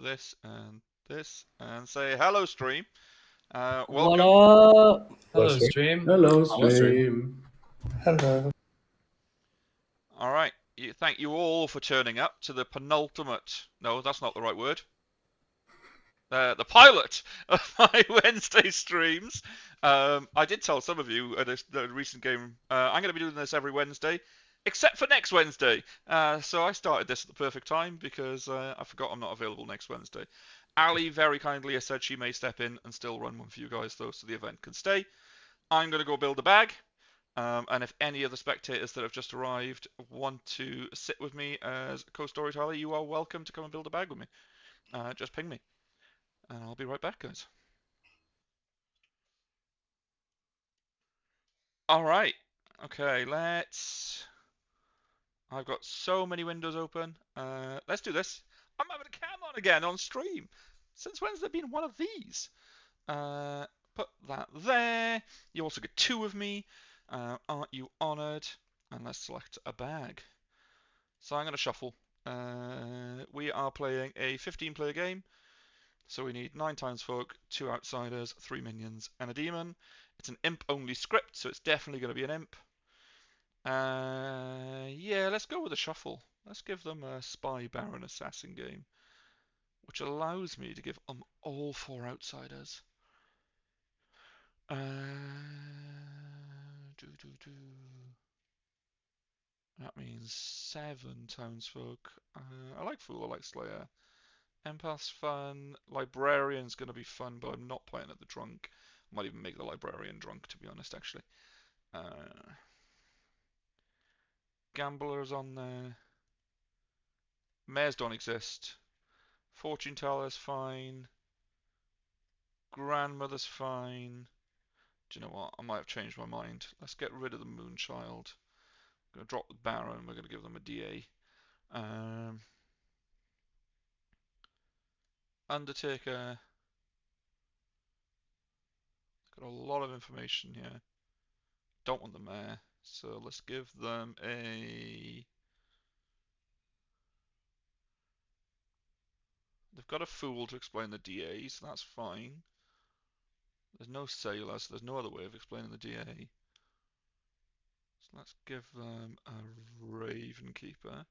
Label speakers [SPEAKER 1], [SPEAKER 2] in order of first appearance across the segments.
[SPEAKER 1] this and this and say hello, stream. Welcome.
[SPEAKER 2] What up?
[SPEAKER 3] Hello, stream.
[SPEAKER 4] Hello,
[SPEAKER 3] Hello,
[SPEAKER 4] stream.
[SPEAKER 2] Hello.
[SPEAKER 1] All right. Thank you all for turning up to the penultimate. No, that's not the right word. The pilot of my Wednesday streams. I did tell some of you at a recent game, I'm going to be doing this every Wednesday, except for next Wednesday. So I started this at the perfect time because I forgot I'm not available next Wednesday. Ali very kindly has said she may step in and still run one for you guys, though, so the event can stay. I'm going to go build a bag. And if any of the spectators that have just arrived want to sit with me as a co-storyteller, you are welcome to come and build a bag with me. Just ping me. And I'll be right back, guys. All right. Okay, let's... I've got so many windows open. Let's do this. I'm having a cam on again on stream. Since when's there been one of these? Put that there. You also get two of me. Aren't you honored? And let's select a bag. So I'm going to shuffle. We are playing a 15-player game. So we need 9 townsfolk, 2 outsiders, 3 minions, and a demon. It's an imp-only script, so it's definitely going to be an imp. Yeah, let's go with a shuffle. Let's give them a spy, baron, assassin game, which allows me to give them all 4 outsiders. That means 7 townsfolk. I like Fool, I like Slayer. Empath's fun. Librarian's going to be fun, but I'm not playing at the drunk. I might even make the librarian drunk, to be honest, actually. Gamblers on there. Mares don't exist. Fortune teller's fine. Grandmother's fine. Do you know what? I might have changed my mind. Let's get rid of the Moonchild. I'm going to drop the Baron. We're going to give them a DA. Undertaker. Got a lot of information here. Don't want the Mare. So let's give them a... They've got a Fool to explain the DA, so that's fine. There's no Sailor, so there's no other way of explaining the DA. So let's give them a Raven Keeper.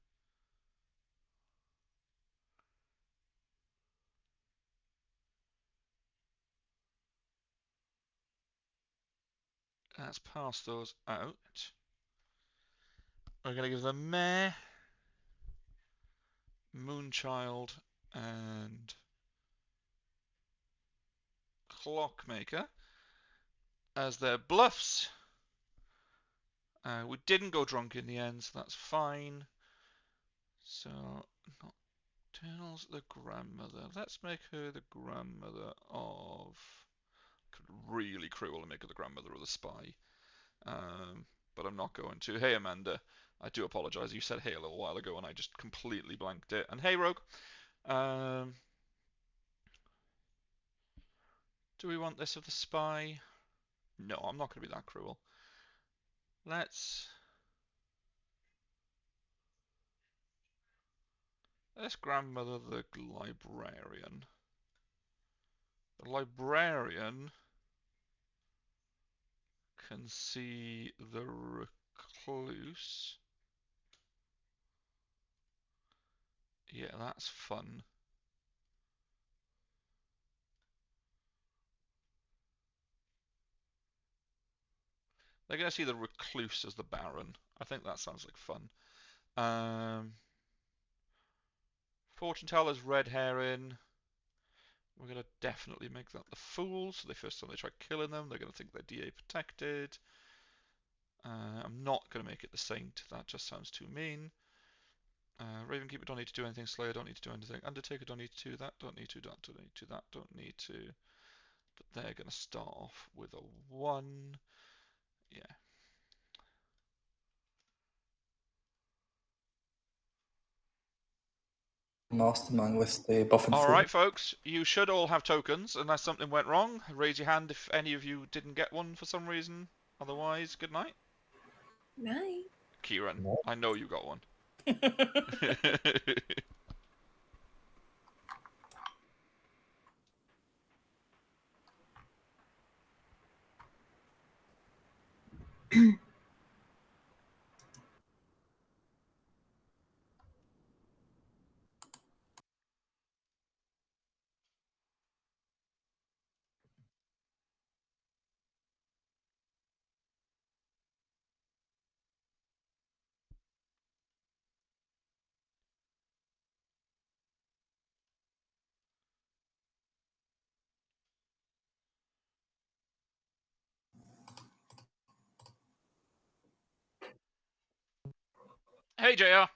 [SPEAKER 1] Let's pass those out. We're going to give them Mare, Moonchild, and Clockmaker as their bluffs. We didn't go drunk in the end, so that's fine. So, Nocturnal's the grandmother. Let's make her the grandmother of... Really cruel to make her the grandmother of the spy. But I'm not going to. Hey, Amanda. I do apologise. You said hey a little while ago and I just completely blanked it. And hey, Rogue. Do we want this of the spy? No, I'm not going to be that cruel. Let's grandmother the librarian. The librarian can see the recluse. Yeah, that's fun. They're going to see the recluse as the baron. I think that sounds like fun. Fortune teller's red herring. We're going to definitely make that the fool. So the first time they try killing them, they're going to think they're DA protected. I'm not going to make it the saint. That just sounds too mean. Ravenkeeper don't need to do anything. Slayer don't need to do anything. Undertaker don't need to do that. Don't need to. That don't need to. That don't need to. But they're going to start off with a 1. Yeah.
[SPEAKER 2] Mastermind with the buff and
[SPEAKER 1] Alright, folks. You should all have tokens, unless something went wrong. Raise your hand if any of you didn't get one for some reason. Otherwise, good night.
[SPEAKER 5] Night.
[SPEAKER 1] Kieran, I know you got one. Hey, JR.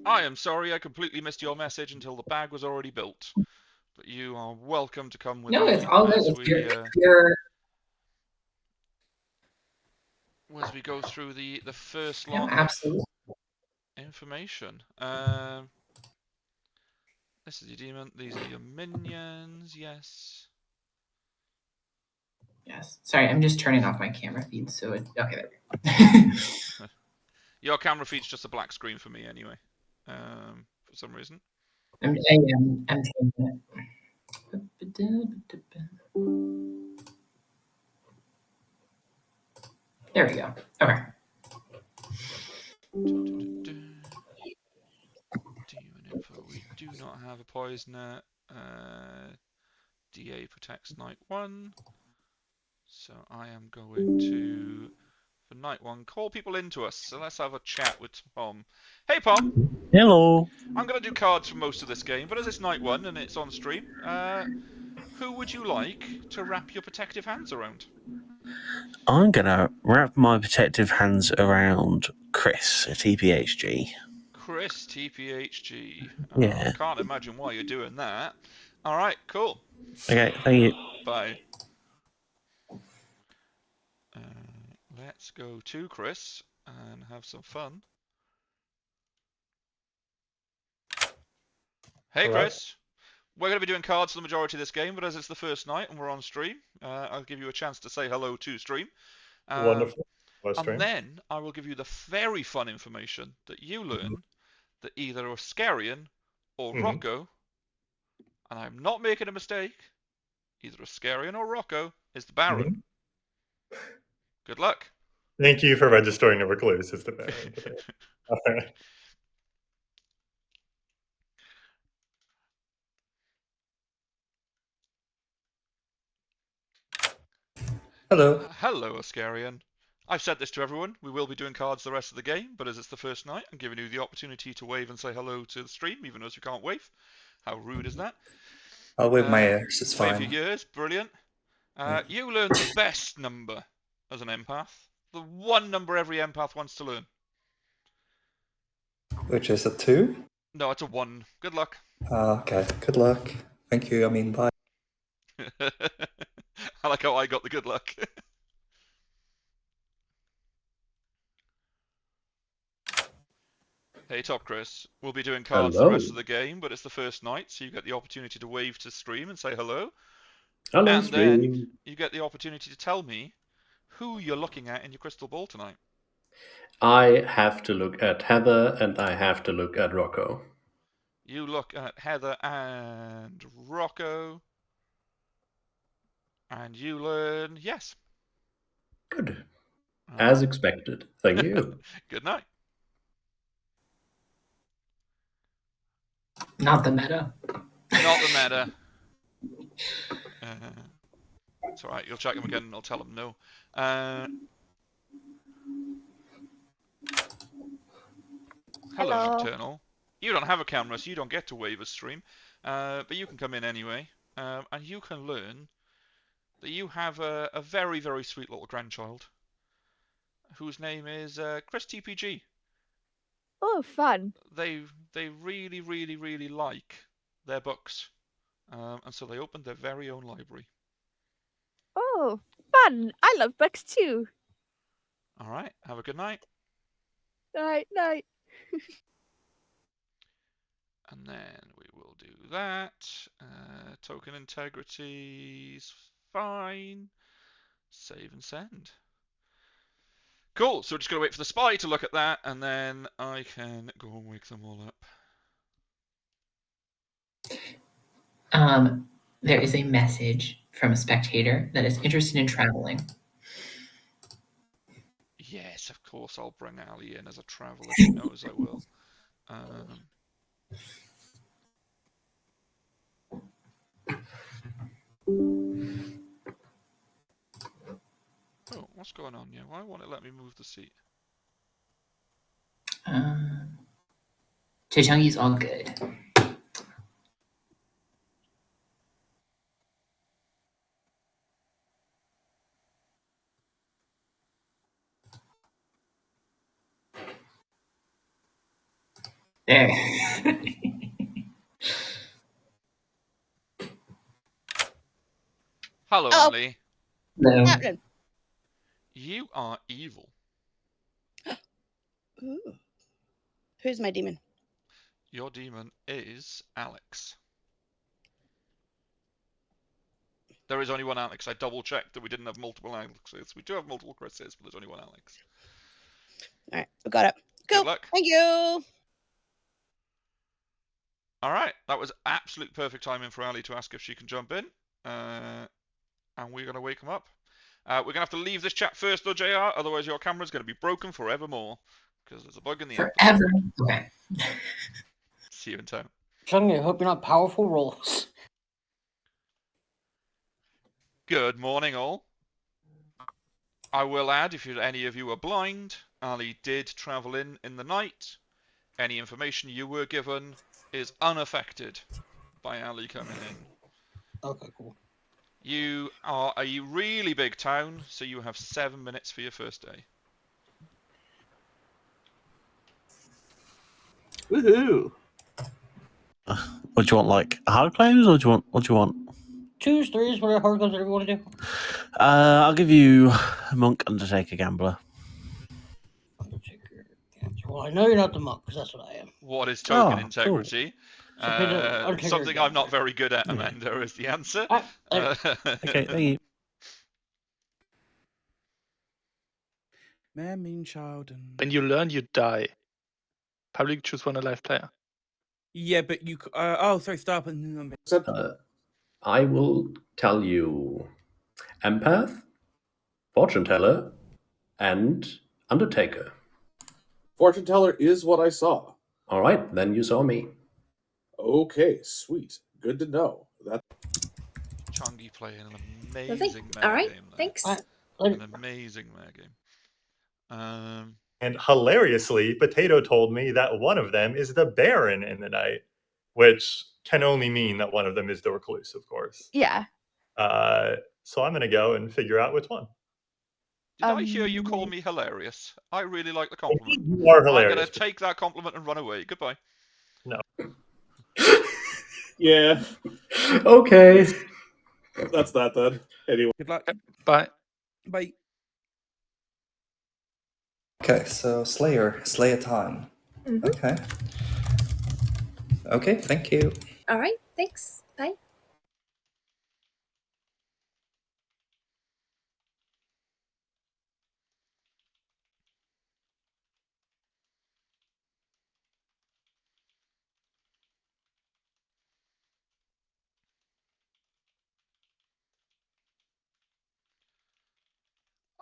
[SPEAKER 1] I am sorry I completely missed your message until the bag was already built. But you are welcome to come with
[SPEAKER 3] No, it's
[SPEAKER 1] me
[SPEAKER 3] all good.
[SPEAKER 1] as
[SPEAKER 3] It's
[SPEAKER 1] we as we go through the first
[SPEAKER 3] no,
[SPEAKER 1] lot of
[SPEAKER 3] absolutely.
[SPEAKER 1] information. This is your demon. These are your minions. Yes.
[SPEAKER 3] Yes. Sorry, I'm just turning off my camera feed. So it okay. There we go.
[SPEAKER 1] Your camera feed's just a black screen for me anyway. For some reason.
[SPEAKER 3] I'm changing it. There we go. Okay.
[SPEAKER 1] Demon info. We do not have a poisoner. DA protects night 1. So I am going to, for night 1, call people into us. So let's have a chat with Pom. Hey Pom!
[SPEAKER 4] Hello.
[SPEAKER 1] I'm going to do cards for most of this game, but as it's night 1 and it's on stream, who would you like to wrap your protective hands around?
[SPEAKER 4] I'm going to wrap my protective hands around Chris at TPHG.
[SPEAKER 1] Chris, TPHG.
[SPEAKER 4] Yeah.
[SPEAKER 1] I can't imagine why you're doing that. Alright, cool.
[SPEAKER 4] Okay, thank you.
[SPEAKER 1] Bye. Let's go to Chris and have some fun. Hey,
[SPEAKER 6] Hello.
[SPEAKER 1] Chris. We're going to be doing cards for the majority of this game, but as it's the first night and we're on stream, I'll give you a chance to say hello to stream.
[SPEAKER 6] Wonderful. Hello,
[SPEAKER 1] And
[SPEAKER 6] stream.
[SPEAKER 1] then I will give you the very fun information that you learn that either Oscarian or Rocco, and I'm not making a mistake, either Oscarian or Rocco is the Baron. Good luck.
[SPEAKER 6] Thank you for registering a recluse as the Baron today. All right.
[SPEAKER 2] Hello.
[SPEAKER 1] Hello, Oscarian. I've said this to everyone. We will be doing cards the rest of the game, but as it's the first night, I'm giving you the opportunity to wave and say hello to the stream, even though you can't wave. How rude is that?
[SPEAKER 2] I'll wave my ears, it's
[SPEAKER 1] Wave
[SPEAKER 2] fine.
[SPEAKER 1] your ears, brilliant.
[SPEAKER 2] Yeah.
[SPEAKER 1] You learn the best number as an empath. The one number every empath wants to learn.
[SPEAKER 2] Which is a 2?
[SPEAKER 1] No, it's a 1. Good luck.
[SPEAKER 2] Okay, good luck. Thank you, I mean, bye.
[SPEAKER 1] I like how I got the good luck. Hey, Top Chris. We'll be doing cards the rest of the game, but it's the first night, so you get the opportunity to wave to stream and say hello.
[SPEAKER 7] Hello,
[SPEAKER 1] And
[SPEAKER 7] stream.
[SPEAKER 1] then you get the opportunity to tell me who you're looking at in your crystal ball tonight.
[SPEAKER 7] I have to look at Heather and I have to look at Rocco.
[SPEAKER 1] You look at Heather and Rocco, and you learn yes.
[SPEAKER 7] Good.
[SPEAKER 1] All
[SPEAKER 7] As
[SPEAKER 1] right.
[SPEAKER 7] expected. Thank you.
[SPEAKER 1] Good night.
[SPEAKER 3] Not the meta.
[SPEAKER 1] Not the meta. It's alright, you'll check them again and I'll tell them no. Hello, Nocturnal. You don't have a camera, so you don't get to wave a stream. But you can come in anyway. And you can learn that you have a very, very sweet little grandchild whose name is Chris TPG.
[SPEAKER 8] Oh, fun.
[SPEAKER 1] They really, really, really like their books. And so they opened their very own library.
[SPEAKER 8] Oh, fun. I love books too.
[SPEAKER 1] Alright, have a good night.
[SPEAKER 8] Night, night.
[SPEAKER 1] And then we will do that. Token integrity's fine. Save and send. Cool, so we're just going to wait for the spy to look at that, and then I can go and wake them all up.
[SPEAKER 3] There is a message from a spectator that is interested in traveling.
[SPEAKER 1] Yes, of course I'll bring Ali in as a traveller. She knows I will. Oh, what's going on here? Why won't it let me move the seat?
[SPEAKER 3] Chichangi's all good. There.
[SPEAKER 1] Hello,
[SPEAKER 8] Oh.
[SPEAKER 1] Ali.
[SPEAKER 3] No.
[SPEAKER 8] Happening.
[SPEAKER 1] You are evil.
[SPEAKER 8] Ooh. Who's my demon?
[SPEAKER 1] Your demon is Alex. There is only one Alex. I double checked that we didn't have multiple Alexes. We do have multiple Chris's, but there's only one Alex.
[SPEAKER 8] All right, we got it. Cool.
[SPEAKER 1] Good luck.
[SPEAKER 8] Thank you.
[SPEAKER 1] All right, that was absolute perfect timing for Ali to ask if she can jump in, and we're gonna wake him up. We're gonna have to leave this chat first, though, JR. Otherwise, your camera's gonna be broken forevermore because there's a bug in the app.
[SPEAKER 3] Forever. Okay.
[SPEAKER 1] See you in town.
[SPEAKER 9] Suddenly, I hope you're not powerful rolls.
[SPEAKER 1] Good morning, all. I will add, if any of you are blind, Ali did travel in the night. Any information you were given is unaffected by Ali coming in.
[SPEAKER 9] Okay, cool.
[SPEAKER 1] You are a really big town, so you have 7 minutes for your first day.
[SPEAKER 4] Woohoo! What do you want, like hard claims, or what do you want?
[SPEAKER 9] 2s, 3s, whatever hard claims you want to do.
[SPEAKER 4] I'll give you Monk, Undertaker, Gambler.
[SPEAKER 9] Undertaker. Well, I know you're not the monk, because that's what I am.
[SPEAKER 1] What is token
[SPEAKER 4] Oh,
[SPEAKER 1] integrity?
[SPEAKER 9] So Undertaker
[SPEAKER 1] Something
[SPEAKER 9] again.
[SPEAKER 1] I'm not very good at, Amanda, is the answer.
[SPEAKER 4] Okay, thank you.
[SPEAKER 10] Man, mean child, and
[SPEAKER 11] When you learn, you die. Public choose one alive player.
[SPEAKER 10] yeah, but you. Oh, sorry, stop.
[SPEAKER 7] I will tell you Empath, Fortune Teller, and Undertaker.
[SPEAKER 12] Fortune Teller is what I saw.
[SPEAKER 7] All right, then you saw me.
[SPEAKER 12] Okay, sweet. Good to know. That
[SPEAKER 1] Chungy playing an
[SPEAKER 5] Lovely.
[SPEAKER 1] amazing
[SPEAKER 5] All right,
[SPEAKER 1] game there.
[SPEAKER 5] thanks.
[SPEAKER 1] An amazing game.
[SPEAKER 6] And hilariously, Potato told me that one of them is the Baron in the night, which can only mean that one of them is the Recluse, of course.
[SPEAKER 8] Yeah.
[SPEAKER 6] So I'm going to go and figure out which one.
[SPEAKER 1] Did I hear you call me hilarious? I really like the compliment.
[SPEAKER 6] You are hilarious.
[SPEAKER 1] I'm going to take that compliment and run away. Goodbye.
[SPEAKER 6] No.
[SPEAKER 12] Yeah.
[SPEAKER 7] Okay.
[SPEAKER 12] That's that then. Anyway.
[SPEAKER 10] Good luck.
[SPEAKER 11] Bye.
[SPEAKER 10] Bye.
[SPEAKER 2] Okay, so Slayer time.
[SPEAKER 5] Mhm.
[SPEAKER 2] Okay. Okay, thank you.
[SPEAKER 5] All right, thanks. Bye.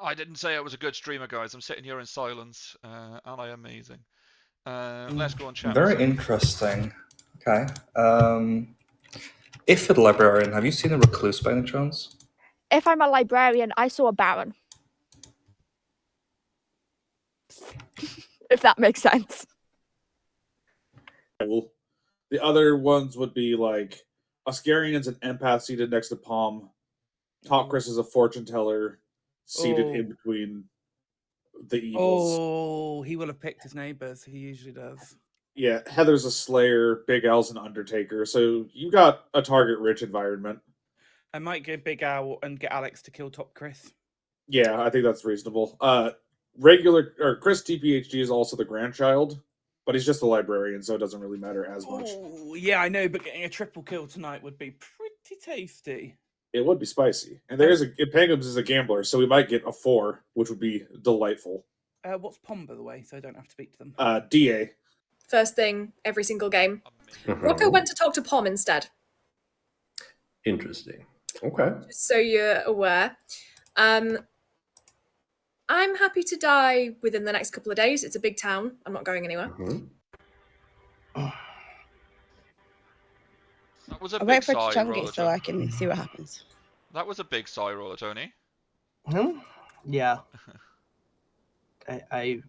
[SPEAKER 1] I didn't say I was a good streamer, guys. I'm sitting here in silence. Am I amazing? Let's go on chat.
[SPEAKER 2] Very interesting. Okay. If you're the librarian, have you seen a recluse by any chance?
[SPEAKER 8] If I'm a librarian, I saw a baron. If that makes sense.
[SPEAKER 12] The other ones would be like Oscarian's an empath seated next to Palm. Tokris is a fortune teller seated in between the evils.
[SPEAKER 10] Oh, he will have picked his neighbors. He usually does.
[SPEAKER 12] Yeah, Heather's a Slayer, Big Al's an Undertaker. So you got a target-rich environment.
[SPEAKER 10] I might go Big Owl and get Alex to kill Top Chris.
[SPEAKER 12] Yeah, I think that's reasonable. Chris TPHG is also the grandchild, but he's just a librarian, so it doesn't really matter as much.
[SPEAKER 10] Oh, yeah, I know, but getting a triple kill tonight would be pretty tasty.
[SPEAKER 12] It would be spicy. And Pangums is a gambler, so we might get a 4, which would be delightful.
[SPEAKER 10] What's POM, by the way, so I don't have to speak to them?
[SPEAKER 12] DA.
[SPEAKER 5] First thing, every single game. Rocco went to talk to Pom instead.
[SPEAKER 7] Interesting. Okay.
[SPEAKER 5] Just so you're aware. I'm I'm happy to die within the next couple of days. It's a big town. I'm not going anywhere.
[SPEAKER 1] That was a
[SPEAKER 13] I'll
[SPEAKER 1] big
[SPEAKER 13] wait for
[SPEAKER 1] sigh
[SPEAKER 13] Chungy
[SPEAKER 1] roller,
[SPEAKER 13] so I can see what happens.
[SPEAKER 1] That was a big sigh roller, Tony.
[SPEAKER 14] Yeah. I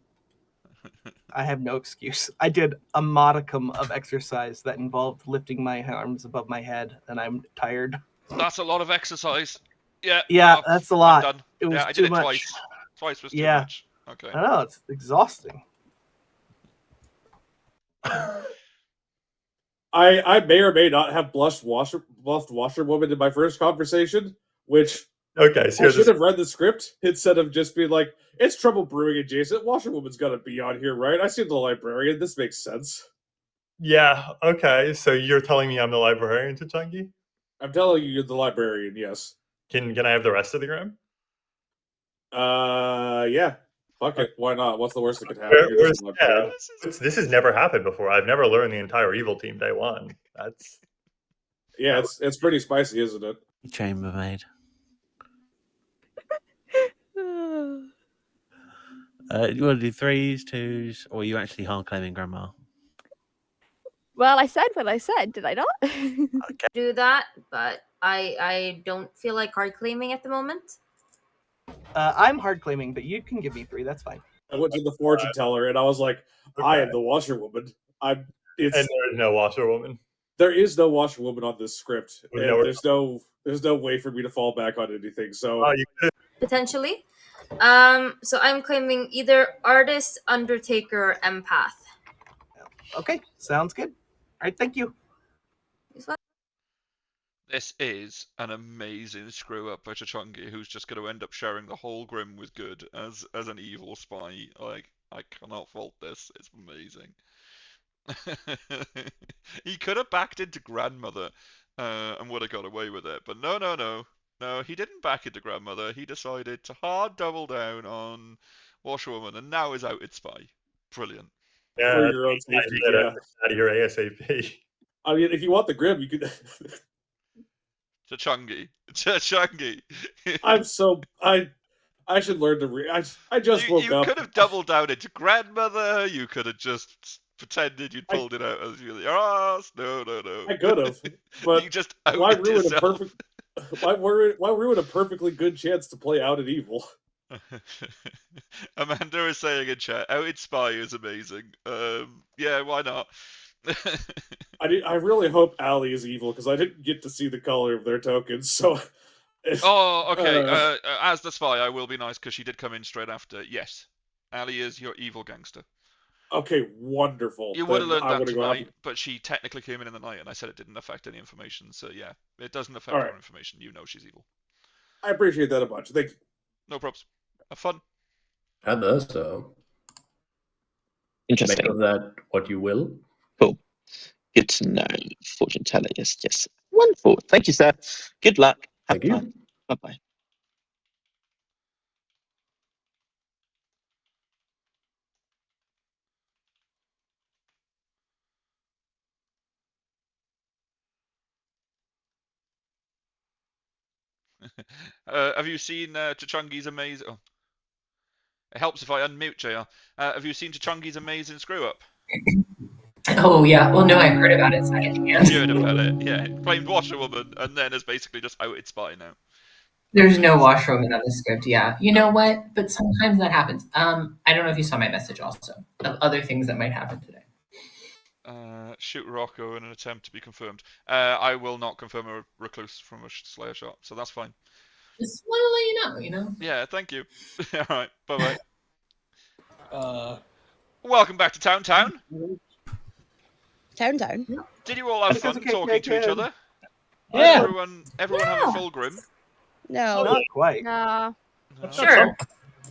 [SPEAKER 14] have no excuse. I did a modicum of exercise that involved lifting my arms above my head, and I'm tired.
[SPEAKER 1] That's a lot of exercise. Yeah.
[SPEAKER 14] Yeah,
[SPEAKER 1] no,
[SPEAKER 14] that's a lot.
[SPEAKER 1] I'm done.
[SPEAKER 14] It was
[SPEAKER 1] yeah, I
[SPEAKER 14] too
[SPEAKER 1] did it
[SPEAKER 14] much.
[SPEAKER 1] twice. Twice was too
[SPEAKER 14] Yeah.
[SPEAKER 1] much. Okay.
[SPEAKER 14] I know, it's exhausting.
[SPEAKER 12] I may or may not have bluffed Washerwoman in my first conversation, which
[SPEAKER 6] Okay, so
[SPEAKER 12] I should have read the script instead of just being like, it's trouble brewing adjacent. Washerwoman's got to be on here, right? I see the librarian. This makes sense.
[SPEAKER 6] Yeah, okay. So you're telling me I'm the librarian to Chunky?
[SPEAKER 12] I'm telling you, you're the librarian, yes.
[SPEAKER 6] Can I have the rest of the Grim?
[SPEAKER 12] Yeah. Fuck it. Why not? What's the worst that could happen? You're just a librarian.
[SPEAKER 6] This has never happened before. I've never learned the entire evil team day one. That's
[SPEAKER 12] Yeah, it's pretty spicy, isn't it?
[SPEAKER 4] Chambermaid. You want to do 3s, 2s, or are you actually hard claiming Grandma?
[SPEAKER 8] Well, I said what I said, did I not?
[SPEAKER 15] Do that, but I don't feel like hard claiming at the moment.
[SPEAKER 14] I'm hard claiming, but you can give me 3. That's fine.
[SPEAKER 12] I went to the fortune teller and I was like, I am the washerwoman.
[SPEAKER 6] And there's no washerwoman.
[SPEAKER 12] There is no washerwoman on this script. And
[SPEAKER 6] No.
[SPEAKER 12] there's no way for me to fall back on anything. So
[SPEAKER 15] Potentially. So I'm claiming either artist, undertaker, or empath.
[SPEAKER 14] Okay, sounds good. All right, thank you.
[SPEAKER 1] This is an amazing screw up by Chachungi, who's just going to end up sharing the whole Grim with Good as an evil spy. Like, I cannot fault this. It's amazing. He could have backed into Grandmother and would have got away with it, but no, he didn't back into Grandmother. He decided to hard double down on Washerwoman, and now is outed spy. Brilliant.
[SPEAKER 6] Yeah,
[SPEAKER 12] for your own safety, yeah.
[SPEAKER 6] Out of your ASAP.
[SPEAKER 12] I mean, if you want the Grim, you could.
[SPEAKER 1] Chachungi.
[SPEAKER 12] I should learn to read. I just woke
[SPEAKER 1] You
[SPEAKER 12] up.
[SPEAKER 1] could have doubled down into Grandmother. You could have just pretended you'd pulled it out as your ass. No.
[SPEAKER 12] I could have, but
[SPEAKER 1] you just
[SPEAKER 12] why
[SPEAKER 1] outed
[SPEAKER 12] ruin
[SPEAKER 1] yourself.
[SPEAKER 12] why ruin a perfectly good chance to play out an evil?
[SPEAKER 1] Amanda is saying in chat, outed spy is amazing. Yeah, why not?
[SPEAKER 12] I really hope Allie is evil because I didn't get to see the color of their tokens. So.
[SPEAKER 1] Oh, okay. As the spy, I will be nice because she did come in straight after. Yes, Ali is your evil gangster.
[SPEAKER 12] Okay, wonderful.
[SPEAKER 1] You would have learned that
[SPEAKER 12] go
[SPEAKER 1] tonight, but she technically came in the night, and I said it didn't affect any information. So yeah, it doesn't affect her information. You know she's evil.
[SPEAKER 12] I appreciate that a bunch. Thank you.
[SPEAKER 1] No props. Have fun.
[SPEAKER 7] Heather, so
[SPEAKER 16] interesting.
[SPEAKER 7] Make of that what you will.
[SPEAKER 16] Cool. Good to know. Fortune teller. Yes. Wonderful. Thank you, sir. Good luck. Have fun. Bye-bye.
[SPEAKER 1] Have you seen Chachungi's amazing? Oh. It helps if I unmute JR. Have you seen Chachungi's amazing screw up?
[SPEAKER 3] Oh yeah. Well, no, I heard about it secondhand.
[SPEAKER 1] You heard about it, yeah. Claimed washerwoman and then is basically just outed spy now.
[SPEAKER 3] There's no washerwoman on the script. Yeah. You know what? But sometimes that happens. I don't know if you saw my message also of other things that might happen today.
[SPEAKER 1] Shoot Rocco in an attempt to be confirmed. I will not confirm a recluse from a Slayer shot, so that's fine.
[SPEAKER 3] Just want to let you know,
[SPEAKER 1] Yeah, thank you. Alright, bye-bye. Welcome back to Town.
[SPEAKER 13] Town.
[SPEAKER 1] Did you all have fun talking to each other?
[SPEAKER 9] Yeah.
[SPEAKER 1] Everyone have a full Grim?
[SPEAKER 13] No.
[SPEAKER 14] Not quite.
[SPEAKER 8] No.
[SPEAKER 15] Sure.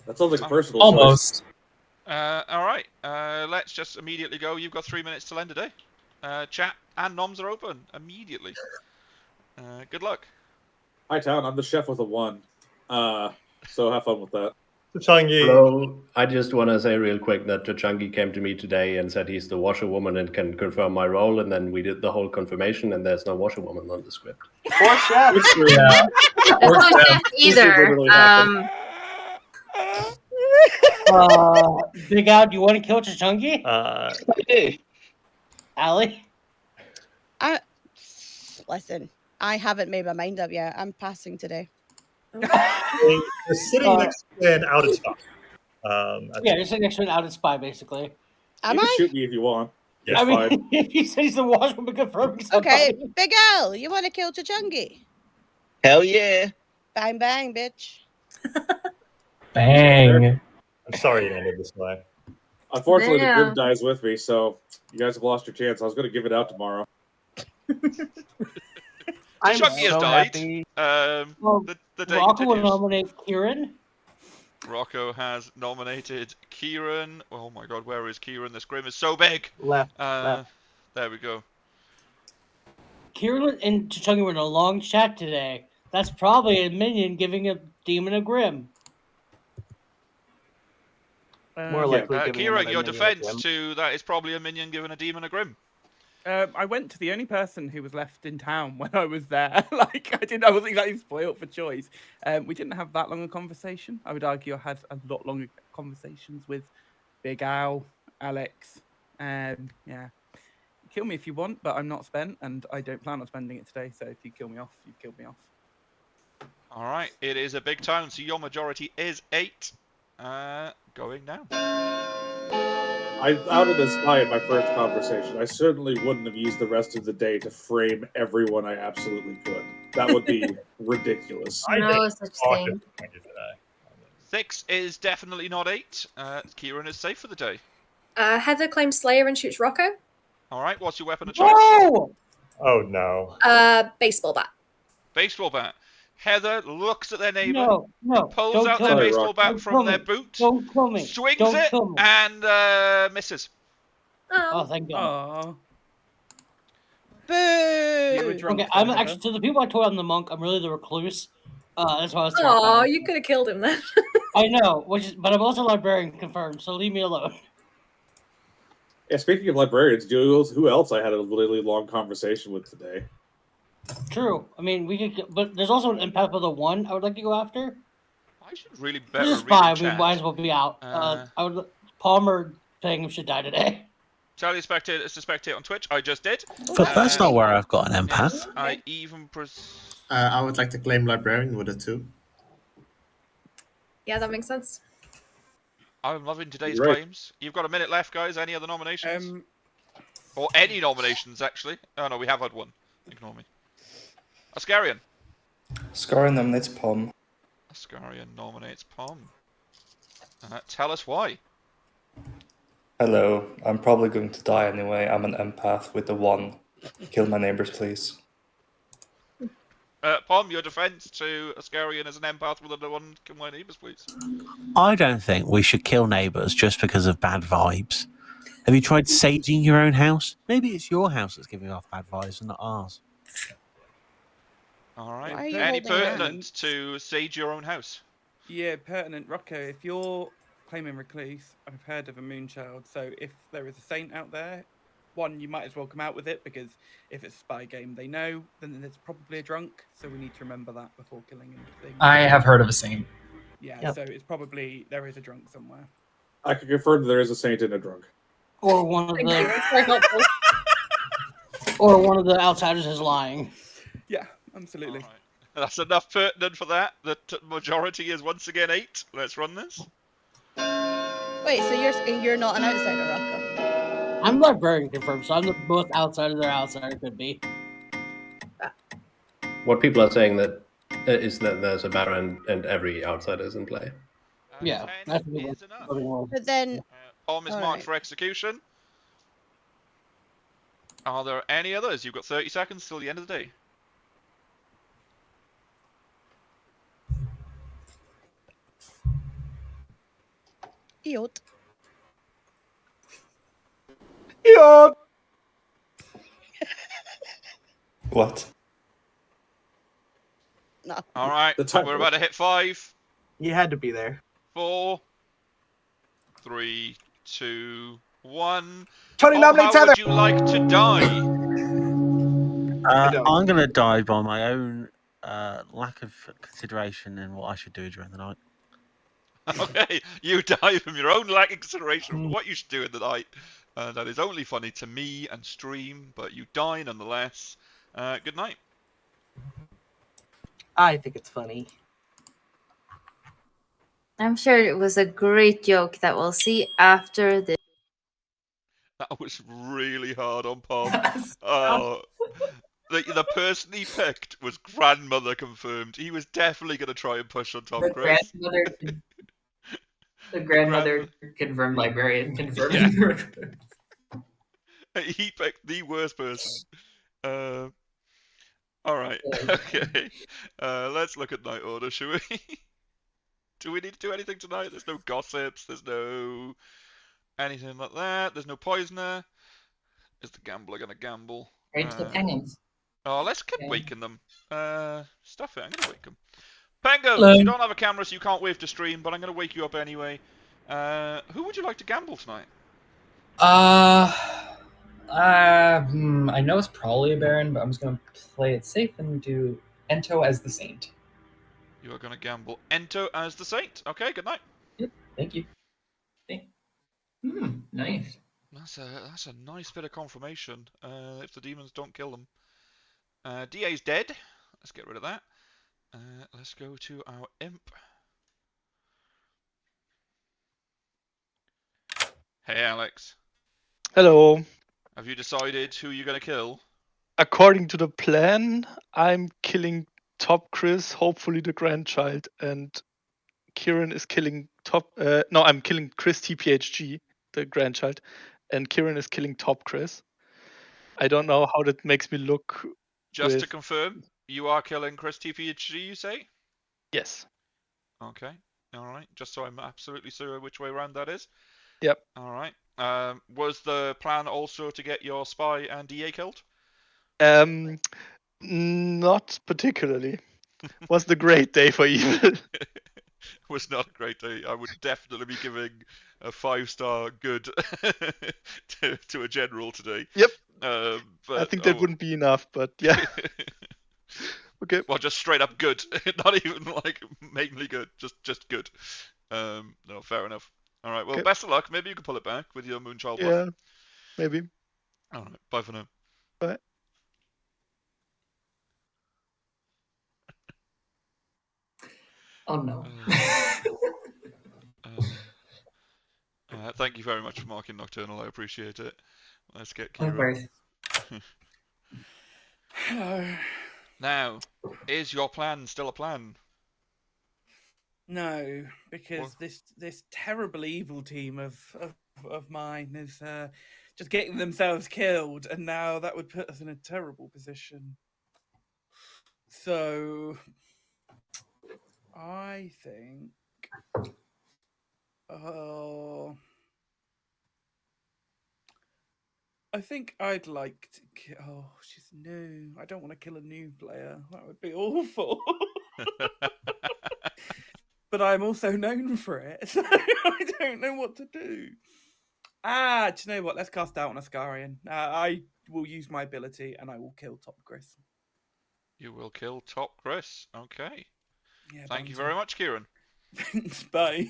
[SPEAKER 12] That sounds like a personal
[SPEAKER 11] Almost.
[SPEAKER 1] Alright, let's just immediately go. You've got 3 minutes to end today. Chat and noms are open immediately. Good luck.
[SPEAKER 12] Hi, Town. I'm the chef with a 1. So have fun with that.
[SPEAKER 6] Chachungi.
[SPEAKER 7] Hello. I just want to say real quick that Chachungi came to me today and said he's the washerwoman and can confirm my role, and then we did the whole confirmation, and there's no washerwoman on the script.
[SPEAKER 14] Poor chef.
[SPEAKER 15] There's no chef either.
[SPEAKER 9] Big Al, do you want to kill Chunky?
[SPEAKER 16] I do.
[SPEAKER 9] Allie?
[SPEAKER 13] Listen, I haven't made my mind up yet. I'm passing today.
[SPEAKER 6] You're sitting next to an outed spy.
[SPEAKER 9] Yeah, you're sitting next to an outed spy, basically.
[SPEAKER 13] Am
[SPEAKER 12] you can
[SPEAKER 13] I?
[SPEAKER 12] shoot me if you want.
[SPEAKER 6] Yes.
[SPEAKER 9] I mean,
[SPEAKER 12] fine.
[SPEAKER 9] he said he's the washroom confirming somebody.
[SPEAKER 13] Okay, Big Al, you want to kill Chunky?
[SPEAKER 16] Hell yeah.
[SPEAKER 13] Bang bang, bitch.
[SPEAKER 14] Bang.
[SPEAKER 6] I'm sorry it ended this way.
[SPEAKER 12] Unfortunately, the
[SPEAKER 15] Damn.
[SPEAKER 12] Grim dies with me, so you guys have lost your chance. I was going to give it out tomorrow.
[SPEAKER 14] I'm
[SPEAKER 1] Chunky has
[SPEAKER 14] so
[SPEAKER 1] died.
[SPEAKER 14] happy.
[SPEAKER 1] The day
[SPEAKER 9] Rocco will
[SPEAKER 1] continues.
[SPEAKER 9] nominate Kieran.
[SPEAKER 1] Rocco has nominated Kieran. Oh my god, where is Kieran? This Grim is so big.
[SPEAKER 14] Left.
[SPEAKER 1] There we go.
[SPEAKER 9] Kieran and Chunky were in a long chat today. That's probably a minion giving a demon a Grim.
[SPEAKER 14] More likely giving
[SPEAKER 1] Kieran,
[SPEAKER 14] another
[SPEAKER 1] your
[SPEAKER 14] minion a
[SPEAKER 1] defense
[SPEAKER 14] Grim.
[SPEAKER 1] to that is probably a minion given a demon a Grim.
[SPEAKER 10] I went to the only person who was left in town when I was there. I wasn't exactly spoiled for choice. We didn't have that long a conversation. I would argue I had a lot longer conversations with Big Al, Alex. Yeah, kill me if you want, but I'm not spent, and I don't plan on spending it today. So if you kill me off, you've killed me off.
[SPEAKER 1] All right, it is a big town, so your majority is 8. Going now.
[SPEAKER 12] I outed a spy in my first conversation. I certainly wouldn't have used the rest of the day to frame everyone I absolutely could. That would be ridiculous.
[SPEAKER 15] No such thing.
[SPEAKER 1] 6 is definitely not 8. Kieran is safe for the day.
[SPEAKER 5] Heather claims Slayer and shoots Rocco.
[SPEAKER 1] All right, what's your weapon of choice?
[SPEAKER 9] Whoa!
[SPEAKER 6] Oh no.
[SPEAKER 5] Baseball bat.
[SPEAKER 1] Baseball bat. Heather looks at their neighbour,
[SPEAKER 9] No,
[SPEAKER 1] pulls
[SPEAKER 9] don't
[SPEAKER 1] out
[SPEAKER 9] kill
[SPEAKER 1] their
[SPEAKER 9] me.
[SPEAKER 1] baseball bat
[SPEAKER 9] Don't
[SPEAKER 1] from
[SPEAKER 9] kill
[SPEAKER 1] their
[SPEAKER 9] me.
[SPEAKER 1] boot,
[SPEAKER 9] Don't kill me.
[SPEAKER 1] swings
[SPEAKER 9] Don't
[SPEAKER 1] it,
[SPEAKER 9] kill me.
[SPEAKER 1] and misses.
[SPEAKER 9] Oh, thank God.
[SPEAKER 10] Aww.
[SPEAKER 13] Boo!
[SPEAKER 10] You were drunk.
[SPEAKER 9] Okay, I'm actually to the people I told I'm the monk. I'm really the recluse. That's why I was.
[SPEAKER 5] Oh,
[SPEAKER 9] terrified.
[SPEAKER 5] you could have killed him then.
[SPEAKER 9] I know, but I'm also librarian confirmed. So leave me alone.
[SPEAKER 12] Yeah, speaking of librarians, who else I had a really long conversation with today?
[SPEAKER 9] True. I mean, we could, but there's also an empath with a 1. I would like to go after.
[SPEAKER 1] I should really
[SPEAKER 9] He's
[SPEAKER 1] better
[SPEAKER 9] a
[SPEAKER 1] read
[SPEAKER 9] spy.
[SPEAKER 1] in
[SPEAKER 9] We
[SPEAKER 1] chat.
[SPEAKER 9] might as well be out. I would. Palmer saying should die today.
[SPEAKER 1] Tell your spectator to spectate on Twitch. I just did.
[SPEAKER 4] But that's not where I've got an empath.
[SPEAKER 1] I even
[SPEAKER 17] I would like to claim librarian with it too.
[SPEAKER 5] Yeah, that makes sense.
[SPEAKER 1] I'm loving today's
[SPEAKER 12] Right.
[SPEAKER 1] claims. You've got a minute left, guys. Any other nominations? Or any nominations, actually? Oh no, we have had one. Ignore me. Ascarian.
[SPEAKER 2] Scar nominates Pom.
[SPEAKER 1] Ascarian nominates Pom. Tell us why.
[SPEAKER 2] Hello, I'm probably going to die anyway. I'm an empath with the 1. Kill my neighbors, please.
[SPEAKER 1] Pom, your defense to Ascarian as an empath with the 1. Kill my neighbors, please.
[SPEAKER 4] I don't think we should kill neighbours just because of bad vibes. Have you tried saging your own house? Maybe it's your house that's giving off bad vibes and not ours.
[SPEAKER 1] All right.
[SPEAKER 13] Why are you
[SPEAKER 1] Any
[SPEAKER 13] holding
[SPEAKER 1] pertinent to sage your own house?
[SPEAKER 10] Yeah, pertinent. Rocco, if you're claiming recluse, I've heard of a moonchild. So if there is a saint out there, 1, you might as well come out with it, because if it's a spy game they know, then it's probably a drunk. So we need to remember that before killing anything.
[SPEAKER 14] I have heard of a saint.
[SPEAKER 10] Yeah,
[SPEAKER 14] Yep.
[SPEAKER 10] so it's probably there is a drunk somewhere.
[SPEAKER 12] I can confirm that there is a saint and a drunk.
[SPEAKER 9] Or one of
[SPEAKER 5] Thank you.
[SPEAKER 9] the,
[SPEAKER 5] That's very helpful.
[SPEAKER 9] or one of the outsiders is lying.
[SPEAKER 10] Yeah, absolutely.
[SPEAKER 1] All right. That's enough pertinent for that. The majority is once again 8. Let's run this.
[SPEAKER 13] Wait, so you're saying you're not an outsider, Rocco?
[SPEAKER 9] I'm librarian confirmed, so I'm the most outsider their outsider could be.
[SPEAKER 7] What people are saying that is that there's a baron and every outsider is in play.
[SPEAKER 9] Yeah, that's the
[SPEAKER 1] Is enough.
[SPEAKER 13] But then,
[SPEAKER 1] Pom is
[SPEAKER 13] All
[SPEAKER 1] marked
[SPEAKER 13] right.
[SPEAKER 1] for execution. Are there any others? You've got 30 seconds till the end of the day.
[SPEAKER 13] Eot.
[SPEAKER 14] Eot.
[SPEAKER 2] What?
[SPEAKER 13] No.
[SPEAKER 1] All right, we're about to hit 5,
[SPEAKER 14] You had to be there.
[SPEAKER 1] 4, 3, 2, 1.
[SPEAKER 14] Tony
[SPEAKER 1] Pom,
[SPEAKER 14] nominates
[SPEAKER 1] how
[SPEAKER 14] Heather.
[SPEAKER 1] would you like to die?
[SPEAKER 4] I'm going to die by my own lack of consideration in what I should do during the night.
[SPEAKER 1] Okay, you die from your own lack of consideration for what you should do in the night. That is only funny to me and stream, but you die nonetheless. Good night.
[SPEAKER 14] I think it's funny.
[SPEAKER 15] I'm sure it was a great joke that we'll see after this.
[SPEAKER 1] That was really hard on Pom. Oh, the person he picked was grandmother confirmed. He was definitely going to try and push on Tom
[SPEAKER 3] The
[SPEAKER 1] Chris.
[SPEAKER 3] grandmother confirmed librarian confirming
[SPEAKER 1] Yeah.
[SPEAKER 3] the recruit.
[SPEAKER 1] He picked the worst person. All right. Okay. Let's look at night order, shall we? Do we need to do anything tonight? There's no gossips. There's no anything like that. There's no poisoner. Is the gambler gonna gamble?
[SPEAKER 3] Right to the penguins.
[SPEAKER 1] Oh, let's keep waking them. Stuff it. I'm gonna wake them. Penguins,
[SPEAKER 18] Hello.
[SPEAKER 1] you don't have a camera, so you can't wave to stream, but I'm gonna wake you up anyway. Who would you like to gamble tonight?
[SPEAKER 18] I know it's probably a Baron, but I'm just gonna play it safe and do Ento as the Saint.
[SPEAKER 1] You are gonna gamble Ento as the Saint. Okay, good night.
[SPEAKER 18] Yep, thank you.
[SPEAKER 3] Nice.
[SPEAKER 1] That's a nice bit of confirmation. If the demons don't kill them. DA's dead. Let's get rid of that. Let's go to our imp. Hey, Alex.
[SPEAKER 11] Hello.
[SPEAKER 1] Have you decided who you're gonna kill?
[SPEAKER 11] According to the plan, I'm killing Top Chris, hopefully the grandchild, and Kieran is killing I'm killing Chris TPHG, the grandchild, and Kieran is killing Top Chris. I don't know how that makes me look.
[SPEAKER 1] Just to confirm, you are killing Chris TPHG, you say?
[SPEAKER 11] Yes.
[SPEAKER 1] Okay. All right. Just so I'm absolutely sure which way around that is.
[SPEAKER 11] Yep.
[SPEAKER 1] All right. Was the plan also to get your spy and DA killed?
[SPEAKER 11] Not particularly. Was the great day for evil.
[SPEAKER 1] Was not a great day. I would definitely be giving a 5-star good to a general today.
[SPEAKER 11] Yep.
[SPEAKER 1] But
[SPEAKER 11] I think that wouldn't be enough, but yeah. Okay.
[SPEAKER 1] Well, just straight up good, not even like mainly good, just good. No, fair enough. All right. Well,
[SPEAKER 11] Okay.
[SPEAKER 1] best of luck. Maybe you can pull it back with your Moonchild bluff.
[SPEAKER 11] Yeah, maybe.
[SPEAKER 1] All right. Bye for now.
[SPEAKER 11] Bye.
[SPEAKER 3] Oh no.
[SPEAKER 1] Thank you very much for marking Nocturnal. I appreciate it. Let's get
[SPEAKER 3] No
[SPEAKER 1] Kieran.
[SPEAKER 3] worries.
[SPEAKER 10] Hello.
[SPEAKER 1] Now, is your plan still a plan?
[SPEAKER 10] No, because this terrible evil team of mine is just getting themselves killed, and now that would put us in a terrible position. So, I think, I think I'd like to kill. Oh, she's new. I don't want to kill a new player. That would be awful. But I'm also known for it, so I don't know what to do. Do you know what? Let's cast out on Ascarian. I will use my ability, and I will kill Top Chris.
[SPEAKER 1] You will kill Top Chris. Okay.
[SPEAKER 10] Yeah,
[SPEAKER 1] Thank you
[SPEAKER 10] banter.
[SPEAKER 1] very much, Kieran.
[SPEAKER 10] Thanks, bye.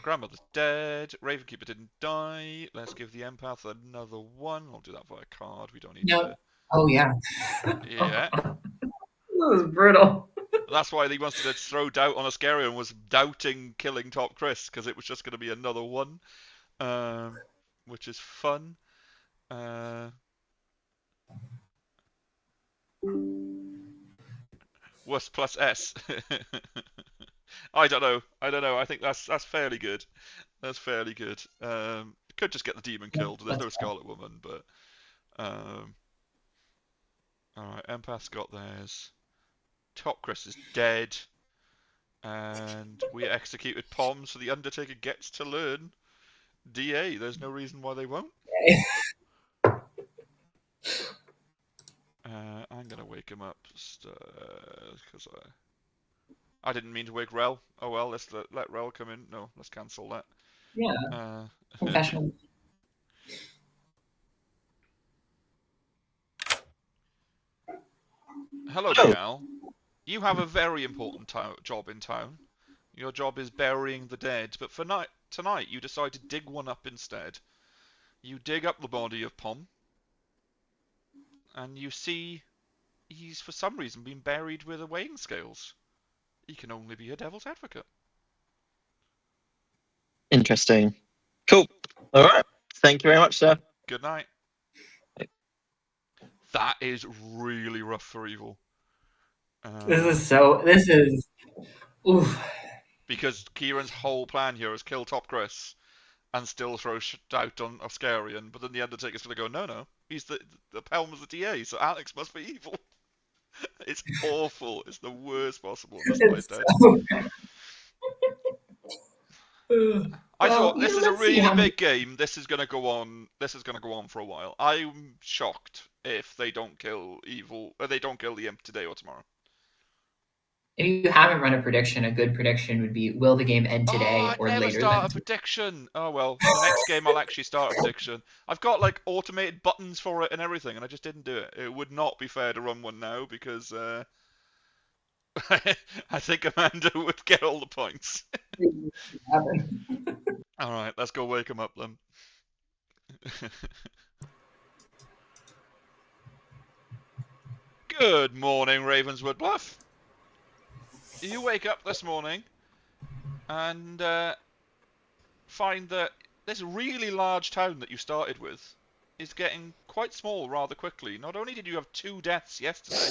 [SPEAKER 1] Grandmother's dead. Ravenkeeper didn't die. Let's give the empath another one. I'll do that via card. We don't need
[SPEAKER 3] No.
[SPEAKER 1] to.
[SPEAKER 3] Oh yeah.
[SPEAKER 1] Yeah.
[SPEAKER 3] That was brutal.
[SPEAKER 1] That's why they wanted to throw doubt on Ascarian, was doubting killing Top Chris, because it was just going to be another one, which is fun. Worst plus S. I don't know. I think that's fairly good. That's fairly good. Could just get the demon killed. There's no Scarlet Woman, but all right. Empath's got theirs. Top Chris is dead, and we executed Pom, so the Undertaker gets to learn DA. There's no reason why they won't. I'm gonna wake him up because I didn't mean to wake Rel. Oh well, let's let Rel come in. No, let's cancel that.
[SPEAKER 3] Yeah. Confession.
[SPEAKER 1] Hello, Miguel. You have a very important job in town. Your job is burying the dead, but for tonight you decide to dig one up instead. You dig up the body of Pom, and you see he's for some reason been buried with a weighing scales. He can only be a devil's advocate.
[SPEAKER 16] Interesting. Cool. All right. Thank you very much, sir.
[SPEAKER 1] Good night. That is really rough for Evil.
[SPEAKER 3] This is. Oof.
[SPEAKER 1] Because Kieran's whole plan here is kill Top Chris and still throw doubt on Oscarian, but then the Undertaker's going to go, no, he's the Helm is the DA, so Alex must be evil. It's awful. It's the worst possible. That's why it's dead. I thought this is a really big game. This is going to go on. This is going to go on for a while. I'm shocked if they don't kill Evil. Or they don't kill the Imp today or tomorrow.
[SPEAKER 3] If you haven't run a prediction, a good prediction would be: will the game end today or
[SPEAKER 1] Never
[SPEAKER 3] later?
[SPEAKER 1] start a prediction. Oh well, the next game I'll actually start a prediction. I've got like automated buttons for it and everything, and I just didn't do it. It would not be fair to run one now because I think Amanda would get all the points. All right, let's go wake him up then. Good morning, Ravenswood Bluff. You wake up this morning and find that this really large town that you started with is getting quite small rather quickly. Not only did you have 2 deaths yesterday,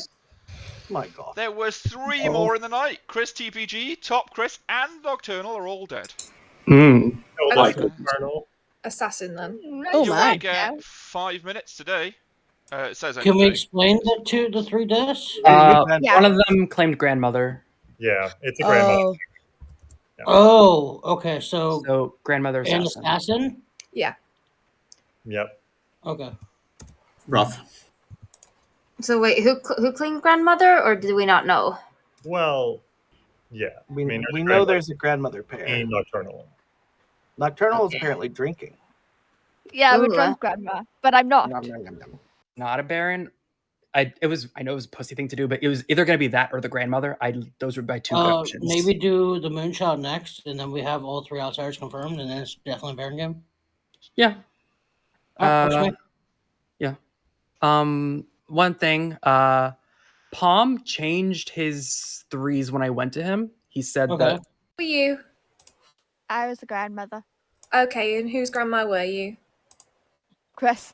[SPEAKER 14] My God.
[SPEAKER 1] there was 3 more in the night. Chris TPG, Top Chris, and Nocturnal are all dead.
[SPEAKER 5] Assassin then.
[SPEAKER 13] Oh
[SPEAKER 1] you
[SPEAKER 13] my.
[SPEAKER 1] only get 5 minutes today. It says
[SPEAKER 9] Can we
[SPEAKER 1] anything.
[SPEAKER 9] explain the 3 deaths?
[SPEAKER 18] One of them claimed grandmother.
[SPEAKER 6] Yeah, it's a grandmother.
[SPEAKER 13] Oh.
[SPEAKER 6] Yeah.
[SPEAKER 9] Oh, okay.
[SPEAKER 18] So grandmother
[SPEAKER 9] and
[SPEAKER 18] assassin.
[SPEAKER 9] assassin?
[SPEAKER 5] Yeah.
[SPEAKER 6] Yep.
[SPEAKER 9] Okay.
[SPEAKER 17] Rough.
[SPEAKER 15] So wait, who claimed grandmother, or do we not know?
[SPEAKER 6] Well, yeah.
[SPEAKER 14] We,
[SPEAKER 6] I mean,
[SPEAKER 14] we know there's a grandmother pair.
[SPEAKER 6] and Nocturnal.
[SPEAKER 14] Nocturnal is apparently drinking.
[SPEAKER 8] Yeah, I'm a
[SPEAKER 15] Ooh.
[SPEAKER 8] drunk grandma, but I'm not.
[SPEAKER 18] Not a baron. I know it was a pussy thing to do, but it was either going to be that or the grandmother. Those were my 2 good options.
[SPEAKER 9] Maybe do the moonshot next, and then we have all 3 outsiders confirmed, and then it's definitely a Baron game.
[SPEAKER 18] Yeah.
[SPEAKER 9] Works for me.
[SPEAKER 18] Yeah. One thing. Palm changed his 3s when I went to him. He said that.
[SPEAKER 5] Who were you?
[SPEAKER 8] I was the grandmother.
[SPEAKER 5] Okay, and whose grandma were you?
[SPEAKER 8] Chris.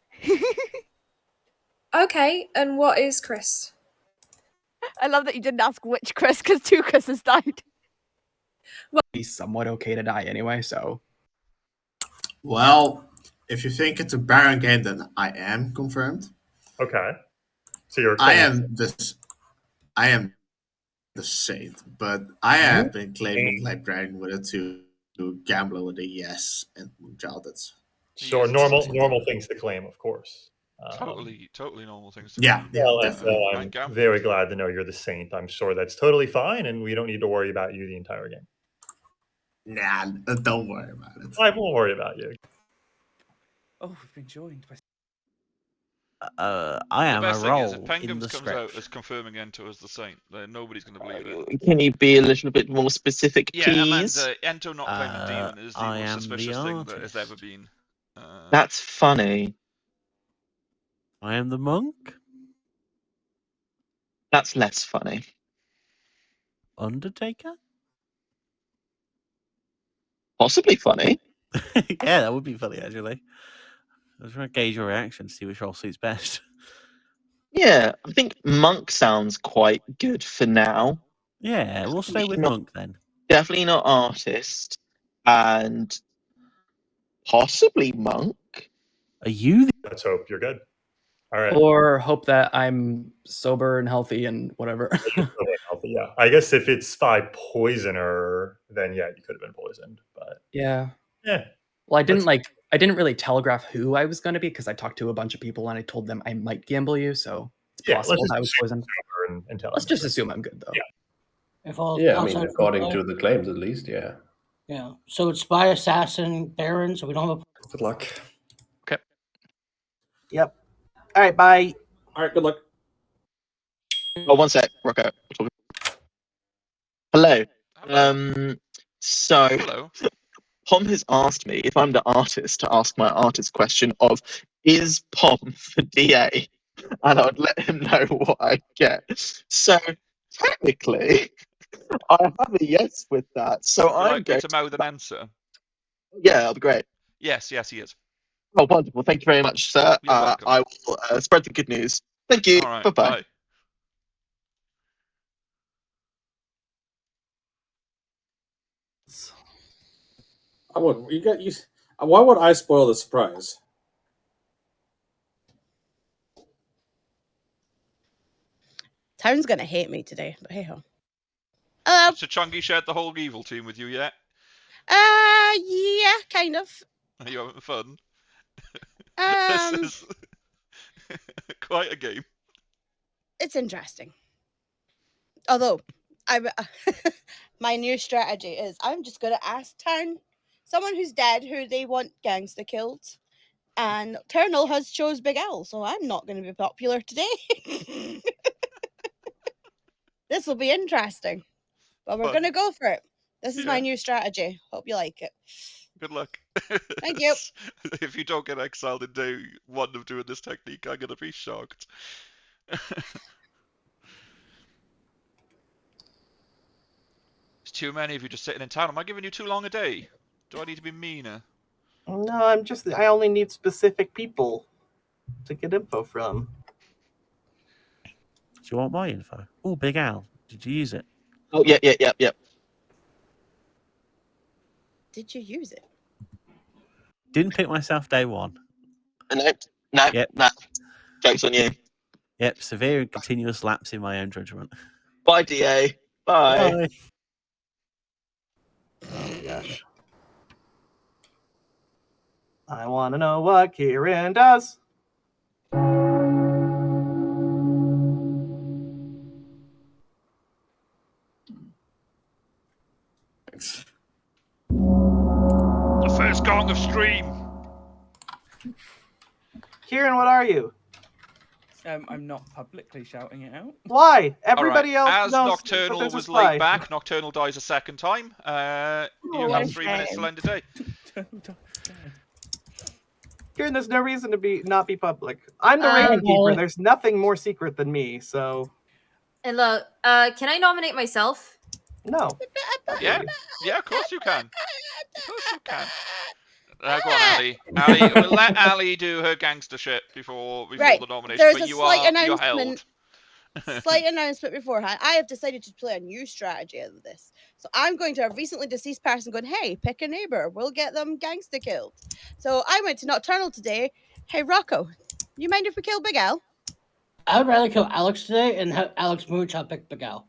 [SPEAKER 5] Okay, and what is Chris?
[SPEAKER 8] I love that you didn't ask which Chris, because 2 Chris's died.
[SPEAKER 18] He's somewhat okay to die anyway, so.
[SPEAKER 17] Well, if you think it's a Baron game, then I am confirmed.
[SPEAKER 6] Okay. So you're.
[SPEAKER 17] I am the saint, but I have been claiming Librarian with a 2, Gambler with a yes, and Moonchild. That's
[SPEAKER 6] Sure, normal things to claim, of course.
[SPEAKER 1] Totally normal things.
[SPEAKER 17] Yeah,
[SPEAKER 6] Well,
[SPEAKER 17] definitely.
[SPEAKER 6] I'm very glad to know you're the saint. I'm sure that's totally fine, and we don't need to worry about you the entire game.
[SPEAKER 17] Nah, don't worry about it.
[SPEAKER 6] I won't worry about you.
[SPEAKER 10] Oh, we've been joined by.
[SPEAKER 4] I am
[SPEAKER 1] the
[SPEAKER 4] a
[SPEAKER 1] best thing is if
[SPEAKER 4] role in
[SPEAKER 1] Penguins
[SPEAKER 4] the
[SPEAKER 1] comes
[SPEAKER 4] script.
[SPEAKER 1] out as confirming Ento as the saint, then nobody's going to believe it.
[SPEAKER 16] Can you be a little bit more specific,
[SPEAKER 1] Yeah,
[SPEAKER 16] please?
[SPEAKER 1] Amanda, Ento not claiming demon is the
[SPEAKER 4] I
[SPEAKER 1] most
[SPEAKER 4] am
[SPEAKER 1] suspicious
[SPEAKER 4] the
[SPEAKER 1] thing that has
[SPEAKER 4] artist.
[SPEAKER 1] ever been.
[SPEAKER 16] That's funny.
[SPEAKER 4] I am the monk.
[SPEAKER 16] That's less funny.
[SPEAKER 4] Undertaker?
[SPEAKER 16] Possibly funny.
[SPEAKER 4] Yeah, that would be funny, actually. I was trying to gauge your reaction, see which role suits best.
[SPEAKER 16] Yeah, I think monk sounds quite good for now.
[SPEAKER 4] Yeah, we'll stay with monk then.
[SPEAKER 16] Definitely not artist, and possibly monk.
[SPEAKER 4] Are you?
[SPEAKER 6] Let's hope you're good. All right.
[SPEAKER 18] Or hope that I'm sober and healthy and whatever.
[SPEAKER 6] Yeah, I guess if it's by poisoner, then yeah, you could have been poisoned. But
[SPEAKER 18] Yeah.
[SPEAKER 6] Yeah.
[SPEAKER 18] Well, I didn't really telegraph who I was going to be because I talked to a bunch of people and I told them I might gamble you, so it's possible I was poisoned. Let's just assume I'm good though.
[SPEAKER 9] If all
[SPEAKER 7] Yeah, I mean,
[SPEAKER 9] outsiders
[SPEAKER 7] according
[SPEAKER 9] confirm.
[SPEAKER 7] to the claims, at least, yeah.
[SPEAKER 9] Yeah. So it's spy, assassin, Baron, so we don't have a.
[SPEAKER 7] Good luck.
[SPEAKER 14] Okay. Yep. All right, bye.
[SPEAKER 12] All right, good luck.
[SPEAKER 16] Oh, one sec, Rocco. Hello.
[SPEAKER 1] Hello.
[SPEAKER 16] So,
[SPEAKER 1] Hello.
[SPEAKER 16] Pom has asked me if I'm the artist to ask my artist question of, is Pom the DA? And I would let him know what I get. So, technically, I have a yes with that. So
[SPEAKER 1] Would you
[SPEAKER 16] I'm
[SPEAKER 1] like me
[SPEAKER 16] going
[SPEAKER 1] to mouth an answer?
[SPEAKER 16] Yeah, that'll be great.
[SPEAKER 1] Yes, he is.
[SPEAKER 16] Oh, wonderful. Thank you very much, sir.
[SPEAKER 1] You're welcome.
[SPEAKER 16] I will spread the good news. Thank you.
[SPEAKER 1] All right.
[SPEAKER 16] Bye-bye.
[SPEAKER 1] Bye.
[SPEAKER 12] I wouldn't. Why would I spoil the surprise?
[SPEAKER 13] Town's gonna hate me today, but hey ho.
[SPEAKER 1] So Chunky shared the whole evil team with you yet?
[SPEAKER 13] Yeah, kind of.
[SPEAKER 1] Are you having fun?
[SPEAKER 13] Um,
[SPEAKER 1] This is quite a game.
[SPEAKER 13] It's interesting. Although, my new strategy is I'm just gonna ask Town someone who's dead who they want gangsta killed, and Turnal has chose Big L, so I'm not going to be popular today. This will be interesting, but we're
[SPEAKER 1] Fun.
[SPEAKER 13] going to go for it. This is my
[SPEAKER 1] Yeah.
[SPEAKER 13] new strategy. Hope you like it.
[SPEAKER 1] Good luck.
[SPEAKER 13] Thank you.
[SPEAKER 1] If you don't get exiled in day one of doing this technique, I'm gonna be shocked. There's too many of you just sitting in town. Am I giving you too long a day? Do I need to be meaner?
[SPEAKER 14] No, I only need specific people to get info from.
[SPEAKER 4] Do you want my info? Oh, Big Al. Did you use it?
[SPEAKER 16] Oh, yeah.
[SPEAKER 13] Did you use it?
[SPEAKER 4] Didn't pick myself day one.
[SPEAKER 16] No.
[SPEAKER 4] Yep.
[SPEAKER 16] Joke's on you.
[SPEAKER 4] Yep. Severe and continuous lapse in my own judgment.
[SPEAKER 16] Bye, DA. Bye.
[SPEAKER 14] Oh, gosh. I want to know what Kieran does.
[SPEAKER 1] The first gong of stream.
[SPEAKER 14] Kieran, what are you?
[SPEAKER 10] I'm not publicly shouting it out.
[SPEAKER 14] Why? Everybody
[SPEAKER 1] All right.
[SPEAKER 14] else
[SPEAKER 1] As
[SPEAKER 14] knows
[SPEAKER 1] Nocturnal
[SPEAKER 14] that there's a
[SPEAKER 1] was
[SPEAKER 14] spy.
[SPEAKER 1] laid back, Nocturnal dies a second time. You have 3 minutes to end the day.
[SPEAKER 14] Kieran, there's no reason to not be public. I'm the Raven Keeper. There's nothing more secret than me, so
[SPEAKER 15] And look, can I nominate myself?
[SPEAKER 14] no.
[SPEAKER 1] Yeah, of course you can. Of course you can. Go on, Ali. Ali, we'll let Ali do her gangster shit before
[SPEAKER 13] Right.
[SPEAKER 1] the nomination.
[SPEAKER 13] There's
[SPEAKER 1] But
[SPEAKER 13] a
[SPEAKER 1] you're
[SPEAKER 13] slight
[SPEAKER 1] held.
[SPEAKER 13] announcement. Slight announcement beforehand. I have decided to play a new strategy out of this. So I'm going to a recently deceased person going, hey, pick a neighbor. We'll get them gangsta killed. So I went to Nocturnal today. Hey, Rocco, you mind if we kill Big Al?
[SPEAKER 9] I would rather kill Alex today and have Alex Moonshot pick Big Al.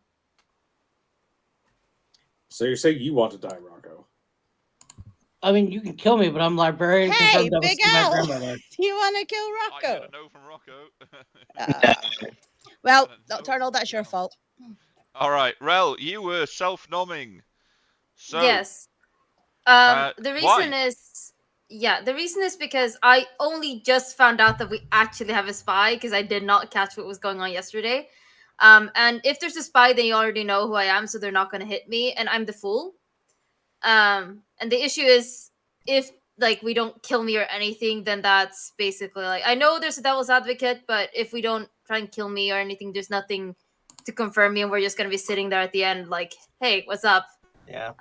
[SPEAKER 12] So you're saying you want to die, Rocco?
[SPEAKER 9] I mean, you can kill me, but I'm librarian.
[SPEAKER 13] Hey,
[SPEAKER 9] confirmed I was
[SPEAKER 13] Big
[SPEAKER 9] my
[SPEAKER 13] Al,
[SPEAKER 9] grandmother.
[SPEAKER 13] you want to kill Rocco?
[SPEAKER 1] No from Rocco.
[SPEAKER 13] Well, Nocturnal, that's your fault.
[SPEAKER 1] All right, Rel, you were self-nomming. So
[SPEAKER 15] Yes. The reason
[SPEAKER 1] why?
[SPEAKER 15] the reason is because I only just found out that we actually have a spy because I did not catch what was going on yesterday. And if there's a spy, they already know who I am, so they're not going to hit me, and I'm the fool. And the issue is if we don't kill me or anything, then that's basically I know there's a devil's advocate, but if we don't try and kill me or anything, there's nothing to confirm me, and we're just gonna be sitting there at the end hey, what's up?
[SPEAKER 14] Yeah.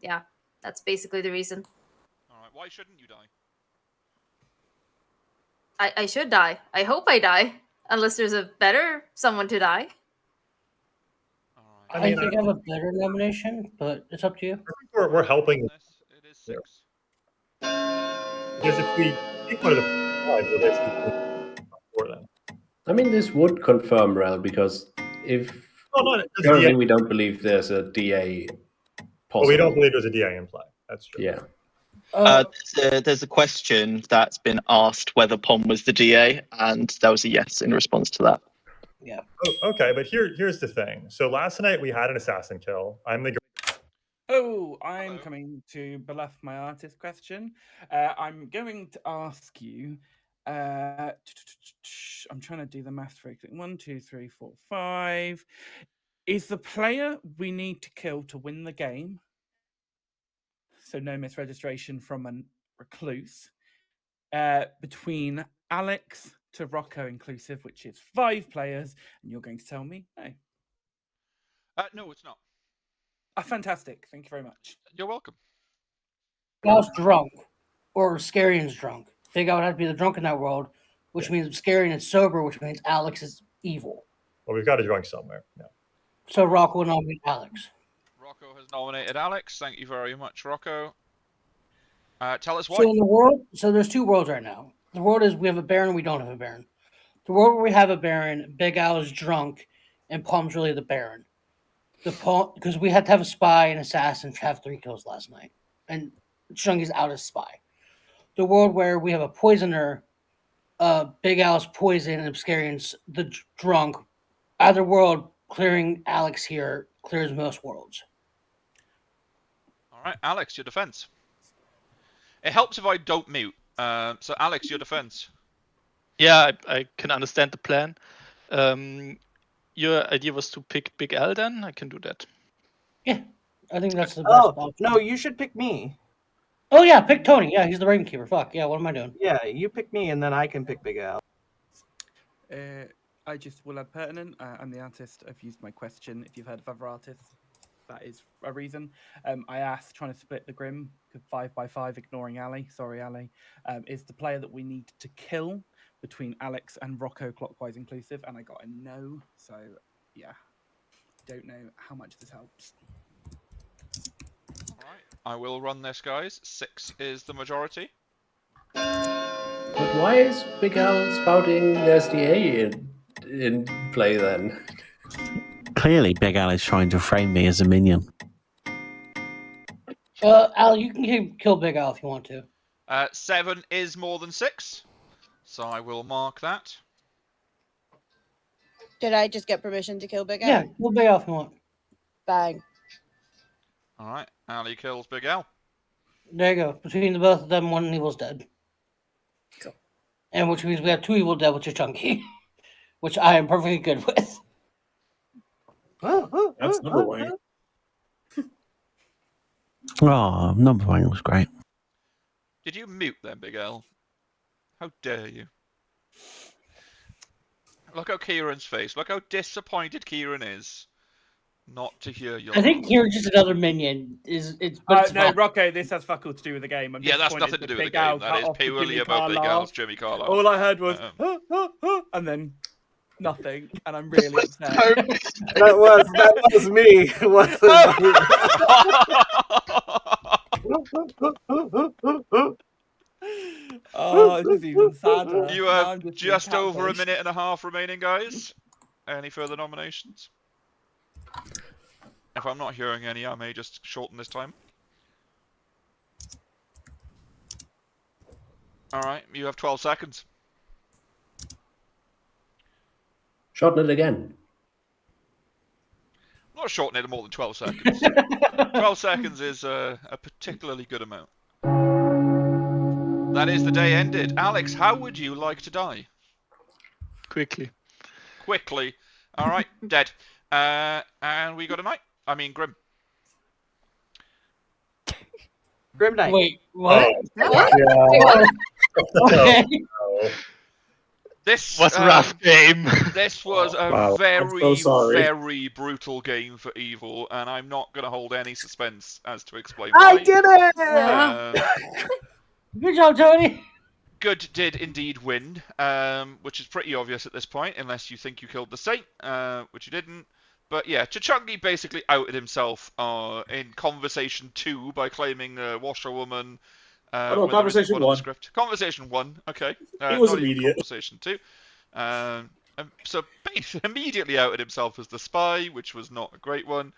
[SPEAKER 15] Yeah, that's basically the reason.
[SPEAKER 1] All right, why shouldn't you die?
[SPEAKER 15] I should die. I hope I die, unless there's a better someone to die.
[SPEAKER 9] I think I have a better nomination, but it's up to you.
[SPEAKER 6] We're helping.
[SPEAKER 1] It is 6.
[SPEAKER 6] Because if we take one of the lives, we're basically for them.
[SPEAKER 7] I mean, this would confirm Rel because if currently we don't believe there's a DA possible.
[SPEAKER 6] Well, we don't believe there's a DA in play. That's true.
[SPEAKER 7] Yeah.
[SPEAKER 16] There's a question that's been asked whether Pom was the DA, and there was a yes in response to that.
[SPEAKER 9] Yeah.
[SPEAKER 6] Oh, okay, but here's the thing. So last night we had an assassin kill. I'm the.
[SPEAKER 10] Oh, I'm coming to bluff my artist question. I'm going to ask you. I'm trying to do the math very quick. 1, 2, 3, 4, 5. Is the player we need to kill to win the game, so no misregistration from a recluse, between Alex to Rocco inclusive, which is 5 players, and you're going to tell me no?
[SPEAKER 1] No, it's not.
[SPEAKER 10] Fantastic. Thank you very much.
[SPEAKER 1] You're welcome.
[SPEAKER 9] Al's drunk, or Scarian's drunk. Big Al would have to be the drunk in that world, which means Scarian is sober, which means Alex is evil.
[SPEAKER 6] Well, we've got a drunk somewhere. Yeah.
[SPEAKER 9] So Rocco will nominate Alex.
[SPEAKER 1] Rocco has nominated Alex. Thank you very much, Rocco. Tell us why.
[SPEAKER 9] So in the world, so there's 2 worlds right now. The world is we have a Baron, we don't have a Baron. The world where we have a Baron, Big Al is drunk, and Palm's really the Baron. Because we had to have a spy and assassin have 3 kills last night, and Chungy's out as spy. The world where we have a poisoner, Big Al's poison and Obscarian's the drunk. Either world, clearing Alex here clears most worlds.
[SPEAKER 1] All right, Alex, your defense. It helps if I don't mute. So, Alex, your defense.
[SPEAKER 11] Yeah, I can understand the plan. Your idea was to pick Big Al then? I can do that.
[SPEAKER 9] Yeah, I think that's the best option.
[SPEAKER 14] No, you should pick me.
[SPEAKER 9] Oh, yeah, pick Tony. Yeah, he's the Raven Keeper. Fuck, yeah, what am I doing?
[SPEAKER 14] Yeah, you pick me, and then I can pick Big Al.
[SPEAKER 10] I just will add pertinent. I'm the artist. I've used my question. If you've heard of other artists, that is a reason. I asked, trying to split the Grim, 5x5, ignoring Ali. Sorry, Ali. Is the player that we need to kill between Alex and Rocco, clockwise inclusive, and I got a no. So, yeah, don't know how much this helps.
[SPEAKER 1] All right, I will run this, guys. 6 is the majority.
[SPEAKER 7] But why is Big Al spouting there's DA in play then?
[SPEAKER 4] Clearly, Big Al is trying to frame me as a minion.
[SPEAKER 9] Al, you can kill Big Al if you want to.
[SPEAKER 1] 7 is more than 6, so I will mark that.
[SPEAKER 13] Did I just get permission to kill Big Al?
[SPEAKER 9] Yeah, kill Big Al if you want.
[SPEAKER 13] Bang.
[SPEAKER 1] All right, Ali kills Big Al.
[SPEAKER 9] There you go. Between the both of them, one evil's dead.
[SPEAKER 13] Cool.
[SPEAKER 9] And which means we have 2 evil dead, which is Chunky, which I am perfectly good with.
[SPEAKER 12] That's number one.
[SPEAKER 4] Oh, number 1 was great.
[SPEAKER 1] Did you mute then, Big Al? How dare you? Look at Kieran's face. Look how disappointed Kieran is not to hear your.
[SPEAKER 9] I think Kieran's just another minion. It's
[SPEAKER 10] no, Rocco, this has fuck all to do with the game. I'm
[SPEAKER 1] yeah, that's
[SPEAKER 10] disappointed
[SPEAKER 1] nothing to do with the
[SPEAKER 10] Big
[SPEAKER 1] game.
[SPEAKER 10] Al
[SPEAKER 1] That
[SPEAKER 10] cut
[SPEAKER 1] is
[SPEAKER 10] off the
[SPEAKER 1] purely
[SPEAKER 10] Jimmy
[SPEAKER 1] about Big
[SPEAKER 10] Carlisle.
[SPEAKER 1] Al's Jimmy Carlisle.
[SPEAKER 10] All I heard was, and then nothing, and I'm really upset.
[SPEAKER 14] That was me. What
[SPEAKER 10] Oh, this is even sadder.
[SPEAKER 1] You
[SPEAKER 10] Now
[SPEAKER 1] have
[SPEAKER 10] I'm
[SPEAKER 1] just
[SPEAKER 10] being
[SPEAKER 1] over a
[SPEAKER 10] catfished.
[SPEAKER 1] minute and a half remaining, guys. Any further nominations? If I'm not hearing any, I may just shorten this time. Alright, you have 12 seconds.
[SPEAKER 7] Shorten it again.
[SPEAKER 1] I'm not shortening it more than 12 seconds. 12 seconds is a particularly good amount. That is the day ended. Alex, how would you like to die?
[SPEAKER 11] Quickly.
[SPEAKER 1] Quickly. Alright, dead. And we got a night. I mean, Grim.
[SPEAKER 14] Grim Knight.
[SPEAKER 9] Wait, what?
[SPEAKER 6] Okay.
[SPEAKER 1] This
[SPEAKER 11] was a rough game.
[SPEAKER 1] This was a
[SPEAKER 12] Wow. I'm
[SPEAKER 1] very,
[SPEAKER 12] so sorry.
[SPEAKER 1] very brutal game for Evil, and I'm not going to hold any suspense as to explain
[SPEAKER 14] I
[SPEAKER 1] why.
[SPEAKER 14] did it!
[SPEAKER 9] Good job, Tony.
[SPEAKER 1] Good did indeed win, which is pretty obvious at this point, unless you think you killed the Saint, which you didn't. But yeah, Chachungi basically outed himself in Conversation 2 by claiming Washerwoman.
[SPEAKER 12] no,
[SPEAKER 1] when there
[SPEAKER 12] Conversation
[SPEAKER 1] isn't one on the
[SPEAKER 12] 1.
[SPEAKER 1] Script. Conversation 1, okay.
[SPEAKER 12] It was
[SPEAKER 1] not even
[SPEAKER 12] immediate.
[SPEAKER 1] Conversation 2. So basically immediately outed himself as the spy, which was not a great one.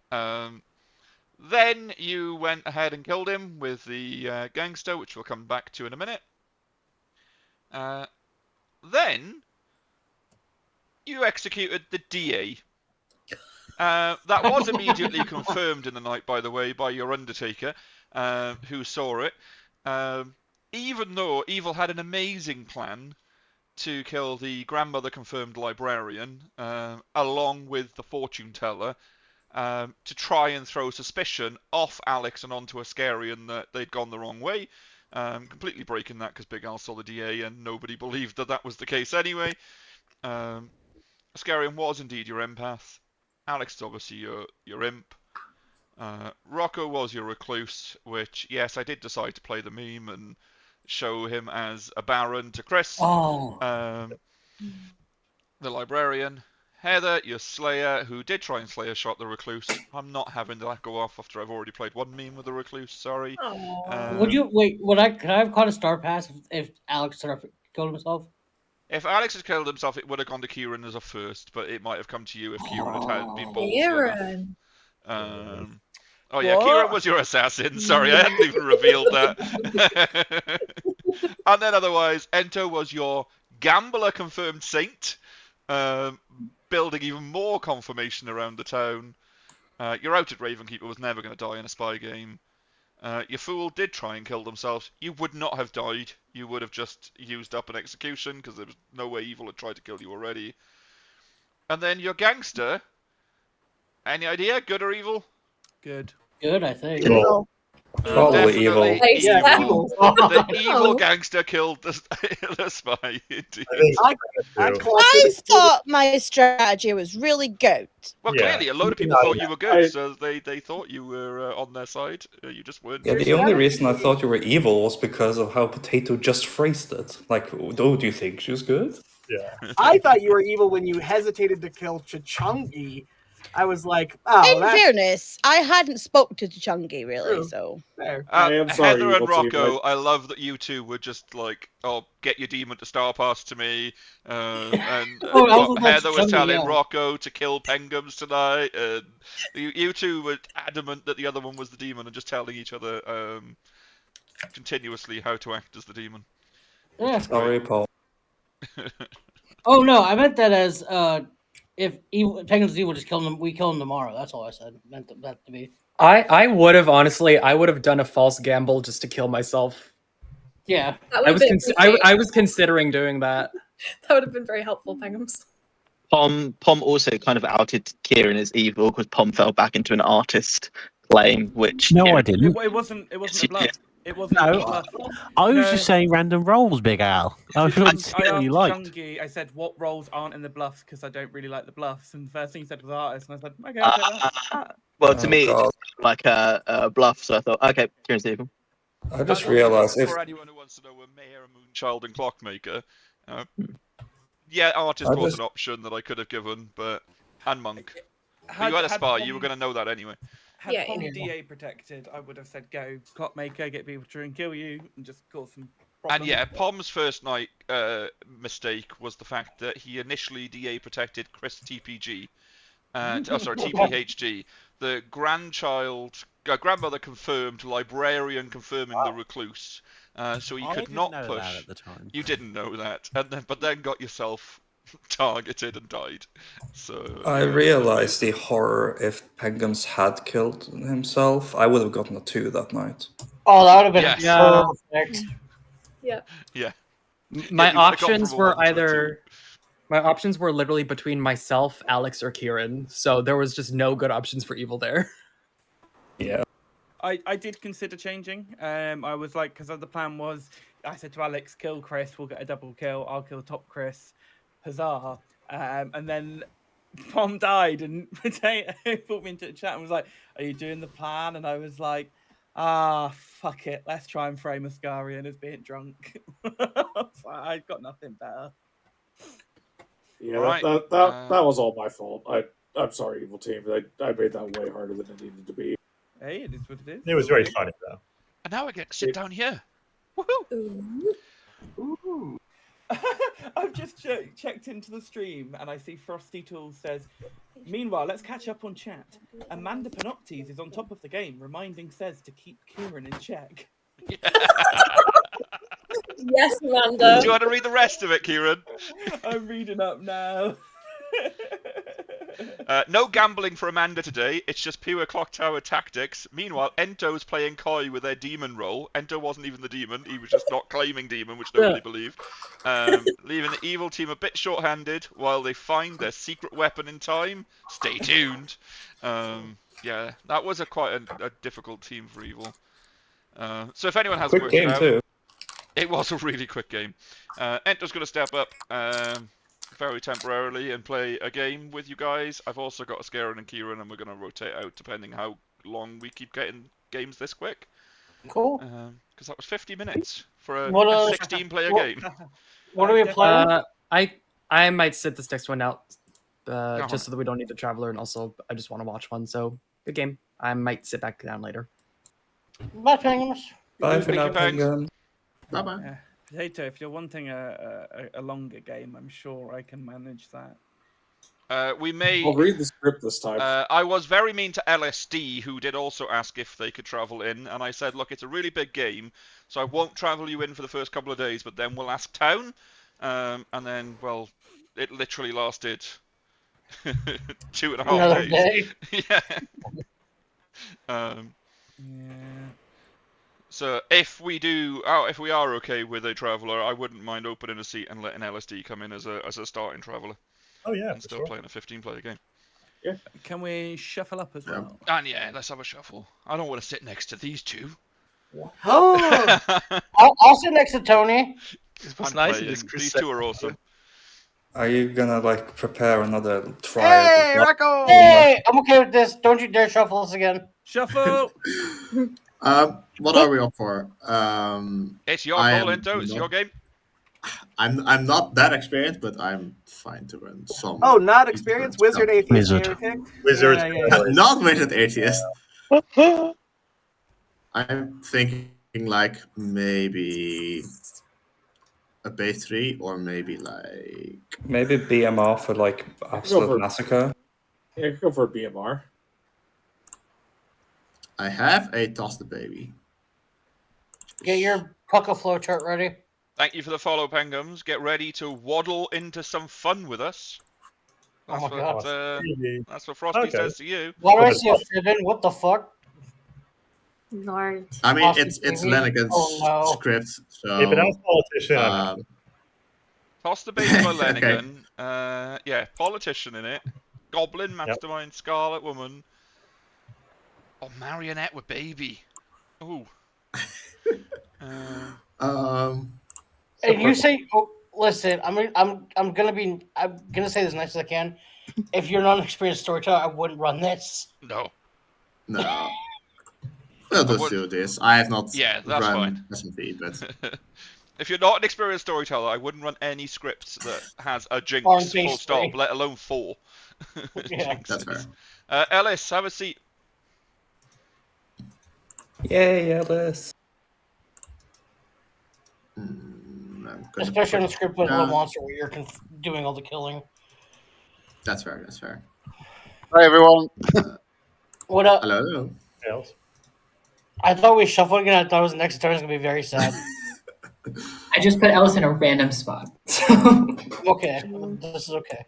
[SPEAKER 1] Then you went ahead and killed him with the gangster, which we'll come back to in a minute. Then you executed the DA. That was immediately confirmed in the night, by the way, by your Undertaker, who saw it. Even though Evil had an amazing plan to kill the grandmother confirmed librarian, along with the fortune teller, to try and throw suspicion off Alex and onto Ascarian that they'd gone the wrong way. Completely breaking that because Big Al saw the DA and nobody believed that that was the case anyway. Ascarian was indeed your empath. Alex is obviously your imp. Rocco was your recluse, which, yes, I did decide to play the meme and show him as a Baron to Chris.
[SPEAKER 9] Oh.
[SPEAKER 1] The librarian. Heather, your Slayer, who did try and slay a shot the recluse. I'm not having that go off after I've already played one meme with the recluse, sorry.
[SPEAKER 9] Would you wait? Could I have caught a star pass if Alex sort of killed himself?
[SPEAKER 1] If Alex had killed himself, it would have gone to Kieran as a first, but it might have come to you if Kieran had been ballsy enough. Oh yeah,
[SPEAKER 5] What?
[SPEAKER 1] Kieran was your assassin. Sorry, I hadn't even revealed that. And then otherwise, Ento was your gambler confirmed saint, building even more confirmation around the town. Your outed Ravenkeeper was never going to die in a spy game. Your fool did try and kill themselves. You would not have died. You would have just used up an execution because there was no way evil had tried to kill you already. And then your gangster. Any idea? Good or evil?
[SPEAKER 10] Good.
[SPEAKER 9] Good, I think.
[SPEAKER 2] Evil. Probably evil.
[SPEAKER 9] Yeah,
[SPEAKER 1] evil.
[SPEAKER 9] evil.
[SPEAKER 1] The evil gangster killed the spy. Indeed.
[SPEAKER 13] I thought my strategy was really good.
[SPEAKER 1] Well, clearly, a load of people thought you were good, so they thought you were on their side. You just weren't.
[SPEAKER 2] Yeah, the only reason I thought you were evil was because of how Potato just phrased it. Like, oh, do you think she's good?
[SPEAKER 6] Yeah.
[SPEAKER 14] I thought you were evil when you hesitated to kill Chachungi. I was like, oh,
[SPEAKER 13] In fairness, I hadn't spoke to Chungi really, so.
[SPEAKER 12] I am sorry,
[SPEAKER 1] Heather and
[SPEAKER 12] Evil Team,
[SPEAKER 1] Rocco, I love that you two were just like, oh, get your demon to star pass to me. And Heather was telling Rocco to kill Pengums tonight. And you two were adamant that the other one was the demon and just telling each other continuously how to act as the demon.
[SPEAKER 9] Yeah.
[SPEAKER 2] Sorry, Paul.
[SPEAKER 9] Oh no, I meant that as if Penguin's evil, just kill him. We kill him tomorrow. That's all I said. Meant that to be.
[SPEAKER 18] I would have honestly, I would have done a false gamble just to kill myself.
[SPEAKER 9] Yeah,
[SPEAKER 18] I was considering doing that.
[SPEAKER 5] That would have been very helpful, Penguins.
[SPEAKER 16] Pom also kind of outed Kieran as evil because Pom fell back into an artist claim, which
[SPEAKER 4] No,
[SPEAKER 16] Kieran,
[SPEAKER 4] I didn't.
[SPEAKER 10] It wasn't a bluff. It wasn't
[SPEAKER 4] No,
[SPEAKER 10] a bluff.
[SPEAKER 4] I was
[SPEAKER 10] No.
[SPEAKER 4] just saying random rolls, Big Al. I was trying to see
[SPEAKER 10] I
[SPEAKER 4] what you
[SPEAKER 10] asked
[SPEAKER 4] liked.
[SPEAKER 10] Chungi, I said, what roles aren't in the bluffs because I don't really like the bluffs. And the first thing he said was artist. And I said, okay, I'll take that.
[SPEAKER 16] well, to me, it's like a bluff. So I thought, okay, Kieran's evil.
[SPEAKER 2] I just realized if
[SPEAKER 1] For anyone who wants to know, were Mayor, Moonchild, and Clockmaker. Yeah, artist
[SPEAKER 2] I
[SPEAKER 1] was
[SPEAKER 2] just-
[SPEAKER 1] an option that I could have given, and Monk. But
[SPEAKER 10] Had-
[SPEAKER 1] you had a
[SPEAKER 10] had
[SPEAKER 1] spy,
[SPEAKER 10] Pom-
[SPEAKER 1] you were going to know that anyway.
[SPEAKER 10] Had
[SPEAKER 5] Yeah,
[SPEAKER 10] Pom
[SPEAKER 5] yeah.
[SPEAKER 10] DA protected, I would have said go Clockmaker, get people to try and kill you, and just cause some
[SPEAKER 1] And
[SPEAKER 10] problems.
[SPEAKER 1] yeah, Pom's first night mistake was the fact that he initially DA protected Chris TPG. TPHG. The grandmother confirmed, librarian confirming the recluse. So he
[SPEAKER 4] I
[SPEAKER 1] could
[SPEAKER 4] didn't
[SPEAKER 1] not
[SPEAKER 4] know
[SPEAKER 1] push.
[SPEAKER 4] that at the time.
[SPEAKER 1] You didn't know that, but then got yourself targeted and died. So
[SPEAKER 2] I realized the horror if Pengums had killed himself, I would have gotten a 2 that night.
[SPEAKER 9] Oh, that would have been
[SPEAKER 1] Yes.
[SPEAKER 9] perfect.
[SPEAKER 5] Yeah.
[SPEAKER 1] Yeah.
[SPEAKER 18] My
[SPEAKER 1] you would've gone
[SPEAKER 18] options
[SPEAKER 1] from a
[SPEAKER 18] were
[SPEAKER 1] 1 to a 2.
[SPEAKER 18] either. My options were literally between myself, Alex, or Kieran. So there was just no good options for evil there.
[SPEAKER 2] Yeah.
[SPEAKER 10] I did consider changing. I was like, because the plan was, I said to Alex, kill Chris, we'll get a double kill. I'll kill top Chris. Huzzah. And then Pom died and Potato put me into the chat and was like, are you doing the plan? And I was like, fuck it. Let's try and frame Ascarian as being drunk. I've got nothing better.
[SPEAKER 12] Yeah,
[SPEAKER 1] Right.
[SPEAKER 12] that was all my fault. I'm sorry, Evil Team. I made that way harder than it needed to be.
[SPEAKER 10] Hey, it is what it is.
[SPEAKER 6] It was very funny though.
[SPEAKER 1] And now I get to sit down here.
[SPEAKER 10] Ooh. I've just checked into the stream and I see Frosty Tools says, meanwhile, let's catch up on chat. Amanda Panoptes is on top of the game, reminding Says to keep Kieran in check.
[SPEAKER 5] Yes, Amanda.
[SPEAKER 1] Do you want to read the rest of it, Kieran?
[SPEAKER 10] I'm reading up now.
[SPEAKER 1] No gambling for Amanda today. It's just pure Clocktower tactics. Meanwhile, Ento's playing coy with their demon role. Ento wasn't even the demon. He was just not claiming demon, which nobody believed. Leaving the evil team a bit short-handed while they find their secret weapon in time. Stay tuned. Yeah, that was quite a difficult team for evil. So if anyone hasn't
[SPEAKER 2] Quick
[SPEAKER 1] worked it
[SPEAKER 2] game
[SPEAKER 1] out,
[SPEAKER 2] too.
[SPEAKER 1] it was a really quick game. Ento's going to step up very temporarily and play a game with you guys. I've also got Ascarin and Kieran, and we're going to rotate out depending how long we keep getting games this quick.
[SPEAKER 9] Cool.
[SPEAKER 1] Because that was 50 minutes for a
[SPEAKER 9] What,
[SPEAKER 1] 16-player game.
[SPEAKER 9] What are we playing?
[SPEAKER 18] I might sit this next one out,
[SPEAKER 1] Alright.
[SPEAKER 18] just so that we don't need to traveler, and also I just want to watch one. So good game. I might sit back down later.
[SPEAKER 9] Bye, Penguins.
[SPEAKER 2] Bye for now,
[SPEAKER 1] Thank you,
[SPEAKER 2] Penguin.
[SPEAKER 17] Bye bye.
[SPEAKER 10] Potato, if you're wanting a longer game, I'm sure I can manage that.
[SPEAKER 1] We may.
[SPEAKER 12] I'll read the script this time.
[SPEAKER 1] I was very mean to LSD, who did also ask if they could travel in, and I said, look, it's a really big game, so I won't travel you in for the first couple of days, but then we'll ask town, and then, well, it literally lasted 2.5
[SPEAKER 9] Another
[SPEAKER 1] days.
[SPEAKER 9] day?
[SPEAKER 1] Yeah. So if we are okay with a traveller, I wouldn't mind opening a seat and letting LSD come in as a starting traveller.
[SPEAKER 6] Oh yeah,
[SPEAKER 1] and still playing a 15-player game.
[SPEAKER 10] Yeah. Can we shuffle up as well?
[SPEAKER 1] And yeah, let's have a shuffle. I don't want to sit next to these two.
[SPEAKER 9] Oh, I'll sit next to Tony.
[SPEAKER 1] I'm playing. These two are awesome.
[SPEAKER 2] Are you gonna like prepare another trial?
[SPEAKER 9] Hey, Rocco! Hey, I'm okay with this. Don't you dare shuffle us again.
[SPEAKER 10] Shuffle.
[SPEAKER 17] What are we up for?
[SPEAKER 1] It's your goal, Ento. It's your game.
[SPEAKER 17] I'm not that experienced, but I'm fine to run some.
[SPEAKER 14] Oh, not experienced? Wizard, atheist, heretic?
[SPEAKER 17] Wizard.
[SPEAKER 14] Yeah.
[SPEAKER 17] Not wizard, atheist. I'm thinking like maybe a base 3 or maybe like
[SPEAKER 2] Maybe BMR for like absolute massacre.
[SPEAKER 12] Yeah, go for a BMR.
[SPEAKER 17] I have a toss the baby.
[SPEAKER 9] Get your Pucka flowchart ready.
[SPEAKER 1] Thank you for the follow, Pengums. Get ready to waddle into some fun with us. That's
[SPEAKER 9] Oh my God.
[SPEAKER 1] That's what Frosty says to you.
[SPEAKER 9] Why do I see a Fibbin? What the fuck?
[SPEAKER 15] Lord.
[SPEAKER 17] I mean, it's Lenigan's
[SPEAKER 9] Oh, no.
[SPEAKER 17] script. So,
[SPEAKER 6] If it has politician,
[SPEAKER 1] Toss the baby by
[SPEAKER 17] Okay.
[SPEAKER 1] Lenigan. Yeah, politician in it. Goblin, Mastermind, Scarlet Woman. Oh, Marionette with baby. Ooh.
[SPEAKER 9] And you say, oh, listen, I'm gonna say this as nice as I can. If you're not an experienced storyteller, I wouldn't run this.
[SPEAKER 1] No.
[SPEAKER 17] No. We'll just do this. I have not
[SPEAKER 1] Yeah, that's
[SPEAKER 17] run
[SPEAKER 1] fine.
[SPEAKER 17] SMP, but
[SPEAKER 1] If you're not an experienced storyteller, I wouldn't run any scripts that has a jinx,
[SPEAKER 9] Or
[SPEAKER 1] full
[SPEAKER 9] base
[SPEAKER 1] stop,
[SPEAKER 9] 3.
[SPEAKER 1] let alone 4.
[SPEAKER 9] Yeah.
[SPEAKER 17] That's fair.
[SPEAKER 1] Ellis, have a seat.
[SPEAKER 2] Yay, Ellis.
[SPEAKER 9] Especially on a script with a
[SPEAKER 17] No.
[SPEAKER 9] little monster where you're doing all the killing.
[SPEAKER 17] That's fair. That's fair.
[SPEAKER 16] Hi everyone.
[SPEAKER 9] What up?
[SPEAKER 17] Hello.
[SPEAKER 9] I thought we shuffled again. I thought it was the next turn was gonna be very sad.
[SPEAKER 3] I just put Ellis in a random spot.
[SPEAKER 9] Okay, this is okay.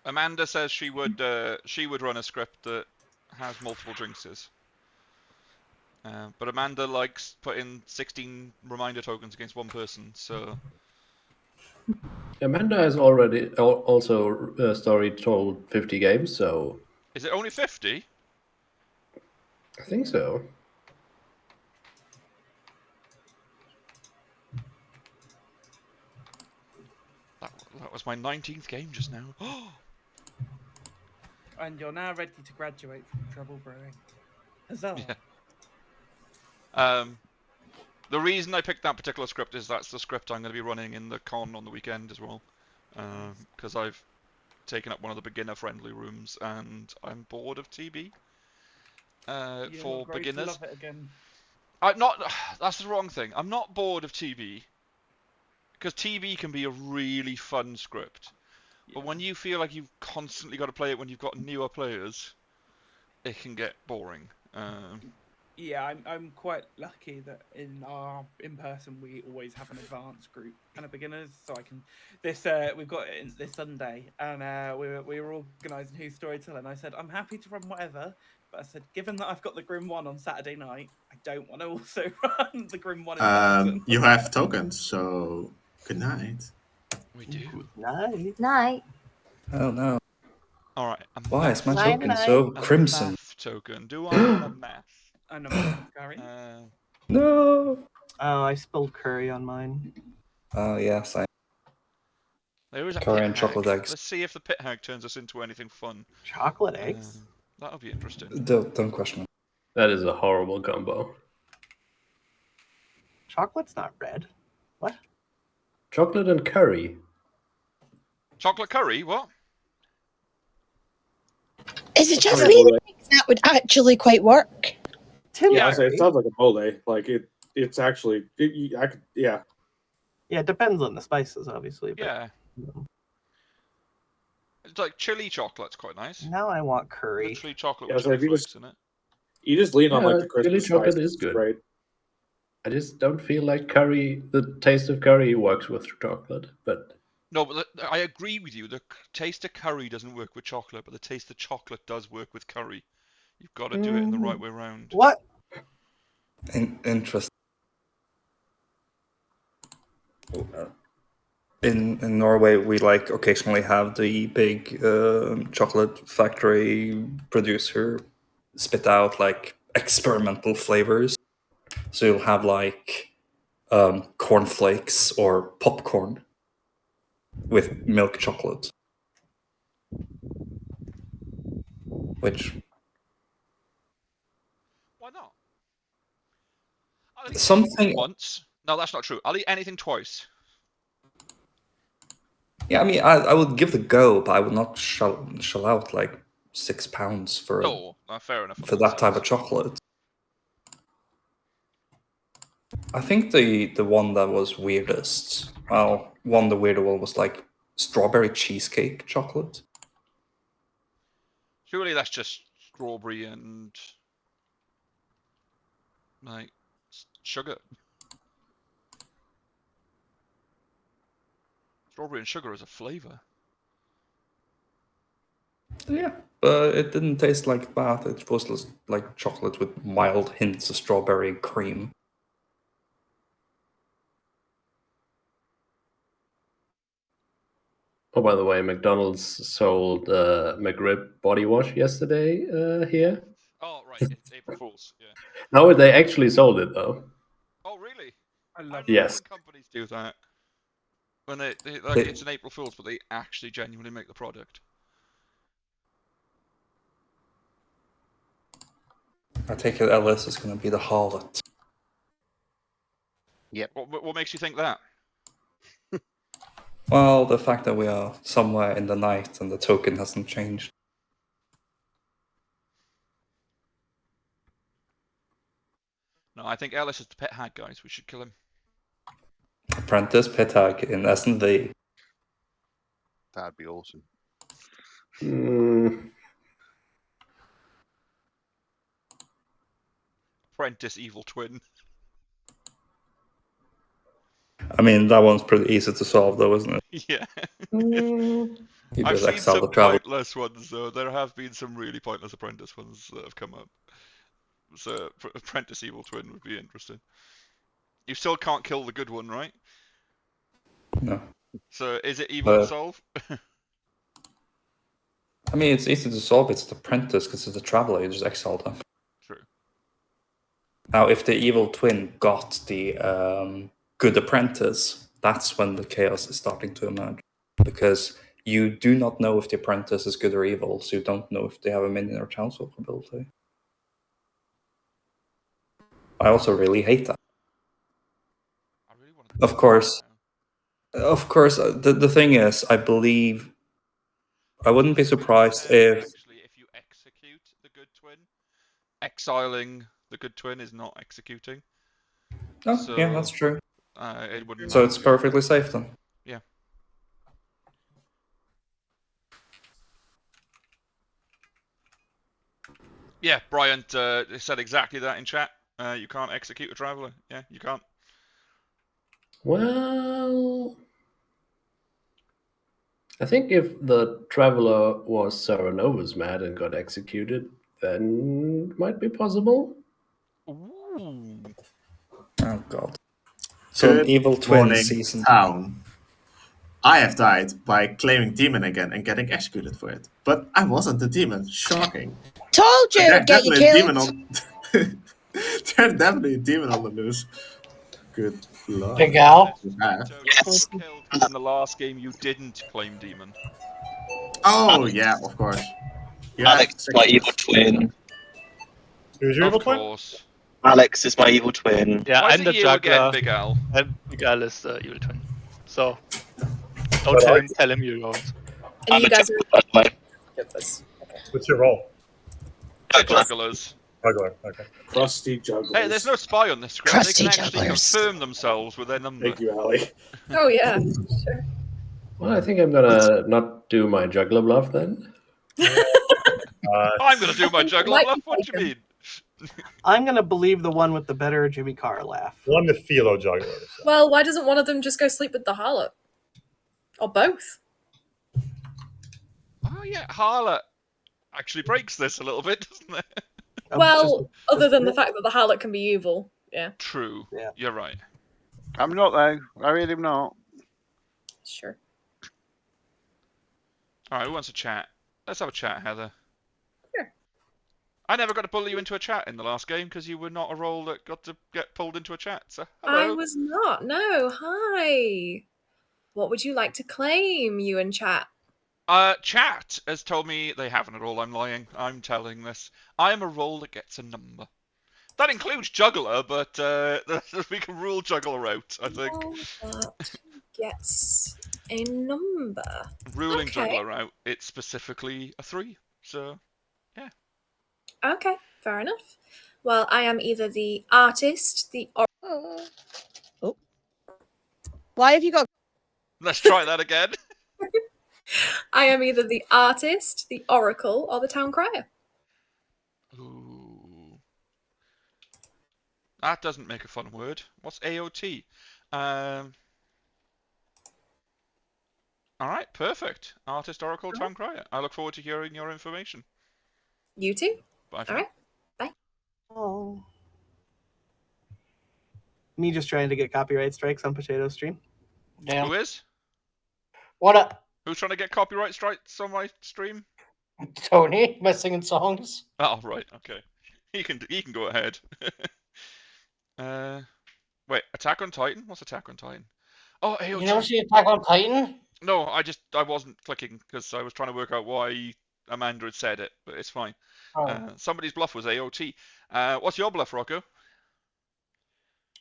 [SPEAKER 1] Amanda says she would run a script that has multiple drinkses. But Amanda likes putting 16 reminder tokens against one person, so...
[SPEAKER 7] Amanda has already also story told 50 games, so
[SPEAKER 1] Is it only 50?
[SPEAKER 7] I think so.
[SPEAKER 1] That was my 19th game just now.
[SPEAKER 10] And you're now ready to graduate from Trouble Brewing. Huzzah.
[SPEAKER 1] Yeah. The reason I picked that particular script is that's the script I'm going to be running in the con on the weekend as well. Because I've taken up one of the beginner-friendly rooms and I'm bored of TB for beginners.
[SPEAKER 10] Love it again.
[SPEAKER 1] That's the wrong thing. I'm not bored of TB. Because TB can be a really fun script. But when you feel like you've constantly got to play it when you've got newer players, it can get boring.
[SPEAKER 10] Yeah, I'm quite lucky that in our in person we always have an advanced group and a beginners, so I can we've got it this Sunday, and we were organising who's storyteller, and I said I'm happy to run whatever, but I said given that I've got the Grim one on Saturday night, I don't want to also run the Grim one in person.
[SPEAKER 17] You have tokens, so good night.
[SPEAKER 1] We do.
[SPEAKER 14] Night.
[SPEAKER 15] Night.
[SPEAKER 2] Oh no.
[SPEAKER 1] All right.
[SPEAKER 2] Why is my
[SPEAKER 14] Night,
[SPEAKER 2] token
[SPEAKER 14] night.
[SPEAKER 2] so
[SPEAKER 1] A
[SPEAKER 2] crimson?
[SPEAKER 1] math token. Do I want a math?
[SPEAKER 10] And a curry.
[SPEAKER 2] No.
[SPEAKER 14] Oh, I spilled curry on mine.
[SPEAKER 2] Oh yes, I.
[SPEAKER 1] There is a
[SPEAKER 2] Curry
[SPEAKER 1] pit
[SPEAKER 2] and
[SPEAKER 1] hag.
[SPEAKER 2] chocolate eggs.
[SPEAKER 1] Let's see if the pit hag turns us into anything fun.
[SPEAKER 14] Chocolate eggs?
[SPEAKER 1] That'll be interesting.
[SPEAKER 2] Don't question it.
[SPEAKER 7] That is a horrible combo.
[SPEAKER 14] Chocolate's not red. What?
[SPEAKER 7] Chocolate and curry.
[SPEAKER 1] Chocolate curry? What?
[SPEAKER 13] Is it just
[SPEAKER 12] Curry
[SPEAKER 13] me
[SPEAKER 12] mole.
[SPEAKER 13] that thinks that would actually quite work?
[SPEAKER 12] Yeah, I say it sounds like a mole. Like it's actually. Yeah.
[SPEAKER 14] Yeah, it depends on the spices, obviously. But,
[SPEAKER 1] Yeah. It's like chili chocolate's quite nice.
[SPEAKER 14] Now I want curry.
[SPEAKER 1] Literally chocolate
[SPEAKER 12] Yeah,
[SPEAKER 1] with
[SPEAKER 12] so
[SPEAKER 1] chili
[SPEAKER 12] if you
[SPEAKER 1] flakes
[SPEAKER 12] just-
[SPEAKER 1] in it.
[SPEAKER 12] You just lean on like the
[SPEAKER 7] chili
[SPEAKER 12] Christmas
[SPEAKER 7] chocolate
[SPEAKER 12] spice.
[SPEAKER 7] is
[SPEAKER 12] It's
[SPEAKER 7] good.
[SPEAKER 12] great.
[SPEAKER 7] I just don't feel like curry. The taste of curry works with chocolate, but
[SPEAKER 1] No, but I agree with you. The taste of curry doesn't work with chocolate, but the taste of chocolate does work with curry. You've got to do it in the right way round.
[SPEAKER 14] What?
[SPEAKER 2] Interesting. In Norway, we like occasionally have the big chocolate factory producer spit out like experimental flavors. So you'll have like cornflakes or popcorn with milk chocolate, which
[SPEAKER 1] Why not? I'll eat
[SPEAKER 2] Something-
[SPEAKER 1] something once. No, that's not true. I'll eat anything twice.
[SPEAKER 2] yeah, I mean, I would give it a go, but I would not shell out like £6 for
[SPEAKER 1] No, fair enough.
[SPEAKER 2] for that type of chocolate. I think the one that was weirdest, well, one of the weirder one was like strawberry cheesecake chocolate.
[SPEAKER 1] Surely that's just strawberry and like sugar. Strawberry and sugar as a flavor.
[SPEAKER 2] Yeah, but it didn't taste like that. It was just like chocolate with mild hints of strawberry cream.
[SPEAKER 7] oh, by the way, McDonald's sold McRib body wash yesterday here.
[SPEAKER 1] Oh, right. It's April Fool's. Yeah.
[SPEAKER 7] No, they actually sold it though.
[SPEAKER 1] Oh, really?
[SPEAKER 10] I love
[SPEAKER 7] Yes.
[SPEAKER 1] when companies do that. When they
[SPEAKER 2] They-
[SPEAKER 1] it's an April Fool's, but they actually genuinely make the product.
[SPEAKER 2] I take it Ellis is going to be the harlot.
[SPEAKER 16] Yep.
[SPEAKER 1] What makes you think that?
[SPEAKER 2] Well, the fact that we are somewhere in the night and the token hasn't changed.
[SPEAKER 1] No, I think Ellis is the pet hag, guys. We should kill him.
[SPEAKER 2] Apprentice Pitag in S&V.
[SPEAKER 16] That'd be awesome.
[SPEAKER 1] Apprentice evil twin.
[SPEAKER 2] I mean, that one's pretty easy to solve, though, isn't it?
[SPEAKER 1] Yeah.
[SPEAKER 2] You
[SPEAKER 1] I've
[SPEAKER 2] just
[SPEAKER 1] seen
[SPEAKER 2] excel
[SPEAKER 1] some
[SPEAKER 2] the travel.
[SPEAKER 1] pointless ones, though. There have been some really pointless apprentice ones that have come up. So, apprentice evil twin would be interesting. You still can't kill the good one, right?
[SPEAKER 2] No.
[SPEAKER 1] So, is it evil to solve?
[SPEAKER 2] I mean, it's easy to solve. It's the apprentice because it's the traveler. You just exile them.
[SPEAKER 1] True.
[SPEAKER 2] Now, if the evil twin got the good apprentice, that's when the chaos is starting to emerge. Because you do not know if the apprentice is good or evil, so you don't know if they have a minion or townsfolk ability. I also really hate that. Of course, the thing is, I believe I wouldn't be surprised if
[SPEAKER 1] Actually, if you execute the good twin, exiling the good twin is not executing.
[SPEAKER 2] Oh,
[SPEAKER 1] So,
[SPEAKER 2] yeah, that's true.
[SPEAKER 1] It wouldn't
[SPEAKER 2] So
[SPEAKER 1] matter.
[SPEAKER 2] it's perfectly safe then.
[SPEAKER 1] Yeah. Yeah, Bryant said exactly that in chat. You can't execute a traveler. Yeah, you can't.
[SPEAKER 7] Well, I think if the traveler was Saranova's mad and got executed, then it might be possible.
[SPEAKER 1] Ooh.
[SPEAKER 2] Oh god. So an
[SPEAKER 17] Good
[SPEAKER 2] evil twin
[SPEAKER 17] morning,
[SPEAKER 2] season.
[SPEAKER 17] town. I have died by claiming demon again and getting executed for it. But I wasn't the demon. Shocking.
[SPEAKER 13] Told you
[SPEAKER 17] There's
[SPEAKER 13] it'd get you
[SPEAKER 17] definitely a demon
[SPEAKER 13] killed.
[SPEAKER 17] on. There's definitely a demon on the loose. Good lord.
[SPEAKER 9] Big Al?
[SPEAKER 1] Yes. Killed because in the last game you didn't claim demon.
[SPEAKER 17] Oh yeah, of course. You have
[SPEAKER 16] Alex, my evil twin.
[SPEAKER 6] Who's your
[SPEAKER 1] Of
[SPEAKER 6] evil twin?
[SPEAKER 1] course.
[SPEAKER 16] Alex is my evil twin.
[SPEAKER 11] Yeah,
[SPEAKER 1] Why is
[SPEAKER 11] I'm
[SPEAKER 1] it
[SPEAKER 11] the
[SPEAKER 1] you again,
[SPEAKER 11] juggler.
[SPEAKER 1] Big Al?
[SPEAKER 11] And Big Al is the evil twin. So don't tell him you don't.
[SPEAKER 5] And you guys are
[SPEAKER 16] Like,
[SPEAKER 5] jugglers.
[SPEAKER 6] What's your role?
[SPEAKER 1] Jugglers.
[SPEAKER 6] Juggler. Okay.
[SPEAKER 12] Crusty jugglers.
[SPEAKER 1] Hey, there's no spy on this script.
[SPEAKER 13] Crusty
[SPEAKER 1] They can actually
[SPEAKER 13] jugglers.
[SPEAKER 1] confirm themselves with their number.
[SPEAKER 12] Thank you, Ali.
[SPEAKER 5] Oh yeah. Sure.
[SPEAKER 7] Well, I think I'm gonna not do my juggler bluff then.
[SPEAKER 1] I'm gonna do my juggler
[SPEAKER 5] Might
[SPEAKER 1] bluff.
[SPEAKER 5] be
[SPEAKER 1] What do you
[SPEAKER 5] taken.
[SPEAKER 1] mean?
[SPEAKER 14] I'm gonna believe the one with the better Jimmy Carr laugh.
[SPEAKER 6] One the philo juggler. So.
[SPEAKER 5] Well, why doesn't one of them just go sleep with the harlot? Or both?
[SPEAKER 1] Oh yeah, Harlot actually breaks this a little bit, doesn't it?
[SPEAKER 5] Well, other than the fact that the harlot can be evil. Yeah.
[SPEAKER 1] True. Yeah. You're right.
[SPEAKER 19] I'm not though. I really am not.
[SPEAKER 5] Sure.
[SPEAKER 1] All right, who wants to chat? Let's have a chat, Heather.
[SPEAKER 5] Sure.
[SPEAKER 1] I never got to pull you into a chat in the last game because you were not a role that got to get pulled into a chat. So hello.
[SPEAKER 5] I was not. No. Hi. What would you like to claim, you and chat?
[SPEAKER 1] Chat has told me they haven't at all. I'm lying. I'm telling this. I am a role that gets a number. That includes juggler, but we can rule juggler out, I think.
[SPEAKER 5] That gets a number.
[SPEAKER 1] Ruling
[SPEAKER 5] Okay.
[SPEAKER 1] juggler out, it's specifically a 3. So, yeah.
[SPEAKER 5] Okay, fair enough. Well, I am either the artist, the
[SPEAKER 13] Oh. Why have you got?
[SPEAKER 1] Let's try that again.
[SPEAKER 5] I am either the artist, the oracle, or the town crier.
[SPEAKER 1] Ooh. That doesn't make a fun word. What's AOT? Alright, perfect. Artist, oracle, town crier. I look forward to hearing your information.
[SPEAKER 5] You too.
[SPEAKER 1] Bye for
[SPEAKER 5] All
[SPEAKER 1] now.
[SPEAKER 5] right. Bye.
[SPEAKER 14] Oh. Me just trying to get copyright strikes on Potato Stream.
[SPEAKER 9] Damn.
[SPEAKER 1] Who is?
[SPEAKER 9] What up,
[SPEAKER 1] Who's trying to get copyright strikes on my stream?
[SPEAKER 9] Tony? Am I singing songs?
[SPEAKER 1] Oh, right, okay. He can go ahead. Wait, Attack on Titan? What's Attack on Titan? Oh, AOT.
[SPEAKER 9] You never see Attack on Titan?
[SPEAKER 1] No, I wasn't clicking because I was trying to work out why Amanda had said it, but it's fine.
[SPEAKER 9] Oh.
[SPEAKER 1] Somebody's bluff was AOT. What's your bluff, Rocco?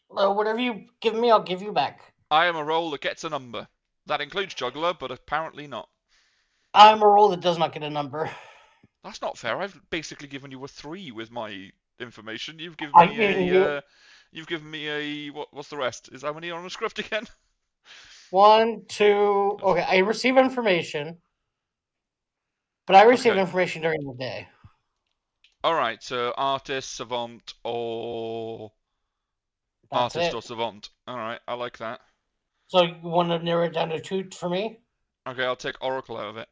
[SPEAKER 9] Whatever you give me, I'll give you back.
[SPEAKER 1] I am a roll that gets a number. That includes juggler, but apparently not.
[SPEAKER 9] I'm a roll that does not get a number.
[SPEAKER 1] That's not fair. I've basically given you a 3 with my information. You've given
[SPEAKER 9] I've
[SPEAKER 1] me
[SPEAKER 9] given
[SPEAKER 1] a.
[SPEAKER 9] you-
[SPEAKER 1] You've given me a. What's the rest? Is how many on the script again?
[SPEAKER 9] 1, 2. Okay, I receive information, but I receive
[SPEAKER 1] Okay.
[SPEAKER 9] information during the day.
[SPEAKER 1] All right. So artist, savant, or
[SPEAKER 9] That's
[SPEAKER 1] artist
[SPEAKER 9] it.
[SPEAKER 1] or savant. All right. I like that.
[SPEAKER 9] So you want to narrow it down to 2 for me?
[SPEAKER 1] Okay, I'll take oracle out of it.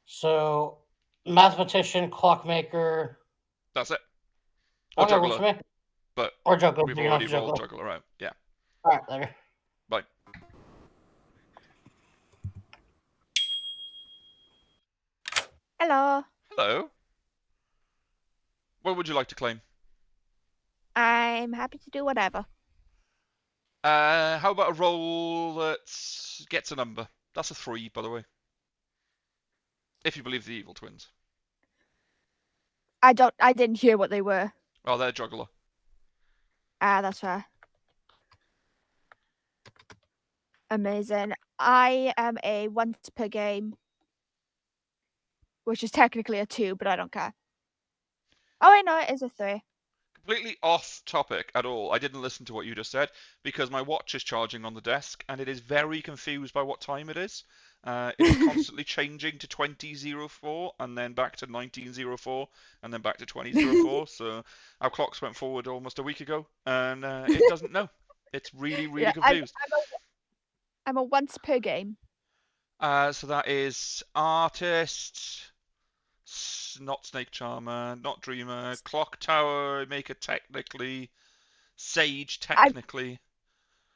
[SPEAKER 9] So mathematician, clockmaker.
[SPEAKER 1] That's it. Or
[SPEAKER 9] Okay, works
[SPEAKER 1] juggler.
[SPEAKER 9] for me.
[SPEAKER 1] But
[SPEAKER 9] Or juggler.
[SPEAKER 1] we've
[SPEAKER 9] you're not
[SPEAKER 1] already rolled
[SPEAKER 9] juggler.
[SPEAKER 1] juggler out. Yeah.
[SPEAKER 9] All right, later.
[SPEAKER 1] Bye.
[SPEAKER 8] Hello.
[SPEAKER 1] Hello. What would you like to claim?
[SPEAKER 8] I'm happy to do whatever.
[SPEAKER 1] How about a roll that gets a number? That's a 3, by the way. If you believe the evil twins.
[SPEAKER 8] I didn't hear what they were.
[SPEAKER 1] Oh, they're juggler.
[SPEAKER 8] Ah, that's fair. Amazing. I am a once per game, which is technically a 2, but I don't care. Oh, wait, no, it is a 3.
[SPEAKER 1] Completely off topic at all. I didn't listen to what you just said because my watch is charging on the desk and it is very confused by what time it is. It is constantly changing to 2004 and then back to 1904 and then back to 2004. So our clocks went forward almost a week ago, and it doesn't know. It's really, really
[SPEAKER 8] Yeah,
[SPEAKER 1] confused.
[SPEAKER 8] I'm a once per game.
[SPEAKER 1] So that is artist, not snake charmer, not dreamer, Clocktower, maker technically, sage technically,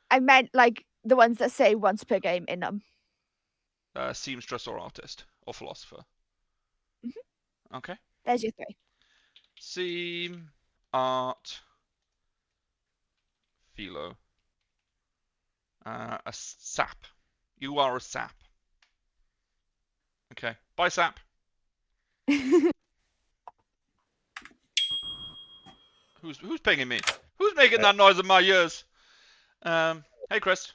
[SPEAKER 8] I meant like the ones that say once per game in them.
[SPEAKER 1] seamstress or artist or philosopher. Okay.
[SPEAKER 8] There's your 3.
[SPEAKER 1] Seam, art, philo. A sap. You are a sap. Okay. Bye, sap. Who's pinging me? Who's making that noise in my ears? Hey, Chris.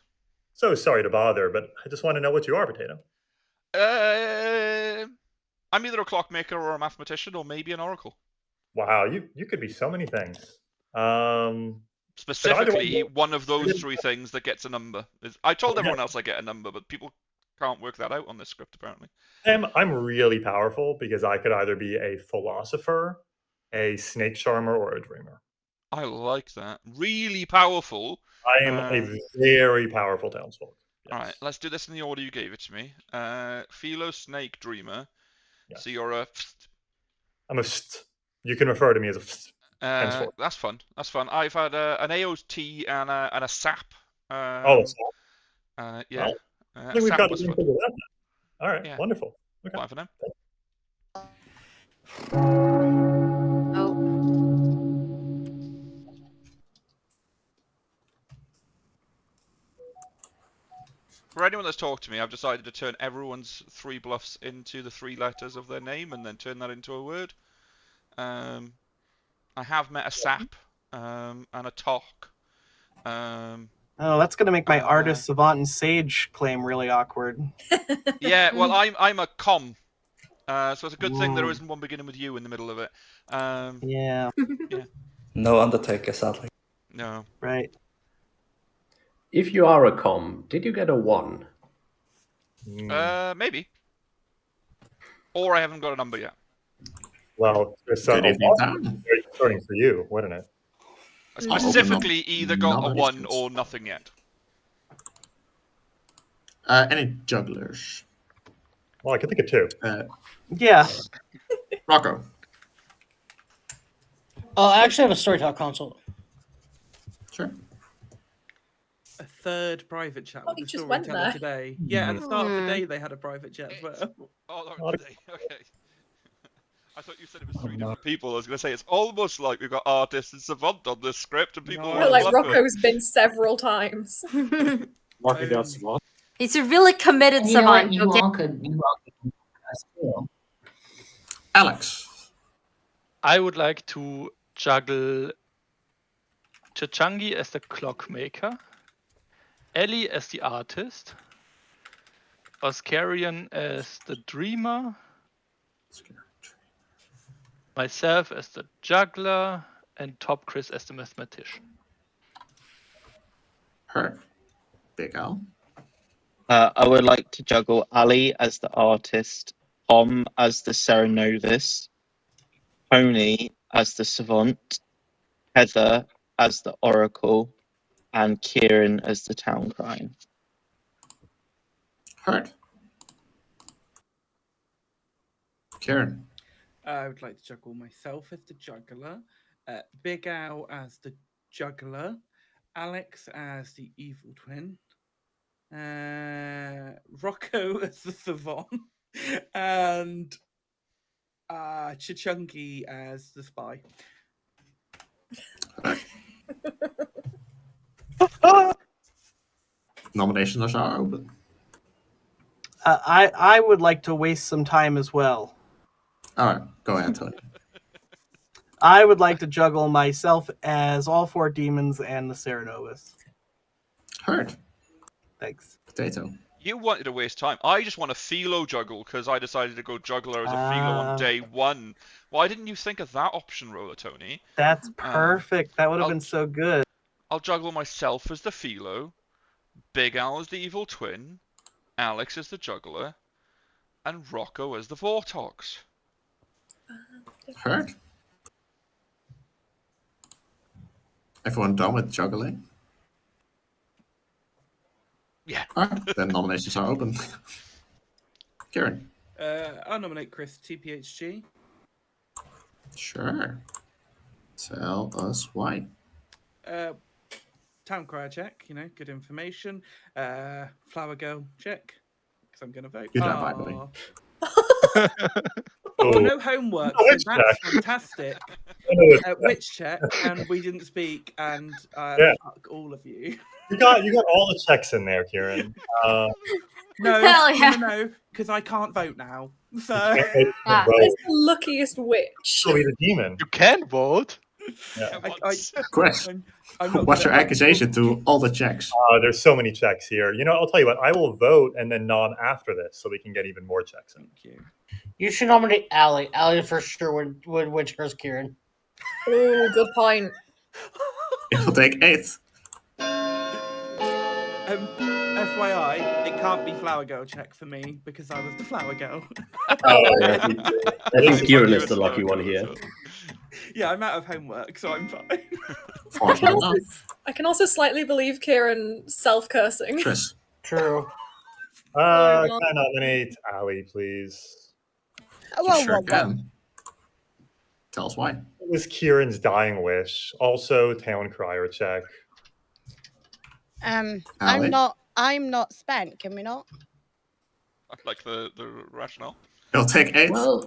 [SPEAKER 6] So sorry to bother, but I just want to know what you are, Potato.
[SPEAKER 1] I'm either a clockmaker or a mathematician or maybe an oracle.
[SPEAKER 6] Wow, you could be so many things.
[SPEAKER 1] Specifically, one of those 3 things that gets a number. I told everyone else I get a number, but people can't work that out on this script, apparently.
[SPEAKER 6] I'm really powerful because I could either be a philosopher, a snake charmer, or a dreamer.
[SPEAKER 1] I like that. Really powerful.
[SPEAKER 6] I am a very powerful townsfolk. Yes.
[SPEAKER 1] All right, let's do this in the order you gave it to me. Philo, snake, dreamer. Yes. So you're a...
[SPEAKER 6] I'm a... You can refer to me as a...
[SPEAKER 1] that's fun. That's fun. I've had an AOT and a sap.
[SPEAKER 6] Yeah.
[SPEAKER 1] Well,
[SPEAKER 6] I think we've got to figure that out. All right, wonderful. Okay.
[SPEAKER 1] Bye for now. For anyone that's talked to me, I've decided to turn everyone's 3 bluffs into the 3 letters of their name and then turn that into a word. I have met a sap and a talk.
[SPEAKER 14] Oh, that's gonna make my artist, savant, and sage claim really awkward.
[SPEAKER 1] Yeah, well, I'm a com, so it's a good thing there isn't one beginning with you in the middle of it.
[SPEAKER 14] Yeah.
[SPEAKER 1] Yeah.
[SPEAKER 2] No Undertaker, sadly.
[SPEAKER 1] No.
[SPEAKER 14] Right.
[SPEAKER 7] If you are a com, did you get a 1?
[SPEAKER 1] Maybe. Or I haven't got a number yet.
[SPEAKER 6] Well, there's starting for you, wouldn't it?
[SPEAKER 1] I specifically either got a 1 or nothing yet.
[SPEAKER 17] Any jugglers?
[SPEAKER 6] Well, I can think of 2.
[SPEAKER 14] Yeah.
[SPEAKER 17] Rocco.
[SPEAKER 9] I actually have a Storytalk console.
[SPEAKER 17] Sure.
[SPEAKER 10] A 3rd private chat with
[SPEAKER 5] he
[SPEAKER 10] the
[SPEAKER 5] just went
[SPEAKER 10] storyteller
[SPEAKER 5] there.
[SPEAKER 10] today. Yeah, at the start of the day they had a private chat as well.
[SPEAKER 1] Oh, did they? Okay. I thought you said it was 3 different people. I was going to say it's almost like we've got artists and savant on this script, and people.
[SPEAKER 5] I feel like Rocco's been several times.
[SPEAKER 12] Marking down savant.
[SPEAKER 15] He's a really committed
[SPEAKER 3] And you know what?
[SPEAKER 15] savant.
[SPEAKER 3] You
[SPEAKER 15] Okay.
[SPEAKER 3] all could us too.
[SPEAKER 17] Alex.
[SPEAKER 11] I would like to juggle Chachangi as the clockmaker, Ellie as the artist, Oscarian as the dreamer, myself as the juggler, and Top Chris as the mathematician.
[SPEAKER 17] Her. Big Al.
[SPEAKER 16] I would like to juggle Ali as the artist, Tom as the Serenovus, Tony as the savant, Heather as the oracle, and Kieran as the town crime.
[SPEAKER 17] Heard. Kieran.
[SPEAKER 10] I would like to juggle myself as the juggler, Big Al as the juggler, Alex as the evil twin, Rocco as the savant, and Chachungi as the spy.
[SPEAKER 17] Nominations are open.
[SPEAKER 14] I would like to waste some time as well.
[SPEAKER 17] All right, go ahead, Tony.
[SPEAKER 14] I would like to juggle myself as all 4 demons and the Serenovus.
[SPEAKER 17] Heard.
[SPEAKER 14] Thanks.
[SPEAKER 6] Potato.
[SPEAKER 1] You wanted to waste time. I just want a philo juggle because I decided to go juggler as a philo on day 1. Why didn't you think of that option, Roller Tony?
[SPEAKER 14] That's perfect. That would have been so good.
[SPEAKER 1] I'll juggle myself as the philo, Big Al as the evil twin, Alex as the juggler, and Rocco as the Vortox.
[SPEAKER 17] Heard. Everyone done with juggling?
[SPEAKER 1] Yeah.
[SPEAKER 17] Alright, then nominations are open. Kieran.
[SPEAKER 10] I'll nominate Chris TPHG.
[SPEAKER 17] Sure. Tell us why.
[SPEAKER 10] Town crier check, good information. Flower girl check, because I'm going to vote.
[SPEAKER 17] Good job, by the way.
[SPEAKER 10] Oh, no homework, so
[SPEAKER 6] Witch
[SPEAKER 10] that's
[SPEAKER 6] check.
[SPEAKER 10] fantastic.
[SPEAKER 6] Witch check.
[SPEAKER 10] Witch check, and we didn't speak, and
[SPEAKER 6] Yeah.
[SPEAKER 10] fuck all of you.
[SPEAKER 6] You got all the checks in there, Kieran.
[SPEAKER 10] No, because I can't vote now. So
[SPEAKER 5] That's the luckiest witch.
[SPEAKER 6] She'll be the demon.
[SPEAKER 11] You can vote.
[SPEAKER 6] Yeah.
[SPEAKER 17] Chris,
[SPEAKER 10] I'm not
[SPEAKER 17] what's your
[SPEAKER 10] gonna-
[SPEAKER 17] accusation to all the checks?
[SPEAKER 6] There's so many checks here. I'll tell you what. I will vote and then nom after this, so we can get even more checks in.
[SPEAKER 10] Thank you.
[SPEAKER 9] You should nominate Allie. Allie for sure would witch curse Kieran.
[SPEAKER 5] Oh, good point.
[SPEAKER 17] It will take 8.
[SPEAKER 10] FYI, it can't be flower girl check for me because I was the flower girl.
[SPEAKER 7] I think Kieran is the lucky one here.
[SPEAKER 10] Yeah, I'm out of homework, so I'm fine.
[SPEAKER 5] I can also slightly believe Kieran self-cursing.
[SPEAKER 17] Chris.
[SPEAKER 9] True.
[SPEAKER 6] Can I nominate Ali, please?
[SPEAKER 17] Sure can. Tell us why.
[SPEAKER 6] It was Kieran's dying wish. Also, town crier check.
[SPEAKER 13] I'm
[SPEAKER 6] Ali?
[SPEAKER 13] not spent. Can we not?
[SPEAKER 1] I like the rationale.
[SPEAKER 17] It'll take 8.
[SPEAKER 7] Well,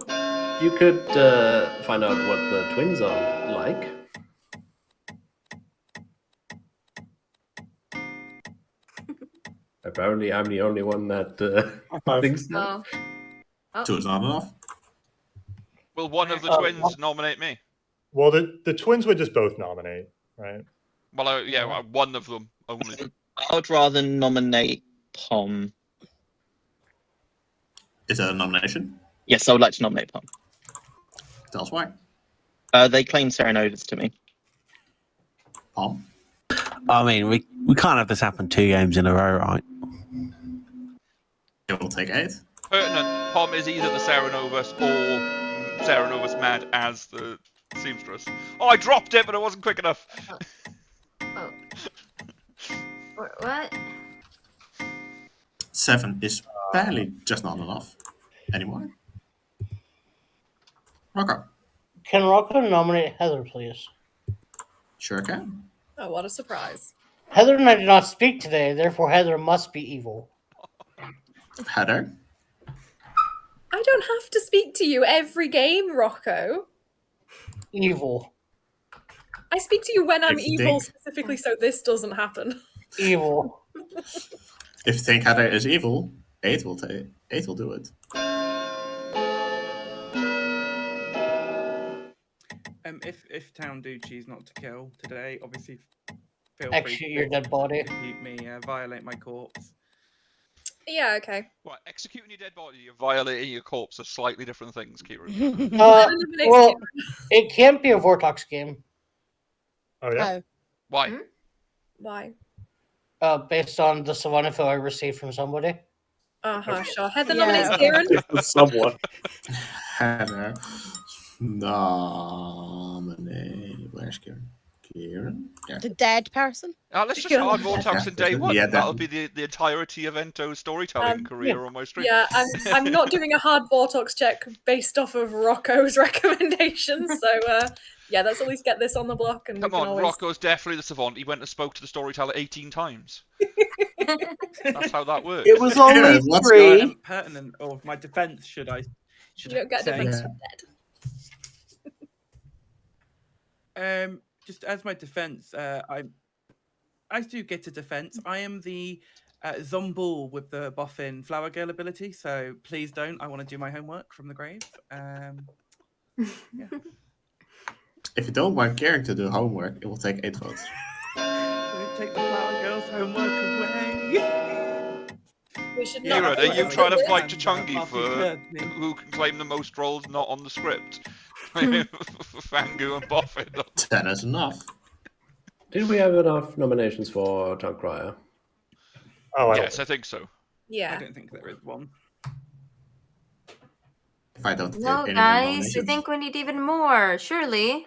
[SPEAKER 7] you could find out what the twins are like. Apparently, I'm the only one that thinks that.
[SPEAKER 15] Oh.
[SPEAKER 17] 2 is not enough.
[SPEAKER 1] Will one of the twins nominate me?
[SPEAKER 6] Well, the twins would just both nominate, right?
[SPEAKER 1] Well, one of them only.
[SPEAKER 16] I would rather nominate Pom.
[SPEAKER 17] Is that a nomination?
[SPEAKER 16] Yes, I would like to nominate Pom.
[SPEAKER 17] Tell us why.
[SPEAKER 16] They claim Serenodus to me.
[SPEAKER 17] Pom?
[SPEAKER 4] I mean, we can't have this happen 2 games in a row, right?
[SPEAKER 17] It will take 8.
[SPEAKER 1] Pertinent. Pom is either the Serenovus or Serenovus mad as the seamstress. Oh, I dropped it, but it wasn't quick enough.
[SPEAKER 15] Oh. What?
[SPEAKER 17] 7 is barely just not enough anymore. Rocco.
[SPEAKER 9] Can Rocco nominate Heather, please?
[SPEAKER 17] Sure can.
[SPEAKER 5] Oh, what a surprise.
[SPEAKER 9] Heather and I did not speak today, therefore Heather must be evil.
[SPEAKER 17] Heather.
[SPEAKER 5] I don't have to speak to you every game, Rocco.
[SPEAKER 9] Evil.
[SPEAKER 5] I speak to you when I'm
[SPEAKER 17] If you
[SPEAKER 5] evil
[SPEAKER 17] think-
[SPEAKER 5] specifically so this doesn't happen.
[SPEAKER 9] Evil.
[SPEAKER 17] If you think Heather is evil, 8 will take 8 will do it.
[SPEAKER 10] If town do choose not to kill today, obviously feel
[SPEAKER 9] Execute
[SPEAKER 10] free
[SPEAKER 9] your dead body.
[SPEAKER 10] execute me, violate my corpse.
[SPEAKER 5] Yeah, okay.
[SPEAKER 1] Right, executing your dead body, you're violating your corpse are slightly different things, Kieran.
[SPEAKER 9] Well, it can't be a Vortox game.
[SPEAKER 6] Oh yeah.
[SPEAKER 1] Why?
[SPEAKER 5] Why?
[SPEAKER 9] Based on the Savannah I received from somebody.
[SPEAKER 5] Sure. Heather
[SPEAKER 13] Yeah,
[SPEAKER 5] nominates
[SPEAKER 13] okay.
[SPEAKER 5] Kieran.
[SPEAKER 12] Someone.
[SPEAKER 17] Heather. Nominate. Where's Kieran? Kieran? Yeah.
[SPEAKER 13] The dead person.
[SPEAKER 1] Let's just hard Vortox in day one.
[SPEAKER 17] Yeah,
[SPEAKER 1] That'll be the entirety of Ento's storytelling career on my stream.
[SPEAKER 5] Yeah, I'm not doing a hard Vortox check based off of Rocco's recommendations, so yeah, let's at least get this on the block. And
[SPEAKER 1] Come
[SPEAKER 5] we can
[SPEAKER 1] on,
[SPEAKER 5] always...
[SPEAKER 1] Rocco's definitely the savant. He went and spoke to the storyteller 18 times. That's how that works.
[SPEAKER 14] It was only
[SPEAKER 17] what's
[SPEAKER 14] 3.
[SPEAKER 10] Pertinent of my defense, should I?
[SPEAKER 5] You don't get
[SPEAKER 10] say?
[SPEAKER 5] defense from dead.
[SPEAKER 10] Just as my defense, I do get a defense. I am the Zombul with the boffin flower girl ability, so please don't. I want to do my homework from the grave. Yeah.
[SPEAKER 17] If you don't want Kieran to do homework, it will take 8 votes.
[SPEAKER 10] Don't take the flower girl's homework away.
[SPEAKER 5] We should
[SPEAKER 1] Kieran,
[SPEAKER 5] not.
[SPEAKER 1] are you trying to fight Chungi
[SPEAKER 10] Martin
[SPEAKER 1] for
[SPEAKER 10] Courtney.
[SPEAKER 1] who can claim the most roles not on the script? Fangu and Boffin.
[SPEAKER 17] 10 is enough.
[SPEAKER 7] Did we have enough nominations for Town Crier?
[SPEAKER 6] Oh,
[SPEAKER 1] Yes, I think so.
[SPEAKER 5] Yeah.
[SPEAKER 10] I don't think there is one.
[SPEAKER 17] If I don't
[SPEAKER 15] No,
[SPEAKER 17] get any more
[SPEAKER 15] guys, we
[SPEAKER 17] nominations.
[SPEAKER 15] think we need even more. Surely,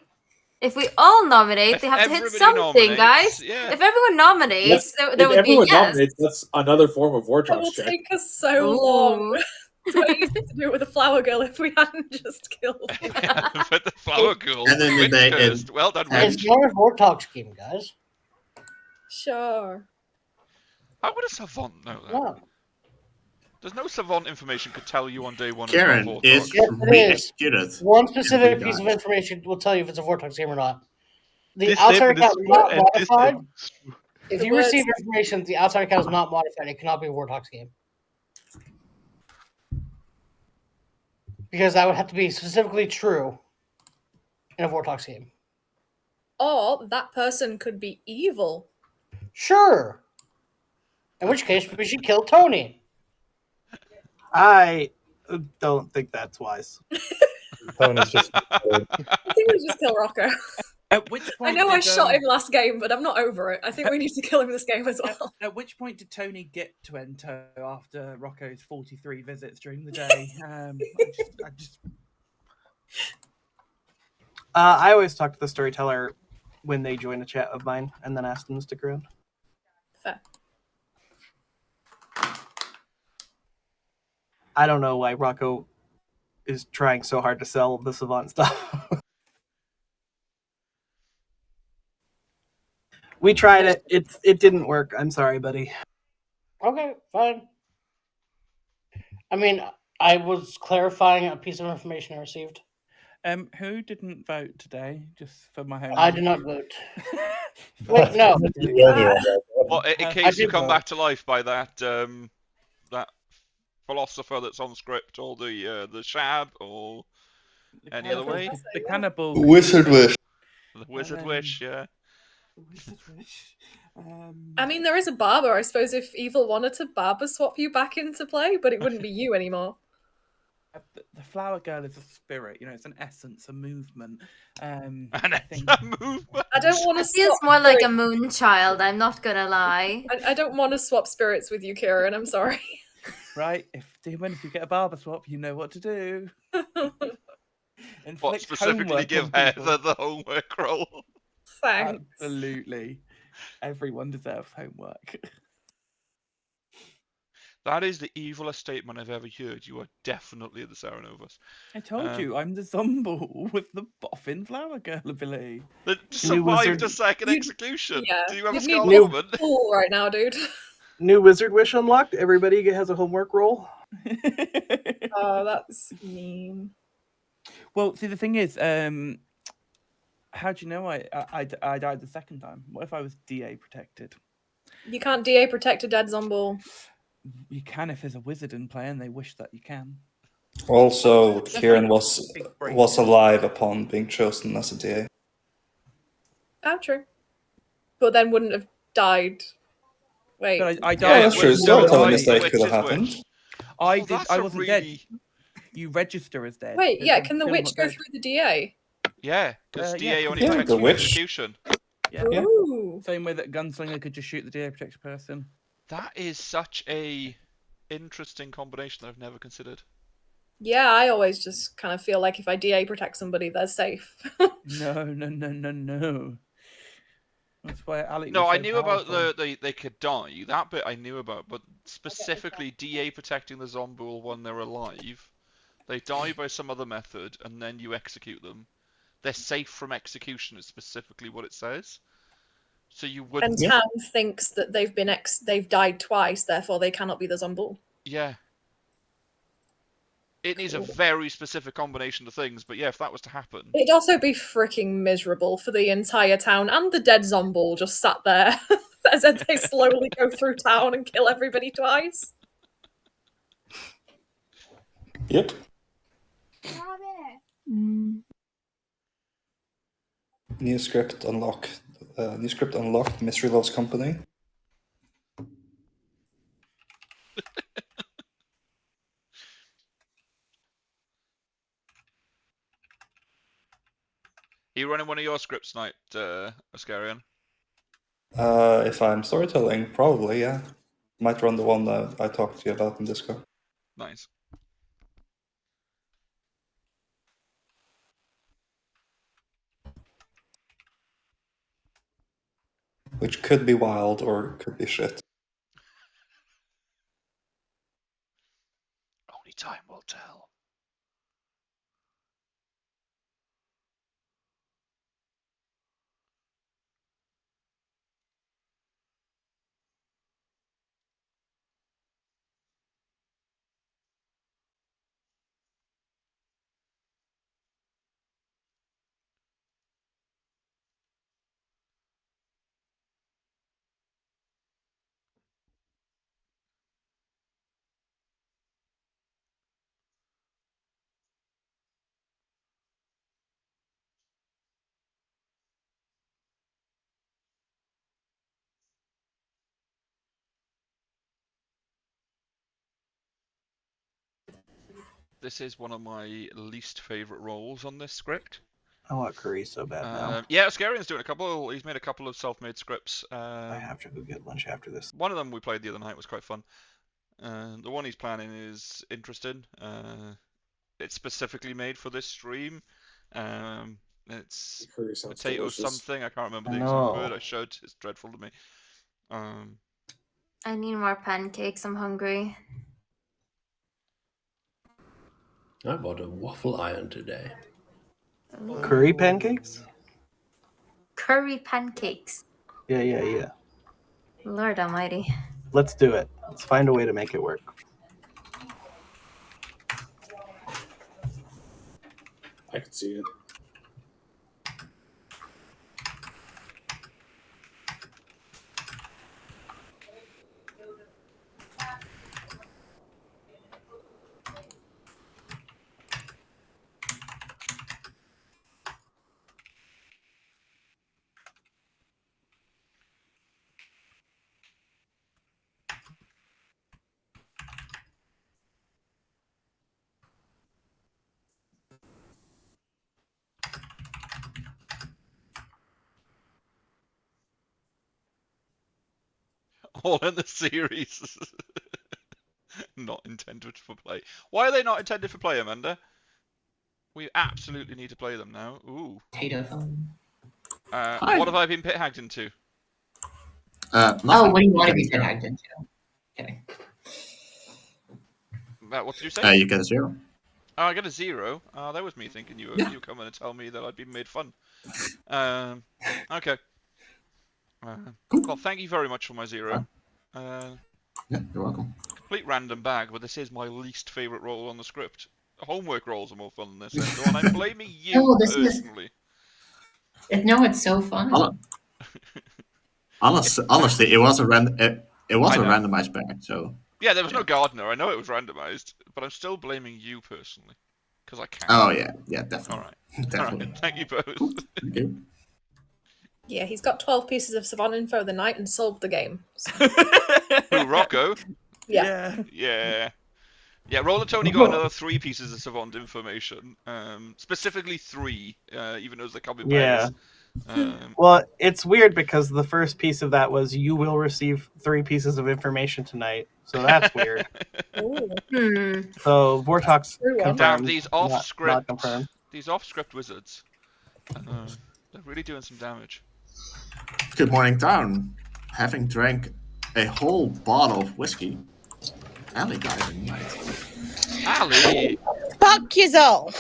[SPEAKER 15] if we all nominate,
[SPEAKER 1] If
[SPEAKER 15] they have to hit
[SPEAKER 1] everybody
[SPEAKER 15] something,
[SPEAKER 1] nominates,
[SPEAKER 15] guys.
[SPEAKER 1] yeah.
[SPEAKER 15] If everyone nominates,
[SPEAKER 12] If
[SPEAKER 15] there would be a
[SPEAKER 12] everyone
[SPEAKER 15] yes.
[SPEAKER 12] nominates, that's another form of
[SPEAKER 5] It
[SPEAKER 12] Vortex
[SPEAKER 5] will
[SPEAKER 12] check.
[SPEAKER 5] take us so long to do it with a flower girl if we hadn't just killed her.
[SPEAKER 1] But the flower girl,
[SPEAKER 17] And then
[SPEAKER 1] witch
[SPEAKER 17] they-
[SPEAKER 1] cursed. Well done,
[SPEAKER 9] It's
[SPEAKER 1] witch.
[SPEAKER 9] not a Vortex game, guys.
[SPEAKER 5] Sure.
[SPEAKER 1] How would a savant know that?
[SPEAKER 9] No.
[SPEAKER 1] There's no savant information could tell you on day one
[SPEAKER 17] Karen
[SPEAKER 1] it's not
[SPEAKER 17] is
[SPEAKER 1] Vortex.
[SPEAKER 9] Yes, it is.
[SPEAKER 17] re-executed.
[SPEAKER 9] One specific
[SPEAKER 17] Every
[SPEAKER 9] piece of
[SPEAKER 17] time.
[SPEAKER 9] information will tell you if it's a Vortex game or not. The
[SPEAKER 11] This
[SPEAKER 9] outside
[SPEAKER 11] statement is
[SPEAKER 9] account is
[SPEAKER 11] true
[SPEAKER 9] not
[SPEAKER 11] and this
[SPEAKER 9] modified.
[SPEAKER 11] statement is true.
[SPEAKER 9] If
[SPEAKER 5] The
[SPEAKER 9] you
[SPEAKER 5] words-
[SPEAKER 9] receive information that the outside account is not modified, it cannot be a Vortex game. Because that would have to be specifically true in a Vortex game.
[SPEAKER 5] Or that person could be evil.
[SPEAKER 9] Sure. In which case, we should kill Tony.
[SPEAKER 14] I don't think that's wise.
[SPEAKER 6] Tony's just.
[SPEAKER 5] I think we just kill Rocco.
[SPEAKER 10] At which
[SPEAKER 5] I
[SPEAKER 10] point
[SPEAKER 5] know I
[SPEAKER 10] did,
[SPEAKER 5] shot him last game, but I'm not over it. I think we need to kill him this game as well.
[SPEAKER 10] At which point did Tony get to enter after Rocco's 43 visits during the day? I just
[SPEAKER 14] I always talk to the storyteller when they join a chat of mine, and then ask them to stick around.
[SPEAKER 5] Fair.
[SPEAKER 14] I don't know why Rocco is trying so hard to sell the Savant stuff. We tried it. It didn't work. I'm sorry, buddy.
[SPEAKER 9] Okay, fine. I mean, I was clarifying a piece of information I received.
[SPEAKER 10] who didn't vote today? Just for my home.
[SPEAKER 9] I did not vote. Wait, no.
[SPEAKER 1] Well, in
[SPEAKER 9] I
[SPEAKER 1] case you
[SPEAKER 9] did
[SPEAKER 1] come
[SPEAKER 9] vote.
[SPEAKER 1] back to life by that that philosopher that's on script, or the Shab, or any other way.
[SPEAKER 10] The cannibal.
[SPEAKER 2] Wizard Wish.
[SPEAKER 1] The Wizard Wish, yeah.
[SPEAKER 5] I mean, there is a barber. I suppose if evil wanted to barber swap you back into play, but it wouldn't be you anymore.
[SPEAKER 10] The flower girl is a spirit, you know, it's an essence, a movement.
[SPEAKER 1] And
[SPEAKER 10] it's
[SPEAKER 1] a movement.
[SPEAKER 5] I don't want to.
[SPEAKER 15] It feels more like a moon child. I'm not gonna lie.
[SPEAKER 5] I don't want to swap spirits with you, Kieran. I'm sorry.
[SPEAKER 10] Right, if you get a barber swap, you know what to do.
[SPEAKER 1] What,
[SPEAKER 10] Inflict
[SPEAKER 1] specifically
[SPEAKER 10] homework
[SPEAKER 1] give
[SPEAKER 10] on
[SPEAKER 1] Heather
[SPEAKER 10] people.
[SPEAKER 1] the homework role?
[SPEAKER 5] Thanks.
[SPEAKER 10] Absolutely. Everyone deserves homework.
[SPEAKER 1] That is the evilest statement I've ever heard. You are definitely the Saranovas.
[SPEAKER 10] I told you, I'm the Zomble with the boffin flower girl ability.
[SPEAKER 1] That survived a second execution.
[SPEAKER 5] Yeah.
[SPEAKER 1] Do you have a
[SPEAKER 5] You'd
[SPEAKER 1] skull
[SPEAKER 5] need
[SPEAKER 1] moment?
[SPEAKER 5] a fool right now, dude.
[SPEAKER 14] New Wizard Wish unlocked. Everybody has a homework roll.
[SPEAKER 5] Oh, that's mean.
[SPEAKER 10] Well, see, the thing is, how do you know I died the second time? What if I was DA protected?
[SPEAKER 5] You can't DA protect a dead zombie.
[SPEAKER 10] You can if there's a wizard in play and they wish that you can.
[SPEAKER 2] Also, Kieran was alive upon being chosen as a DA.
[SPEAKER 5] Oh, true. But then wouldn't have died. Wait.
[SPEAKER 10] But I
[SPEAKER 2] Yeah,
[SPEAKER 10] died.
[SPEAKER 2] that's true. Storytelling mistake could have happened.
[SPEAKER 10] I
[SPEAKER 1] Oh,
[SPEAKER 10] did.
[SPEAKER 1] that's
[SPEAKER 10] I
[SPEAKER 1] a
[SPEAKER 10] wasn't
[SPEAKER 1] really-
[SPEAKER 10] dead. You register as dead.
[SPEAKER 5] Wait,
[SPEAKER 10] but
[SPEAKER 5] yeah,
[SPEAKER 10] I'm
[SPEAKER 5] can the
[SPEAKER 10] still
[SPEAKER 5] witch
[SPEAKER 10] not
[SPEAKER 5] go
[SPEAKER 10] dead.
[SPEAKER 5] through the DA?
[SPEAKER 1] Yeah, because
[SPEAKER 10] Yeah,
[SPEAKER 1] DA only
[SPEAKER 10] yeah,
[SPEAKER 1] protects
[SPEAKER 2] the
[SPEAKER 1] from
[SPEAKER 2] witch.
[SPEAKER 1] execution.
[SPEAKER 10] Yeah.
[SPEAKER 5] Ooh.
[SPEAKER 10] Same way that gunslinger could just shoot the DA protected person.
[SPEAKER 1] That is such a interesting combination that I've never considered.
[SPEAKER 5] Yeah, I always just kind of feel like if I DA protect somebody, they're safe.
[SPEAKER 10] No. That's why Alec.
[SPEAKER 1] No,
[SPEAKER 10] was
[SPEAKER 1] I
[SPEAKER 10] so
[SPEAKER 1] knew about
[SPEAKER 10] powerful.
[SPEAKER 1] they could die. That bit I knew about, but specifically DA protecting the Zombool when they're alive. They die by some other method, and then you execute them. They're safe from execution is specifically what it says. So you
[SPEAKER 5] And
[SPEAKER 1] wouldn't.
[SPEAKER 5] Towns thinks that they've died twice, therefore they cannot be the zombie.
[SPEAKER 1] Yeah. It needs a very specific combination of things, but yeah, if that was to happen.
[SPEAKER 5] It'd also be freaking miserable for the entire town and the dead zombie just sat there as they slowly go through town and kill everybody twice.
[SPEAKER 2] Yep. New script unlocked. New script unlocked. Mystery Loves Company.
[SPEAKER 1] Are you running one of your scripts tonight, Ascarian?
[SPEAKER 2] If I'm storytelling, probably, yeah. Might run the one that I talked to you about in Discord.
[SPEAKER 1] Nice.
[SPEAKER 2] Which could be wild or could be shit.
[SPEAKER 1] Only time will tell. This is one of my least favourite roles on this script.
[SPEAKER 14] I want curry so bad now.
[SPEAKER 1] Yeah, Ascarian's doing a couple. He's made a couple of self-made scripts.
[SPEAKER 14] I have to go get lunch after this.
[SPEAKER 1] One of them we played the other night was quite fun. The one he's planning is interesting. It's specifically made for this stream. It's potato
[SPEAKER 12] delicious.
[SPEAKER 1] something. I can't remember
[SPEAKER 14] I
[SPEAKER 1] the exact
[SPEAKER 14] know.
[SPEAKER 1] word I showed. It's dreadful to me.
[SPEAKER 15] I need more pancakes. I'm hungry.
[SPEAKER 7] I bought a waffle iron today.
[SPEAKER 14] Curry pancakes?
[SPEAKER 15] Curry pancakes.
[SPEAKER 14] Yeah.
[SPEAKER 15] Lord almighty.
[SPEAKER 14] Let's do it. Let's find a way to make it work.
[SPEAKER 12] I can see it.
[SPEAKER 1] All in the series. Not intended for play. Why are they not intended for play, Amanda? We absolutely need to play them now. Ooh.
[SPEAKER 3] Potato phone.
[SPEAKER 1] What have I been pit hacked into?
[SPEAKER 3] Oh, what do you want to be pit hacked into? Kidding.
[SPEAKER 1] What did you say?
[SPEAKER 17] You get a 0.
[SPEAKER 1] Oh, I got a 0. That was me thinking you were coming to tell me that I'd been made fun. Okay. Well, thank you very much for my 0.
[SPEAKER 17] Yeah, you're welcome.
[SPEAKER 1] Complete random bag, but this is my least favourite role on the script. Homework roles are more fun than this, Endo, and I'm blaming you
[SPEAKER 3] No, this is-
[SPEAKER 1] personally.
[SPEAKER 3] No, it's so fun.
[SPEAKER 17] Honestly, it was a
[SPEAKER 1] I know.
[SPEAKER 17] randomized bag, so
[SPEAKER 1] Yeah, there was no gardener. I know it was randomised, but I'm still blaming you personally. Because I can.
[SPEAKER 17] Oh, yeah, definitely.
[SPEAKER 1] Alright.
[SPEAKER 17] Definitely.
[SPEAKER 1] Alright, thank you both.
[SPEAKER 17] Okay.
[SPEAKER 5] Yeah, he's got 12 pieces of Savant info the night and solved the game.
[SPEAKER 1] Who, Rocco?
[SPEAKER 5] Yeah.
[SPEAKER 1] Yeah. Yeah, Roller Tony got another 3 pieces of Savant information. Specifically 3, even though they're coming
[SPEAKER 14] Yeah.
[SPEAKER 1] pairs.
[SPEAKER 14] Well, it's weird because the first piece of that was you will receive 3 pieces of information tonight. So that's weird. So Vortox confirmed.
[SPEAKER 1] Damn, these
[SPEAKER 14] not
[SPEAKER 1] off-script
[SPEAKER 14] confirmed.
[SPEAKER 1] these off-script wizards. They're really doing some damage.
[SPEAKER 17] Good morning, town. Having drank a whole bottle of whiskey, Ali died in the night.
[SPEAKER 1] Ali!
[SPEAKER 13] Fuck you all.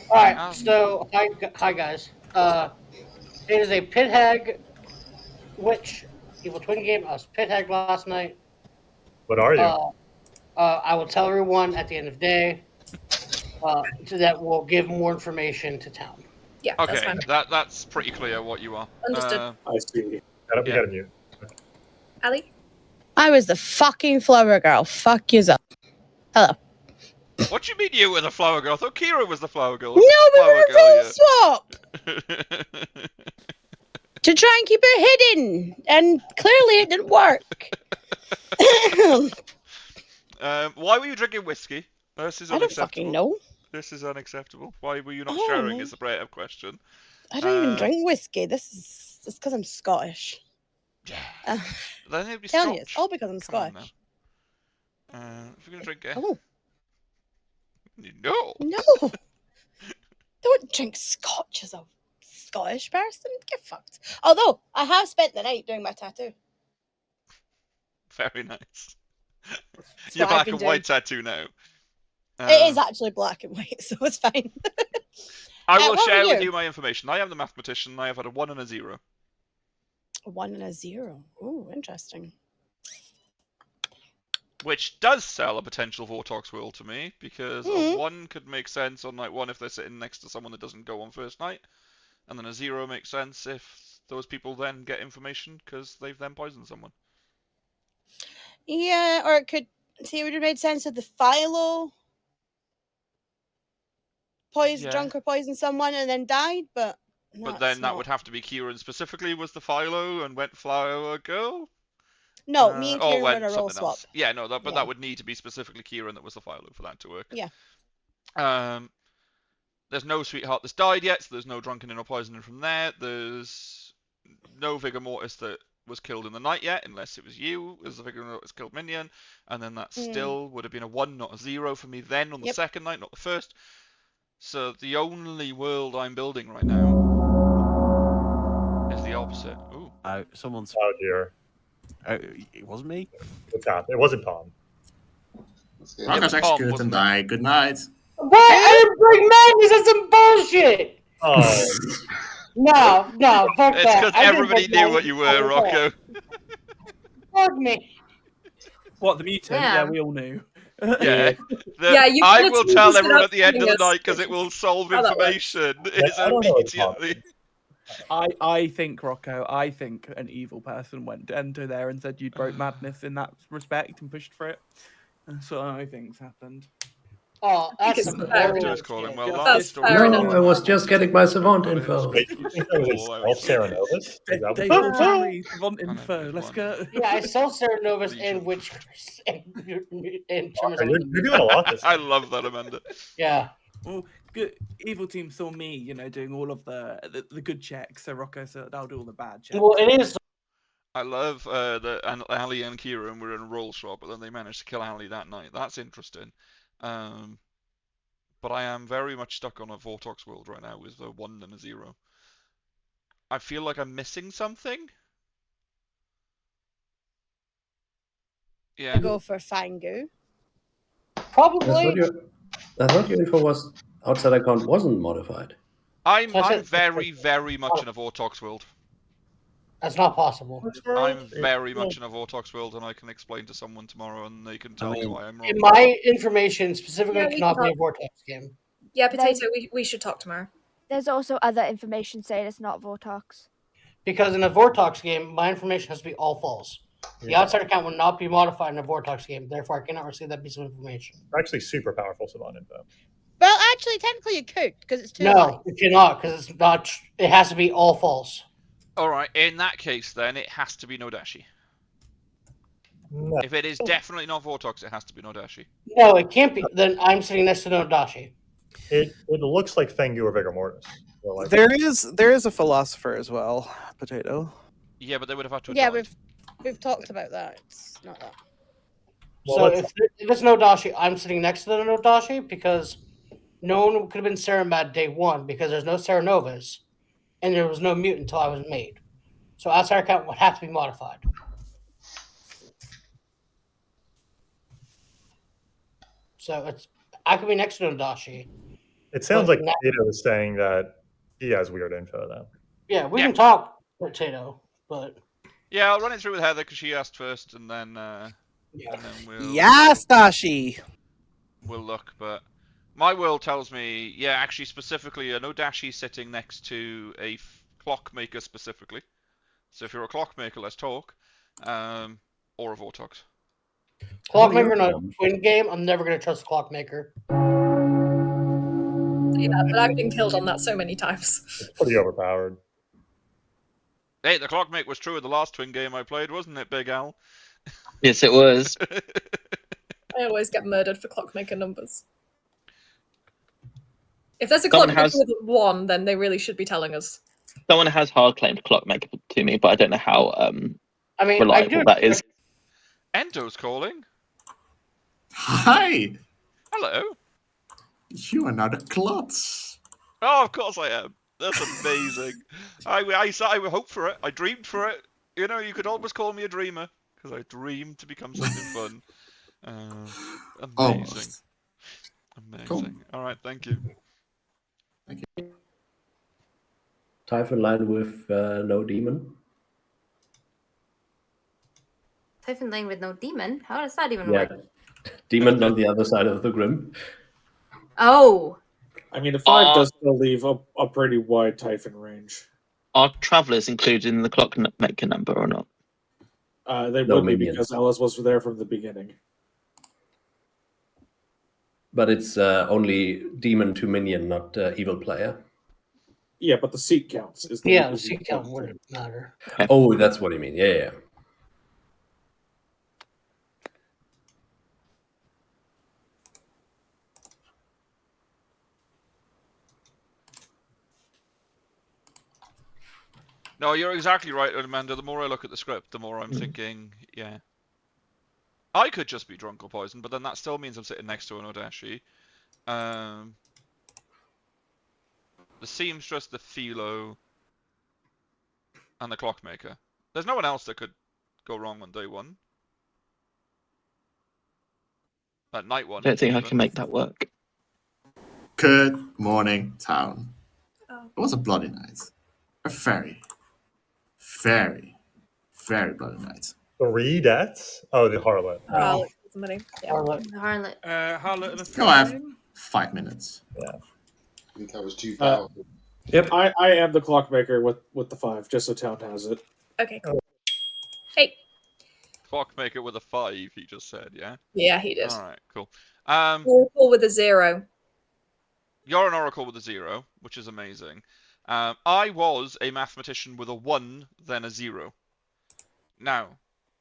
[SPEAKER 9] Alright, so hi guys. It is a pit hag witch evil twin game. I was pit hag last night.
[SPEAKER 6] What are you?
[SPEAKER 9] I will tell everyone at the end of the day. So that will give more information to town.
[SPEAKER 5] Yeah,
[SPEAKER 1] Okay, that's pretty clear what you are.
[SPEAKER 5] Understood.
[SPEAKER 6] I see. We gotta mute.
[SPEAKER 5] Ali?
[SPEAKER 13] I was the fucking flower girl. Fuck you all. Hello.
[SPEAKER 1] What do you mean you were the flower girl? I thought Kira was the flower girl.
[SPEAKER 13] No, we
[SPEAKER 1] Flower
[SPEAKER 13] were a
[SPEAKER 1] girl,
[SPEAKER 13] full swap to try and keep it hidden, and clearly it didn't work.
[SPEAKER 1] Why were you drinking whiskey? This is
[SPEAKER 13] I don't
[SPEAKER 1] unacceptable.
[SPEAKER 13] fucking know.
[SPEAKER 1] This is unacceptable. Why were you not
[SPEAKER 13] I don't
[SPEAKER 1] sharing?
[SPEAKER 13] know.
[SPEAKER 1] Is the better question.
[SPEAKER 13] I don't even drink whiskey. This is because I'm Scottish.
[SPEAKER 1] Yeah. Then it'd be
[SPEAKER 13] Telling you,
[SPEAKER 1] Scotch.
[SPEAKER 13] it's all because I'm
[SPEAKER 1] Come on
[SPEAKER 13] Scotch.
[SPEAKER 1] if you're gonna drink it.
[SPEAKER 13] Oh.
[SPEAKER 1] No.
[SPEAKER 13] No. Don't drink Scotch as a Scottish person. Get fucked. Although I have spent the night doing my tattoo.
[SPEAKER 1] Very nice.
[SPEAKER 13] That's
[SPEAKER 1] Your
[SPEAKER 13] what I've
[SPEAKER 1] black
[SPEAKER 13] been
[SPEAKER 1] and white
[SPEAKER 13] doing.
[SPEAKER 1] tattoo now.
[SPEAKER 13] It is actually black and white, so it's fine.
[SPEAKER 1] I will
[SPEAKER 13] what
[SPEAKER 1] share
[SPEAKER 13] were
[SPEAKER 1] with
[SPEAKER 13] you?
[SPEAKER 1] you my information. I am the mathematician. I have had a 1 and a 0.
[SPEAKER 13] A 1 and a 0. Ooh, interesting.
[SPEAKER 1] Which does sell a potential Vortox World to me, because a
[SPEAKER 13] Mhm.
[SPEAKER 1] 1 could make sense on night 1 if they're sitting next to someone that doesn't go on first night, and then a 0 makes sense if those people then get information because they've then poisoned someone.
[SPEAKER 13] Yeah, or it could see. It would have made sense if the Philo
[SPEAKER 1] Yeah.
[SPEAKER 13] drunk or poisoned someone and then died, but
[SPEAKER 1] But
[SPEAKER 13] that's
[SPEAKER 1] then that
[SPEAKER 13] not.
[SPEAKER 1] would have to be Kieran specifically was the Philo and went Flower Girl?
[SPEAKER 13] No, me and
[SPEAKER 1] or
[SPEAKER 13] Kieran
[SPEAKER 1] went
[SPEAKER 13] were a role
[SPEAKER 1] something
[SPEAKER 13] swap.
[SPEAKER 1] else. Yeah, no, but
[SPEAKER 13] Yeah.
[SPEAKER 1] that would need to be specifically Kieran that was the Philo for that to work.
[SPEAKER 13] Yeah.
[SPEAKER 1] There's no Sweetheart that's died yet, so there's no drunkening or poisoning from there. There's no Vigor Mortis that was killed in the night yet, unless it was you as the Vigor Mortis killed minion, and then that still would have been a 1, not a 0 for me then on the second night, not the first. So the only world I'm building right now is the opposite. Ooh.
[SPEAKER 4] Someone's.
[SPEAKER 6] Oh dear.
[SPEAKER 4] It wasn't me.
[SPEAKER 6] What's happening? It wasn't Tom.
[SPEAKER 17] Rocco's executed and died. Good night.
[SPEAKER 9] What? I didn't bring madness. That's some bullshit.
[SPEAKER 6] Oh.
[SPEAKER 9] No, fuck
[SPEAKER 1] It's
[SPEAKER 9] that.
[SPEAKER 1] because
[SPEAKER 9] I didn't
[SPEAKER 1] everybody
[SPEAKER 9] bring
[SPEAKER 1] knew what you were, Rocco.
[SPEAKER 9] Fuck me.
[SPEAKER 10] What, the mutant? Yeah,
[SPEAKER 15] Yeah.
[SPEAKER 10] we all knew.
[SPEAKER 1] Yeah.
[SPEAKER 5] Yeah, you
[SPEAKER 1] I
[SPEAKER 5] could've
[SPEAKER 1] will
[SPEAKER 5] told
[SPEAKER 1] tell
[SPEAKER 5] us
[SPEAKER 1] everyone
[SPEAKER 5] without
[SPEAKER 1] at the end of the
[SPEAKER 5] telling us,
[SPEAKER 1] night because it will solve
[SPEAKER 5] how that works.
[SPEAKER 1] information.
[SPEAKER 6] Yeah,
[SPEAKER 1] Is
[SPEAKER 6] I don't know what's
[SPEAKER 1] immediately.
[SPEAKER 10] I think, Rocco, I think an evil person went to enter there and said you'd broke madness in that respect and pushed for it. That's what I think's happened.
[SPEAKER 9] Oh, that's
[SPEAKER 5] it's
[SPEAKER 9] some
[SPEAKER 5] fair
[SPEAKER 1] Victor's
[SPEAKER 9] bullshit.
[SPEAKER 1] calling. Well,
[SPEAKER 10] Just
[SPEAKER 1] that's
[SPEAKER 5] That's
[SPEAKER 1] story.
[SPEAKER 5] fair
[SPEAKER 20] No,
[SPEAKER 5] enough.
[SPEAKER 20] I was just getting my savant
[SPEAKER 1] Well,
[SPEAKER 20] info.
[SPEAKER 6] Wait, you think that was a self-Serenovus? Is that what
[SPEAKER 10] Dave
[SPEAKER 6] that
[SPEAKER 10] Paul
[SPEAKER 6] was?
[SPEAKER 10] Henry, Savant Info. Let's go.
[SPEAKER 9] Yeah, I saw Serenovus and Witch in terms of
[SPEAKER 6] You're doing a lot this
[SPEAKER 1] I love that, Amanda.
[SPEAKER 9] Yeah.
[SPEAKER 10] Well, good. Evil team saw me, doing all of the good checks. So Rocco said I'll do all the bad checks.
[SPEAKER 9] Well, it is.
[SPEAKER 1] I love that Ali and Kieran were in a roll swap, but then they managed to kill Ali that night. That's interesting. But I am very much stuck on a Vortox world right now with a 1 and a 0. I feel like I'm missing something. Yeah.
[SPEAKER 13] Go for Fangu.
[SPEAKER 9] Probably.
[SPEAKER 20] I thought your info was outside account wasn't modified.
[SPEAKER 1] I'm very, very much in a Vortox world.
[SPEAKER 9] That's not possible.
[SPEAKER 1] I'm very much in a Vortox world, and I can explain to someone tomorrow, and they can tell me why I'm wrong.
[SPEAKER 9] In my information specifically
[SPEAKER 5] Yeah, we
[SPEAKER 9] cannot
[SPEAKER 5] can
[SPEAKER 9] be a
[SPEAKER 5] talk.
[SPEAKER 9] Vortex game.
[SPEAKER 5] Yeah, Potato, we should talk tomorrow.
[SPEAKER 8] There's also other information saying it's not Vortox.
[SPEAKER 9] Because in a Vortox game, my information has to be all false. The outside account will not be modified in a Vortox game, therefore I cannot receive that piece of information.
[SPEAKER 6] Actually, super powerful savant info.
[SPEAKER 13] Well, actually, technically you could because it's 2
[SPEAKER 9] No,
[SPEAKER 13] lines.
[SPEAKER 9] it cannot, because it's not. It has to be all false.
[SPEAKER 1] Alright, in that case, then, it has to be Nodashi.
[SPEAKER 6] No.
[SPEAKER 1] If it is definitely not Vortox, it has to be Nodashi.
[SPEAKER 9] No, it can't be. Then I'm sitting next to Nodashi.
[SPEAKER 6] It looks like Fengu or Vigor Mortis. So like,
[SPEAKER 21] There is a philosopher as well, Potato.
[SPEAKER 1] Yeah, but they would have had to have
[SPEAKER 13] Yeah,
[SPEAKER 1] died.
[SPEAKER 13] we've talked about that. It's not that.
[SPEAKER 9] So if it's Nodashi, I'm sitting next to the Nodashi because no one could have been Ceramad day 1 because there's no Serenovas and there was no mutant until I was made. So outside account would have to be modified. So I could be next to Nodashi.
[SPEAKER 6] it sounds
[SPEAKER 9] but
[SPEAKER 6] like
[SPEAKER 9] not-
[SPEAKER 6] Potato is saying that he has weird info, though.
[SPEAKER 9] Yeah, we can talk Potato, but
[SPEAKER 1] Yeah, I'll run it through with Heather because she asked first, and then we'll
[SPEAKER 21] Yes, Dashi.
[SPEAKER 1] we'll look. But my world tells me, yeah, actually specifically, a Nodashi sitting next to a clockmaker specifically. So if you're a clockmaker, let's talk. Or a Vortox.
[SPEAKER 9] Clockmaker in a twin game, I'm never going to trust Clockmaker.
[SPEAKER 5] Yeah, but I've been killed on that so many times.
[SPEAKER 6] It's pretty overpowered.
[SPEAKER 1] Hey, the clockmaker was true in the last twin game I played, wasn't it, Big Al?
[SPEAKER 16] Yes, it was.
[SPEAKER 5] I always get murdered for clockmaker numbers. If there's a
[SPEAKER 16] Someone
[SPEAKER 5] clockmaker
[SPEAKER 16] has-
[SPEAKER 5] with 1, then they really should be telling us.
[SPEAKER 16] Someone has hard claimed clockmaker to me, but I don't know how
[SPEAKER 9] I mean,
[SPEAKER 16] reliable that is.
[SPEAKER 1] Endo's calling.
[SPEAKER 17] Hi!
[SPEAKER 1] Hello.
[SPEAKER 17] You are now the Klutz.
[SPEAKER 1] Oh, of course I am. That's amazing. I hoped for it. I dreamed for it. You know, you could always call me a dreamer because I dreamed to become something fun. Amazing.
[SPEAKER 17] Almost.
[SPEAKER 1] Amazing.
[SPEAKER 17] Cool.
[SPEAKER 1] All right, thank you.
[SPEAKER 17] Thank you.
[SPEAKER 20] Typhon Land with no demon.
[SPEAKER 15] Typhon Lane with no demon? How does that even
[SPEAKER 20] Yeah,
[SPEAKER 15] work?
[SPEAKER 20] demon on the other side of the Grim.
[SPEAKER 15] Oh.
[SPEAKER 12] I mean, a 5 does still leave a pretty wide Typhon range.
[SPEAKER 16] Are travellers included in the clockmaker number or not?
[SPEAKER 12] They
[SPEAKER 20] No
[SPEAKER 12] would be
[SPEAKER 20] minions.
[SPEAKER 12] because Ellis was there from the beginning.
[SPEAKER 20] But it's only demon to minion, not evil player.
[SPEAKER 12] Yeah, but the seat counts. Is the
[SPEAKER 9] seat count wouldn't matter.
[SPEAKER 20] Oh, that's what you mean. Yeah.
[SPEAKER 1] No, you're exactly right, Amanda. The more I look at the script, the more I'm thinking, yeah. I could just be drunk or poisoned, but then that still means I'm sitting next to an Odashi. The seamstress, the philo, and the clockmaker. There's no one else that could go wrong on day one. Night one.
[SPEAKER 16] I don't think I
[SPEAKER 1] even.
[SPEAKER 16] can make that work.
[SPEAKER 17] Good morning, town.
[SPEAKER 5] Oh.
[SPEAKER 17] It was a bloody night. A very, very, very bloody night.
[SPEAKER 6] 3 deaths? Oh, the harlot.
[SPEAKER 5] Harlot, somebody. Yeah.
[SPEAKER 9] Harlot.
[SPEAKER 15] Harlot.
[SPEAKER 10] Harlot and a
[SPEAKER 17] Go have
[SPEAKER 10] flame?
[SPEAKER 17] 5 minutes.
[SPEAKER 6] Yeah.
[SPEAKER 18] I think that was 2,000.
[SPEAKER 2] Yep.
[SPEAKER 12] I am the clockmaker with the 5, just so town has it.
[SPEAKER 5] Okay, cool. Hey.
[SPEAKER 1] Clockmaker with a 5, he just said, yeah?
[SPEAKER 5] Yeah, he did.
[SPEAKER 1] Alright, cool.
[SPEAKER 5] Oracle with a 0.
[SPEAKER 1] You're an oracle with a 0, which is amazing. I was a mathematician with a 1, then a 0. Now,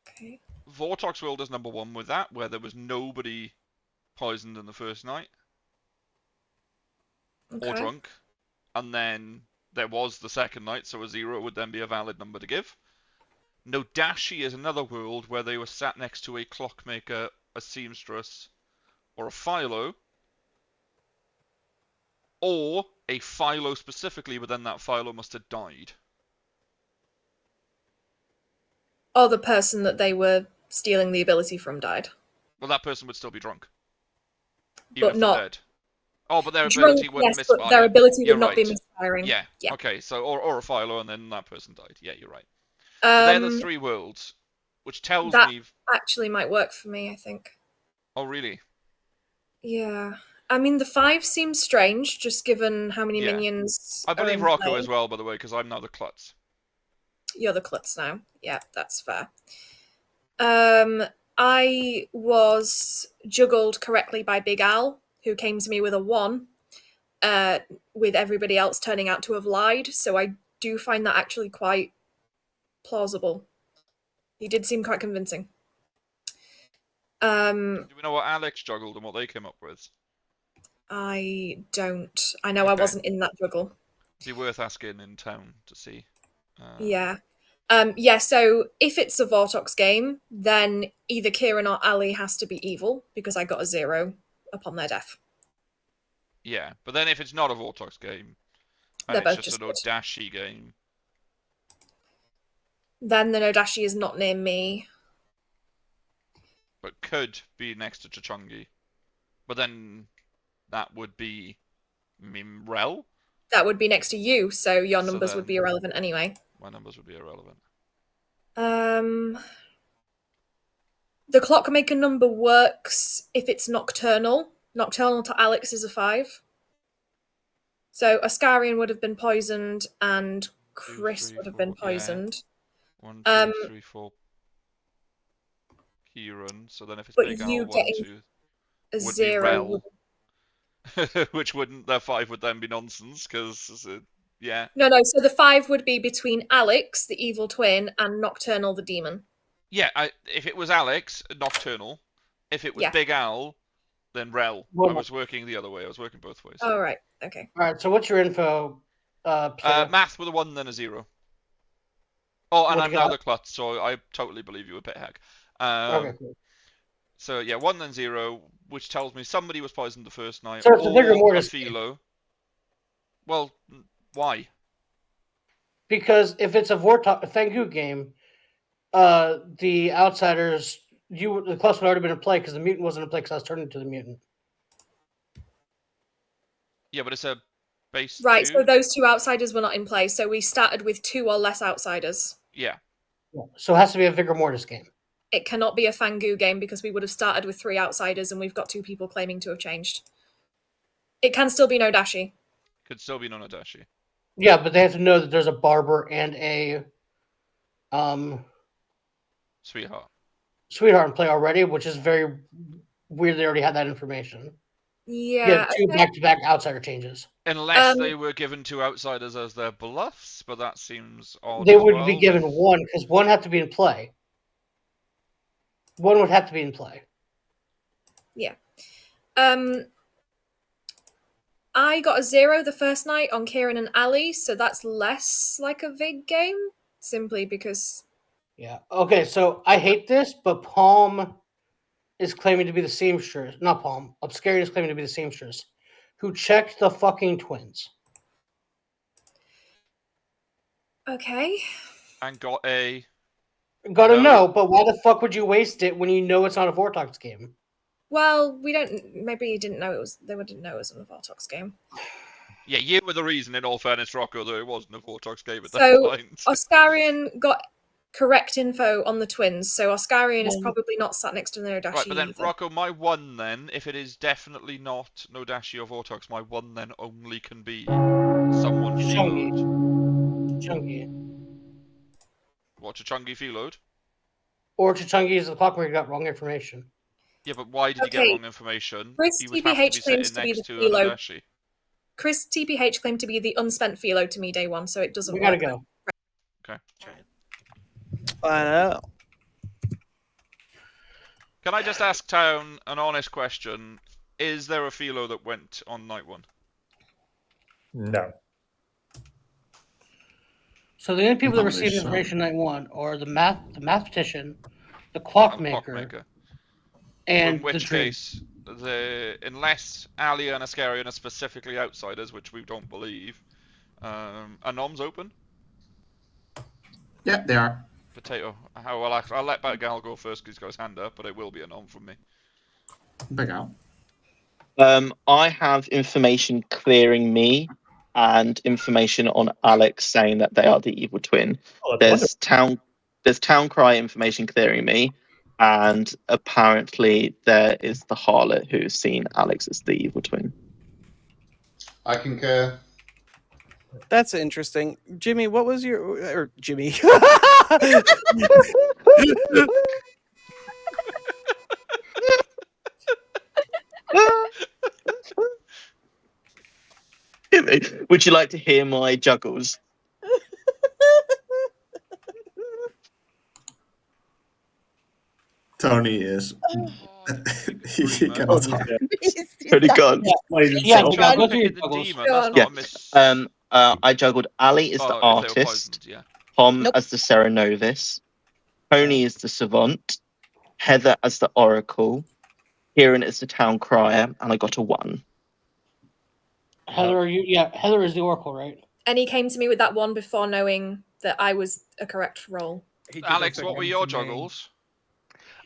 [SPEAKER 5] okay.
[SPEAKER 1] Vortox World is number 1 with that, where there was nobody poisoned in the first night.
[SPEAKER 5] Okay.
[SPEAKER 1] Or drunk. And then there was the second night, so a 0 would then be a valid number to give. Nodashi is another world where they were sat next to a clockmaker, a seamstress, or a philo. Or a philo specifically, but then that philo must have died.
[SPEAKER 5] Or the person that they were stealing the ability from died.
[SPEAKER 1] Well, that person would still be drunk. Even
[SPEAKER 5] But
[SPEAKER 1] if they're
[SPEAKER 5] not
[SPEAKER 1] dead. Oh, but their
[SPEAKER 5] drunk,
[SPEAKER 1] ability wouldn't
[SPEAKER 5] yes, but
[SPEAKER 1] misfire.
[SPEAKER 5] their ability
[SPEAKER 1] You're
[SPEAKER 5] would not
[SPEAKER 1] right.
[SPEAKER 5] be misfiring.
[SPEAKER 1] Yeah.
[SPEAKER 5] Yeah.
[SPEAKER 1] Okay, so or a philo and then that person died. Yeah, you're right. So they're the 3 worlds, which tells
[SPEAKER 5] that
[SPEAKER 1] me...
[SPEAKER 5] actually might work for me, I think.
[SPEAKER 1] Oh, really?
[SPEAKER 5] Yeah. I mean, the 5 seems strange, just given how many
[SPEAKER 1] Yeah.
[SPEAKER 5] minions
[SPEAKER 1] I believe
[SPEAKER 5] are in
[SPEAKER 1] Rocco
[SPEAKER 5] play.
[SPEAKER 1] as well, by the way, because I'm now the klutz.
[SPEAKER 5] You're the klutz now. Yeah, that's fair. I was juggled correctly by Big Al, who came to me with a 1, with everybody else turning out to have lied, so I do find that actually quite plausible. He did seem quite convincing.
[SPEAKER 1] Do we know what Alex juggled and what they came up with?
[SPEAKER 5] I don't. I know I wasn't in that juggle.
[SPEAKER 1] Be worth asking in town to see.
[SPEAKER 5] Yeah. Yeah, so if it's a Vortox game, then either Kieran or Ali has to be evil, because I got a 0 upon their death.
[SPEAKER 1] Yeah, but then if it's not a Vortox game, and
[SPEAKER 5] They're
[SPEAKER 1] it's
[SPEAKER 5] both
[SPEAKER 1] just an
[SPEAKER 5] just good.
[SPEAKER 1] Odashi game,
[SPEAKER 5] Then the Nodashi is not near me.
[SPEAKER 1] but could be next to Chachungi. But then that would be Mimrel?
[SPEAKER 5] That would be next to you, so your
[SPEAKER 1] So
[SPEAKER 5] numbers would be
[SPEAKER 1] then-
[SPEAKER 5] irrelevant anyway.
[SPEAKER 1] My numbers would be irrelevant.
[SPEAKER 5] The clockmaker number works if it's nocturnal. Nocturnal to Alex is a 5. So Ascarian would have been poisoned and Chris would have been poisoned.
[SPEAKER 1] 1, 2, 3, 4. Kieran. So then if it's
[SPEAKER 5] But
[SPEAKER 1] Big
[SPEAKER 5] you
[SPEAKER 1] Al, 1,
[SPEAKER 5] getting
[SPEAKER 1] 2,
[SPEAKER 5] a
[SPEAKER 1] would
[SPEAKER 5] 0
[SPEAKER 1] be Rel. Which wouldn't, their 5 would then be nonsense, because, yeah.
[SPEAKER 5] No, so the 5 would be between Alex, the evil twin, and Nocturnal, the demon.
[SPEAKER 1] Yeah, if it was Alex, Nocturnal. If it was
[SPEAKER 5] Yeah.
[SPEAKER 1] Big Al, then Rel.
[SPEAKER 9] Well,
[SPEAKER 1] I was working the other way. I was working both ways.
[SPEAKER 5] Oh, right. Okay.
[SPEAKER 9] All right. So what's your info? Player?
[SPEAKER 1] Math with a 1, then a 0. Oh, and
[SPEAKER 9] What
[SPEAKER 1] I'm
[SPEAKER 9] you
[SPEAKER 1] now
[SPEAKER 9] got?
[SPEAKER 1] the klutz, so I totally believe you a bit heck.
[SPEAKER 9] Okay, cool.
[SPEAKER 1] So yeah, 1 then 0, which tells me somebody was poisoned the first night,
[SPEAKER 9] So it's a vigor
[SPEAKER 1] or a
[SPEAKER 9] mortis.
[SPEAKER 1] philo. Well, why?
[SPEAKER 9] Because if it's a Fanggu game, the outsiders, the klutz would already been in play because the mutant wasn't in play because I was turned into the mutant.
[SPEAKER 1] Yeah, but it's a base
[SPEAKER 5] Right,
[SPEAKER 1] 2.
[SPEAKER 5] so those 2 outsiders were not in play, so we started with 2 or less outsiders.
[SPEAKER 1] Yeah.
[SPEAKER 9] So it has to be a vigor mortis game.
[SPEAKER 5] It cannot be a Fanggu game because we would have started with 3 outsiders and we've got 2 people claiming to have changed. It can still be no dashi.
[SPEAKER 1] Could still be Nonadashi.
[SPEAKER 9] Yeah, but they have to know that there's a barber and a
[SPEAKER 1] Sweetheart.
[SPEAKER 9] sweetheart in play already, which is very weird. They already had that information.
[SPEAKER 5] Yeah.
[SPEAKER 9] You have 2
[SPEAKER 5] okay.
[SPEAKER 9] back-to-back outsider changes.
[SPEAKER 1] Unless they were given 2 outsiders as their bluffs, but that seems odd
[SPEAKER 9] They
[SPEAKER 1] as
[SPEAKER 9] would
[SPEAKER 1] well.
[SPEAKER 9] be given 1 because 1 had to be in play. 1 would have to be in play.
[SPEAKER 5] Yeah. I got a 0 the first night on Kieran and Ali, so that's less like a Vig game, simply because...
[SPEAKER 9] Yeah. Okay, so I hate this, but Palm is claiming to be the seamstress. Not Palm. Obscarian is claiming to be the seamstress who checked the fucking twins.
[SPEAKER 5] Okay.
[SPEAKER 1] And got a...
[SPEAKER 9] Gotta
[SPEAKER 1] No.
[SPEAKER 9] know, but why the fuck would you waste it when you know it's not a Vortox game?
[SPEAKER 5] Well, we don't... Maybe you didn't know it was... They didn't know it was a Vortox game.
[SPEAKER 1] Yeah, you were the reason, in all fairness, Rocco, that it wasn't a Vortox game at that
[SPEAKER 5] So,
[SPEAKER 1] point.
[SPEAKER 5] Oscarian got correct info on the twins, so Oscarian is
[SPEAKER 9] Um,
[SPEAKER 5] probably not sat next to Nodashi
[SPEAKER 1] Right, but then,
[SPEAKER 5] either.
[SPEAKER 1] Rocco, my 1 then, if it is definitely not Nodashi or Vortox, my 1 then only can be someone
[SPEAKER 9] Chungi.
[SPEAKER 1] filoed.
[SPEAKER 9] Chungi.
[SPEAKER 1] What, Chungi filoed?
[SPEAKER 9] Or Chungi is the clockmaker got wrong information.
[SPEAKER 1] Yeah, but why did he get
[SPEAKER 5] Okay.
[SPEAKER 1] wrong information?
[SPEAKER 5] Chris
[SPEAKER 1] He would have to
[SPEAKER 5] TPH
[SPEAKER 1] be
[SPEAKER 5] claims
[SPEAKER 1] sitting
[SPEAKER 5] to be
[SPEAKER 1] next
[SPEAKER 5] the
[SPEAKER 1] to
[SPEAKER 5] philo.
[SPEAKER 1] Nodashi.
[SPEAKER 5] Chris TPH claimed to be the unspent philo to me day 1, so it doesn't
[SPEAKER 9] We
[SPEAKER 5] work.
[SPEAKER 9] gotta go.
[SPEAKER 1] Okay.
[SPEAKER 21] I know.
[SPEAKER 1] Can I just ask Town an honest question? Is there a philo that went on night 1?
[SPEAKER 6] No.
[SPEAKER 9] So the only people that
[SPEAKER 17] Not
[SPEAKER 9] received
[SPEAKER 17] really sure.
[SPEAKER 9] information night 1 are the mathematician, the
[SPEAKER 1] And
[SPEAKER 9] clockmaker, and
[SPEAKER 1] In which
[SPEAKER 9] the dream.
[SPEAKER 1] case, unless Ali and Ascarian are specifically outsiders, which we don't believe, are noms open?
[SPEAKER 17] Yeah, they are.
[SPEAKER 1] Potato. I'll let Batgal go first because he's got his hand up, but it will be a nom from me.
[SPEAKER 17] Big out.
[SPEAKER 16] I have information clearing me and information on Alex saying that they are the evil twin.
[SPEAKER 6] Oh, that's
[SPEAKER 16] There's town cry information clearing me, and apparently there is the harlot who's seen Alex as the evil twin.
[SPEAKER 18] I concur.
[SPEAKER 21] That's interesting. Jimmy, what was your... Or Jimmy.
[SPEAKER 16] Would you like to hear my juggles?
[SPEAKER 17] Tony is. he cannot talk.
[SPEAKER 16] Tony gone.
[SPEAKER 9] Yeah,
[SPEAKER 1] Trying
[SPEAKER 9] we got
[SPEAKER 1] to
[SPEAKER 9] go
[SPEAKER 1] pick
[SPEAKER 9] through your
[SPEAKER 1] the
[SPEAKER 9] juggles.
[SPEAKER 1] demon, that's not a miss.
[SPEAKER 16] I juggled Ali as the
[SPEAKER 1] Oh, if they were
[SPEAKER 16] artist,
[SPEAKER 1] poisoned, yeah.
[SPEAKER 16] Tom as the Serenovis, Tony as the savant, Heather as the oracle, Kieran as the town crier, and I got a 1.
[SPEAKER 9] Heather, are you? Yeah, Heather is the oracle, right?
[SPEAKER 5] And he came to me with that 1 before knowing that I was a correct role.
[SPEAKER 1] Alex, what were your juggles?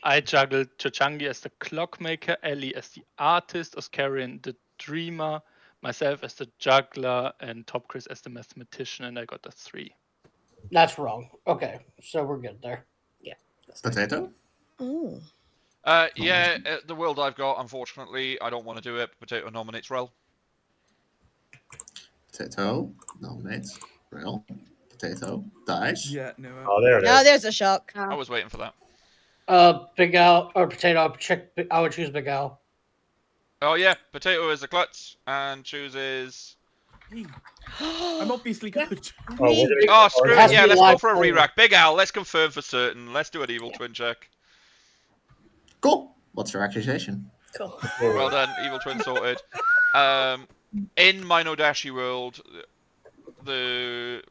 [SPEAKER 11] I juggled Chochangi as the clockmaker, Ellie as the artist, Oscarian the dreamer, myself as the juggler, and Top Chris as the mathematician, and I got a 3.
[SPEAKER 9] That's wrong. Okay, so we're good there.
[SPEAKER 5] Yeah.
[SPEAKER 17] Potato?
[SPEAKER 13] Ooh.
[SPEAKER 1] The world I've got, unfortunately, I don't want to do it. Potato nominates Rel.
[SPEAKER 17] Potato nominates Rel. Potato dies.
[SPEAKER 10] Yeah, no.
[SPEAKER 6] Oh, there it
[SPEAKER 13] Now
[SPEAKER 6] is.
[SPEAKER 13] there's a shock.
[SPEAKER 1] I was waiting for that.
[SPEAKER 9] Big Al or Potato. I would choose Big Al.
[SPEAKER 1] Oh yeah, Potato is a klutz and chooses.
[SPEAKER 10] I'm obviously good.
[SPEAKER 1] Oh, screw
[SPEAKER 9] has
[SPEAKER 1] it.
[SPEAKER 9] to
[SPEAKER 1] Yeah,
[SPEAKER 9] be
[SPEAKER 1] let's go
[SPEAKER 9] live
[SPEAKER 1] for a
[SPEAKER 9] play.
[SPEAKER 1] re-rack. Big Al, let's confirm for certain. Let's do an evil twin check.
[SPEAKER 17] Cool. What's your accusation?
[SPEAKER 5] Cool.
[SPEAKER 1] Well done, evil twin sorted. In my Nodashi world, the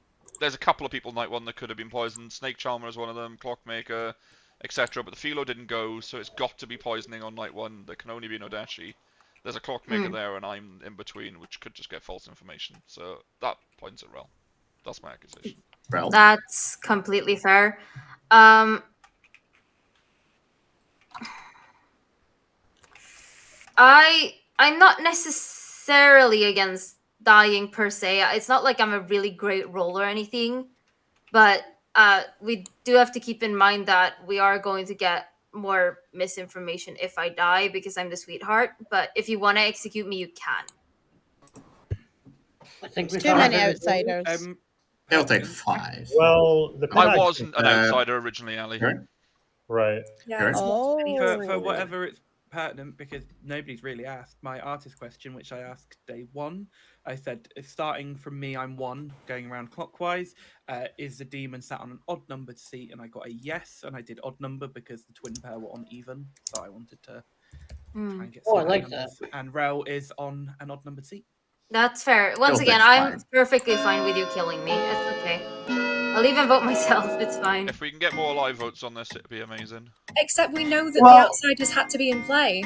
[SPEAKER 1] there's a couple of people night 1 that could have been poisoned. Snake Charmer is one of them, Clockmaker, etc. But the Philo didn't go, so it's got to be poisoning on night 1. There can only be Nodashi. There's a Clockmaker there, and I'm in between, which could just get false information. So that points at Rel. That's my accusation.
[SPEAKER 17] Rel?
[SPEAKER 15] That's completely fair. I'm not necessarily against dying per se. It's not like I'm a really great roller or anything, but we do have to keep in mind that we are going to get more misinformation if I die because I'm the sweetheart. But if you want to execute me, you can.
[SPEAKER 9] I think
[SPEAKER 13] Too many outsiders.
[SPEAKER 17] It'll take 5.
[SPEAKER 6] Well,
[SPEAKER 1] I wasn't an outsider originally, Ali.
[SPEAKER 6] Right.
[SPEAKER 5] Yeah, it's not too many
[SPEAKER 10] For whatever it's pertinent, because nobody's really asked my artist question, which I asked day 1. I said, if starting from me, I'm 1, going around clockwise. Is the demon sat on an odd numbered seat? And I got a yes, and I did odd number because the twin pair were on even, so I wanted to try and get some
[SPEAKER 9] I like
[SPEAKER 10] numbers. And Rel is on an odd numbered seat.
[SPEAKER 15] That's fair. Once again, I'm perfectly fine with you killing me. It's okay. I'll even vote myself. It's fine.
[SPEAKER 1] If we can get more live votes on this, it'd be amazing.
[SPEAKER 5] Except we know that the outsiders had to be in play.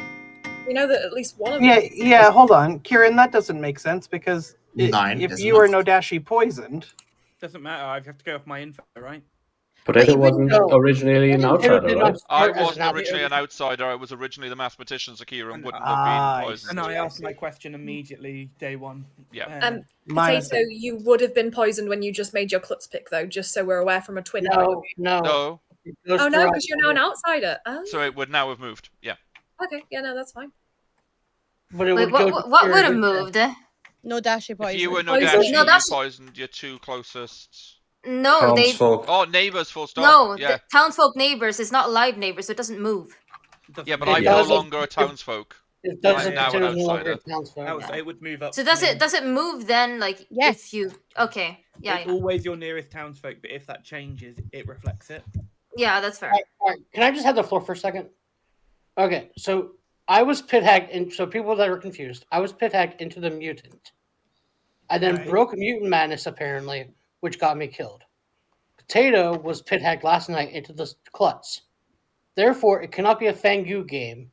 [SPEAKER 5] We know that at least one of them.
[SPEAKER 14] Yeah. Hold on, Kieran. That doesn't make sense because
[SPEAKER 17] 9
[SPEAKER 14] if
[SPEAKER 17] is
[SPEAKER 14] you were
[SPEAKER 17] enough.
[SPEAKER 14] Nodashi poisoned,
[SPEAKER 10] Doesn't matter. I have to go off my info, right?
[SPEAKER 7] Potato wasn't originally an outsider, right?
[SPEAKER 1] I wasn't originally an outsider. I was originally the mathematician, so Kieran wouldn't have been poisoned.
[SPEAKER 10] And I asked my question immediately, day 1.
[SPEAKER 1] Yeah.
[SPEAKER 5] Potato, you would have been poisoned when you just made your klutz pick, though, just so we're aware from a twin.
[SPEAKER 9] No.
[SPEAKER 1] No.
[SPEAKER 5] Oh no, because you're now an outsider. Oh.
[SPEAKER 1] So it would now have moved. Yeah.
[SPEAKER 5] Okay. Yeah. No, that's fine.
[SPEAKER 9] But it
[SPEAKER 15] Wait, what would have moved?
[SPEAKER 13] Nodashi poison.
[SPEAKER 1] If you were Nodashi, you poisoned your 2 closest.
[SPEAKER 15] No, they.
[SPEAKER 1] Oh, neighbors, full stop.
[SPEAKER 15] No,
[SPEAKER 1] yeah.
[SPEAKER 15] the townsfolk neighbors is not live neighbors, so it doesn't move.
[SPEAKER 1] Yeah, but I'm no longer a townsfolk.
[SPEAKER 9] It doesn't.
[SPEAKER 1] I'm now an outsider.
[SPEAKER 10] It would move up.
[SPEAKER 15] So does it move then? Like if you okay, yeah.
[SPEAKER 10] It's always your nearest townsfolk, but if that changes, it reflects it.
[SPEAKER 15] Yeah, that's fair.
[SPEAKER 9] All right. Can I just have the floor for a second? Okay, so I was pit hacked, and so people that are confused, I was pit hacked into the mutant. I then broke mutant madness apparently, which got me killed. Potato was pit hacked last night into the klutz. Therefore, it cannot be a Fang Yu game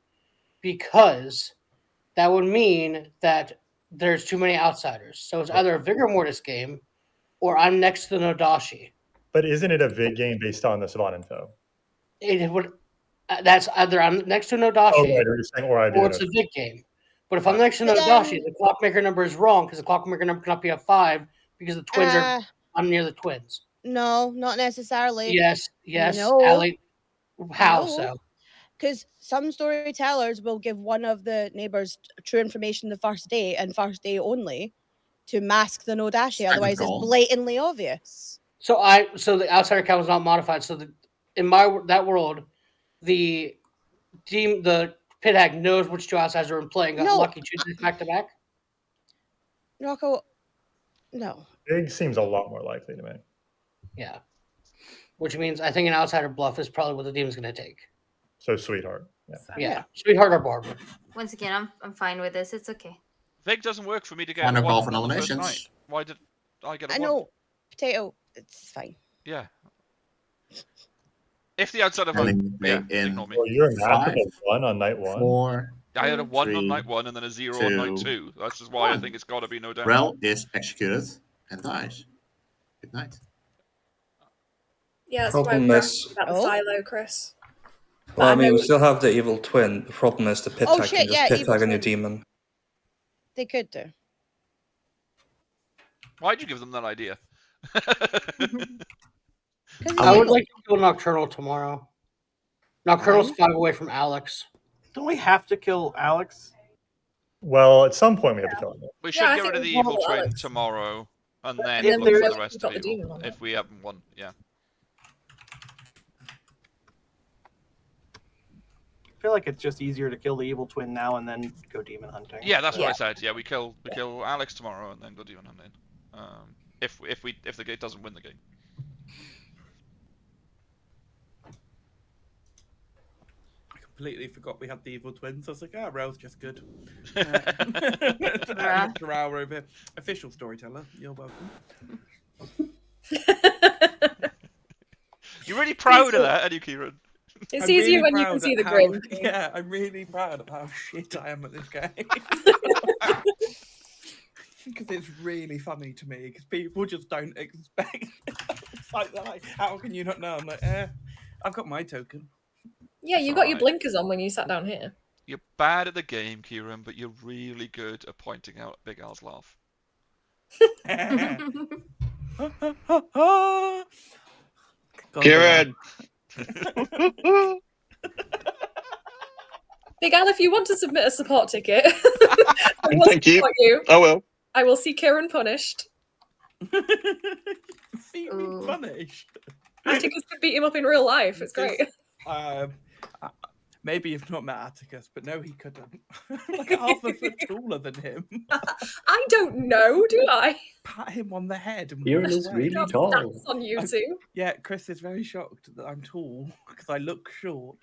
[SPEAKER 9] because that would mean that there's too many outsiders. So it's either a Vigor Mortis game or I'm next to the Nodashi.
[SPEAKER 6] But isn't it a Vig game based on the Savant info?
[SPEAKER 9] It would. That's either I'm next to Nodashi
[SPEAKER 6] or
[SPEAKER 9] it's a Vig game. But if I'm next to Nodashi, the clockmaker number is wrong because the clockmaker number cannot be a 5 because the twins are. I'm near the twins.
[SPEAKER 13] No, not necessarily.
[SPEAKER 9] Yes,
[SPEAKER 13] No.
[SPEAKER 9] Allie. How
[SPEAKER 13] No.
[SPEAKER 9] so?
[SPEAKER 13] Because some storytellers will give one of the neighbors true information the first day and first day only to mask the Nodashi. Otherwise, it's blatantly obvious.
[SPEAKER 9] So the outsider count was not modified. So in that world, the pit hack knows which 2 outsiders are in play and got lucky choosing back to back.
[SPEAKER 13] Rocco, no.
[SPEAKER 6] Big seems a lot more likely to me.
[SPEAKER 9] Yeah. Which means I think an outsider bluff is probably what the demon's going to take.
[SPEAKER 6] So sweetheart.
[SPEAKER 9] Yeah. Sweetheart or Barbara.
[SPEAKER 15] Once again, I'm fine with this. It's okay.
[SPEAKER 1] Vig doesn't work for me to get
[SPEAKER 17] And a
[SPEAKER 1] one
[SPEAKER 17] call for
[SPEAKER 1] on the first
[SPEAKER 17] nominations.
[SPEAKER 1] night. Why did I get a
[SPEAKER 13] I
[SPEAKER 1] one?
[SPEAKER 13] know. Potato, it's fine.
[SPEAKER 1] Yeah. If the outsider vote, ignore me.
[SPEAKER 6] Well, you're a massive 1 on night 1.
[SPEAKER 17] 4.
[SPEAKER 1] I had a 1 on
[SPEAKER 17] 3,
[SPEAKER 1] night 1 and then a 0 on night 2. That's just why I think it's got to be no doubt.
[SPEAKER 17] Rel is executed and dies. Good night.
[SPEAKER 5] Yeah, that's why
[SPEAKER 2] Problem
[SPEAKER 5] we're
[SPEAKER 2] is-
[SPEAKER 5] asking about the Philo, Chris.
[SPEAKER 2] Well, I mean, we still have the evil twin. The problem is the pit
[SPEAKER 13] Oh,
[SPEAKER 2] tag
[SPEAKER 13] shit,
[SPEAKER 2] can just
[SPEAKER 13] yeah,
[SPEAKER 2] pit
[SPEAKER 13] evil
[SPEAKER 2] tag on your
[SPEAKER 13] twin.
[SPEAKER 2] demon.
[SPEAKER 13] They could do.
[SPEAKER 1] Why'd you give them that idea?
[SPEAKER 9] I would like to kill Nocturnal tomorrow. Nocturnal's 5 away from Alex.
[SPEAKER 14] Don't we have to kill Alex?
[SPEAKER 6] Well, at some point we have to kill him.
[SPEAKER 1] We should get rid of the evil twin tomorrow and then
[SPEAKER 14] If
[SPEAKER 1] look
[SPEAKER 14] there
[SPEAKER 1] for
[SPEAKER 14] is-
[SPEAKER 1] the rest of evil. If we haven't won, yeah.
[SPEAKER 14] I feel like it's just easier to kill the evil twin now and then go demon hunting.
[SPEAKER 1] Yeah, that's what I said. Yeah, we kill Alex tomorrow and then go demon hunting. If the gate doesn't win the game.
[SPEAKER 10] I completely forgot we had the evil twins. I was like, Rel's just good.
[SPEAKER 15] Yeah.
[SPEAKER 10] Drow over here. Official storyteller. You're welcome.
[SPEAKER 1] You're really proud of that, aren't you, Kieran?
[SPEAKER 5] It's
[SPEAKER 10] I'm
[SPEAKER 5] easier
[SPEAKER 10] really
[SPEAKER 5] when you can
[SPEAKER 10] proud
[SPEAKER 5] see
[SPEAKER 10] at
[SPEAKER 5] the
[SPEAKER 10] how-
[SPEAKER 5] grin.
[SPEAKER 10] Yeah, I'm really proud of how shit I am at this game. Because it's really funny to me, because people just don't expect. It's like, they're like, how can you not know? I'm like, I've got my token.
[SPEAKER 5] Yeah, you
[SPEAKER 1] It's
[SPEAKER 5] got your
[SPEAKER 1] alright.
[SPEAKER 5] blinkers on when you sat down here.
[SPEAKER 1] You're bad at the game, Kieran, but you're really good at pointing out Big Al's laugh.
[SPEAKER 16] Kieran!
[SPEAKER 5] Big Al, if you want to submit a support ticket, I will
[SPEAKER 16] Thank you.
[SPEAKER 5] support you.
[SPEAKER 16] I will.
[SPEAKER 5] I will see Kieran punished.
[SPEAKER 10] See me punished.
[SPEAKER 5] Atticus could beat him up in real life. It's great.
[SPEAKER 10] Maybe you've not met Atticus, but no, he couldn't. Like half a foot taller than him.
[SPEAKER 5] I don't know, do I?
[SPEAKER 10] Pat him on the head. And
[SPEAKER 7] Kieran
[SPEAKER 10] walk
[SPEAKER 7] is
[SPEAKER 10] away.
[SPEAKER 7] really
[SPEAKER 5] Got
[SPEAKER 7] tall.
[SPEAKER 5] stats on you two.
[SPEAKER 10] Yeah, Chris is very shocked that I'm tall because I look short.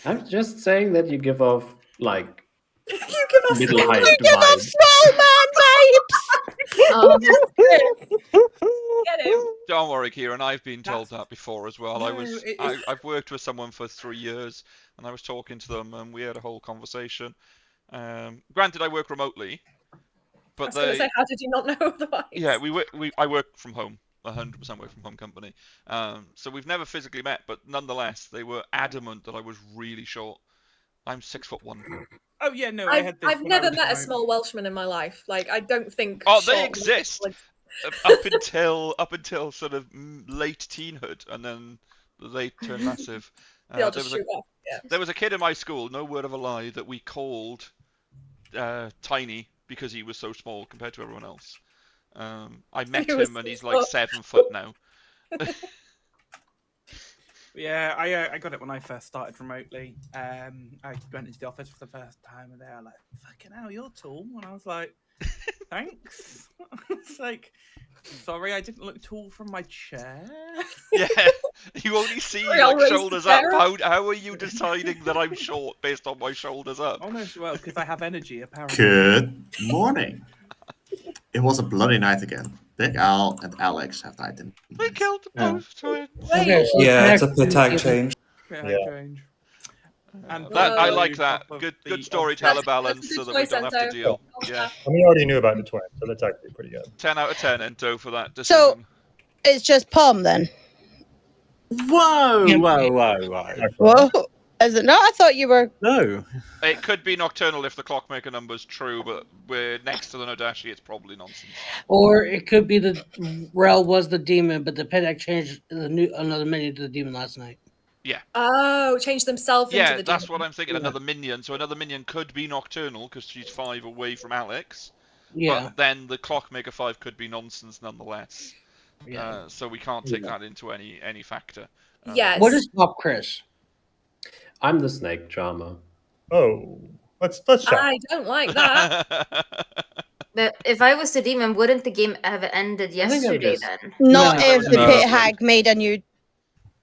[SPEAKER 7] I'm just saying that you give off like
[SPEAKER 5] You give off
[SPEAKER 7] middle-height
[SPEAKER 13] You give off
[SPEAKER 7] vibes.
[SPEAKER 13] small man vibes.
[SPEAKER 5] Get him.
[SPEAKER 1] Don't worry, Kieran. I've been told that before as well.
[SPEAKER 10] No,
[SPEAKER 1] I've worked with someone for 3 years, and I was talking to them, and we had a whole conversation. Granted, I work remotely,
[SPEAKER 5] I
[SPEAKER 1] but
[SPEAKER 5] was going to say, how did you not know otherwise?
[SPEAKER 1] yeah, I work from home. 100% work from home company. So we've never physically met, but nonetheless, they were adamant that I was really short. I'm 6'1".
[SPEAKER 10] Oh yeah, no, I had this.
[SPEAKER 5] I've
[SPEAKER 10] when I
[SPEAKER 5] never
[SPEAKER 10] was
[SPEAKER 5] met a
[SPEAKER 10] remote.
[SPEAKER 5] small Welshman in my life. Like, I don't think.
[SPEAKER 1] Oh, they
[SPEAKER 5] short
[SPEAKER 1] exist
[SPEAKER 5] people
[SPEAKER 1] up until sort of late teenhood, and then they turn massive.
[SPEAKER 5] They'll just shoot off. Yeah.
[SPEAKER 1] There was a kid in my school, no word of a lie, that we called tiny because he was so small compared to everyone else. I met
[SPEAKER 5] He was
[SPEAKER 1] him, and he's
[SPEAKER 5] so
[SPEAKER 1] like
[SPEAKER 5] small.
[SPEAKER 1] 7 foot now.
[SPEAKER 10] Yeah, I got it when I first started remotely. I went into the office for the first time, and they were like, "Fucking hell, you're tall," and I was like, "Thanks." It's like, sorry, I didn't look tall from my chair.
[SPEAKER 1] Yeah, you only see
[SPEAKER 5] Sorry, I'll
[SPEAKER 1] like
[SPEAKER 5] raise
[SPEAKER 1] shoulders
[SPEAKER 5] the
[SPEAKER 1] up.
[SPEAKER 5] chair.
[SPEAKER 1] How are you deciding that I'm short based on my shoulders up?
[SPEAKER 10] Oh no, well, because I have energy apparently.
[SPEAKER 17] Good morning. It was a bloody night again. Big Al and Alex have died in.
[SPEAKER 1] We killed the post twins.
[SPEAKER 9] Okay, so
[SPEAKER 2] Yeah, it's a
[SPEAKER 9] back
[SPEAKER 2] pit
[SPEAKER 9] to
[SPEAKER 2] tag
[SPEAKER 9] the-
[SPEAKER 2] change.
[SPEAKER 10] Yeah, change. And
[SPEAKER 1] That I
[SPEAKER 10] thank
[SPEAKER 1] like
[SPEAKER 10] you
[SPEAKER 1] that.
[SPEAKER 10] for
[SPEAKER 1] Good
[SPEAKER 10] the
[SPEAKER 1] storyteller
[SPEAKER 10] obvious-
[SPEAKER 1] balance,
[SPEAKER 5] That's a
[SPEAKER 1] so
[SPEAKER 5] good
[SPEAKER 1] that we
[SPEAKER 5] choice,
[SPEAKER 1] don't have to
[SPEAKER 5] Ento.
[SPEAKER 1] deal. Yeah,
[SPEAKER 6] And we already knew about the twins, so that's actually pretty good.
[SPEAKER 1] 10 out of 10, Ento, for that
[SPEAKER 13] So
[SPEAKER 1] decision.
[SPEAKER 13] it's just Pom then.
[SPEAKER 4] Whoa, whoa, whoa, whoa.
[SPEAKER 13] Whoa. Is it not? I thought you were.
[SPEAKER 4] No.
[SPEAKER 1] It could be nocturnal if the clockmaker number's true, but we're next to the Nodashi. It's probably nonsense.
[SPEAKER 9] Or it could be the Rel was the demon, but the Pentac changed another minion to the demon last night.
[SPEAKER 1] Yeah.
[SPEAKER 5] Oh, change themselves into
[SPEAKER 1] Yeah,
[SPEAKER 5] the
[SPEAKER 1] that's
[SPEAKER 5] demon.
[SPEAKER 1] what I'm thinking.
[SPEAKER 9] Yeah.
[SPEAKER 1] Another minion. So another minion could be nocturnal because she's 5 away from Alex.
[SPEAKER 9] Yeah.
[SPEAKER 1] But then the clockmaker 5 could be nonsense nonetheless.
[SPEAKER 9] Yeah.
[SPEAKER 1] So we can't take that into any factor.
[SPEAKER 5] Yes.
[SPEAKER 9] What is Top Chris?
[SPEAKER 7] I'm the snake charmer.
[SPEAKER 6] Oh, let's check.
[SPEAKER 5] I don't like that.
[SPEAKER 15] But if I was the demon, wouldn't the game have ended
[SPEAKER 7] think I'm
[SPEAKER 15] yesterday
[SPEAKER 7] just-
[SPEAKER 15] then?
[SPEAKER 13] Not
[SPEAKER 2] No.
[SPEAKER 13] if the
[SPEAKER 2] No.
[SPEAKER 13] pit hag made a new.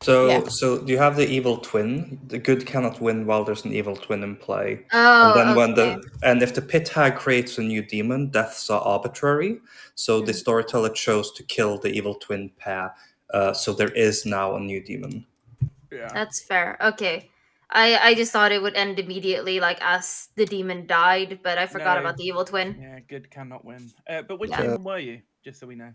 [SPEAKER 2] So,
[SPEAKER 13] Yeah.
[SPEAKER 2] so you have the evil twin. The good cannot win while there's an evil twin in play.
[SPEAKER 15] Oh,
[SPEAKER 2] and then when
[SPEAKER 15] okay.
[SPEAKER 2] if the pit hag creates a new demon, deaths are arbitrary. So the storyteller chose to kill the evil twin pair. So there is now a new demon.
[SPEAKER 10] Yeah.
[SPEAKER 15] That's fair. Okay. I just thought it would end immediately, like as the demon died, but I forgot
[SPEAKER 10] No.
[SPEAKER 15] about the evil twin.
[SPEAKER 10] Yeah, good cannot win. But which
[SPEAKER 15] Yeah.
[SPEAKER 10] demon were you? Just so we know.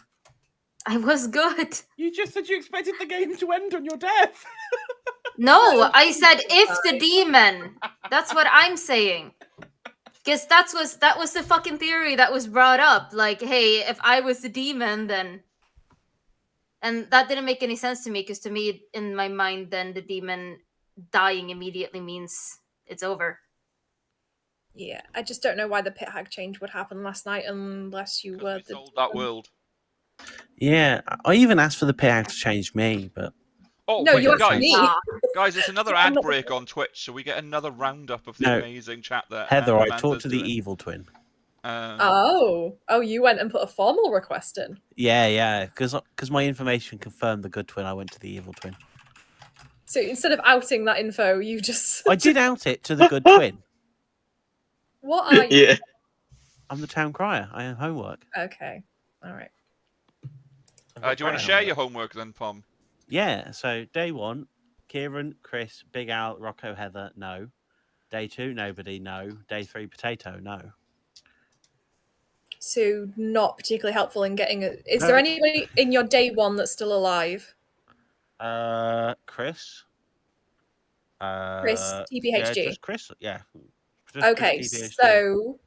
[SPEAKER 15] I was good.
[SPEAKER 10] You just said you expected the game to end on your death.
[SPEAKER 15] No, I said if the demon. That's what I'm saying. Because that was the fucking theory that was brought up. Like, hey, if I was the demon, then. And that didn't make any sense to me, because to me, in my mind, then the demon dying immediately means it's over.
[SPEAKER 5] Yeah, I just don't know why the pit hag change would happen last night unless you were the.
[SPEAKER 1] Sold that world.
[SPEAKER 4] Yeah, I even asked for the payout to change me, but
[SPEAKER 1] Oh,
[SPEAKER 5] No,
[SPEAKER 1] wait,
[SPEAKER 5] you asked
[SPEAKER 1] guys.
[SPEAKER 5] me.
[SPEAKER 1] Guys, it's another
[SPEAKER 5] I'm
[SPEAKER 1] ad
[SPEAKER 5] not-
[SPEAKER 1] break on Twitch, so we get another roundup of the
[SPEAKER 4] No.
[SPEAKER 1] amazing chat that
[SPEAKER 4] Heather, I
[SPEAKER 1] Amanda's
[SPEAKER 4] talked to the
[SPEAKER 1] doing.
[SPEAKER 4] evil twin.
[SPEAKER 5] Oh, you went and put a formal request in.
[SPEAKER 4] Yeah, because my information confirmed the good twin. I went to the evil twin.
[SPEAKER 5] So instead of outing that info, you just.
[SPEAKER 4] I did out it to the good twin.
[SPEAKER 5] What are you?
[SPEAKER 16] Yeah.
[SPEAKER 4] I'm the town crier. I am homework.
[SPEAKER 5] Okay, all right.
[SPEAKER 1] Do you want to share your homework then, Pom?
[SPEAKER 4] Yeah, so day 1, Kieran, Chris, Big Al, Rocco, Heather, no. Day 2, nobody, no. Day 3, Potato, no.
[SPEAKER 5] So not particularly helpful in getting a... Is there anybody in your day 1 that's still alive?
[SPEAKER 4] Chris.
[SPEAKER 5] Chris, TPHG.
[SPEAKER 4] Yeah, just Chris. Yeah. Just
[SPEAKER 5] Okay,
[SPEAKER 4] Chris TPHG.
[SPEAKER 5] so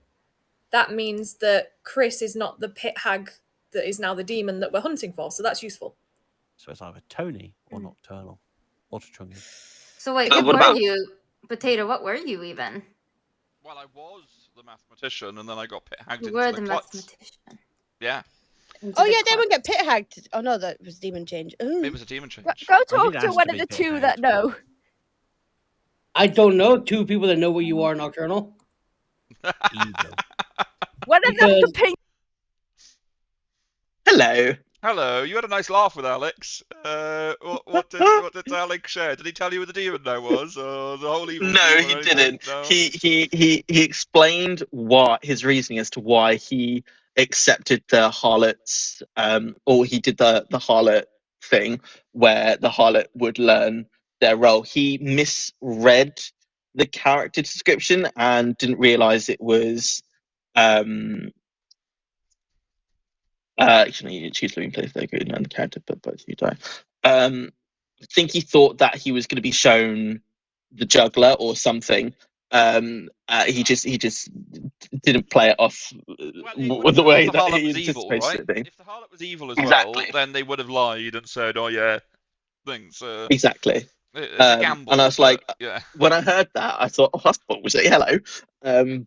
[SPEAKER 5] that means that Chris is not the pit hag that is now the demon that we're hunting for, so that's useful.
[SPEAKER 4] So it's either Tony or Nocturnal or Chungi.
[SPEAKER 15] So wait,
[SPEAKER 16] What
[SPEAKER 15] what were
[SPEAKER 16] about-
[SPEAKER 15] you, Potato? What were you even?
[SPEAKER 1] Well, I was the mathematician, and then I got pit hagged
[SPEAKER 15] You
[SPEAKER 1] into
[SPEAKER 15] were
[SPEAKER 1] the
[SPEAKER 15] the
[SPEAKER 1] clutch.
[SPEAKER 15] mathematician.
[SPEAKER 1] Yeah,
[SPEAKER 13] Oh yeah, they won't get pit hagged. Oh no, that was demon change.
[SPEAKER 1] it was a demon change.
[SPEAKER 8] Go talk to one of the two that know.
[SPEAKER 9] I don't know 2 people that know what you are, Nocturnal.
[SPEAKER 8] One of them
[SPEAKER 9] Because-
[SPEAKER 8] pink.
[SPEAKER 16] Hello.
[SPEAKER 1] Hello, you had a nice laugh with Alex. What did Alex share? Did he tell you who the demon now was, or the whole evil?
[SPEAKER 16] No,
[SPEAKER 1] demon or
[SPEAKER 16] he
[SPEAKER 1] anything?
[SPEAKER 16] didn't.
[SPEAKER 1] No?
[SPEAKER 16] He explained his reasoning as to why he accepted the harlots, or he did the harlot thing where the harlot would learn their role. He misread the character description and didn't realize it was you choose living place they could learn the character, but both you die. I think he thought that he was going to be shown the juggler or something. He just didn't play it off the way
[SPEAKER 1] the
[SPEAKER 16] that
[SPEAKER 1] harlot
[SPEAKER 16] he
[SPEAKER 1] was evil,
[SPEAKER 16] anticipated
[SPEAKER 1] right?
[SPEAKER 16] it being.
[SPEAKER 1] If the harlot was evil as
[SPEAKER 16] Exactly.
[SPEAKER 1] well, then they would have lied and said, "Oh yeah, things."
[SPEAKER 16] Exactly.
[SPEAKER 1] It's a gamble.
[SPEAKER 16] And I was
[SPEAKER 1] but,
[SPEAKER 16] like,
[SPEAKER 1] yeah.
[SPEAKER 16] when I heard that, I thought, "Oh, that's bullshit." Hello.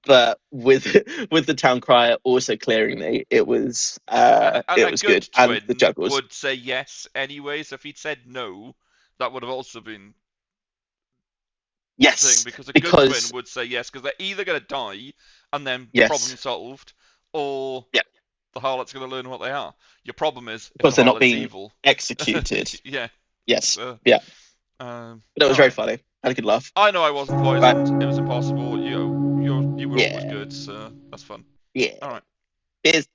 [SPEAKER 16] But with the town crier also clearing me, it was
[SPEAKER 1] And a
[SPEAKER 16] good. And the
[SPEAKER 1] twin
[SPEAKER 16] juggles.
[SPEAKER 1] would say yes anyway. So if he'd said no, that would have also been
[SPEAKER 16] Yes,
[SPEAKER 1] thing, because a
[SPEAKER 16] because-
[SPEAKER 1] good twin would say yes, because they're either going to die and then
[SPEAKER 16] Yes.
[SPEAKER 1] problem solved, or the harlot's going to learn what they are. Your problem is if
[SPEAKER 16] Because
[SPEAKER 1] the
[SPEAKER 16] they're not
[SPEAKER 1] harlot's
[SPEAKER 16] being
[SPEAKER 1] evil.
[SPEAKER 16] executed.
[SPEAKER 1] Yeah.
[SPEAKER 16] Yes. Yeah.
[SPEAKER 1] Um,
[SPEAKER 16] But it was very funny. I had a good laugh.
[SPEAKER 1] I know I wasn't poisoned. It was impossible. You were always good, so that's fun.
[SPEAKER 16] Yeah.
[SPEAKER 1] All right.
[SPEAKER 16] Cheers.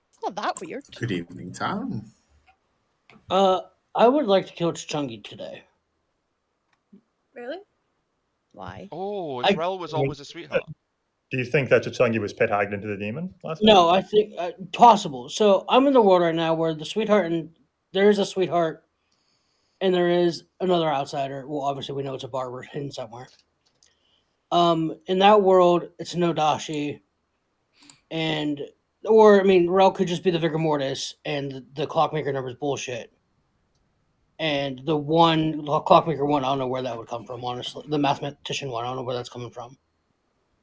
[SPEAKER 13] It's not that weird.
[SPEAKER 17] Good evening, town.
[SPEAKER 9] I would like to kill Chungi today.
[SPEAKER 5] Really?
[SPEAKER 13] Why?
[SPEAKER 1] Oh,
[SPEAKER 9] I-
[SPEAKER 1] Rel was always a sweetheart.
[SPEAKER 6] Do you think that Chachungi was pit hagged into the demon last night?
[SPEAKER 9] No, I think possible. So I'm in the world right now where the sweetheart and there is a sweetheart, and there is another outsider. Well, obviously we know it's a barber hidden somewhere. In that world, it's an Odashi, Rel could just be the vigor mortis, and the clockmaker number is bullshit. And the clockmaker one, I don't know where that would come from. Honestly, the mathematician one, I don't know where that's coming from.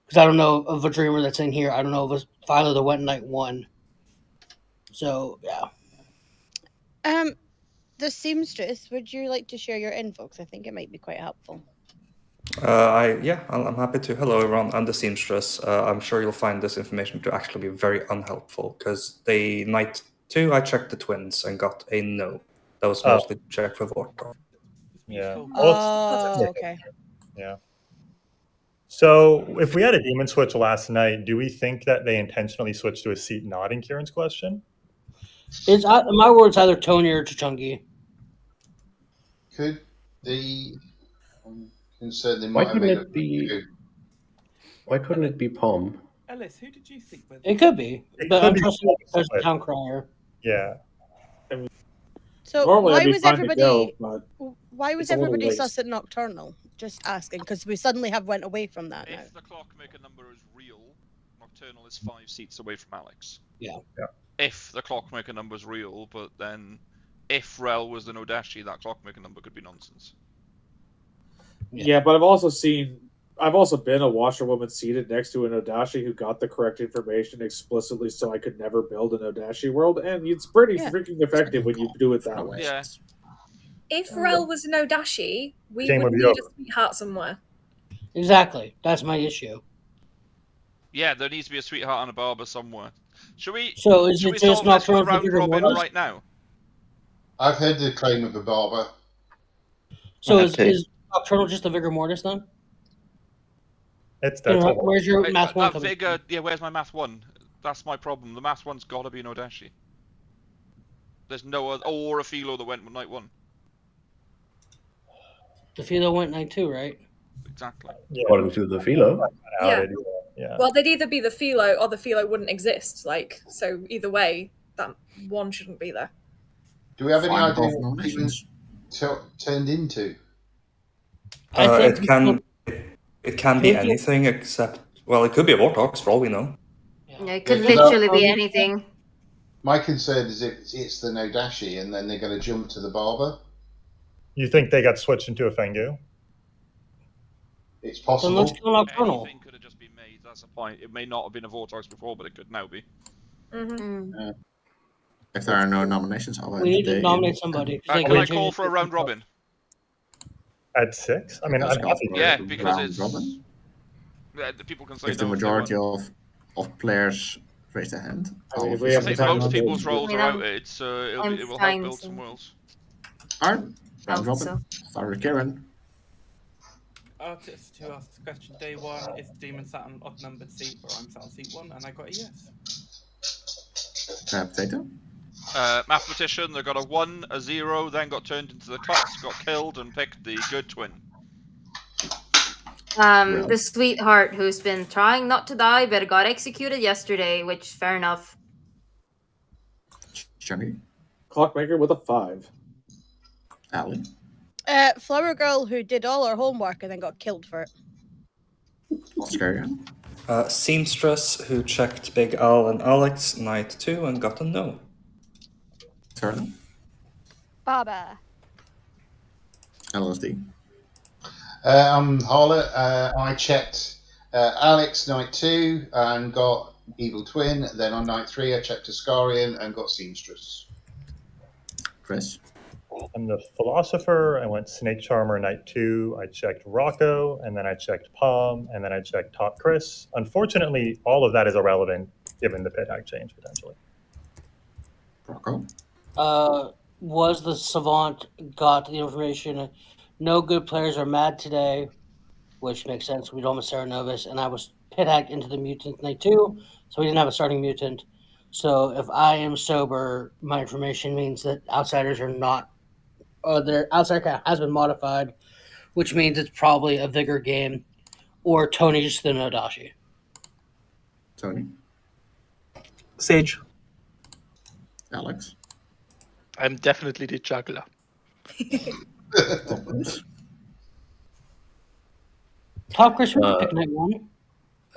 [SPEAKER 9] Because I don't know of a dreamer that's in here. I don't know of a Philo that went night 1. So yeah.
[SPEAKER 13] The seamstress, would you like to share your info? 'Cause I think it might be quite helpful.
[SPEAKER 2] I'm happy to. Hello, everyone. I'm the seamstress. I'm sure you'll find this information to actually be very unhelpful because night 2, I checked the twins and got a no. That was mostly to check for Vortor.
[SPEAKER 6] Yeah.
[SPEAKER 13] Oh, okay.
[SPEAKER 6] Yeah. So if we had a demon switch last night, do we think that they intentionally switched to a seat not in Kieran's question?
[SPEAKER 9] It's in my words either Tony or Chungi.
[SPEAKER 18] Could the I'm concerned they
[SPEAKER 7] Why
[SPEAKER 18] might have
[SPEAKER 7] couldn't
[SPEAKER 18] made a
[SPEAKER 7] it be? Why couldn't it be Pom?
[SPEAKER 10] Ellis, who did you think was?
[SPEAKER 9] It could be,
[SPEAKER 6] It
[SPEAKER 9] but
[SPEAKER 6] could
[SPEAKER 9] I'm
[SPEAKER 6] be
[SPEAKER 9] trusting
[SPEAKER 6] Pom,
[SPEAKER 9] because
[SPEAKER 6] but-
[SPEAKER 9] the town crier.
[SPEAKER 6] Yeah.
[SPEAKER 13] So
[SPEAKER 12] Normally
[SPEAKER 13] why
[SPEAKER 12] I'd be
[SPEAKER 13] was
[SPEAKER 12] fine to
[SPEAKER 13] everybody?
[SPEAKER 12] go,
[SPEAKER 13] Why was
[SPEAKER 12] it's a little
[SPEAKER 13] everybody
[SPEAKER 12] late.
[SPEAKER 13] sus at Nocturnal? Just asking, because we suddenly have went away from that now.
[SPEAKER 1] If the clockmaker number is real, Nocturnal is 5 seats away from Alex.
[SPEAKER 9] Yeah.
[SPEAKER 1] If the clockmaker number is real, but then if Rel was the Nodashi, that clockmaker number could be nonsense.
[SPEAKER 12] Yeah, but I've also been a washerwoman seated next to an Odashi who got the correct information explicitly, so I could never build an Odashi world, and it's pretty freaking effective when you do it that way.
[SPEAKER 1] Yeah.
[SPEAKER 5] If Rel was an Odashi, we
[SPEAKER 6] Game
[SPEAKER 5] would
[SPEAKER 6] would be
[SPEAKER 5] need
[SPEAKER 6] over.
[SPEAKER 5] a sweetheart somewhere.
[SPEAKER 9] Exactly. That's my issue.
[SPEAKER 1] Yeah, there needs to be a sweetheart and a barber somewhere. Should we?
[SPEAKER 9] So is
[SPEAKER 1] should
[SPEAKER 9] it
[SPEAKER 1] we
[SPEAKER 9] just
[SPEAKER 1] solve this with
[SPEAKER 9] Nocturnal
[SPEAKER 1] a round
[SPEAKER 9] Vigor
[SPEAKER 1] robin
[SPEAKER 9] Mortis?
[SPEAKER 1] right now?
[SPEAKER 18] I've heard the claim of a barber.
[SPEAKER 9] So
[SPEAKER 16] I
[SPEAKER 9] is
[SPEAKER 16] have to.
[SPEAKER 9] Nocturnal just the vigor mortis then?
[SPEAKER 6] That's
[SPEAKER 9] Where's your math 1
[SPEAKER 1] That
[SPEAKER 9] coming
[SPEAKER 1] figure, yeah, where's my math 1? That's my problem. The math 1's got to be an Odashi. There's no other, or a Philo that went night 1.
[SPEAKER 9] The Philo went night 2, right?
[SPEAKER 1] Exactly.
[SPEAKER 7] According to the Philo.
[SPEAKER 5] Yeah.
[SPEAKER 6] Yeah.
[SPEAKER 5] Well, they'd either be the Philo or the Philo wouldn't exist. Like, so either way, that one shouldn't be there.
[SPEAKER 18] Do we have any
[SPEAKER 17] Final
[SPEAKER 18] idea
[SPEAKER 17] call for
[SPEAKER 18] what
[SPEAKER 17] nominations.
[SPEAKER 18] turned into?
[SPEAKER 2] It can be anything except, well, it could be a Warthog for all we know.
[SPEAKER 15] Yeah, it could
[SPEAKER 18] Yeah,
[SPEAKER 15] literally be anything.
[SPEAKER 18] My concern is if it's the Nodashi and then they're going to jump to the Barber.
[SPEAKER 6] You think they got switched into a Fengu?
[SPEAKER 18] It's
[SPEAKER 9] Then
[SPEAKER 18] possible.
[SPEAKER 9] let's kill Nocturnal.
[SPEAKER 1] Anything could have just been made. That's the point. It may not have been a Vortex before, but it could now be.
[SPEAKER 5] Mm-hmm.
[SPEAKER 17] If there are no nominations, I'll
[SPEAKER 9] We
[SPEAKER 17] end
[SPEAKER 9] need
[SPEAKER 17] the
[SPEAKER 9] to
[SPEAKER 17] day
[SPEAKER 9] nominate
[SPEAKER 17] in-
[SPEAKER 9] somebody.
[SPEAKER 1] Can I call for a round robin?
[SPEAKER 6] At 6? I mean, I'm happy to.
[SPEAKER 1] Yeah, because
[SPEAKER 17] round
[SPEAKER 1] it's
[SPEAKER 17] robin.
[SPEAKER 1] the people can say
[SPEAKER 17] If the
[SPEAKER 1] no if they
[SPEAKER 17] majority
[SPEAKER 1] want.
[SPEAKER 17] of players raise their hand,
[SPEAKER 12] I mean,
[SPEAKER 17] I'll
[SPEAKER 12] if we have
[SPEAKER 1] I think
[SPEAKER 12] time
[SPEAKER 1] most
[SPEAKER 12] on
[SPEAKER 1] people's
[SPEAKER 12] those-
[SPEAKER 1] roles
[SPEAKER 15] I mean,
[SPEAKER 1] are
[SPEAKER 15] I'm-
[SPEAKER 1] out. It
[SPEAKER 15] I'm
[SPEAKER 1] will
[SPEAKER 15] fine
[SPEAKER 1] help build
[SPEAKER 15] so-
[SPEAKER 1] some worlds.
[SPEAKER 17] Alright, round
[SPEAKER 15] Oh,
[SPEAKER 17] robin.
[SPEAKER 15] so.
[SPEAKER 17] Start with Kieran.
[SPEAKER 10] Artist who asked the question day 1 is Demon sat on odd numbered seat where I'm sat on seat 1, and I got a yes.
[SPEAKER 17] Potato.
[SPEAKER 1] Mathematician, they got a 1, a 0, then got turned into the Clutch, got killed, and picked the good twin.
[SPEAKER 15] The sweetheart who's been trying not to die but got executed yesterday, which fair enough.
[SPEAKER 17] Johnny.
[SPEAKER 12] Clockmaker with a 5.
[SPEAKER 17] Ali.
[SPEAKER 13] Flower girl who did all her homework and then got killed for it.
[SPEAKER 17] Oscar.
[SPEAKER 2] Seamstress, who checked Big Al and Alex night 2 and got a no.
[SPEAKER 17] Turner.
[SPEAKER 8] Baba.
[SPEAKER 17] LSD.
[SPEAKER 18] I'm Harlot. I checked Alex night 2 and got Evil Twin. Then on night 3, I checked Ascarian and got Seamstress.
[SPEAKER 17] Chris.
[SPEAKER 6] I'm the Philosopher. I went Snake Charmer night 2. I checked Rocco, and then I checked Palm, and then I checked Top Chris. Unfortunately, all of that is irrelevant given the pit hack change potentially.
[SPEAKER 17] Rocco.
[SPEAKER 9] Was the Savant got the information? No good players are mad today, which makes sense. We don't have a Sarah Novus, and I was pit hacked into the mutant night 2, so we didn't have a starting mutant. So if I am sober, my information means that outsiders are not. Their outside count has been modified, which means it's probably a Vigor game, or Tony's the Nodashi.
[SPEAKER 17] Tony.
[SPEAKER 14] Sage.
[SPEAKER 17] Alex.
[SPEAKER 11] I'm definitely the juggler.
[SPEAKER 9] Top Chris, would you pick night 1?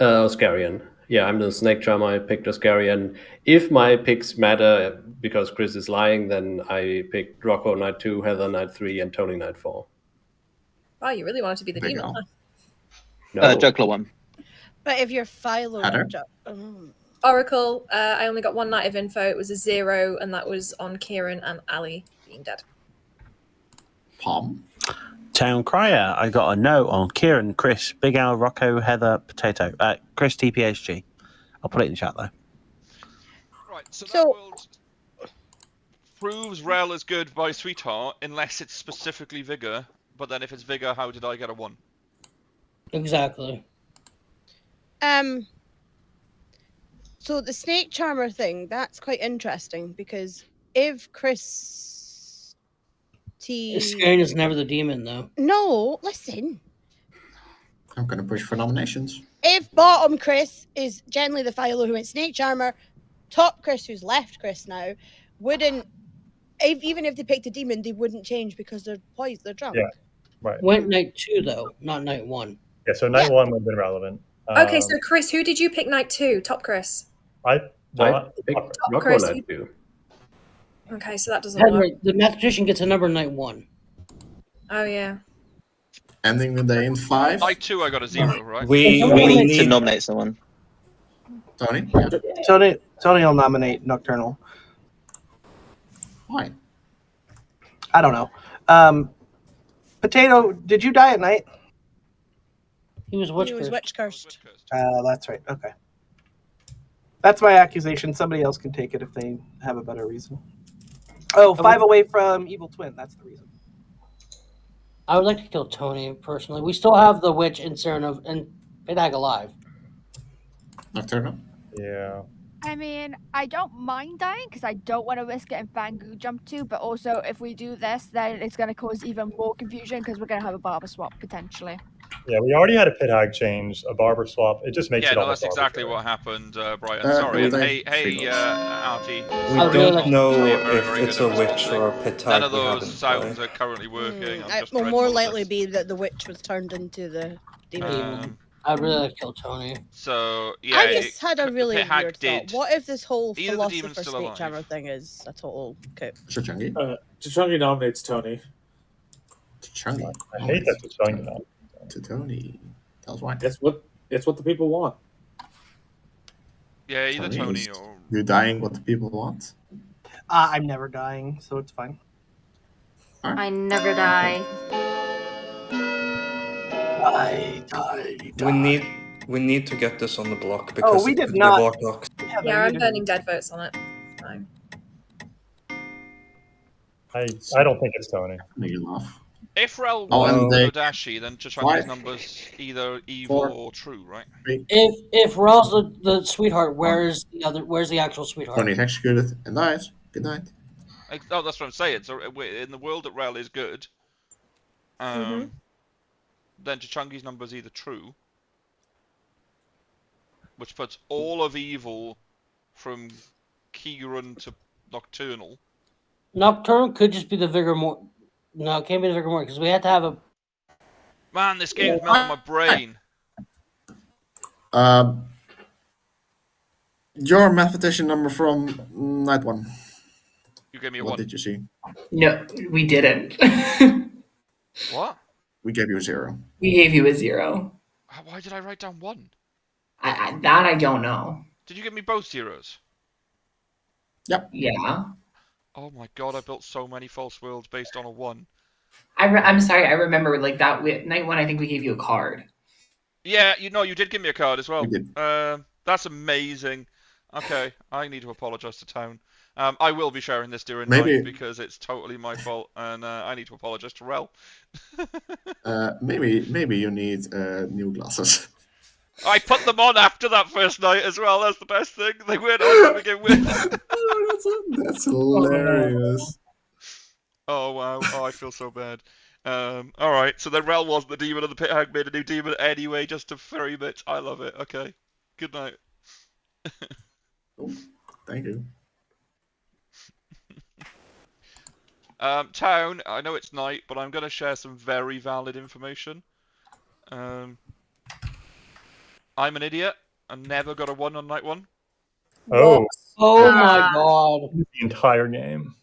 [SPEAKER 7] Oscarian. Yeah, I'm the Snake Charmer. I picked Oscarian. If my picks matter because Chris is lying, then I picked Rocco night 2, Heather night 3, and Tony night 4.
[SPEAKER 5] Wow, you really wanted to be the demon, huh?
[SPEAKER 7] No.
[SPEAKER 16] Juggler one.
[SPEAKER 13] But if you're Philo,
[SPEAKER 17] Heather?
[SPEAKER 5] Oracle, I only got one night of info. It was a 0, and that was on Kieran and Ali being dead.
[SPEAKER 17] Palm.
[SPEAKER 4] Town Crier, I got a no on Kieran, Chris, Big Al, Rocco, Heather, Potato. Chris TPHG. I'll put it in the chat though.
[SPEAKER 1] Right, so that world proves Rel is good by Sweetheart unless it's specifically Vigor. But then if it's Vigor, how did I get a 1?
[SPEAKER 9] Exactly.
[SPEAKER 13] So the Snake Charmer thing, that's quite interesting because if Chris
[SPEAKER 9] Iscarian is never the demon, though.
[SPEAKER 13] No, listen.
[SPEAKER 17] I'm going to push for nominations.
[SPEAKER 13] If bottom Chris is generally the Philo who went Snake Charmer, top Chris, who's left Chris now, wouldn't, even if they picked a demon, they wouldn't change because they're poised, they're drunk.
[SPEAKER 6] Yeah, right.
[SPEAKER 9] Went night 2, though, not night 1.
[SPEAKER 6] Yeah, so night 1 would have been relevant.
[SPEAKER 5] Okay, so Chris, who did you pick night 2? Top Chris.
[SPEAKER 6] I
[SPEAKER 7] picked
[SPEAKER 5] Top
[SPEAKER 7] Rocco
[SPEAKER 5] Chris.
[SPEAKER 7] night 2.
[SPEAKER 5] Okay, so that doesn't
[SPEAKER 9] Heather,
[SPEAKER 5] work.
[SPEAKER 9] the mathematician gets a number night 1.
[SPEAKER 5] Oh, yeah.
[SPEAKER 17] Ending the day in 5.
[SPEAKER 1] Night 2, I got a 0, right?
[SPEAKER 16] We need to nominate someone.
[SPEAKER 17] Tony? Yeah.
[SPEAKER 14] Tony will nominate Nocturnal.
[SPEAKER 17] Why?
[SPEAKER 14] I don't know. Potato, did you die at night?
[SPEAKER 9] He was
[SPEAKER 13] witch cursed.
[SPEAKER 14] That's right. Okay. That's my accusation. Somebody else can take it if they have a better reason. Oh, 5 away from Evil Twin. That's the reason.
[SPEAKER 9] I would like to kill Tony, personally. We still have the witch and Cernov and Pidag alive.
[SPEAKER 17] Nocturnal?
[SPEAKER 6] Yeah.
[SPEAKER 8] I mean, I don't mind dying because I don't want to risk getting Fangu jumped to, but also if we do this, then it's going to cause even more confusion because we're going to have a barber swap potentially.
[SPEAKER 6] Yeah, we already had a pit hag change, a barber swap. It just makes
[SPEAKER 1] Yeah,
[SPEAKER 6] it
[SPEAKER 1] no,
[SPEAKER 6] almost
[SPEAKER 1] that's exactly
[SPEAKER 6] arbitrary.
[SPEAKER 1] what happened, Brian. Sorry, and hey, Artie.
[SPEAKER 2] We
[SPEAKER 1] Sorry,
[SPEAKER 2] don't
[SPEAKER 1] not
[SPEAKER 2] know
[SPEAKER 1] being very,
[SPEAKER 2] if
[SPEAKER 1] very
[SPEAKER 2] it's
[SPEAKER 1] good
[SPEAKER 2] a
[SPEAKER 1] at
[SPEAKER 2] witch
[SPEAKER 1] responding.
[SPEAKER 2] or a pit
[SPEAKER 1] None
[SPEAKER 2] tag
[SPEAKER 1] of
[SPEAKER 2] we have
[SPEAKER 1] those
[SPEAKER 2] in
[SPEAKER 1] sounds
[SPEAKER 2] play.
[SPEAKER 1] are currently working. I'm
[SPEAKER 13] It
[SPEAKER 1] just
[SPEAKER 13] will
[SPEAKER 1] dreadful
[SPEAKER 13] more
[SPEAKER 1] at
[SPEAKER 13] likely
[SPEAKER 1] this.
[SPEAKER 13] be that the witch was turned into the demon.
[SPEAKER 9] I'd really like to kill Tony.
[SPEAKER 1] So yeah,
[SPEAKER 13] I just had a
[SPEAKER 1] the
[SPEAKER 13] really
[SPEAKER 1] pit hag
[SPEAKER 13] weird
[SPEAKER 1] did.
[SPEAKER 13] thought. What if this whole
[SPEAKER 1] Either the demon's
[SPEAKER 13] philosopher
[SPEAKER 1] still
[SPEAKER 13] snake
[SPEAKER 1] alive.
[SPEAKER 13] charmer thing is a total coup?
[SPEAKER 17] Chungi.
[SPEAKER 12] Chungi nominates Tony.
[SPEAKER 17] Chungi.
[SPEAKER 6] I hate that Chungi now.
[SPEAKER 17] To Tony. Tell us why.
[SPEAKER 12] It's what the people want.
[SPEAKER 1] Yeah, either Tony
[SPEAKER 17] is
[SPEAKER 1] or
[SPEAKER 17] you dying what the people want.
[SPEAKER 14] I'm never dying, so it's fine.
[SPEAKER 15] I never die.
[SPEAKER 2] We need to get this on the block because
[SPEAKER 14] we
[SPEAKER 2] it
[SPEAKER 14] did
[SPEAKER 2] could be
[SPEAKER 14] not.
[SPEAKER 2] Warlock.
[SPEAKER 5] Yeah, I'm burning dead votes on it. Fine.
[SPEAKER 6] I don't think it's Tony.
[SPEAKER 17] You laugh.
[SPEAKER 1] if Rel
[SPEAKER 17] Oh,
[SPEAKER 1] was
[SPEAKER 17] and they-
[SPEAKER 1] Nodashi, then Chichangi's
[SPEAKER 17] Five.
[SPEAKER 1] numbers either evil
[SPEAKER 17] Four.
[SPEAKER 1] or true, right?
[SPEAKER 9] If Rel's the sweetheart, where's the actual sweetheart?
[SPEAKER 17] Tony executed and dies. Good night.
[SPEAKER 1] Oh, that's what I'm saying. So in the world that Rel is good, then Chichangi's number is either true, which puts all of evil from Kieran to Nocturnal.
[SPEAKER 9] Nocturnal could just be the Vigor More. No, it can't be the Vigor More because we have to have a.
[SPEAKER 1] Man, this game's melting my brain.
[SPEAKER 17] Your mathematician number from night one.
[SPEAKER 1] You gave me a
[SPEAKER 17] What
[SPEAKER 1] 1.
[SPEAKER 17] did you see?
[SPEAKER 3] No, we didn't.
[SPEAKER 1] What?
[SPEAKER 17] We gave you a 0.
[SPEAKER 3] We gave you a 0.
[SPEAKER 1] Why did I write down 1?
[SPEAKER 3] That I don't know.
[SPEAKER 1] Did you give me both zeros?
[SPEAKER 17] Yep.
[SPEAKER 3] Yeah.
[SPEAKER 1] Oh my god, I built so many false worlds based on a 1.
[SPEAKER 3] I'm sorry. I remember like that night one. I think we gave you a card.
[SPEAKER 1] Yeah, you did give me a card as well.
[SPEAKER 17] We did.
[SPEAKER 1] That's amazing. Okay, I need to apologise to Town. I will be sharing this during
[SPEAKER 17] Maybe-
[SPEAKER 1] night because it's totally my fault, and I need to apologise to Rel.
[SPEAKER 17] Maybe you need new glasses.
[SPEAKER 1] I put them on after that first night as well. That's the best thing. They weren't on to begin with.
[SPEAKER 17] That's hilarious.
[SPEAKER 1] Oh wow! Oh, I feel so bad. All right. So then Rel wasn't the demon, and the pit hag made a new demon anyway, just to frame it. I love it. Okay. Good night.
[SPEAKER 17] Thank you.
[SPEAKER 1] Town. I know it's night, but I'm going to share some very valid information. I'm an idiot. I never got a 1 on night 1.
[SPEAKER 6] Oh.
[SPEAKER 9] Oh my god.
[SPEAKER 6] The entire game.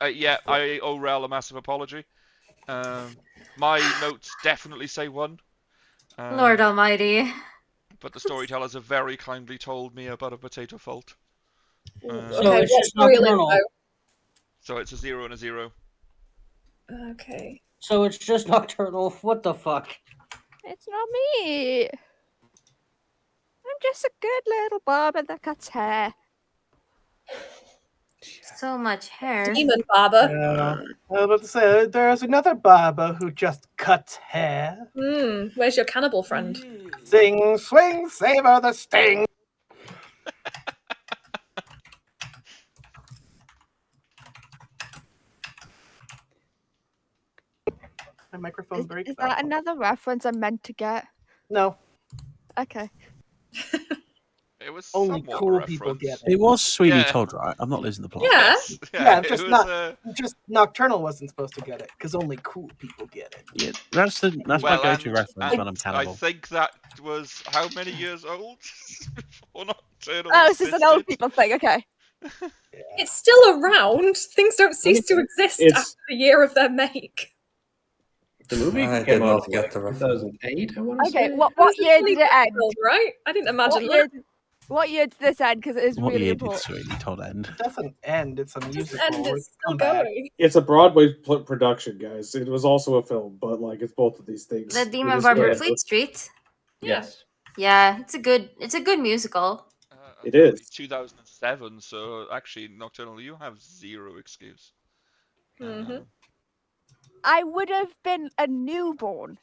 [SPEAKER 1] Yeah, I owe Rel a massive apology. My notes definitely say 1.
[SPEAKER 15] Lord Almighty.
[SPEAKER 1] But the storytellers have very kindly told me about a potato fault.
[SPEAKER 9] So it's just Nocturnal.
[SPEAKER 1] So it's a 0 and a 0.
[SPEAKER 5] Okay.
[SPEAKER 9] So it's just Nocturnal. What the fuck?
[SPEAKER 8] It's not me. I'm just a good little barber that cuts hair.
[SPEAKER 15] So much hair.
[SPEAKER 5] Demon barber.
[SPEAKER 14] I was about to say, there's another barber who just cuts hair.
[SPEAKER 5] Where's your cannibal friend?
[SPEAKER 14] Sing, swing, savor the sting. My microphone breaks.
[SPEAKER 8] Is that another reference I'm meant to get?
[SPEAKER 14] No.
[SPEAKER 8] Okay.
[SPEAKER 1] It was
[SPEAKER 14] Only
[SPEAKER 1] somewhat
[SPEAKER 14] cool
[SPEAKER 1] a
[SPEAKER 14] people
[SPEAKER 1] reference.
[SPEAKER 14] get it.
[SPEAKER 4] It was Sweeney
[SPEAKER 1] Yeah.
[SPEAKER 4] Todd, right? I'm not losing the plot.
[SPEAKER 5] Yeah.
[SPEAKER 14] Yeah,
[SPEAKER 1] it
[SPEAKER 14] just
[SPEAKER 1] was,
[SPEAKER 14] not. Just Nocturnal wasn't supposed to get it because only cool people get it.
[SPEAKER 4] Yeah, that's my go-to reference when I'm
[SPEAKER 1] I
[SPEAKER 4] cannibal.
[SPEAKER 1] think that was how many years old before Nocturnal
[SPEAKER 8] Oh, this is an old
[SPEAKER 1] existed?
[SPEAKER 8] people thing. Okay.
[SPEAKER 5] It's still around. Things don't cease to exist after the year of their make.
[SPEAKER 7] The movie
[SPEAKER 2] I
[SPEAKER 7] came
[SPEAKER 2] did
[SPEAKER 7] out
[SPEAKER 2] not get the reference.
[SPEAKER 7] 2008, I want to
[SPEAKER 8] Okay.
[SPEAKER 7] say.
[SPEAKER 8] What year did it end?
[SPEAKER 5] Right? I didn't imagine
[SPEAKER 8] What
[SPEAKER 5] that.
[SPEAKER 8] what year did this end? Because it is
[SPEAKER 4] What
[SPEAKER 8] really
[SPEAKER 4] year did
[SPEAKER 8] important.
[SPEAKER 4] Sweeney Todd end?
[SPEAKER 14] It doesn't end. It's a musical.
[SPEAKER 5] And it's still
[SPEAKER 14] Come back.
[SPEAKER 5] going.
[SPEAKER 12] It's a Broadway production, guys. It was also a film, but like it's both of these things.
[SPEAKER 15] The
[SPEAKER 12] It
[SPEAKER 15] Demon
[SPEAKER 12] is
[SPEAKER 15] Barber
[SPEAKER 12] good.
[SPEAKER 15] Fleet Street.
[SPEAKER 7] Yes.
[SPEAKER 15] Yeah, it's a good musical.
[SPEAKER 12] It is.
[SPEAKER 1] 2007, so actually, Nocturnal, you have zero excuse.
[SPEAKER 8] I would have been a newborn.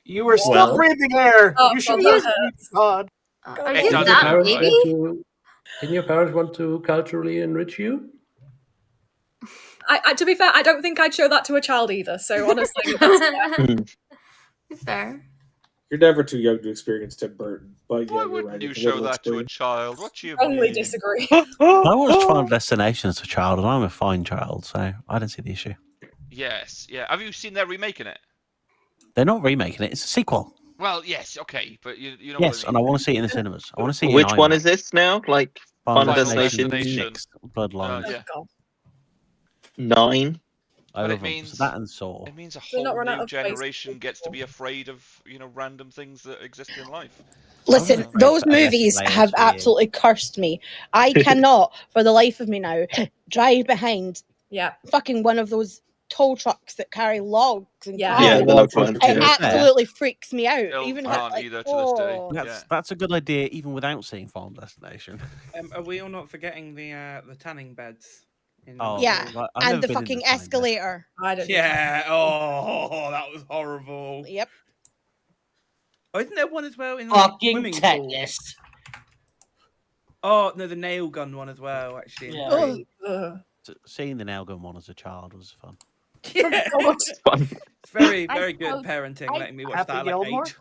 [SPEAKER 14] You were still
[SPEAKER 7] Well-
[SPEAKER 14] breathing air.
[SPEAKER 5] Oh,
[SPEAKER 14] you should
[SPEAKER 5] well,
[SPEAKER 14] have
[SPEAKER 5] that hurts.
[SPEAKER 14] God.
[SPEAKER 15] Are
[SPEAKER 1] It
[SPEAKER 15] you
[SPEAKER 1] doesn't
[SPEAKER 15] that
[SPEAKER 1] hurt,
[SPEAKER 15] baby?
[SPEAKER 1] right?
[SPEAKER 7] Didn't your parents want to culturally enrich you?
[SPEAKER 5] To be fair, I don't think I'd show that to a child either. So honestly, that's fair.
[SPEAKER 15] Fair.
[SPEAKER 12] You're never too young to experience Tim Burton, but
[SPEAKER 1] Why
[SPEAKER 12] yeah, you're
[SPEAKER 1] wouldn't
[SPEAKER 12] right.
[SPEAKER 1] you
[SPEAKER 12] It's a
[SPEAKER 1] show
[SPEAKER 12] little
[SPEAKER 1] that to a
[SPEAKER 12] extreme.
[SPEAKER 1] child? What do you
[SPEAKER 5] Strongly
[SPEAKER 1] mean?
[SPEAKER 5] disagree.
[SPEAKER 4] I watched Final Destination as a child, and I'm a fine child, so I don't see the issue.
[SPEAKER 1] Yes, yeah. Have you seen they're remaking it?
[SPEAKER 4] They're not remaking it; it's a sequel.
[SPEAKER 1] Well, yes, okay, but you know
[SPEAKER 4] Yes,
[SPEAKER 1] what I
[SPEAKER 4] and
[SPEAKER 1] mean.
[SPEAKER 4] I want to see it in the cinemas. I want to see it
[SPEAKER 16] Which
[SPEAKER 4] in
[SPEAKER 16] one
[SPEAKER 4] IMAX.
[SPEAKER 16] is this now? Like
[SPEAKER 4] Final
[SPEAKER 16] Final
[SPEAKER 4] Destination
[SPEAKER 16] Destination
[SPEAKER 4] 6, Bloodlines.
[SPEAKER 1] yeah.
[SPEAKER 5] God.
[SPEAKER 16] 9?
[SPEAKER 4] I
[SPEAKER 1] But
[SPEAKER 4] love
[SPEAKER 1] it
[SPEAKER 4] them.
[SPEAKER 1] means
[SPEAKER 4] So that and Saw.
[SPEAKER 1] it means a
[SPEAKER 5] Do we not
[SPEAKER 1] whole
[SPEAKER 5] run out
[SPEAKER 1] new
[SPEAKER 5] of space?
[SPEAKER 1] generation gets to be afraid of random things that exist in life.
[SPEAKER 13] Listen,
[SPEAKER 4] afraid
[SPEAKER 13] those
[SPEAKER 4] for
[SPEAKER 13] movies
[SPEAKER 4] escalators
[SPEAKER 13] have
[SPEAKER 4] for years.
[SPEAKER 13] absolutely cursed me. I cannot, for the life of me now, drive behind fucking one of those tow trucks that carry logs and
[SPEAKER 5] Yeah.
[SPEAKER 13] cars.
[SPEAKER 16] Yeah, the log ones.
[SPEAKER 13] It
[SPEAKER 16] Yeah.
[SPEAKER 13] absolutely freaks me out.
[SPEAKER 1] Still
[SPEAKER 13] Even
[SPEAKER 1] can't
[SPEAKER 13] like,
[SPEAKER 1] either to this day.
[SPEAKER 13] oh.
[SPEAKER 1] Yeah.
[SPEAKER 4] That's a good idea, even without seeing Final Destination.
[SPEAKER 10] Are we all not forgetting the tanning beds?
[SPEAKER 4] Oh,
[SPEAKER 13] Yeah,
[SPEAKER 4] well, I've
[SPEAKER 13] and
[SPEAKER 4] never
[SPEAKER 13] the
[SPEAKER 4] been in
[SPEAKER 13] fucking
[SPEAKER 4] the tanning bed.
[SPEAKER 13] escalator.
[SPEAKER 5] I don't.
[SPEAKER 10] Yeah. Oh, that was horrible.
[SPEAKER 13] Yep.
[SPEAKER 10] Oh, isn't there one as well in like,
[SPEAKER 9] Fucking
[SPEAKER 10] swimming pool?
[SPEAKER 9] tetanus.
[SPEAKER 10] Oh no, the nail gun one as well. Actually, in
[SPEAKER 9] Yeah.
[SPEAKER 10] three.
[SPEAKER 4] Seeing the nail gun one as a child was fun.
[SPEAKER 10] Yeah. It's very,
[SPEAKER 8] I
[SPEAKER 10] very good
[SPEAKER 8] told-
[SPEAKER 10] parenting,
[SPEAKER 8] I-
[SPEAKER 10] letting me watch
[SPEAKER 14] Happy
[SPEAKER 10] that at like
[SPEAKER 14] Gilmore?
[SPEAKER 10] 8.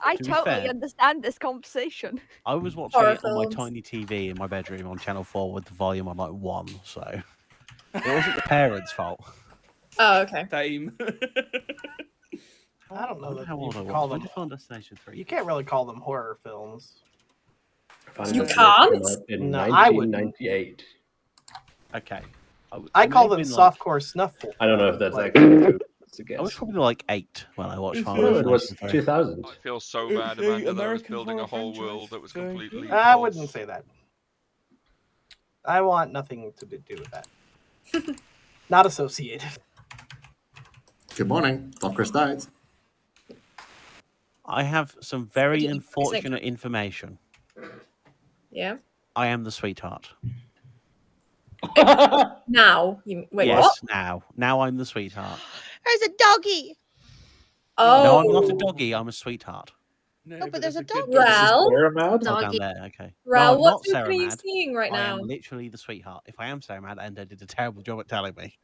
[SPEAKER 8] I
[SPEAKER 4] To be
[SPEAKER 8] totally
[SPEAKER 4] fair-
[SPEAKER 8] understand this conversation.
[SPEAKER 4] I was watching
[SPEAKER 5] Horror
[SPEAKER 4] it on my
[SPEAKER 5] films.
[SPEAKER 4] tiny TV in my bedroom on Channel 4 with the volume on like 1, so it wasn't the parents' fault.
[SPEAKER 5] Oh, okay.
[SPEAKER 10] Same.
[SPEAKER 14] I don't know that
[SPEAKER 4] How
[SPEAKER 14] you
[SPEAKER 4] old I
[SPEAKER 14] could
[SPEAKER 4] was.
[SPEAKER 14] call
[SPEAKER 4] When
[SPEAKER 14] them.
[SPEAKER 4] did Final Destination 3?
[SPEAKER 14] You can't really call them horror films.
[SPEAKER 7] Final
[SPEAKER 5] You
[SPEAKER 7] Destination
[SPEAKER 5] can't?
[SPEAKER 7] came out in
[SPEAKER 14] No, I wouldn't.
[SPEAKER 7] 1998.
[SPEAKER 4] Okay.
[SPEAKER 14] I call them softcore snuff films.
[SPEAKER 7] I don't know if that's
[SPEAKER 14] Like-
[SPEAKER 7] actually true. That's a
[SPEAKER 4] I was
[SPEAKER 7] guess.
[SPEAKER 4] probably like 8 when I watched
[SPEAKER 10] It's
[SPEAKER 4] Final
[SPEAKER 7] No, it was
[SPEAKER 4] Destination 3.
[SPEAKER 7] 2000.
[SPEAKER 1] I feel so
[SPEAKER 10] It's
[SPEAKER 1] bad,
[SPEAKER 10] the
[SPEAKER 1] Amanda, that I was
[SPEAKER 10] American
[SPEAKER 1] building a
[SPEAKER 10] horror
[SPEAKER 1] whole
[SPEAKER 10] franchise.
[SPEAKER 1] world that was
[SPEAKER 10] Very
[SPEAKER 1] completely
[SPEAKER 10] good.
[SPEAKER 14] I
[SPEAKER 1] false.
[SPEAKER 14] wouldn't say that. I want nothing to do with that. Not associated.
[SPEAKER 17] Good morning. Thought Chris died.
[SPEAKER 4] I have some very
[SPEAKER 5] Did you
[SPEAKER 4] unfortunate information.
[SPEAKER 5] Yeah.
[SPEAKER 4] I am the sweetheart.
[SPEAKER 5] Now you wait.
[SPEAKER 4] yes,
[SPEAKER 5] What?
[SPEAKER 4] now I'm the sweetheart.
[SPEAKER 13] There's a doggy.
[SPEAKER 5] Oh.
[SPEAKER 4] No, I'm not a doggy. I'm a sweetheart.
[SPEAKER 13] No, but there's a dog.
[SPEAKER 5] Rel?
[SPEAKER 4] Oh, down
[SPEAKER 15] Doggy.
[SPEAKER 4] there. Okay.
[SPEAKER 5] Rel,
[SPEAKER 4] no, I'm
[SPEAKER 5] what
[SPEAKER 4] not
[SPEAKER 5] token
[SPEAKER 4] Sarah
[SPEAKER 5] are you
[SPEAKER 4] Mad.
[SPEAKER 5] seeing right
[SPEAKER 4] I
[SPEAKER 5] now?
[SPEAKER 4] am literally the sweetheart. If I am Sarah Mad, Endo did a terrible job at telling me.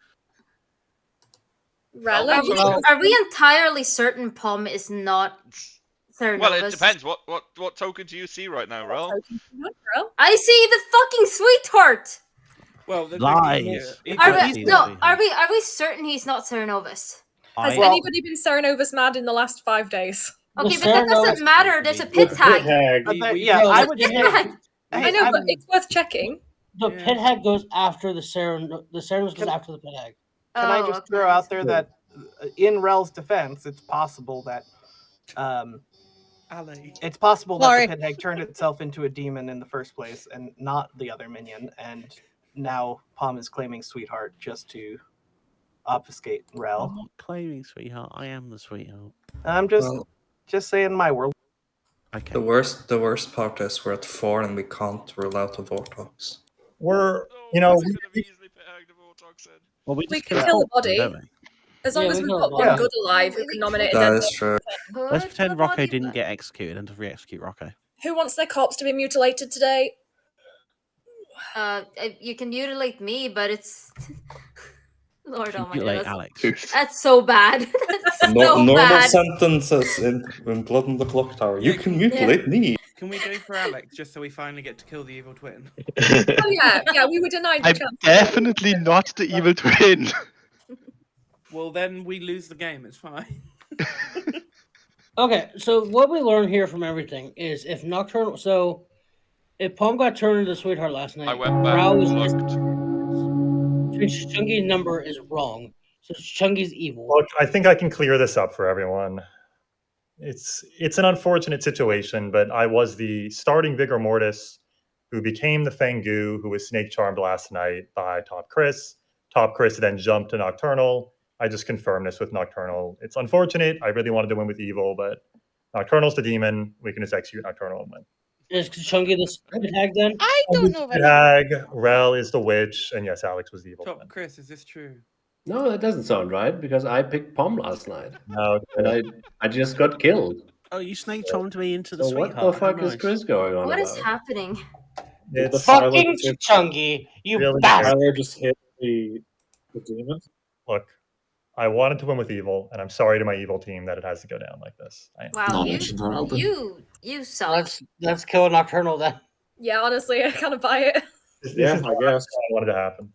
[SPEAKER 5] Rel,
[SPEAKER 15] Are
[SPEAKER 5] are
[SPEAKER 15] we,
[SPEAKER 5] you-
[SPEAKER 15] are we entirely certain Pom is not Serenovus?
[SPEAKER 1] Well, it depends. What token do you see right now, Rel?
[SPEAKER 15] I see the fucking sweetheart.
[SPEAKER 10] Well,
[SPEAKER 4] Lies.
[SPEAKER 15] Are we certain he's not Serenovus?
[SPEAKER 5] Has anybody been Serenovus mad in the last 5 days?
[SPEAKER 15] Okay, but that doesn't matter. There's a pit tag.
[SPEAKER 14] I would
[SPEAKER 15] Pit tag.
[SPEAKER 5] I know, but it's worth checking.
[SPEAKER 9] The pit hag goes after the Serenos goes after the pit hag.
[SPEAKER 14] Can I just throw out there that in Rel's defense, it's possible that it's possible that
[SPEAKER 13] Sorry.
[SPEAKER 14] the pit hag turned itself into a demon in the first place and not the other minion, and now Pom is claiming sweetheart just to obfuscate
[SPEAKER 4] I'm
[SPEAKER 14] Rel.
[SPEAKER 4] not claiming sweetheart. I am the sweetheart.
[SPEAKER 14] I'm just saying my world.
[SPEAKER 4] Okay.
[SPEAKER 2] The worst part is we're at 4 and we can't rule out the Vortox.
[SPEAKER 6] We're,
[SPEAKER 4] Well,
[SPEAKER 5] We can kill a body. As long
[SPEAKER 9] Yeah,
[SPEAKER 5] as
[SPEAKER 9] we
[SPEAKER 5] we've
[SPEAKER 9] know
[SPEAKER 5] got
[SPEAKER 9] that.
[SPEAKER 5] one
[SPEAKER 9] Yeah.
[SPEAKER 5] good alive who can nominate a
[SPEAKER 2] That
[SPEAKER 5] dead
[SPEAKER 2] is true.
[SPEAKER 4] Let's pretend Rocco didn't get executed and to re-execute Rocco.
[SPEAKER 5] Who wants their corpse to be mutilated today?
[SPEAKER 15] You can mutilate me, but it's Lord Almighty.
[SPEAKER 4] Mutilate
[SPEAKER 15] That's,
[SPEAKER 4] Alex.
[SPEAKER 15] that's so bad. That's so
[SPEAKER 2] Normal
[SPEAKER 15] bad.
[SPEAKER 2] sentences in Blood on the Clocktower. You can mutilate me.
[SPEAKER 10] Can we go for Alex just so we finally get to kill the evil twin?
[SPEAKER 5] Oh yeah, we were denied the
[SPEAKER 11] I'm
[SPEAKER 5] chance.
[SPEAKER 11] definitely not the evil twin.
[SPEAKER 10] Well, then we lose the game. It's fine.
[SPEAKER 9] Okay, so what we learned here from everything is if Nocturnal, so if Pom got turned into Sweetheart last night,
[SPEAKER 1] I went back
[SPEAKER 9] Rao
[SPEAKER 1] and
[SPEAKER 9] is
[SPEAKER 1] looked.
[SPEAKER 9] Chungy's number is wrong, so Chungy's evil.
[SPEAKER 6] Look, I think I can clear this up for everyone. It's an unfortunate situation, but I was the starting Vigor Mortis who became the Fangu, who was snake charmed last night by Top Chris. Top Chris then jumped to Nocturnal. I just confirmed this with Nocturnal. It's unfortunate. I really wanted to win with Evil, but Nocturnal's the demon. We can just execute Nocturnal and win.
[SPEAKER 9] Is Chungy the pit hag then?
[SPEAKER 13] I don't know
[SPEAKER 6] Pit
[SPEAKER 13] about
[SPEAKER 6] hag, Rel is the witch, and yes, Alex was the evil.
[SPEAKER 10] Top Chris, is this true?
[SPEAKER 7] No, that doesn't sound right because I picked Pom last night.
[SPEAKER 6] No,
[SPEAKER 7] and I just got killed.
[SPEAKER 4] Oh, you snake charmed me into the
[SPEAKER 7] So
[SPEAKER 4] sweetheart.
[SPEAKER 7] what the fuck
[SPEAKER 4] How
[SPEAKER 7] is
[SPEAKER 4] nice.
[SPEAKER 7] Chris going on
[SPEAKER 15] What
[SPEAKER 7] about?
[SPEAKER 15] is happening?
[SPEAKER 12] The
[SPEAKER 9] Fucking
[SPEAKER 12] Tyler just hit,
[SPEAKER 9] Chungy, you
[SPEAKER 6] Really?
[SPEAKER 9] bastard.
[SPEAKER 12] Tyler just hit the demon.
[SPEAKER 6] Look, I wanted to win with evil, and I'm sorry to my evil team that it has to go down like this.
[SPEAKER 15] Wow, you suck.
[SPEAKER 9] Let's kill a Nocturnal then.
[SPEAKER 5] Yeah, honestly, I kind of buy it.
[SPEAKER 6] This
[SPEAKER 12] Yeah,
[SPEAKER 6] is
[SPEAKER 12] I guess.
[SPEAKER 6] what I wanted to happen.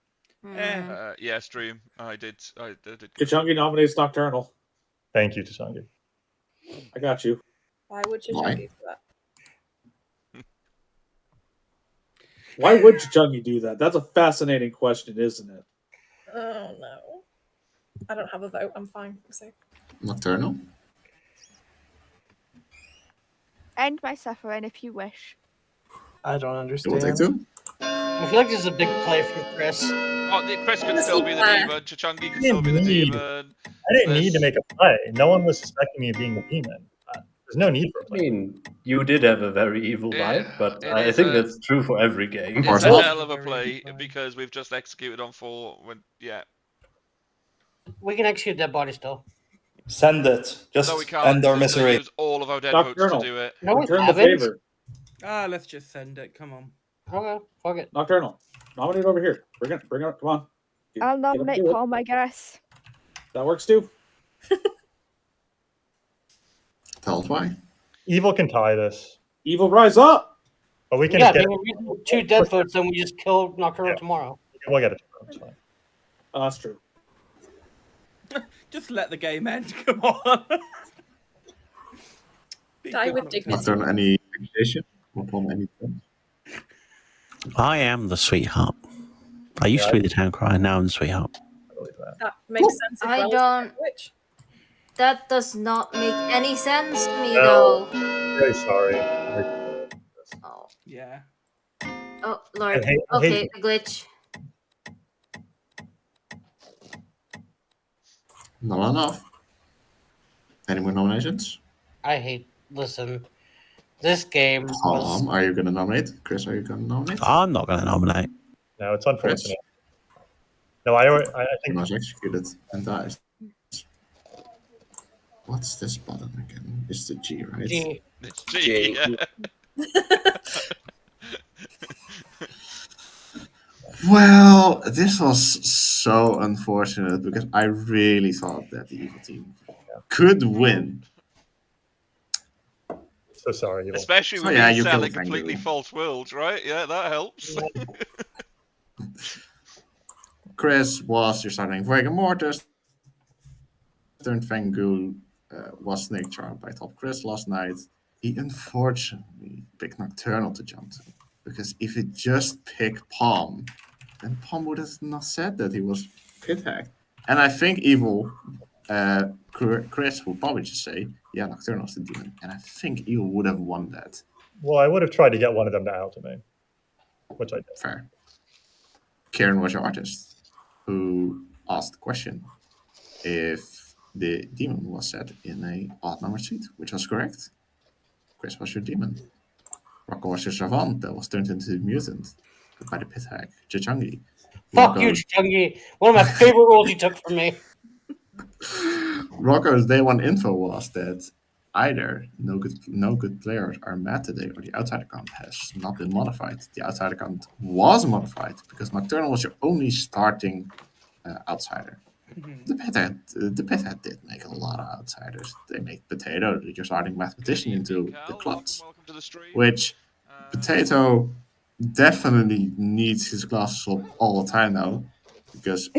[SPEAKER 1] Yeah, stream. I did.
[SPEAKER 12] Kachungi nominates Nocturnal.
[SPEAKER 6] Thank you, Tashangi.
[SPEAKER 12] I got you.
[SPEAKER 5] Why would you
[SPEAKER 12] Why?
[SPEAKER 5] do that?
[SPEAKER 12] Why would Kachungi do that? That's a fascinating question, isn't it?
[SPEAKER 5] Oh no. I don't have a vote. I'm fine. I'm safe.
[SPEAKER 17] Nocturnal?
[SPEAKER 8] End my suffering if you wish.
[SPEAKER 14] I don't understand.
[SPEAKER 17] We'll take two.
[SPEAKER 9] I feel like this is a big play for Chris.
[SPEAKER 1] Oh, Chris could still be the demon. Chachungi could still be the demon.
[SPEAKER 6] I didn't need to make a play. No one was suspecting me of being the demon. There's no need for a
[SPEAKER 7] I
[SPEAKER 6] play.
[SPEAKER 7] mean, you did have a very evil vibe, but
[SPEAKER 1] it
[SPEAKER 7] I
[SPEAKER 1] is
[SPEAKER 7] think
[SPEAKER 1] a-
[SPEAKER 7] that's true for every game.
[SPEAKER 1] It's a hell of a play because we've just executed on 4. Yeah.
[SPEAKER 9] We can execute that body still.
[SPEAKER 2] Send it. Just
[SPEAKER 1] No, we can't.
[SPEAKER 2] end our
[SPEAKER 1] We're just gonna
[SPEAKER 2] misery.
[SPEAKER 1] use all of our dead votes to
[SPEAKER 12] Nocturnal.
[SPEAKER 1] do it.
[SPEAKER 9] No, we
[SPEAKER 12] Return the
[SPEAKER 9] haven't.
[SPEAKER 12] favor.
[SPEAKER 10] Let's just send it. Come on.
[SPEAKER 9] Okay, fuck it.
[SPEAKER 12] Nocturnal. Nominate over here. Bring it up. Come on.
[SPEAKER 8] I'll
[SPEAKER 12] Get up and
[SPEAKER 8] nominate
[SPEAKER 12] do it.
[SPEAKER 8] Palm, I guess.
[SPEAKER 12] That works too.
[SPEAKER 17] Tell us why.
[SPEAKER 6] Evil can tie this.
[SPEAKER 12] Evil, rise up!
[SPEAKER 6] But we can
[SPEAKER 9] Yeah,
[SPEAKER 6] get
[SPEAKER 9] maybe we do 2 dead votes, then we just kill Nocturnal tomorrow.
[SPEAKER 6] We'll get it tomorrow. It's fine.
[SPEAKER 12] That's true.
[SPEAKER 10] Just let the game end. Come on.
[SPEAKER 5] Die with dignity.
[SPEAKER 17] Nocturnal, any accusation? Or Palm, any defense?
[SPEAKER 4] I am the sweetheart. I used to be the town crier. Now I'm the sweetheart.
[SPEAKER 5] That makes sense. If
[SPEAKER 15] I
[SPEAKER 5] Wells
[SPEAKER 15] don't-
[SPEAKER 5] is a witch.
[SPEAKER 15] That does not make any sense to me,
[SPEAKER 6] No.
[SPEAKER 15] though.
[SPEAKER 6] Very sorry.
[SPEAKER 15] Oh.
[SPEAKER 10] Yeah.
[SPEAKER 15] Oh, Lord.
[SPEAKER 6] I hate-
[SPEAKER 15] Okay, the glitch.
[SPEAKER 17] Not enough. Any more nominations?
[SPEAKER 9] Listen, this game was...
[SPEAKER 17] Palm, are you going to nominate? Chris, are you going to nominate?
[SPEAKER 4] I'm not going to nominate.
[SPEAKER 6] No, it's
[SPEAKER 17] Chris?
[SPEAKER 6] unfortunate. No, I
[SPEAKER 17] He
[SPEAKER 6] think
[SPEAKER 17] was executed and dies. What's this button again? It's the G, right?
[SPEAKER 9] G.
[SPEAKER 1] It's G. Yeah.
[SPEAKER 17] Well, this was so unfortunate because I really thought that the evil team could win.
[SPEAKER 6] so sorry. Evil.
[SPEAKER 1] Especially
[SPEAKER 17] So,
[SPEAKER 1] with
[SPEAKER 17] yeah,
[SPEAKER 1] you
[SPEAKER 17] you
[SPEAKER 1] selling
[SPEAKER 17] killed
[SPEAKER 1] completely
[SPEAKER 17] Fangul.
[SPEAKER 1] false worlds, right? Yeah, that helps.
[SPEAKER 17] Chris was your starting Vega Mortis. Turned Fangul was snake charmed by Top Chris last night. He unfortunately picked Nocturnal to jump to. Because if he just picked Palm, then Palm would have not said that he was pit hacked. And I think Evil Chris will probably just say, yeah, Nocturnal's the demon. And I think Evil would have won that.
[SPEAKER 6] Well, I would have tried to get one of them to out to me, which I did.
[SPEAKER 17] Fair. Kieran was your artist who asked the question if the demon was set in a odd number seat, which was correct. Chris was your demon. Rocco was your savant that was turned into a mutant by the pit hack, Chachungi.
[SPEAKER 9] Fuck you, Chungy. One of my favorite roles you took from me.
[SPEAKER 17] Rocco's day one info was that either no good players are mad today or the outsider count has not been modified. The outsider count was modified because Nocturnal was your only starting outsider. The Pithead did make a lot of outsiders. They made Potato your starting mathematician into the clubs, which Potato definitely needs his glasses up all the time now because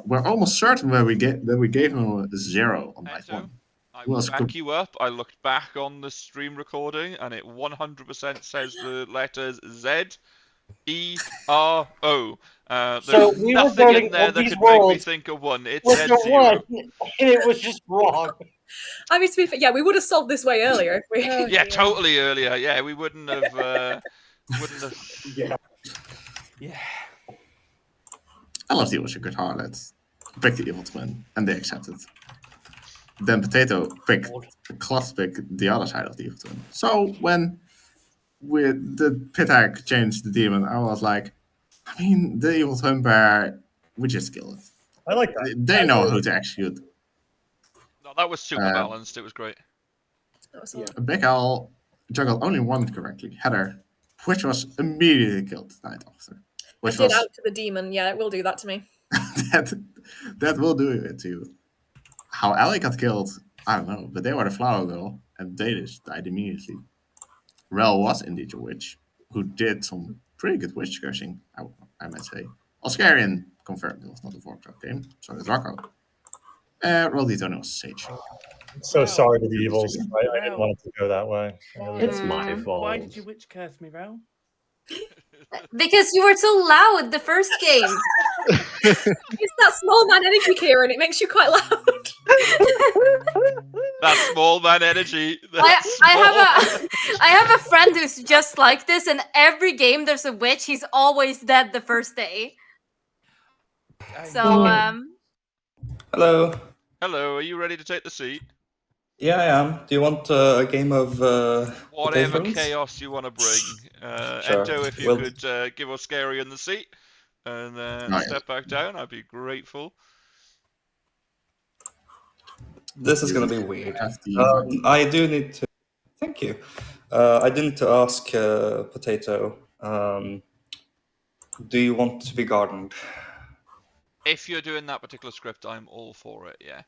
[SPEAKER 17] we're almost certain that we gave him a 0 on night 1.
[SPEAKER 1] I will back you up. I looked back on the stream recording and it 100% says the letters Z, E, R, O.
[SPEAKER 9] So
[SPEAKER 1] There's
[SPEAKER 9] we were
[SPEAKER 1] nothing
[SPEAKER 9] voting
[SPEAKER 1] in there
[SPEAKER 9] on
[SPEAKER 1] that
[SPEAKER 9] these
[SPEAKER 1] could make me
[SPEAKER 9] worlds
[SPEAKER 1] think of one. It's
[SPEAKER 9] with
[SPEAKER 1] Z0.
[SPEAKER 9] the one, and it was just wrong.
[SPEAKER 5] I mean, to be fair, yeah, we would have solved this way earlier. If we...
[SPEAKER 1] Yeah, totally earlier. Yeah, we wouldn't have.
[SPEAKER 12] Yeah.
[SPEAKER 10] Yeah.
[SPEAKER 17] I love the was a good harlot. Picked the evil twin, and they accepted. Then Potato picked Cloth picked the other side of the evil twin. So when with the pit hack changed the demon, I was like, I mean, the evil twin bear, we just kill it.
[SPEAKER 6] I like that.
[SPEAKER 17] They know who to execute.
[SPEAKER 1] No, that was super balanced. It was great.
[SPEAKER 17] Big Al juggled only one correctly. Heather which was immediately killed the night after. Which
[SPEAKER 5] I did
[SPEAKER 17] was
[SPEAKER 5] out to the demon. Yeah, it will do that to me.
[SPEAKER 17] that will do it to you. How Alec got killed, I don't know, but they were the flower girl, and they just died immediately. Rel was indeed a witch, who did some pretty good witch cursing, I might say. Oscarian confirmed it was not a 4-o'clock game, so did Rocco. Roll D20 was Sage.
[SPEAKER 6] So sorry to the
[SPEAKER 17] Good
[SPEAKER 6] evils.
[SPEAKER 17] decision.
[SPEAKER 6] I didn't want it to go that way.
[SPEAKER 7] It's my fault.
[SPEAKER 10] Why did you witch curse me, Rel?
[SPEAKER 15] Because you were so loud the first game.
[SPEAKER 5] It's that small man energy, Kieran. It makes you quite loud.
[SPEAKER 1] That small man energy.
[SPEAKER 15] I have a friend who's just like this, and every game there's a witch, he's always dead the first day. So
[SPEAKER 2] Hello.
[SPEAKER 1] Hello, are you ready to take the seat?
[SPEAKER 2] Yeah, I am. Do you want a game of
[SPEAKER 1] Whatever
[SPEAKER 2] potatoes?
[SPEAKER 1] chaos you want to bring.
[SPEAKER 2] Sure.
[SPEAKER 1] Endo, if you
[SPEAKER 2] Well-
[SPEAKER 1] could give Oscarian the seat and
[SPEAKER 2] Right.
[SPEAKER 1] step back down, I'd be grateful.
[SPEAKER 2] This is going to be weird.
[SPEAKER 17] Have the
[SPEAKER 2] I do need to. Thank you. I do need to ask Potato. Do you want to be gardened?
[SPEAKER 1] If you're doing that particular script, I'm all for it, yeah.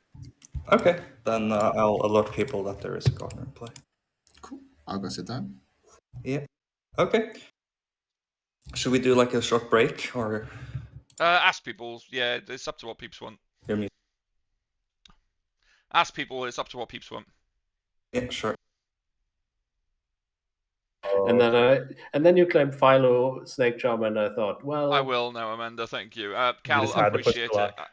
[SPEAKER 2] Okay, then I'll alert people that there is a gardener in play.
[SPEAKER 17] I'll go sit down.
[SPEAKER 2] Yeah. Okay. Should we do like a short break or?
[SPEAKER 1] Ask people, yeah, it's up to what peeps want.
[SPEAKER 2] Hear me?
[SPEAKER 1] Ask people, it's up to what peeps want.
[SPEAKER 2] Yeah, sure.
[SPEAKER 7] And then you claimed Philo, Snake Charmer, and I thought, well,
[SPEAKER 1] I will now, Amanda. Thank you. Cal,
[SPEAKER 6] just
[SPEAKER 1] I
[SPEAKER 6] had to push
[SPEAKER 1] appreciate
[SPEAKER 6] the
[SPEAKER 1] it.
[SPEAKER 6] luck.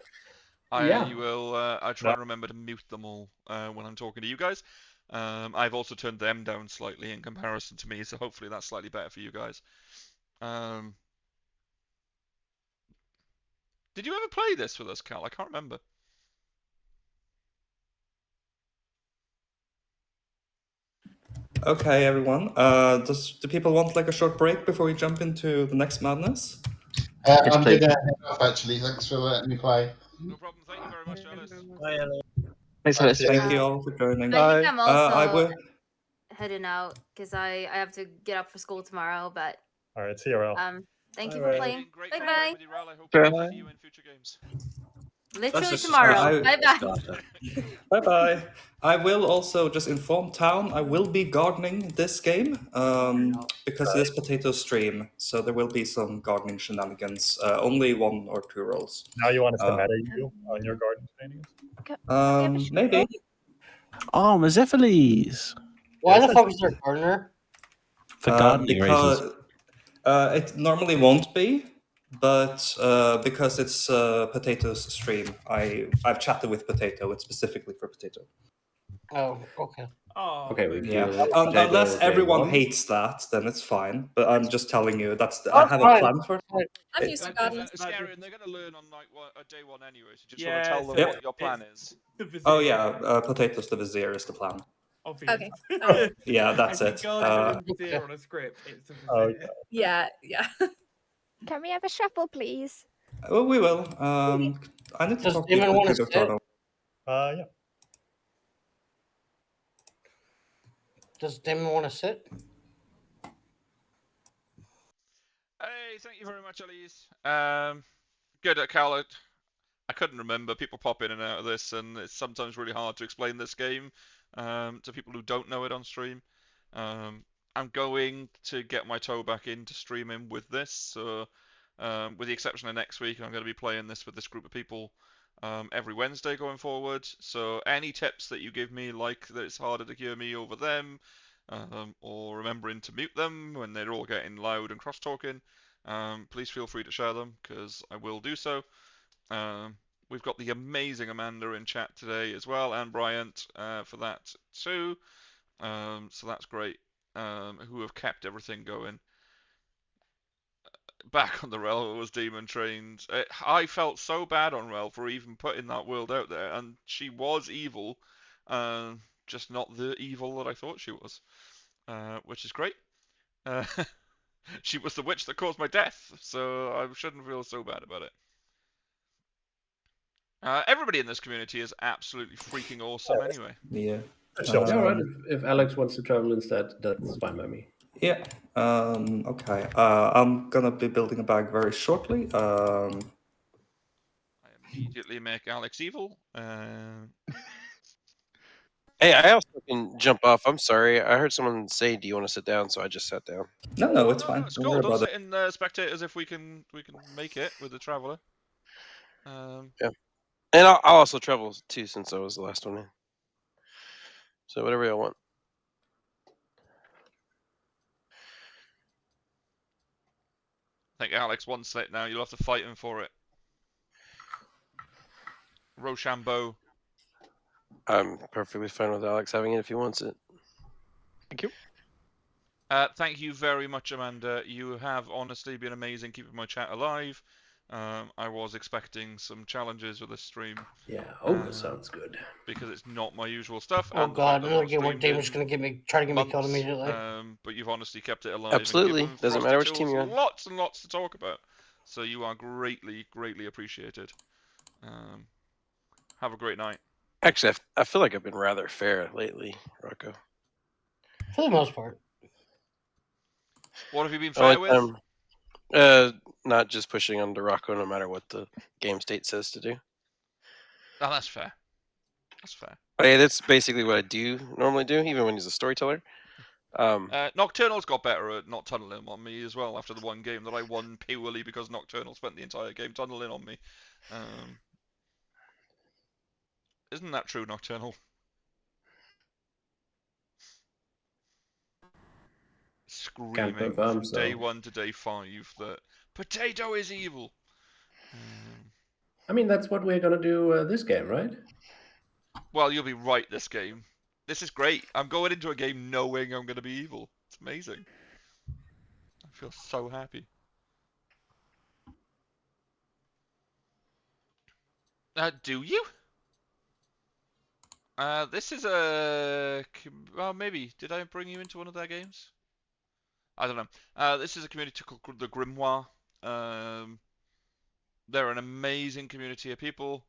[SPEAKER 1] I will. I try
[SPEAKER 6] No.
[SPEAKER 1] and remember to mute them all when I'm talking to you guys. I've also turned them down slightly in comparison to me, so hopefully that's slightly better for you guys. Did you ever play this with us, Cal? I can't remember.
[SPEAKER 2] Okay, everyone. Do people want like a short break before we jump into the next madness?
[SPEAKER 18] I'm going to head off, actually. Thanks for letting me play.
[SPEAKER 1] No problem. Thank you very much, Alice.
[SPEAKER 16] Thanks, Alice.
[SPEAKER 2] Thank you all for joining.
[SPEAKER 15] I think I'm also
[SPEAKER 2] I will.
[SPEAKER 15] heading out because I have to get up for school tomorrow. But
[SPEAKER 6] All right, see you, Rel.
[SPEAKER 15] thank you
[SPEAKER 6] Bye,
[SPEAKER 15] for
[SPEAKER 6] Rel.
[SPEAKER 15] playing.
[SPEAKER 1] Great
[SPEAKER 15] Bye
[SPEAKER 1] to
[SPEAKER 15] bye.
[SPEAKER 1] with you, Ral. I hope
[SPEAKER 16] Sure.
[SPEAKER 1] to see you in future games.
[SPEAKER 15] Literally
[SPEAKER 4] just
[SPEAKER 15] tomorrow.
[SPEAKER 2] I-
[SPEAKER 15] Bye bye.
[SPEAKER 2] Bye bye. I will also just inform town I will be gardening this game because it is potato stream, so there will be some gardening shenanigans. Only 1 or 2 rolls.
[SPEAKER 6] Now you want us to meta you on your garden shenanigans?
[SPEAKER 2] Maybe.
[SPEAKER 4] Oh, Mazephiles.
[SPEAKER 9] Why the fuck is there a gardener?
[SPEAKER 4] For gardening
[SPEAKER 2] because
[SPEAKER 4] reasons.
[SPEAKER 2] It normally won't be, but because it's Potato's stream, I've chatted with Potato. It's specifically for Potato.
[SPEAKER 9] Oh, okay.
[SPEAKER 10] Oh,
[SPEAKER 7] okay, we
[SPEAKER 2] Yeah,
[SPEAKER 7] kill Potato
[SPEAKER 2] unless
[SPEAKER 7] day
[SPEAKER 2] everyone
[SPEAKER 7] 1.
[SPEAKER 2] hates that, then it's fine. But I'm just telling you I
[SPEAKER 9] That's
[SPEAKER 2] have a
[SPEAKER 9] fine.
[SPEAKER 2] plan for it.
[SPEAKER 5] I'm used to gardening.
[SPEAKER 1] Scary, and they're going to learn on day 1 anyway, so just
[SPEAKER 10] Yeah,
[SPEAKER 1] want to tell them
[SPEAKER 2] so
[SPEAKER 1] what your plan is.
[SPEAKER 2] Oh yeah, Potato's the Vizier is the plan.
[SPEAKER 10] Obvious.
[SPEAKER 5] Okay.
[SPEAKER 2] Yeah, that's
[SPEAKER 10] If
[SPEAKER 2] it.
[SPEAKER 10] you garden and Vizier on a script, it's a Vizier.
[SPEAKER 5] Yeah.
[SPEAKER 8] Can we have a shuffle, please?
[SPEAKER 2] Well, we will. I need to
[SPEAKER 9] Does
[SPEAKER 2] talk
[SPEAKER 9] Damon
[SPEAKER 2] to
[SPEAKER 9] wanna
[SPEAKER 2] Dr.
[SPEAKER 9] sit?
[SPEAKER 2] Torno.
[SPEAKER 6] Yeah.
[SPEAKER 9] Does Damon want to sit?
[SPEAKER 1] Hey, thank you very much, Elise. Good at Cal. I couldn't remember. People pop in and out of this, and it's sometimes really hard to explain this game to people who don't know it on stream. I'm going to get my toe back into streaming with this, so with the exception of next week, I'm going to be playing this with this group of people every Wednesday going forward. So any tips that you give me, like that it's harder to hear me over them, or remembering to mute them when they're all getting loud and cross-talking, please feel free to share them, because I will do so. We've got the amazing Amanda in chat today as well, and Bryant for that too. So that's great. Who have kept everything going. Back on the Rel was demon trained. I felt so bad on Rel for even putting that world out there, and she was evil, just not the evil that I thought she was, which is great. She was the witch that caused my death, so I shouldn't feel so bad about it. Everybody in this community is absolutely freaking awesome anyway.
[SPEAKER 2] Yeah.
[SPEAKER 7] Yeah, right. If Alex wants to travel instead, that's fine by me.
[SPEAKER 2] Yeah. Okay. I'm gonna be building a bag very shortly.
[SPEAKER 1] Immediately make Alex evil.
[SPEAKER 21] Hey, I also can jump off. I'm sorry. I heard someone say, "Do you want to sit down?" So I just sat down.
[SPEAKER 2] No, it's fine.
[SPEAKER 1] It's
[SPEAKER 2] Don't
[SPEAKER 1] cool.
[SPEAKER 2] worry
[SPEAKER 1] Don't
[SPEAKER 2] about it.
[SPEAKER 1] sit in spectators if we can make it with the traveler.
[SPEAKER 21] Yeah, and I'll also travel too since I was the last one in. So whatever y'all want.
[SPEAKER 1] I think Alex wants it now. You'll have to fight him for it. Rochambeau.
[SPEAKER 21] I'm perfectly fine with Alex having it if he wants it.
[SPEAKER 11] Thank you.
[SPEAKER 1] Thank you very much, Amanda. You have honestly been amazing keeping my chat alive. I was expecting some challenges with this stream.
[SPEAKER 7] Yeah, ogre sounds good.
[SPEAKER 1] Because it's not my usual stuff.
[SPEAKER 9] Oh
[SPEAKER 1] and the fact
[SPEAKER 9] god,
[SPEAKER 1] that I've
[SPEAKER 9] another
[SPEAKER 1] not
[SPEAKER 9] game where
[SPEAKER 1] streamed
[SPEAKER 9] Damon's
[SPEAKER 1] in
[SPEAKER 9] gonna try to get me killed
[SPEAKER 1] months,
[SPEAKER 9] immediately.
[SPEAKER 1] but you've honestly kept it alive.
[SPEAKER 21] Absolutely.
[SPEAKER 1] And given
[SPEAKER 21] Doesn't
[SPEAKER 1] Frosty
[SPEAKER 21] matter which
[SPEAKER 1] Tools
[SPEAKER 21] team you're on.
[SPEAKER 1] lots and lots to talk about. So you are greatly, greatly appreciated. Have a great night.
[SPEAKER 21] Actually, I feel like I've been rather fair lately, Rocco.
[SPEAKER 9] For the most part.
[SPEAKER 1] What have you been fair with?
[SPEAKER 21] Not just pushing onto Rocco no matter what the game state says to do.
[SPEAKER 1] Oh, that's fair. That's fair.
[SPEAKER 21] Yeah, that's basically what I do normally do, even when he's a storyteller.
[SPEAKER 1] Nocturnal's got better at not tunneling on me as well after the one game that I won purely because Nocturnal spent the entire game tunneling on me. Isn't that true, Nocturnal? Screaming
[SPEAKER 7] confirm
[SPEAKER 1] from
[SPEAKER 7] so.
[SPEAKER 1] day 1 to day 5 that potato is evil.
[SPEAKER 7] I mean, that's what we're gonna do this game, right?
[SPEAKER 1] Well, you'll be right this game. This is great. I'm going into a game knowing I'm going to be evil. It's amazing. I feel so happy. Do you? This is a... Well, maybe. Did I bring you into one of their games? I don't know. This is a community called the Grimoire. They're an amazing community of people.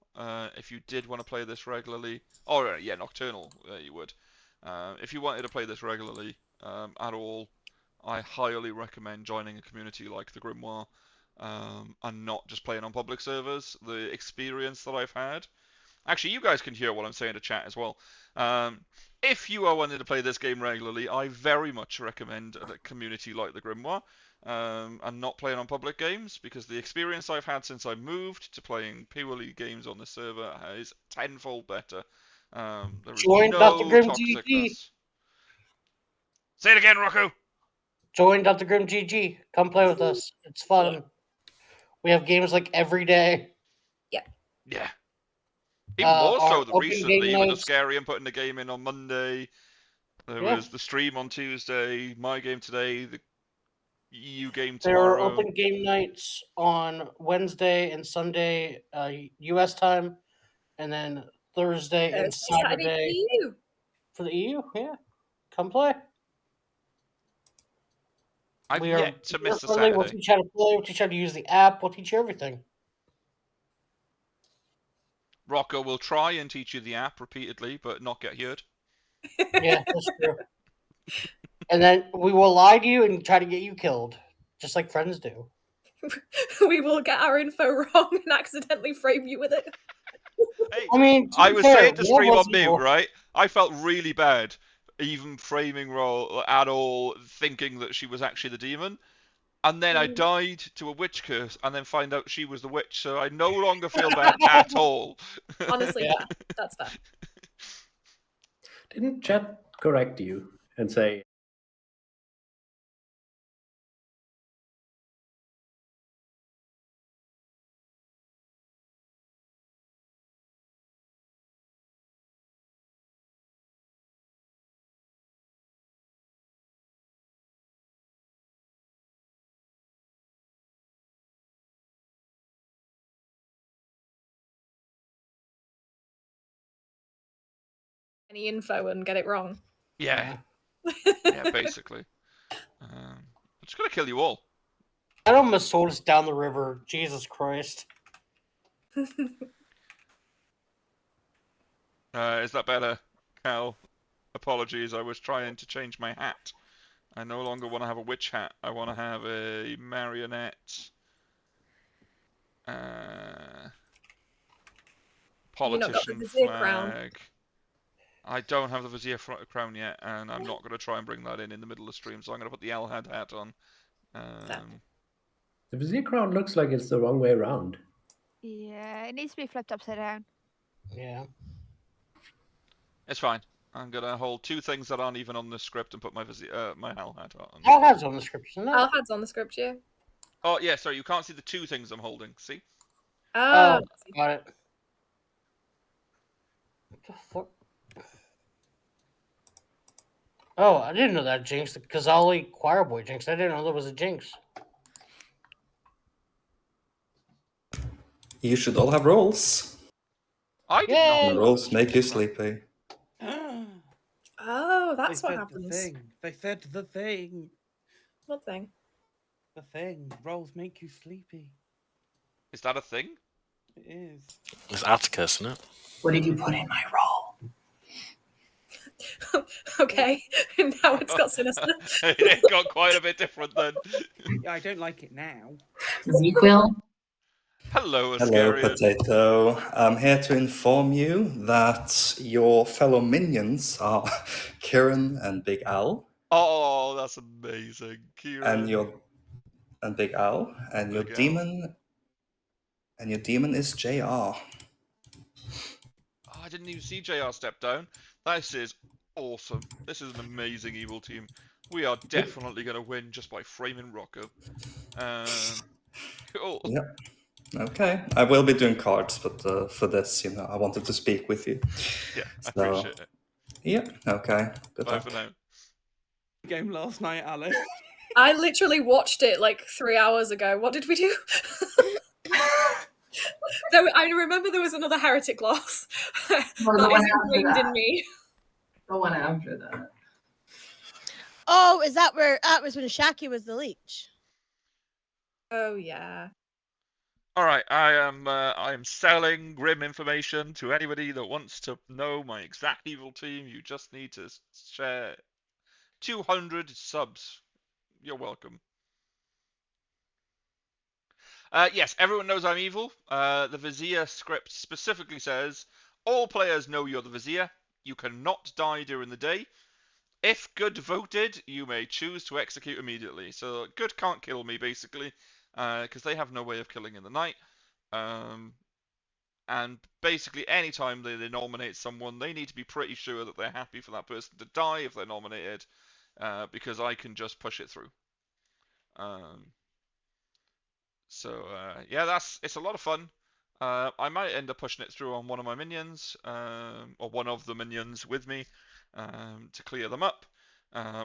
[SPEAKER 1] If you did want to play this regularly... Oh, yeah, Nocturnal, you would. If you wanted to play this regularly at all, I highly recommend joining a community like the Grimoire and not just playing on public servers. The experience that I've had... Actually, you guys can hear what I'm saying to chat as well. If you are wanting to play this game regularly, I very much recommend a community like the Grimoire and not playing on public games, because the experience I've had since I moved to playing purely games on the server is tenfold better. There is
[SPEAKER 9] Join
[SPEAKER 1] no
[SPEAKER 9] Dr. Grim
[SPEAKER 1] toxicness.
[SPEAKER 9] GG.
[SPEAKER 1] Say it again, Rocco.
[SPEAKER 9] Join Dr. Grim GG. Come play with us. It's fun. We have games like every day.
[SPEAKER 1] Yeah. Even more so
[SPEAKER 9] our
[SPEAKER 1] recently
[SPEAKER 9] game
[SPEAKER 1] with
[SPEAKER 9] nights.
[SPEAKER 1] Oscarian putting the game in on Monday. There was the stream on Tuesday, my game today, the EU game
[SPEAKER 9] There are
[SPEAKER 1] tomorrow.
[SPEAKER 9] open game nights on Wednesday and Sunday US time, and then Thursday and Saturday
[SPEAKER 5] EU.
[SPEAKER 9] for the EU. Yeah, come play.
[SPEAKER 1] I've
[SPEAKER 9] We are
[SPEAKER 1] yet to miss a
[SPEAKER 9] friendly. We'll
[SPEAKER 1] Saturday.
[SPEAKER 9] teach you how to play. We'll teach you how to use the app. We'll teach you everything.
[SPEAKER 1] Rocco will try and teach you the app repeatedly, but not get heard.
[SPEAKER 9] Yeah, that's true. And then we will lie to you and try to get you killed, just like friends do.
[SPEAKER 5] We will get our info wrong and accidentally frame you with it.
[SPEAKER 9] I mean,
[SPEAKER 1] I was saying to stream on
[SPEAKER 9] evil.
[SPEAKER 1] mute, right? I felt really bad, even framing Roll at all, thinking that she was actually the demon. And then I died to a witch curse, and then find out she was the witch, so I no longer feel bad at all.
[SPEAKER 5] Honestly, yeah, that's fair.
[SPEAKER 7] Didn't chat correct you and say
[SPEAKER 5] Any info and get it wrong.
[SPEAKER 1] Yeah. Yeah, basically. I'm just gonna kill you all.
[SPEAKER 9] I almost sold us down the river. Jesus Christ.
[SPEAKER 1] Is that better, Cal? Apologies, I was trying to change my hat. I no longer want to have a witch hat. I want to have a marionette.
[SPEAKER 5] Have you not got the
[SPEAKER 1] Politician
[SPEAKER 5] vizier crown?
[SPEAKER 1] flag. I don't have the vizier crown yet, and I'm not going to try and bring that in the middle of the stream, so I'm going to put the Alhad hat on.
[SPEAKER 7] The vizier crown looks like it's the wrong way around.
[SPEAKER 8] Yeah, it needs to be flipped upside down.
[SPEAKER 9] Yeah.
[SPEAKER 1] It's fine. I'm going to hold two things that aren't even on the script and put my my Alhad on.
[SPEAKER 9] Alhad's on the script, isn't it?
[SPEAKER 5] Alhad's on the script, yeah.
[SPEAKER 1] Oh, yeah, sorry, you can't see the two things I'm holding, see?
[SPEAKER 5] Oh,
[SPEAKER 9] got it. What the fuck? Oh, I didn't know that Jinx. The Kazali choir boy Jinx. I didn't know there was a Jinx.
[SPEAKER 2] You should all have rolls.
[SPEAKER 1] I did
[SPEAKER 2] And
[SPEAKER 1] not.
[SPEAKER 2] the rolls make you sleepy.
[SPEAKER 5] Oh, that's
[SPEAKER 10] They
[SPEAKER 5] what
[SPEAKER 10] said
[SPEAKER 5] happens.
[SPEAKER 10] The thing. They said the thing.
[SPEAKER 5] What thing?
[SPEAKER 10] The thing. Rolls make you sleepy.
[SPEAKER 1] Is that a thing?
[SPEAKER 10] It is.
[SPEAKER 19] It's Atticus, isn't it?
[SPEAKER 3] What did you put in my roll?
[SPEAKER 5] Okay, now it's got sinister.
[SPEAKER 1] It got quite a bit different then.
[SPEAKER 10] Yeah, I don't like it now.
[SPEAKER 3] Zequil?
[SPEAKER 1] Hello,
[SPEAKER 2] Hello,
[SPEAKER 1] Ascarian.
[SPEAKER 2] Potato. I'm here to inform you that your fellow minions are Kieran and Big Al,
[SPEAKER 1] Oh, that's amazing. Kieran.
[SPEAKER 2] and Big Al, and your
[SPEAKER 1] Big Al.
[SPEAKER 2] demon is JR.
[SPEAKER 1] Oh, I didn't even see JR step down. This is awesome. This is an amazing evil team. We are definitely going to win just by framing Rocco. Cool.
[SPEAKER 2] Yep. Okay. I will be doing cards, but for this, I wanted to speak with you.
[SPEAKER 1] Yeah, I
[SPEAKER 2] So,
[SPEAKER 1] appreciate it.
[SPEAKER 2] Yeah. Okay. Good
[SPEAKER 1] Bye
[SPEAKER 2] luck.
[SPEAKER 1] for now.
[SPEAKER 10] Game last night, Alex.
[SPEAKER 5] I literally watched it like 3 hours ago. What did we do? I remember there was another heretic loss. That is ingrained in me.
[SPEAKER 3] The one after that.
[SPEAKER 13] Oh, is that where that was when Shaki was the leech?
[SPEAKER 5] Oh yeah.
[SPEAKER 1] All right, I am selling grim information to anybody that wants to know my exact evil team. You just need to share 200 subs. You're welcome. Yes, everyone knows I'm evil. The Vizier script specifically says, all players know you're the Vizier. You cannot die during the day. If good voted, you may choose to execute immediately. So good can't kill me, basically, because they have no way of killing in the night. And basically, anytime they nominate someone, they need to be pretty sure that they're happy for that person to die if they're nominated, because I can just push it through. Yeah, it's a lot of fun. I might end up pushing it through on one of my minions, or one of the minions with me, to clear them up,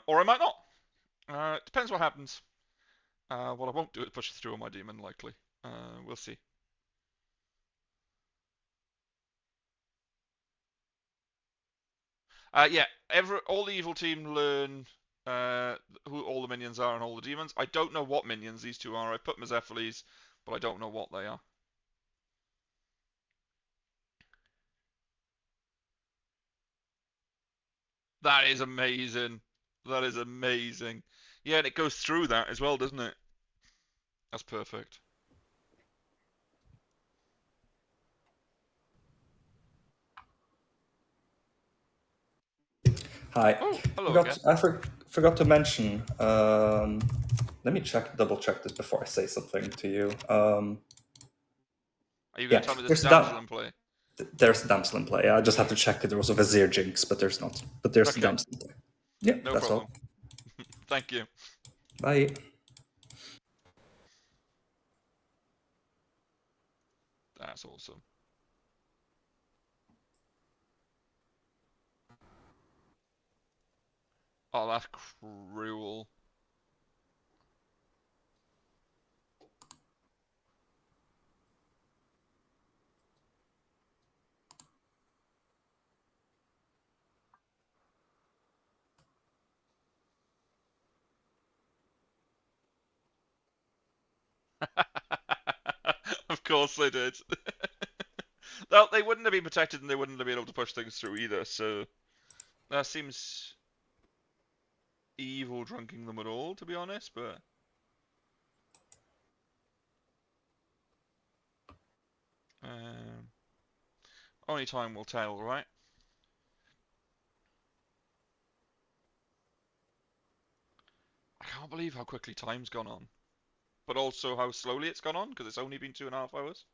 [SPEAKER 1] or I might not. It depends what happens. What I won't do is push it through on my demon, likely. We'll see. Yeah, all the evil team learn who all the minions are and all the demons. I don't know what minions these two are. I put Mezephiles, but I don't know what they are. That is amazing. That is amazing. Yeah, and it goes through that as well, doesn't it? That's perfect.
[SPEAKER 2] Hi.
[SPEAKER 1] Oh, hello again.
[SPEAKER 2] I forgot to mention. Let me double check this before I say something to you.
[SPEAKER 1] Are you going to tell me there's a damsel in play?
[SPEAKER 2] There's a damsel in play. I just had to check if there was a Vizier Jinx, but there's not. But there's a damsel in play. Yeah,
[SPEAKER 1] no
[SPEAKER 2] that's
[SPEAKER 1] problem.
[SPEAKER 2] all.
[SPEAKER 1] Thank you.
[SPEAKER 2] Bye.
[SPEAKER 1] That's awesome. Oh, that's cruel. Of course they did. Well, they wouldn't have been protected and they wouldn't have been able to push things through either, so that seems... evil drunking them at all, to be honest, but only time will tell, right? I can't believe how quickly time's gone on, but also how slowly it's gone on because it's only been 2.5 hours.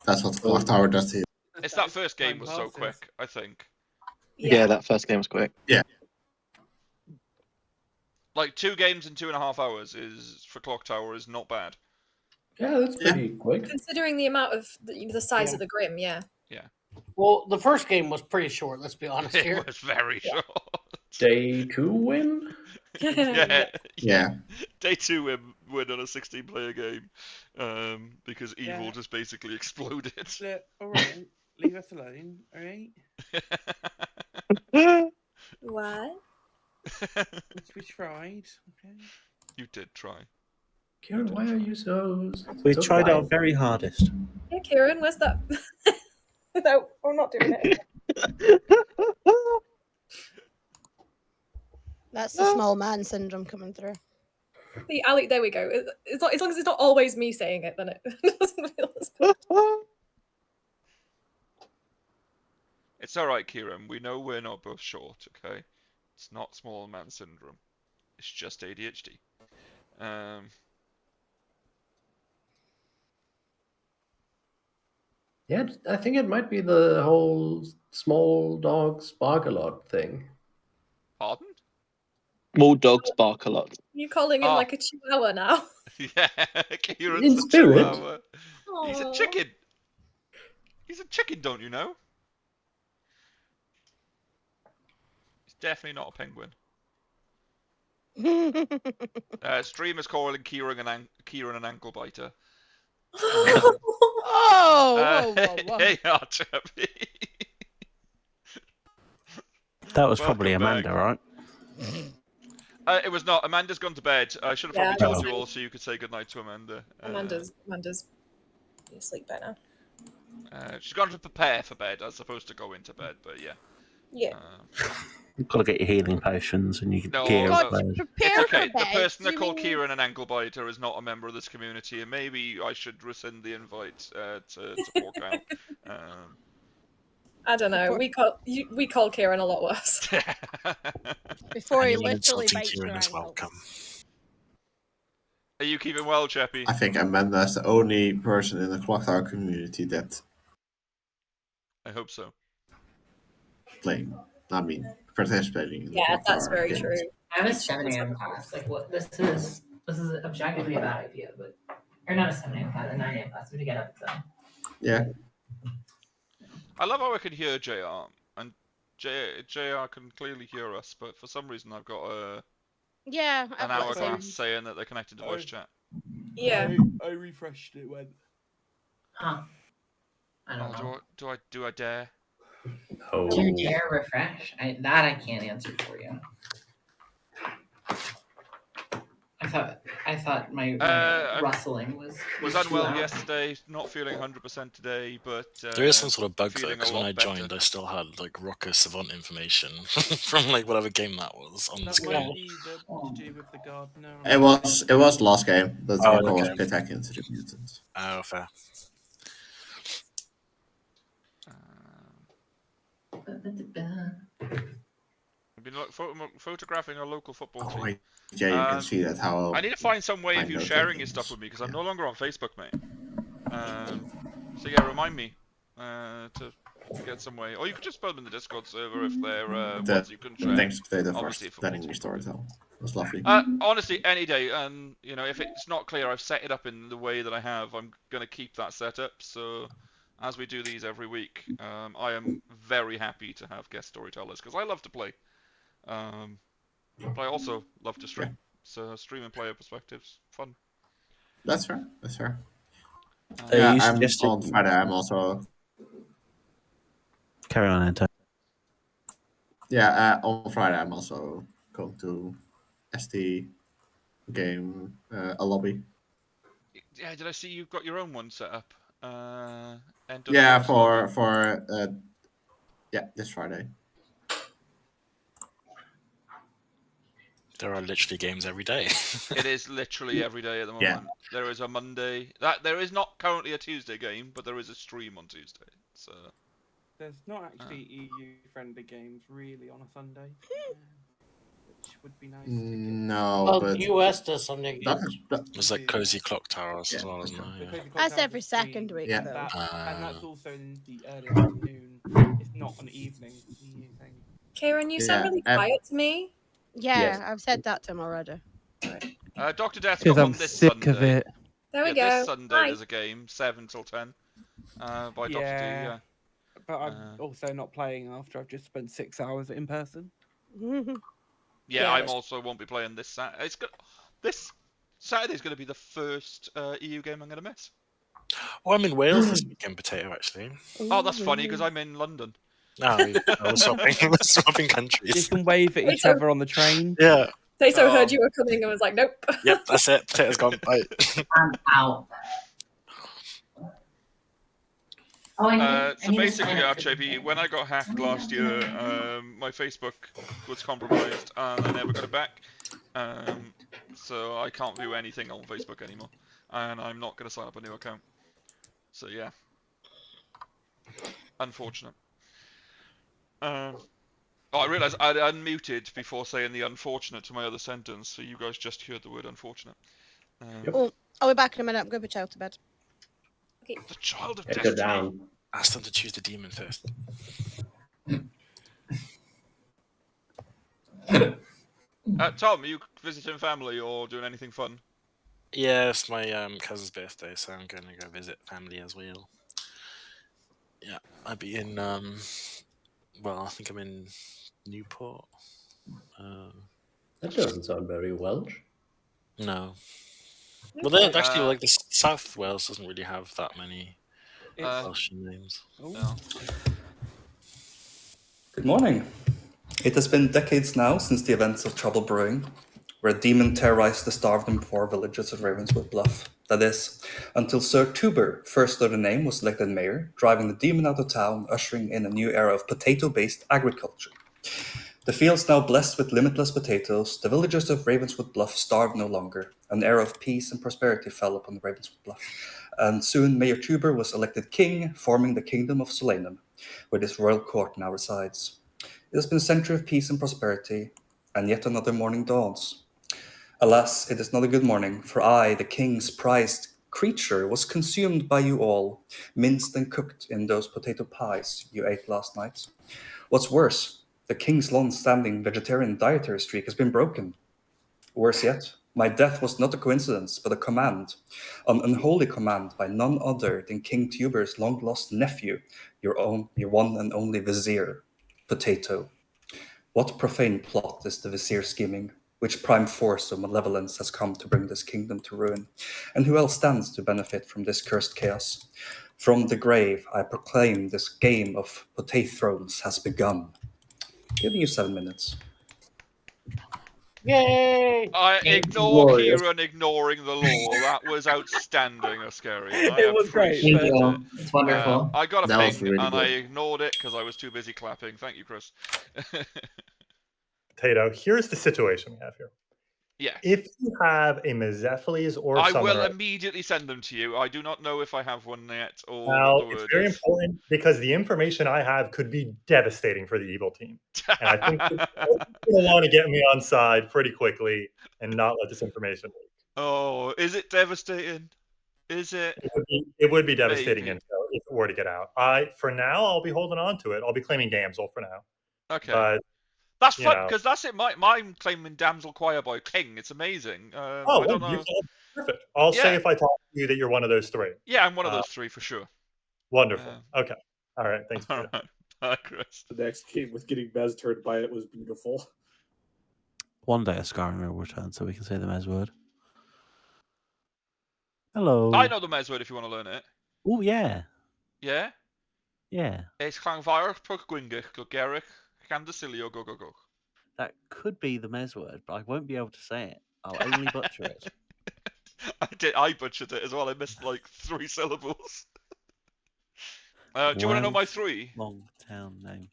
[SPEAKER 17] That's what Clocktower does to you.
[SPEAKER 1] It's that first game was so quick, I think.
[SPEAKER 16] Yeah, that first game was quick.
[SPEAKER 17] Yeah.
[SPEAKER 1] Like 2 games in 2.5 hours is for Clocktower is not bad.
[SPEAKER 7] Yeah, that's pretty quick.
[SPEAKER 5] Considering the amount of the size of the Grim, yeah.
[SPEAKER 1] Yeah.
[SPEAKER 9] Well, the first game was pretty short. Let's be honest here.
[SPEAKER 1] It was very short.
[SPEAKER 7] Day 2 win.
[SPEAKER 1] Yeah. Day 2 win on a 16-player game, because evil just basically exploded.
[SPEAKER 10] Look, all right, leave us alone, all right?
[SPEAKER 5] What?
[SPEAKER 10] We tried, okay?
[SPEAKER 1] You did try.
[SPEAKER 7] Kieran, why are you so?
[SPEAKER 4] We tried our very hardest.
[SPEAKER 5] Yeah, Kieran, where's that? No, I'm not doing it.
[SPEAKER 13] That's the small man syndrome coming through.
[SPEAKER 5] See, Ali, there we go. As long as it's not always me saying it, then it doesn't feel as bad.
[SPEAKER 1] It's alright, Kieran. We know we're not both short, okay? It's not small man syndrome. It's just ADHD.
[SPEAKER 7] Yeah, I think it might be the whole small dogs bark a lot thing.
[SPEAKER 1] Pardon?
[SPEAKER 16] Small dogs bark a lot.
[SPEAKER 5] You calling him like a chihuahua now?
[SPEAKER 1] Yeah, Kieran's
[SPEAKER 7] In
[SPEAKER 1] a
[SPEAKER 7] spirit.
[SPEAKER 1] chihuahua. He's a chicken. He's a chicken, don't you know? He's definitely not a penguin. Streamers calling Kieran an ankle biter.
[SPEAKER 13] Whoa.
[SPEAKER 1] Hey, Archie.
[SPEAKER 4] That was
[SPEAKER 1] Welcome
[SPEAKER 4] probably Amanda,
[SPEAKER 1] back.
[SPEAKER 4] right?
[SPEAKER 1] It was not. Amanda's gone to bed. I should have probably told you all so you could say goodnight to Amanda.
[SPEAKER 5] Amanda's asleep by now.
[SPEAKER 1] She's gone to prepare for bed as opposed to go into bed, but yeah.
[SPEAKER 5] Yeah.
[SPEAKER 4] You've got to get your healing potions and you can
[SPEAKER 1] No,
[SPEAKER 4] gear up.
[SPEAKER 1] it's okay. The person that called Kieran an ankle biter is not a member of this community, and maybe I should rescind the invite to walk out.
[SPEAKER 5] I don't know. We call Kieran a lot worse.
[SPEAKER 13] Before he
[SPEAKER 19] Anyone
[SPEAKER 13] literally
[SPEAKER 19] insulting
[SPEAKER 13] bites your
[SPEAKER 19] Kieran is
[SPEAKER 13] ankle.
[SPEAKER 19] welcome.
[SPEAKER 1] Are you keeping well, Chappie?
[SPEAKER 17] I think Amanda is the only person in the Clocktower community that
[SPEAKER 1] I hope so.
[SPEAKER 17] participating in the
[SPEAKER 5] Yeah,
[SPEAKER 17] Clocktower
[SPEAKER 5] that's very
[SPEAKER 17] games.
[SPEAKER 5] true.
[SPEAKER 3] I have a 7 a.m. class. Like, what? This is objectively a bad idea, but or not a 7 a.m. class, a 9 a.m. class. We need to get up at 7.
[SPEAKER 17] Yeah.
[SPEAKER 1] I love how I can hear JR, and JR can clearly hear us, but for some reason I've got an
[SPEAKER 13] I've got the same.
[SPEAKER 1] hourglass saying that they're connected to voice chat.
[SPEAKER 5] Yeah.
[SPEAKER 10] I refreshed it when.
[SPEAKER 3] Huh. I don't know.
[SPEAKER 1] Do I dare?
[SPEAKER 7] Oh.
[SPEAKER 3] Do you dare refresh? I can't answer for you. I thought my rustling was
[SPEAKER 1] unwell
[SPEAKER 3] 2 hours.
[SPEAKER 1] yesterday, not feeling 100% today, but
[SPEAKER 19] There is some sort of bug though,
[SPEAKER 1] feeling
[SPEAKER 19] because
[SPEAKER 1] a
[SPEAKER 19] when
[SPEAKER 1] lot
[SPEAKER 19] I joined,
[SPEAKER 1] better.
[SPEAKER 19] I still had like Rocker Savant information from like whatever game that was on the
[SPEAKER 10] That
[SPEAKER 19] screen.
[SPEAKER 10] might be to do with the gardener.
[SPEAKER 17] It was the last game that
[SPEAKER 19] Oh,
[SPEAKER 17] Rocco was
[SPEAKER 19] okay.
[SPEAKER 17] attacking into the mutants.
[SPEAKER 19] Oh, fair.
[SPEAKER 1] I've been photographing a local football team.
[SPEAKER 17] Yeah, you can see that how.
[SPEAKER 1] I need to find some way
[SPEAKER 17] I
[SPEAKER 1] of you
[SPEAKER 17] know
[SPEAKER 1] sharing
[SPEAKER 17] that
[SPEAKER 1] your stuff
[SPEAKER 17] games.
[SPEAKER 1] with me because I'm no longer on Facebook, mate. So yeah, remind me to get some way, or you could just put them in the Discord server if they're ones you can share.
[SPEAKER 17] Thanks to the
[SPEAKER 1] Obviously,
[SPEAKER 17] first letting me storytell. It was lovely.
[SPEAKER 1] Honestly, any day, and you know, if it's not clear, I've set it up in the way that I have. I'm gonna keep that set up. So as we do these every week, I am very happy to have guest storytellers because I love to play. But I also love to stream. So stream and player perspectives, fun.
[SPEAKER 17] That's fair. That's fair.
[SPEAKER 4] Yeah,
[SPEAKER 17] I'm on Friday. I'm also.
[SPEAKER 4] Carry on, Anto.
[SPEAKER 17] Yeah, on Friday I'm also going to ST game a lobby.
[SPEAKER 1] Yeah, did I see you've got your own one set up?
[SPEAKER 17] Yeah, for Yeah, this Friday.
[SPEAKER 19] There are literally games every day.
[SPEAKER 1] It is literally every day at the
[SPEAKER 19] Yeah.
[SPEAKER 1] moment. There is a Monday. There is not currently a Tuesday game, but there is a stream on Tuesday. So
[SPEAKER 10] There's not actually EU-friendly games really on a Sunday, which would be nice to get.
[SPEAKER 17] No,
[SPEAKER 9] Well,
[SPEAKER 17] but
[SPEAKER 9] US does Sunday
[SPEAKER 17] that,
[SPEAKER 9] games.
[SPEAKER 19] There's like Cozy Clocktower as well, isn't there? Yeah.
[SPEAKER 13] That's every second week,
[SPEAKER 17] Yeah.
[SPEAKER 13] though.
[SPEAKER 10] And that's also in the early afternoon. It's not an evening EU thing.
[SPEAKER 5] Kieran, you sound really quiet to me.
[SPEAKER 13] Yeah,
[SPEAKER 10] Yes.
[SPEAKER 13] I've said that to him already.
[SPEAKER 1] Dr. Death's
[SPEAKER 10] Because
[SPEAKER 1] got
[SPEAKER 10] I'm
[SPEAKER 1] one this
[SPEAKER 10] sick
[SPEAKER 1] Sunday.
[SPEAKER 10] of it.
[SPEAKER 5] There we
[SPEAKER 1] This
[SPEAKER 5] go.
[SPEAKER 1] Sunday
[SPEAKER 5] Hi.
[SPEAKER 1] there's a game 7 till 10 by Dr. D. Yeah.
[SPEAKER 10] But I'm also not playing after I've just spent 6 hours in person.
[SPEAKER 1] Yeah, I'm also won't be playing this Saturday. This Saturday's going to be the first EU game I'm going to miss.
[SPEAKER 19] Well, I'm in Wales this weekend, Potato, actually.
[SPEAKER 1] Oh, that's funny because I'm in London.
[SPEAKER 19] No, we're swapping countries.
[SPEAKER 10] You can wave at each other on the train.
[SPEAKER 19] Yeah.
[SPEAKER 5] Tayso heard you were coming and was like, nope.
[SPEAKER 19] Yep, that's it. Potato's gone. Bye.
[SPEAKER 3] I'm out.
[SPEAKER 1] So basically, RJB, when I got hacked last year, my Facebook was compromised and I never got it back. So I can't view anything on Facebook anymore. And I'm not going to sign up a new account. So yeah. Unfortunate. I realised I'd unmuted before saying the unfortunate to my other sentence, so you guys just heard the word unfortunate.
[SPEAKER 13] Oh, I'll be back in a minute. I'm going to put you out to bed.
[SPEAKER 5] Okay.
[SPEAKER 1] The child of
[SPEAKER 7] Go
[SPEAKER 1] destiny.
[SPEAKER 7] down.
[SPEAKER 19] Ask them to choose the demon first.
[SPEAKER 1] Tom, are you visiting family or doing anything fun?
[SPEAKER 19] Yeah, it's my cousin's birthday, so I'm going to go visit family as well. Yeah, I'll be in, well, I think I'm in Newport.
[SPEAKER 7] That doesn't sound very Welsh.
[SPEAKER 19] No. Well, they're actually, like, the South Wales doesn't really have that many Welsh names.
[SPEAKER 1] No.
[SPEAKER 2] Good morning. It has been decades now since the events of Trouble Brewing, where a demon terrorized the starved and poor villages of Ravenswood Bluff. That is, until Sir Tuber, first of the name, was elected mayor, driving the demon out of town, ushering in a new era of potato-based agriculture. The fields now blessed with limitless potatoes, the villagers of Ravenswood Bluff starved no longer. An era of peace and prosperity fell upon Ravenswood Bluff, and soon Mayor Tuber was elected king, forming the Kingdom of Solanum, where this royal court now resides. It has been a century of peace and prosperity, and yet another morning dawns. Alas, it is not a good morning, for I, the king's prized creature, was consumed by you all, minced and cooked in those potato pies you ate last night. What's worse, the king's long-standing vegetarian dietary streak has been broken. Worse yet, my death was not a coincidence, but a command, an unholy command by none other than King Tuber's long-lost nephew, your one and only vizier, Potato. What profane plot is the vizier scheming? Which prime force of malevolence has come to bring this kingdom to ruin? And who else stands to benefit from this cursed chaos? From the grave, I proclaim this game of potato thrones has begun. Giving you 7 minutes.
[SPEAKER 9] Yay!
[SPEAKER 1] I ignore
[SPEAKER 7] Glorious.
[SPEAKER 1] Kieran ignoring the law. That was outstanding, Ascari. I
[SPEAKER 10] It was great.
[SPEAKER 1] appreciate
[SPEAKER 10] Thank
[SPEAKER 5] you.
[SPEAKER 1] it.
[SPEAKER 5] It's wonderful.
[SPEAKER 1] I got a
[SPEAKER 17] That was
[SPEAKER 1] ping
[SPEAKER 17] really
[SPEAKER 1] and
[SPEAKER 17] good.
[SPEAKER 1] I ignored it because I was too busy clapping. Thank you, Chris.
[SPEAKER 6] Potato, here's the situation we have here.
[SPEAKER 1] Yeah.
[SPEAKER 6] If you have a Mezephiles or
[SPEAKER 1] I will
[SPEAKER 6] Summoner,
[SPEAKER 1] immediately send them to you. I do not know if I have one yet or
[SPEAKER 6] now
[SPEAKER 1] what the
[SPEAKER 6] it's
[SPEAKER 1] word
[SPEAKER 6] very
[SPEAKER 1] is.
[SPEAKER 6] important because the information I have could be devastating for the evil team. And I think you're going to want to get me on side pretty quickly and not let this information leak.
[SPEAKER 1] Oh, is it devastating? Is it?
[SPEAKER 6] It would be devastating
[SPEAKER 1] Maybe.
[SPEAKER 6] if it were to get out. For now, I'll be holding on to it. I'll be claiming Gamzil for now.
[SPEAKER 1] Okay.
[SPEAKER 6] But
[SPEAKER 1] that's
[SPEAKER 6] you
[SPEAKER 1] fun
[SPEAKER 6] know.
[SPEAKER 1] because that's it. I'm claiming Damsel Choir by King. It's amazing. I don't know.
[SPEAKER 6] Perfect. I'll say
[SPEAKER 1] Yeah.
[SPEAKER 6] if I talk to you that you're one of those three.
[SPEAKER 1] Yeah, I'm one of those three for sure.
[SPEAKER 6] Wonderful. Okay. All right. Thanks.
[SPEAKER 1] All right. Bye, Chris.
[SPEAKER 12] The next game with getting Mez turned by it was beautiful.
[SPEAKER 4] One day a Skyrim will return so we can say the Mez word. Hello.
[SPEAKER 1] I know the Mez word if you want to learn it.
[SPEAKER 4] Oh, yeah.
[SPEAKER 1] Yeah?
[SPEAKER 4] Yeah.
[SPEAKER 1] It's Klangfire, Pugwingich, Glugerich, Candasilio, go, go, go.
[SPEAKER 4] That could be the Mez word, but I won't be able to say it. I'll only butcher it.
[SPEAKER 1] I butchered it as well. I missed like 3 syllables. Do you want to know my 3?
[SPEAKER 4] Long town name.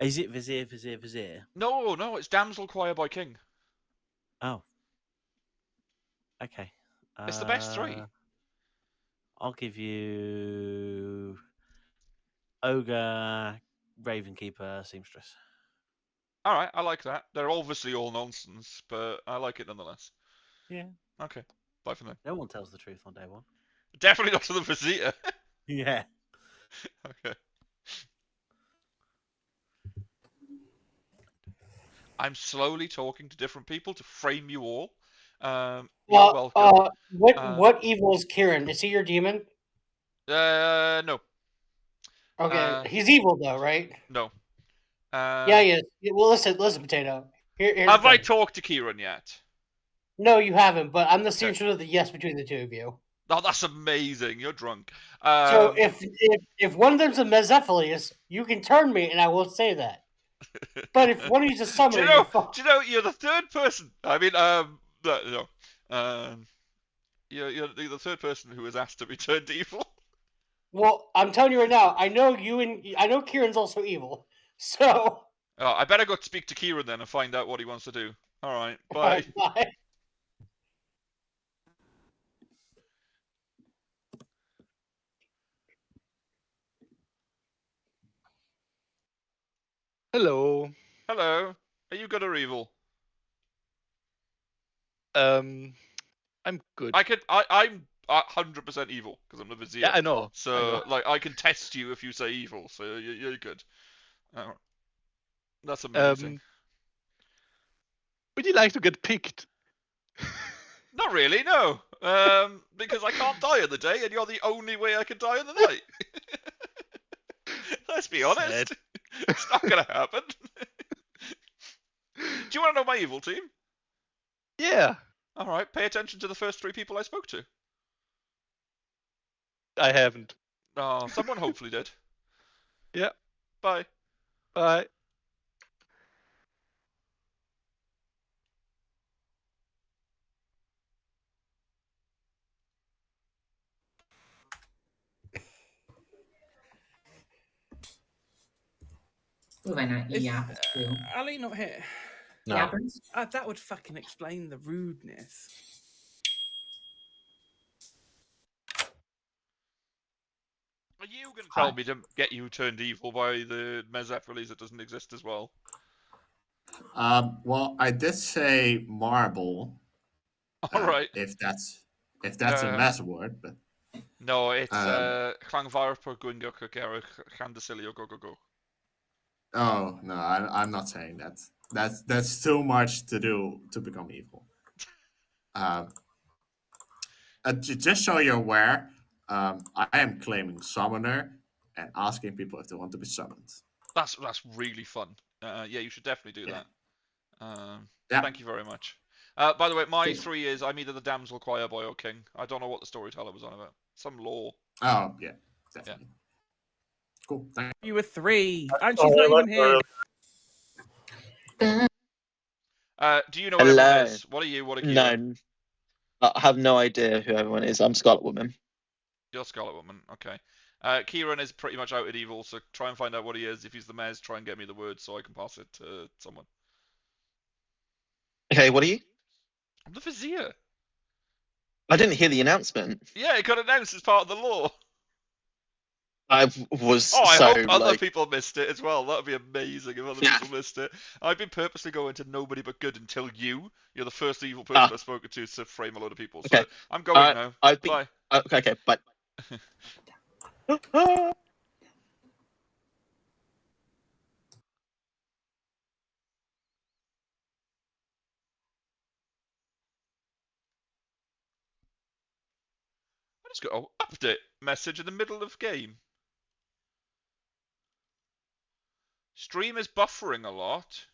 [SPEAKER 4] Is it Vizier?
[SPEAKER 1] No, it's Damsel Choir by King.
[SPEAKER 4] Oh. Okay.
[SPEAKER 1] It's the best three.
[SPEAKER 4] I'll give you Ogre, Ravenkeeper, Seamstress.
[SPEAKER 1] All right, I like that. They're obviously all nonsense, but I like it nonetheless.
[SPEAKER 4] Yeah.
[SPEAKER 1] Okay. Bye for now.
[SPEAKER 4] No one tells the truth on day one.
[SPEAKER 1] Definitely not to the Vizier.
[SPEAKER 4] Yeah.
[SPEAKER 1] Okay. I'm slowly talking to different people to frame you all. You're welcome.
[SPEAKER 9] What evil is Kieran? Is he your demon?
[SPEAKER 1] No.
[SPEAKER 9] Okay, he's evil though, right?
[SPEAKER 1] No.
[SPEAKER 9] Yeah, he is. Well, listen, Potato. Here's
[SPEAKER 1] Have
[SPEAKER 9] the
[SPEAKER 1] I
[SPEAKER 9] thing.
[SPEAKER 1] talked to Kieran yet?
[SPEAKER 9] No, you haven't. But I'm the seamstress of the yes between the two of you.
[SPEAKER 1] Oh, that's amazing. You're drunk.
[SPEAKER 9] So if one of them's a Mezephilius, you can turn me, and I will say that. But if one of you's a summoner, you're fucked.
[SPEAKER 1] Do you know you're the third person? I mean, no. You're the third person who has asked to be turned evil.
[SPEAKER 9] Well, I'm telling you right now. I know Kieran's also evil. So.
[SPEAKER 1] Oh, I better go speak to Kieran then and find out what he wants to do. All right, bye.
[SPEAKER 9] Bye.
[SPEAKER 11] Hello.
[SPEAKER 1] Hello. Are you good or evil?
[SPEAKER 11] I'm good.
[SPEAKER 1] I'm 100% evil because I'm the Vizier.
[SPEAKER 11] Yeah, I know.
[SPEAKER 1] So like I can test you if you say evil. So you're good. That's amazing.
[SPEAKER 11] Would you like to get picked?
[SPEAKER 1] Not really, no. Because I can't die in the day, and you're the only way I can die in the night. Let's be honest. It's not gonna happen. Do you want to know my evil team?
[SPEAKER 11] Yeah.
[SPEAKER 1] All right. Pay attention to the first three people I spoke to.
[SPEAKER 11] I haven't.
[SPEAKER 1] Oh, someone hopefully did.
[SPEAKER 11] Yeah.
[SPEAKER 1] Bye.
[SPEAKER 11] Bye.
[SPEAKER 3] Ooh, I not
[SPEAKER 10] Is
[SPEAKER 3] yeah, too.
[SPEAKER 10] Ali not here?
[SPEAKER 3] No. Yappers?
[SPEAKER 10] That would fucking explain the rudeness.
[SPEAKER 1] Are you going to tell me to get you turned evil by the Mezef release that doesn't exist as well?
[SPEAKER 17] Well, I did say marble.
[SPEAKER 1] All right.
[SPEAKER 17] If that's a mess word, but
[SPEAKER 1] no, it's Klangvarper Gwingo Kokero Candasilio Go Go Go.
[SPEAKER 17] Oh no, I'm not saying that. That's too much to do to become evil. Just so you're aware, I am claiming summoner and asking people if they want to be summoned.
[SPEAKER 1] That's really fun. Yeah, you should definitely do that.
[SPEAKER 17] Yeah.
[SPEAKER 1] Thank you very much. By the way, my 3 is I'm either the damsel, choir boy, or king. I don't know what the storyteller was on about. Some law.
[SPEAKER 17] Oh yeah, definitely. Yeah. Cool. Thank
[SPEAKER 10] you were 3, and she's not even here.
[SPEAKER 1] Do you know what everyone is? What are you? What are you?
[SPEAKER 16] No, I have no idea who everyone is. I'm Scarlet Woman.
[SPEAKER 1] You're Scarlet Woman. Okay. Kieran is pretty much out at evil, so try and find out what he is. If he's the Mez, try and get me the word so I can pass it to someone.
[SPEAKER 16] Okay, what are you?
[SPEAKER 1] I'm the Vizier.
[SPEAKER 16] I didn't hear the announcement.
[SPEAKER 1] Yeah, it got announced as part of the law.
[SPEAKER 16] I was
[SPEAKER 1] I
[SPEAKER 16] so,
[SPEAKER 1] hope other
[SPEAKER 16] like...
[SPEAKER 1] people missed it as well. That would be amazing if other people missed it. I've been purposely going to nobody but good until you. You're the first evil person I've spoken to frame a load of people. So
[SPEAKER 16] Okay.
[SPEAKER 1] I'm going now.
[SPEAKER 16] I think...
[SPEAKER 1] Bye.
[SPEAKER 16] Okay, bye.
[SPEAKER 1] I just got an update message in the middle of game. Stream is buffering a lot.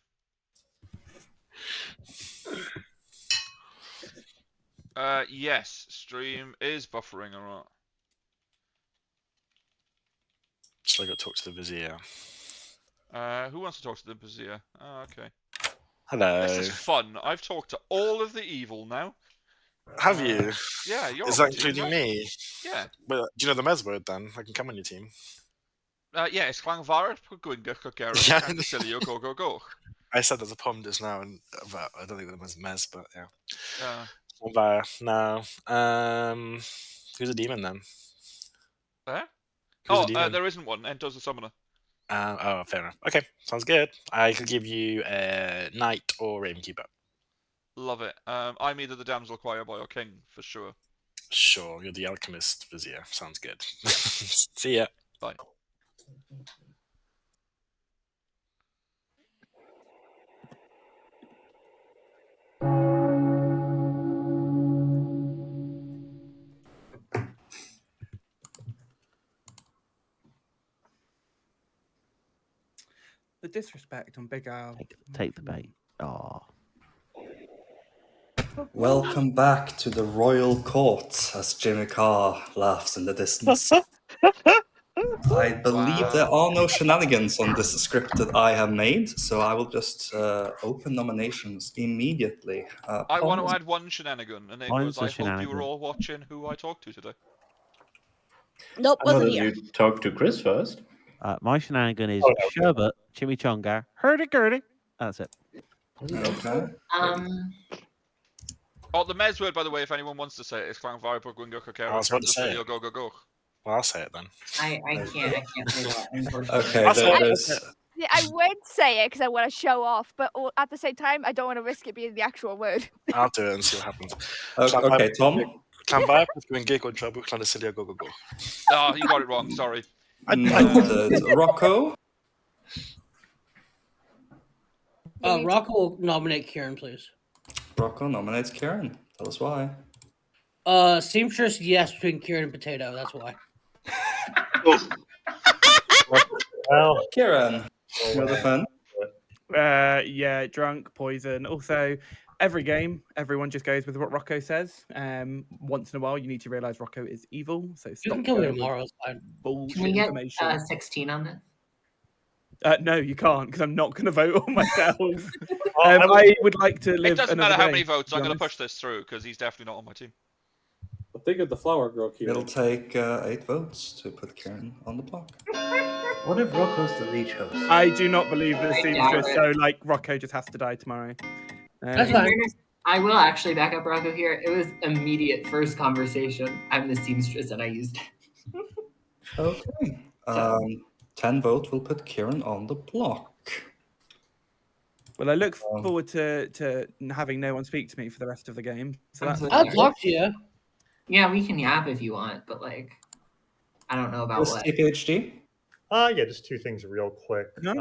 [SPEAKER 1] Yes, stream is buffering a lot.
[SPEAKER 19] So I got to talk to the Vizier.
[SPEAKER 1] Who wants to talk to the Vizier? Oh, okay.
[SPEAKER 19] Hello.
[SPEAKER 1] This is fun. I've talked to all of the evil now.
[SPEAKER 19] Have you?
[SPEAKER 1] Yeah, you're
[SPEAKER 19] Is
[SPEAKER 1] on
[SPEAKER 19] that
[SPEAKER 1] my team,
[SPEAKER 19] including
[SPEAKER 1] right?
[SPEAKER 19] me?
[SPEAKER 1] Yeah.
[SPEAKER 19] But do you know the Mez word then? I can come on your team.
[SPEAKER 1] Yeah, it's Klangvarad, Gwynga, Kogera,
[SPEAKER 19] Yeah.
[SPEAKER 1] Candasilio, go, go, go.
[SPEAKER 19] I said there's a poem just now, and but I don't think there was Mez, but yeah.
[SPEAKER 1] Yeah.
[SPEAKER 19] No. Who's a demon then?
[SPEAKER 1] There?
[SPEAKER 19] Who's a demon?
[SPEAKER 1] There isn't one. Ento's a summoner.
[SPEAKER 19] Fair enough. Okay, sounds good. I could give you a knight or Ravenkeeper.
[SPEAKER 1] Love it. I'm either the damsel choir boy or king for sure.
[SPEAKER 19] Sure, you're the alchemist vizier. Sounds good. See ya.
[SPEAKER 1] Bye.
[SPEAKER 10] The disrespect on Big Al.
[SPEAKER 4] Take the bait. Oh.
[SPEAKER 2] Welcome back to the royal court, as Jimmy Carr laughs in the distance. I believe there are no shenanigans on this script that I have made, so I will just open nominations immediately.
[SPEAKER 1] I want to
[SPEAKER 2] Pom-
[SPEAKER 1] add one shenanigan, and it
[SPEAKER 4] Mine's
[SPEAKER 1] was
[SPEAKER 4] a
[SPEAKER 1] I hope you were
[SPEAKER 4] shenanigan.
[SPEAKER 1] all watching who I talked to today.
[SPEAKER 13] Nope,
[SPEAKER 7] I know
[SPEAKER 13] wasn't
[SPEAKER 7] that
[SPEAKER 13] here.
[SPEAKER 7] you talk to Chris first.
[SPEAKER 4] My shenanigan is
[SPEAKER 7] Oh, no.
[SPEAKER 4] sherbet, chimichanga, hurdy-gurdy. That's it.
[SPEAKER 2] Okay.
[SPEAKER 1] Oh, the Mez word, by the way, if anyone wants to say it, is Klangvarad, Gwynga,
[SPEAKER 19] I
[SPEAKER 1] Kogera,
[SPEAKER 19] was about to say
[SPEAKER 1] Candasilio,
[SPEAKER 19] it.
[SPEAKER 1] go, go, go.
[SPEAKER 19] Well, I'll say it then.
[SPEAKER 3] I can't say that. Unfortunately.
[SPEAKER 2] Okay,
[SPEAKER 19] I'll say
[SPEAKER 2] there
[SPEAKER 19] it.
[SPEAKER 2] is.
[SPEAKER 8] Yeah, I would say it because I want to show off, but at the same time, I don't want to risk it being the actual word.
[SPEAKER 19] I'll do it and see what happens.
[SPEAKER 2] Okay, Tom.
[SPEAKER 19] Klangvarad, Gwynga, Trabu, Candasilio, go, go, go.
[SPEAKER 1] Oh, you got it wrong. Sorry.
[SPEAKER 2] Noted. Rocco.
[SPEAKER 9] Rocco will nominate Kieran, please.
[SPEAKER 2] Rocco nominates Karen. Tell us why.
[SPEAKER 9] Seamstress, yes, between Kieran and Potato. That's why.
[SPEAKER 6] Well,
[SPEAKER 2] Kieran, you're the fan.
[SPEAKER 10] Yeah, drunk, poison. Also, every game, everyone just goes with what Rocco says. Once in a while, you need to realize Rocco is evil. So
[SPEAKER 9] You
[SPEAKER 10] stop
[SPEAKER 9] can kill me
[SPEAKER 10] going with
[SPEAKER 9] tomorrow. It's fine.
[SPEAKER 10] bullshit
[SPEAKER 3] Can we get
[SPEAKER 10] information.
[SPEAKER 3] 16 on this?
[SPEAKER 10] No, you can't, because I'm not going to vote on myself. I would like to live.
[SPEAKER 1] It doesn't
[SPEAKER 10] another
[SPEAKER 1] matter how
[SPEAKER 10] day,
[SPEAKER 1] many votes.
[SPEAKER 10] to be
[SPEAKER 1] I'm going to
[SPEAKER 10] honest.
[SPEAKER 1] push this through because he's definitely not on my team.
[SPEAKER 12] But think of the flower girl, Kieran.
[SPEAKER 2] It'll take 8 votes to put Karen on the block.
[SPEAKER 7] What if Rocco's the leech host?
[SPEAKER 10] I do not believe the
[SPEAKER 3] I
[SPEAKER 10] seamstress,
[SPEAKER 3] doubt
[SPEAKER 10] so
[SPEAKER 3] it.
[SPEAKER 10] like Rocco just has to die tomorrow.
[SPEAKER 9] That's
[SPEAKER 3] In
[SPEAKER 9] fine.
[SPEAKER 3] fairness, I will actually back up Rocco here. It was immediate first conversation. I'm the seamstress and I used it.
[SPEAKER 2] Okay.
[SPEAKER 3] So.
[SPEAKER 2] 10 votes will put Kieran on the block.
[SPEAKER 10] Well, I look forward to having no one speak to me for the rest of the game. So that's
[SPEAKER 9] I'll talk to you.
[SPEAKER 3] Yeah, we can yap if you want, but like, I don't know about
[SPEAKER 2] Chris
[SPEAKER 3] what.
[SPEAKER 2] TPHD?
[SPEAKER 6] Yeah, just two things real quick.
[SPEAKER 10] No.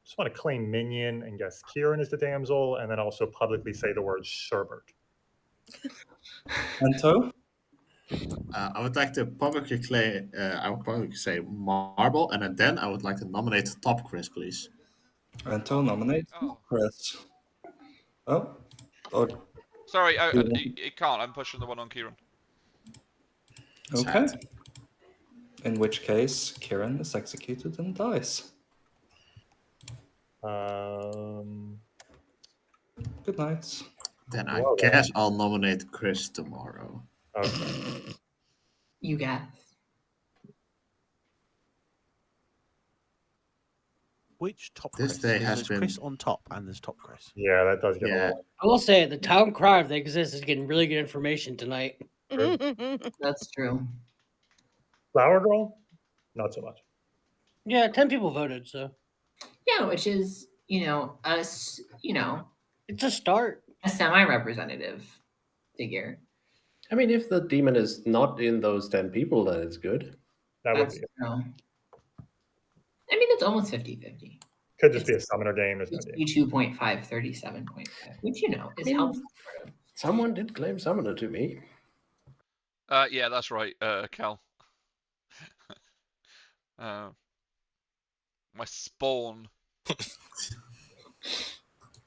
[SPEAKER 6] Just want to claim minion and guess Kieran is the damsel, and then also publicly say the word sherbet.
[SPEAKER 2] Ento?
[SPEAKER 17] I would like to publicly claim. I would probably say marble, and then I would like to nominate Top Chris, please.
[SPEAKER 2] Ento nominates Chris. Oh.
[SPEAKER 1] Sorry, it can't. I'm pushing the one on Kieran.
[SPEAKER 2] Okay. In which case, Kieran is executed and dies. Good night.
[SPEAKER 17] Then I guess I'll nominate Chris tomorrow.
[SPEAKER 6] Okay.
[SPEAKER 3] You guess.
[SPEAKER 4] Which top
[SPEAKER 17] This
[SPEAKER 4] Chris?
[SPEAKER 17] day
[SPEAKER 4] Because
[SPEAKER 17] has
[SPEAKER 4] there's
[SPEAKER 17] been-
[SPEAKER 4] Chris on top and there's top Chris.
[SPEAKER 6] Yeah, that does get a
[SPEAKER 17] Yeah.
[SPEAKER 6] little.
[SPEAKER 9] I will say the town cry, if they exist, is getting really good information tonight.
[SPEAKER 3] That's true.
[SPEAKER 6] Flower girl? Not so much.
[SPEAKER 9] Yeah, 10 people voted, so
[SPEAKER 3] Yeah, which is, us,
[SPEAKER 9] it's a start.
[SPEAKER 3] A semi-representative figure.
[SPEAKER 7] I mean, if the demon is not in those 10 people, then it's good.
[SPEAKER 6] That
[SPEAKER 3] That's
[SPEAKER 6] would be.
[SPEAKER 3] true. I mean, it's almost 50-50.
[SPEAKER 6] Could just be a summoner game. There's no idea.
[SPEAKER 3] 62.5, 37.5, which, is helpful.
[SPEAKER 7] Someone did claim summoner to me.
[SPEAKER 1] Yeah, that's right, Cal. My spawn.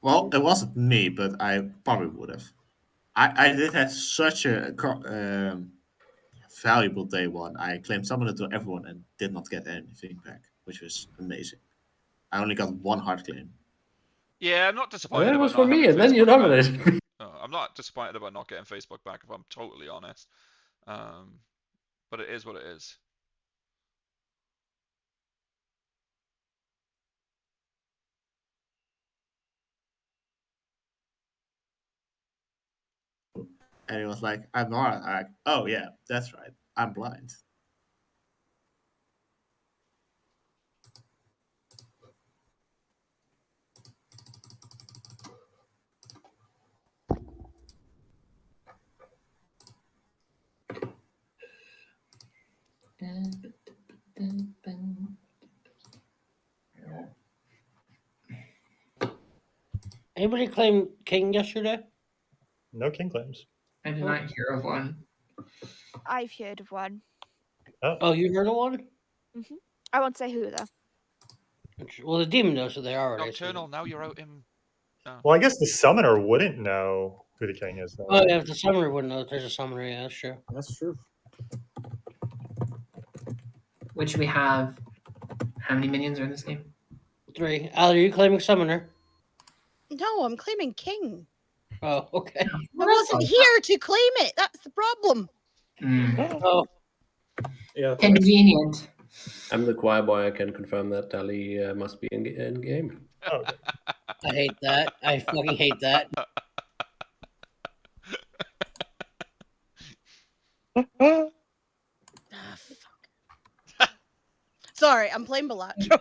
[SPEAKER 17] Well, it wasn't me, but I probably would have. I did have such a valuable day one. I claimed summoner to everyone and did not get anything back, which was amazing. I only got one hard claim.
[SPEAKER 1] Yeah, I'm not disappointed.
[SPEAKER 7] Well, it
[SPEAKER 1] about
[SPEAKER 7] was
[SPEAKER 1] not
[SPEAKER 7] for me,
[SPEAKER 1] having
[SPEAKER 7] and then you
[SPEAKER 1] Facebook back.
[SPEAKER 7] nominated me.
[SPEAKER 1] No, I'm not disappointed about not getting Facebook back, if I'm totally honest. But it is what it is.
[SPEAKER 17] And he was like, I'm not. I'm like, oh yeah, that's right. I'm blind.
[SPEAKER 9] Anybody claim king yesterday?
[SPEAKER 6] No king claims.
[SPEAKER 3] I did not hear of one.
[SPEAKER 8] I've heard of one.
[SPEAKER 9] Oh, you heard of one?
[SPEAKER 8] I won't say who though.
[SPEAKER 9] Well, the demon knows who they are already.
[SPEAKER 1] Nocturnal, now you're out in. Oh.
[SPEAKER 6] Well, I guess the summoner wouldn't know who the king is, though.
[SPEAKER 9] Oh, yeah, if the summoner wouldn't know that there's a summoner, yeah, that's true.
[SPEAKER 12] That's true.
[SPEAKER 3] Which we have. How many minions are in this game?
[SPEAKER 9] 3. Al, are you claiming summoner?
[SPEAKER 13] No, I'm claiming king.
[SPEAKER 9] Oh, okay.
[SPEAKER 13] I wasn't here to claim it. That's the problem.
[SPEAKER 9] Oh.
[SPEAKER 12] Yeah.
[SPEAKER 3] Convenient.
[SPEAKER 7] I'm the choir boy. I can confirm that Tally must be in game.
[SPEAKER 6] Oh,
[SPEAKER 9] I hate that. I fucking hate that.
[SPEAKER 13] Sorry, I'm playing Balatro.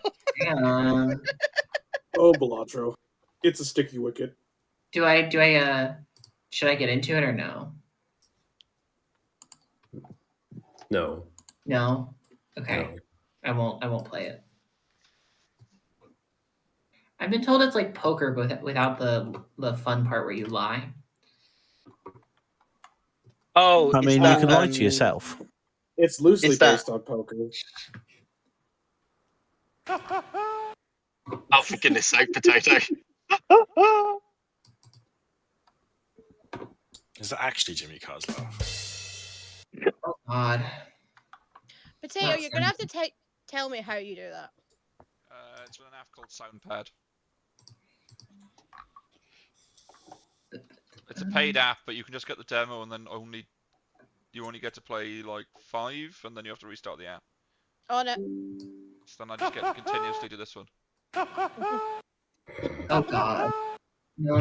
[SPEAKER 12] Oh, Balatro. It's a sticky wicket.
[SPEAKER 3] Do I should I get into it or no?
[SPEAKER 7] No.
[SPEAKER 3] No? Okay.
[SPEAKER 7] No.
[SPEAKER 3] I won't play it. I've been told it's like poker but without the fun part where you lie.
[SPEAKER 14] Oh,
[SPEAKER 4] I mean, you can lie to yourself.
[SPEAKER 12] It's loosely
[SPEAKER 16] Is that-
[SPEAKER 12] based on poker.
[SPEAKER 16] Oh, for goodness sake, potato.
[SPEAKER 19] Is that actually Jimmy Carr's laugh?
[SPEAKER 3] Oh God.
[SPEAKER 13] Potato, you're gonna have to tell me how you do that.
[SPEAKER 1] It's with an app called Soundpad. It's a paid app, but you can just get the demo and then you only get to play like 5, and then you have to restart the app.
[SPEAKER 13] On it.
[SPEAKER 1] So then I just get to continuously do this one.
[SPEAKER 3] Oh God. No.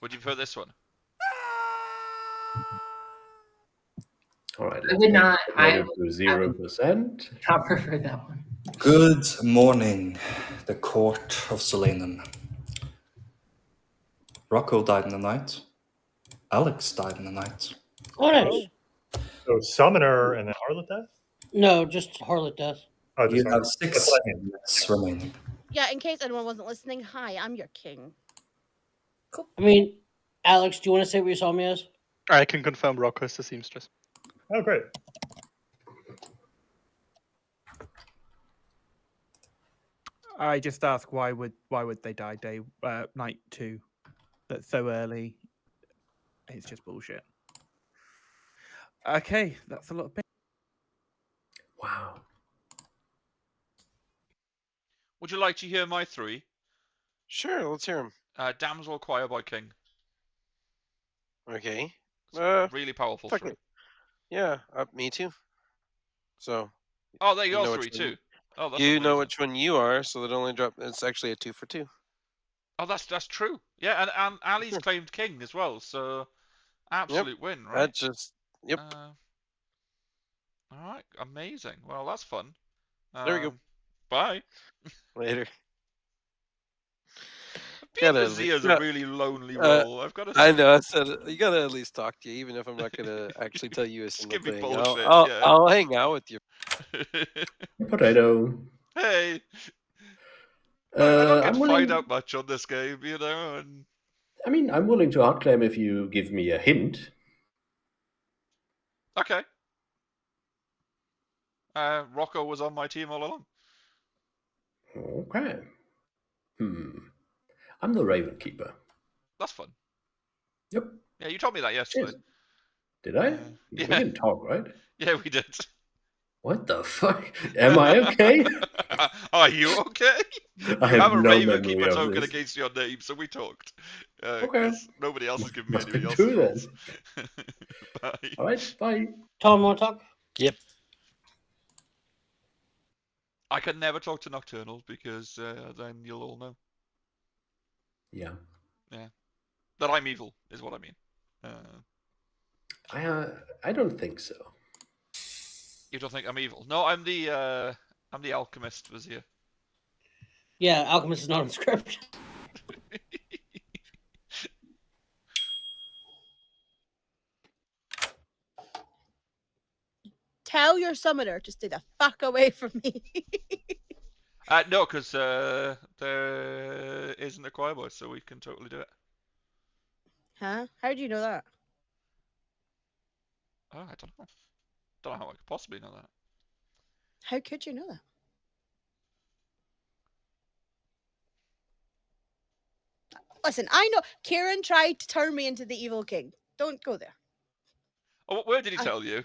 [SPEAKER 1] Would you prefer this one?
[SPEAKER 7] All right.
[SPEAKER 3] I would not. I
[SPEAKER 7] to 0%.
[SPEAKER 3] I prefer that one.
[SPEAKER 2] Good morning, the court of Solanum. Rocco died in the night. Alex died in the night.
[SPEAKER 9] Oh, nice.
[SPEAKER 6] So summoner and then Harlot Death?
[SPEAKER 9] No, just Harlot Death.
[SPEAKER 6] Oh,
[SPEAKER 2] You
[SPEAKER 6] just
[SPEAKER 2] have
[SPEAKER 6] Harlot.
[SPEAKER 2] 6
[SPEAKER 6] That's what I mean.
[SPEAKER 2] minutes remaining.
[SPEAKER 13] Yeah, in case anyone wasn't listening, hi, I'm your king.
[SPEAKER 9] I mean, Alex, do you want to say what you saw me as?
[SPEAKER 11] I can confirm Rocco is the seamstress.
[SPEAKER 6] Oh, great.
[SPEAKER 10] I just ask why would they die night 2? That's so early. It's just bullshit. Okay, that's a lot of bit.
[SPEAKER 7] Wow.
[SPEAKER 1] Would you like to hear my 3?
[SPEAKER 21] Sure, let's hear him.
[SPEAKER 1] Damsel Choir by King.
[SPEAKER 21] Okay.
[SPEAKER 1] Really powerful
[SPEAKER 21] fuck
[SPEAKER 1] 3.
[SPEAKER 21] it. Yeah, me too. So.
[SPEAKER 1] Oh, there you go,
[SPEAKER 21] know
[SPEAKER 1] 3
[SPEAKER 21] which
[SPEAKER 1] too.
[SPEAKER 21] one-
[SPEAKER 1] Oh, that's
[SPEAKER 21] you
[SPEAKER 1] amazing.
[SPEAKER 21] know which one you are, so it only dropped. It's actually a 2 for 2.
[SPEAKER 1] Oh, that's true. Yeah, and Ali's claimed King as well, so absolute win, right?
[SPEAKER 21] That just yep.
[SPEAKER 1] All right, amazing. Well, that's fun.
[SPEAKER 21] There we go.
[SPEAKER 1] Bye.
[SPEAKER 21] Later.
[SPEAKER 1] Being with Zia's a really lonely role, I've got to say.
[SPEAKER 21] I know. I said you gotta at least talk to you, even if I'm not gonna actually tell you a single
[SPEAKER 1] give me
[SPEAKER 21] thing.
[SPEAKER 1] bullshit, yeah.
[SPEAKER 21] I'll hang out with you.
[SPEAKER 7] Potato.
[SPEAKER 1] Hey. I don't get
[SPEAKER 7] I'm
[SPEAKER 1] to
[SPEAKER 7] willing.
[SPEAKER 1] find out much on this game, you know. And
[SPEAKER 7] I mean, I'm willing to outclaim if you give me a hint.
[SPEAKER 1] okay. Rocco was on my team all along.
[SPEAKER 7] Okay. I'm the Raven Keeper.
[SPEAKER 1] That's fun.
[SPEAKER 7] Yep.
[SPEAKER 1] Yeah, you told me that yesterday.
[SPEAKER 7] Did I? We
[SPEAKER 1] yeah.
[SPEAKER 7] didn't talk, right?
[SPEAKER 1] Yeah, we did.
[SPEAKER 7] What the fuck? Am I okay?
[SPEAKER 1] Are you okay?
[SPEAKER 7] I
[SPEAKER 1] You
[SPEAKER 7] have
[SPEAKER 1] have a
[SPEAKER 7] no
[SPEAKER 1] Raven
[SPEAKER 7] memory
[SPEAKER 1] Keeper
[SPEAKER 7] of
[SPEAKER 1] token
[SPEAKER 7] this.
[SPEAKER 1] against your name, so we talked.
[SPEAKER 7] Okay.
[SPEAKER 1] Nobody else has given me
[SPEAKER 7] Must
[SPEAKER 1] any
[SPEAKER 7] be
[SPEAKER 1] else
[SPEAKER 7] true then.
[SPEAKER 1] roles. Bye.
[SPEAKER 7] All right, bye.
[SPEAKER 9] Tom, want to talk?
[SPEAKER 21] Yep.
[SPEAKER 1] I can never talk to Nocturnal because then you'll all know.
[SPEAKER 7] Yeah.
[SPEAKER 1] Yeah. That I'm evil is what I mean.
[SPEAKER 7] I don't think so.
[SPEAKER 1] You don't think I'm evil? No, I'm the alchemist vizier.
[SPEAKER 9] Yeah, alchemist is not in script.
[SPEAKER 13] Tell your summoner to stay the fuck away from me.
[SPEAKER 1] No, because there isn't a choir voice, so we can totally do it.
[SPEAKER 13] Huh? How do you know that?
[SPEAKER 1] Oh, I don't know. Don't know how I could possibly know that.
[SPEAKER 13] How could you know that? Listen, I know Kieran tried to turn me into the evil king. Don't go there.
[SPEAKER 1] Oh, what word did he tell you?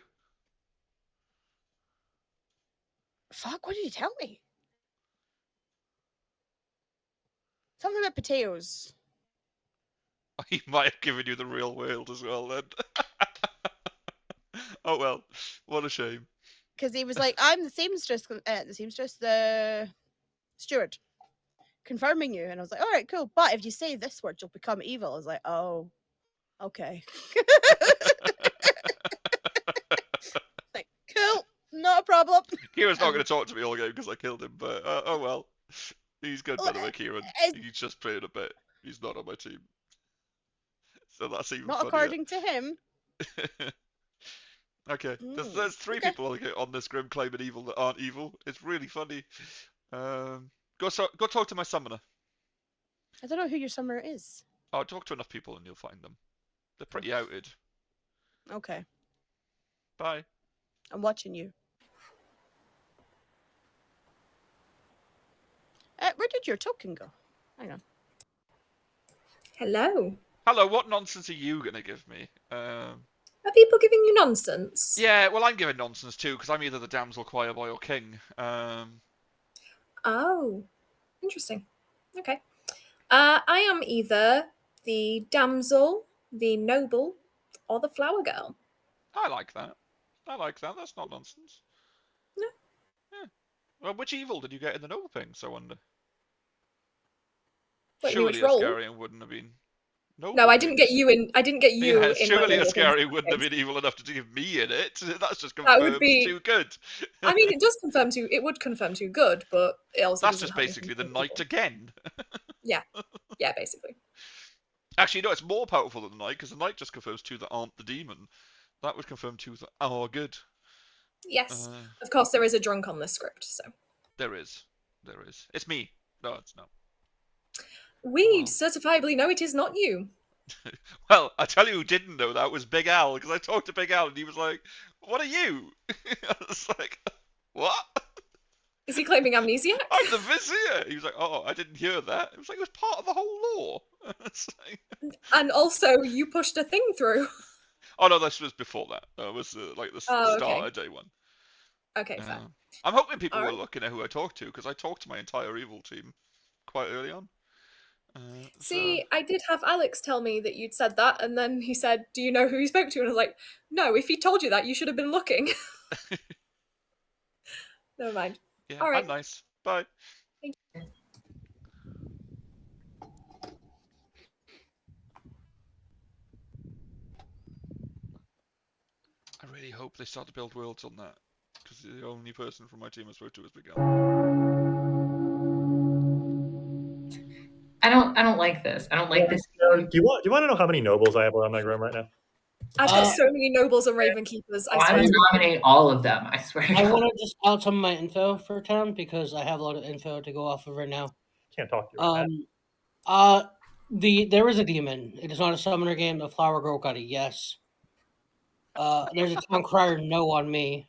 [SPEAKER 13] Fuck, what did he tell me? Something about potatoes.
[SPEAKER 1] He might have given you the real world as well then. Oh well, what a shame.
[SPEAKER 13] Because he was like, I'm the steward, confirming you. And I was like, all right, cool. But if you say this word, you'll become evil. I was like, oh, okay. Like, cool, not a problem.
[SPEAKER 1] Kieran's not going to talk to me all game because I killed him, but oh well. He's good, by the way, Kieran. He's just playing a bit. He's not on my team. So that's even
[SPEAKER 13] Not
[SPEAKER 1] funnier.
[SPEAKER 13] according to him.
[SPEAKER 1] Okay, there's three people on this grim claiming evil that aren't evil. It's really funny. Go talk to my summoner.
[SPEAKER 13] I don't know who your summoner is.
[SPEAKER 1] Oh, talk to enough people and you'll find them. They're pretty outed.
[SPEAKER 13] Okay.
[SPEAKER 1] Bye.
[SPEAKER 13] I'm watching you. Where did your token go? Hang on.
[SPEAKER 5] Hello.
[SPEAKER 1] Hello, what nonsense are you going to give me?
[SPEAKER 5] Are people giving you nonsense?
[SPEAKER 1] Yeah, well, I'm giving nonsense too, because I'm either the damsel, choir boy, or king.
[SPEAKER 5] Oh, interesting. Okay. I am either the damsel, the noble, or the flower girl.
[SPEAKER 1] I like that. That's not nonsense.
[SPEAKER 5] No.
[SPEAKER 1] Yeah. Well, which evil did you get in the noble pings, I wonder?
[SPEAKER 5] What,
[SPEAKER 1] Surely
[SPEAKER 5] which role?
[SPEAKER 1] Ascarian wouldn't have been.
[SPEAKER 5] No, I didn't get you in. I didn't get you
[SPEAKER 1] Yeah,
[SPEAKER 5] in.
[SPEAKER 1] surely
[SPEAKER 5] my noble pings.
[SPEAKER 1] Ascarian wouldn't have been evil enough to give me in it. That's just
[SPEAKER 5] That
[SPEAKER 1] confirmed
[SPEAKER 5] would be
[SPEAKER 1] too good.
[SPEAKER 5] I mean, it does confirm too. It would confirm too good, but it also
[SPEAKER 1] That's
[SPEAKER 5] doesn't
[SPEAKER 1] just
[SPEAKER 5] have
[SPEAKER 1] basically the
[SPEAKER 5] anything
[SPEAKER 1] knight again.
[SPEAKER 5] Yeah, yeah, basically.
[SPEAKER 1] Actually, no, it's more powerful than the knight because the knight just confirms two that aren't the demon. That would confirm two that are good.
[SPEAKER 5] Yes, of course there is a drunk on this script, so
[SPEAKER 1] There is. It's me. No, it's not.
[SPEAKER 5] we certifiably know it is not you.
[SPEAKER 1] Well, I tell you who didn't know that was Big Al, because I talked to Big Al and he was like, "What are you?" I was like, "What?"
[SPEAKER 5] Is he claiming amnesia?
[SPEAKER 1] I'm the vizier. He was like, "Oh, I didn't hear that." It was like it was part of the whole lore.
[SPEAKER 5] And also, you pushed a thing through.
[SPEAKER 1] Oh no, this was before that. That was like the
[SPEAKER 5] Oh,
[SPEAKER 1] start
[SPEAKER 5] okay.
[SPEAKER 1] of day one.
[SPEAKER 5] Okay, fair.
[SPEAKER 1] I'm hoping people
[SPEAKER 5] All
[SPEAKER 1] were
[SPEAKER 5] right.
[SPEAKER 1] looking at who I talked to because I talked to my entire evil team quite early on.
[SPEAKER 5] See, I did have Alex tell me that you'd said that, and then he said, "Do you know who he spoke to?" And I was like, "No, if he told you that, you should have been looking." Never mind.
[SPEAKER 1] Yeah,
[SPEAKER 5] All right.
[SPEAKER 1] I'm nice. Bye.
[SPEAKER 5] Thank you.
[SPEAKER 1] I really hope they start to build worlds on that because the only person from my team I spoke to was Miguel.
[SPEAKER 3] I don't like this. I don't like this.
[SPEAKER 6] Do you want to know how many nobles I have around my room right now?
[SPEAKER 5] I've got so many nobles and raven keepers. I
[SPEAKER 3] I
[SPEAKER 5] swear.
[SPEAKER 3] will
[SPEAKER 5] to God.
[SPEAKER 3] nominate all of them. I swear.
[SPEAKER 9] I want to just out some of my info for town because I have a lot of info to go off of right now.
[SPEAKER 6] Can't talk to you.
[SPEAKER 9] There is a demon. It is not a summoner game. The flower girl got a yes. There's a town crier no on me.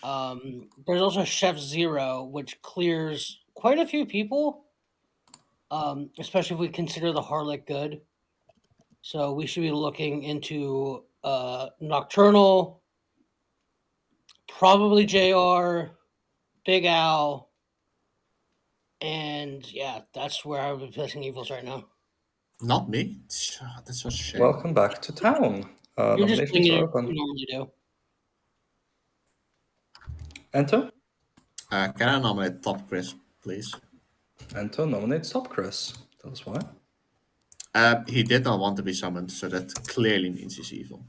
[SPEAKER 9] There's also Chef Zero, which clears quite a few people. Especially if we consider the harlot good. So we should be looking into Nocturnal, probably JR, Big Al, and yeah, that's where I would be placing evils right now.
[SPEAKER 17] Not me. That's such a shame.
[SPEAKER 2] Welcome back to town.
[SPEAKER 9] You're just
[SPEAKER 2] Nominations
[SPEAKER 9] doing
[SPEAKER 2] are
[SPEAKER 9] it
[SPEAKER 2] open.
[SPEAKER 9] you normally do.
[SPEAKER 2] Ento?
[SPEAKER 17] Can I nominate Top Chris, please?
[SPEAKER 2] Ento nominates Top Chris. Tell us why.
[SPEAKER 17] He did not want to be summoned, so that clearly means he's evil.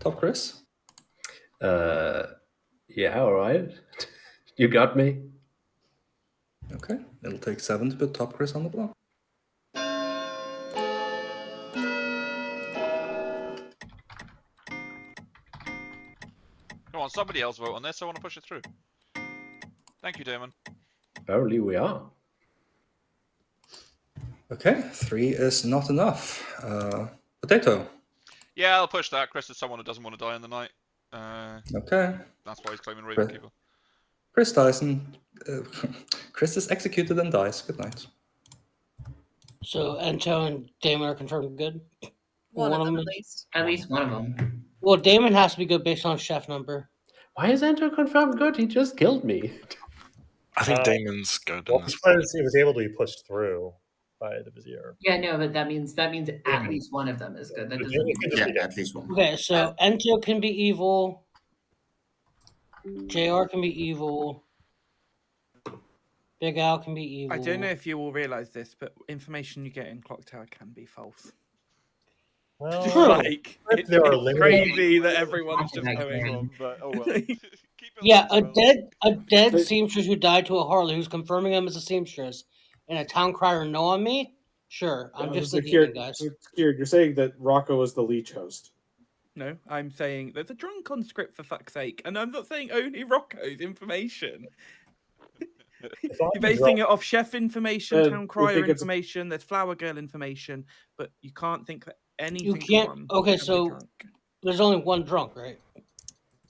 [SPEAKER 2] Top Chris?
[SPEAKER 7] Yeah, all right. You got me.
[SPEAKER 2] Okay, it'll take 7 to put Top Chris on the block.
[SPEAKER 1] Come on, somebody else vote on this. I want to push it through. Thank you, Damon.
[SPEAKER 7] Apparently we are.
[SPEAKER 2] Okay, 3 is not enough. Potato.
[SPEAKER 1] Yeah, I'll push that. Chris is someone who doesn't want to die in the night.
[SPEAKER 2] Okay.
[SPEAKER 1] That's why he's claiming Ravenkeeper.
[SPEAKER 2] Chris Dyson. Chris is executed and dies. Good night.
[SPEAKER 9] So Ento and Damon are confirmed good?
[SPEAKER 5] One of them, at
[SPEAKER 9] is-
[SPEAKER 5] least.
[SPEAKER 3] At least one of them.
[SPEAKER 9] Well, Damon has to be good based on chef number.
[SPEAKER 7] Why is Ento confirmed good? He just killed me.
[SPEAKER 19] I think Damon's good.
[SPEAKER 6] Well,
[SPEAKER 19] in this
[SPEAKER 6] because it was able to be pushed through by the Vizier.
[SPEAKER 3] Yeah, no, but that means at least one of them is good. That doesn't mean
[SPEAKER 17] Yeah, at least one.
[SPEAKER 9] Okay, so Ento can be evil. JR can be evil. Big Al can be evil.
[SPEAKER 10] I don't know if you all realise this, but information you get in Clocktower can be false.
[SPEAKER 6] Well,
[SPEAKER 10] Just
[SPEAKER 6] True.
[SPEAKER 10] like
[SPEAKER 6] If there are
[SPEAKER 10] it's
[SPEAKER 6] limited-
[SPEAKER 10] crazy that everyone's just going on, but oh well.
[SPEAKER 9] Yeah, a dead seamstress who died to a Harley who's confirming him as a seamstress, and a town crier no on me. Sure, I'm just the demon, guys.
[SPEAKER 12] You're saying that Rocco is the leech host.
[SPEAKER 10] No, I'm saying there's a drunk on script for fuck's sake, and I'm not saying only Rocco's information. You're basing it off chef information, town crier information. There's flower girl information, but you can't think that any
[SPEAKER 9] You
[SPEAKER 10] single
[SPEAKER 9] can't.
[SPEAKER 10] one.
[SPEAKER 9] Okay,
[SPEAKER 10] can be
[SPEAKER 9] so
[SPEAKER 10] drunk.
[SPEAKER 9] there's only one drunk, right?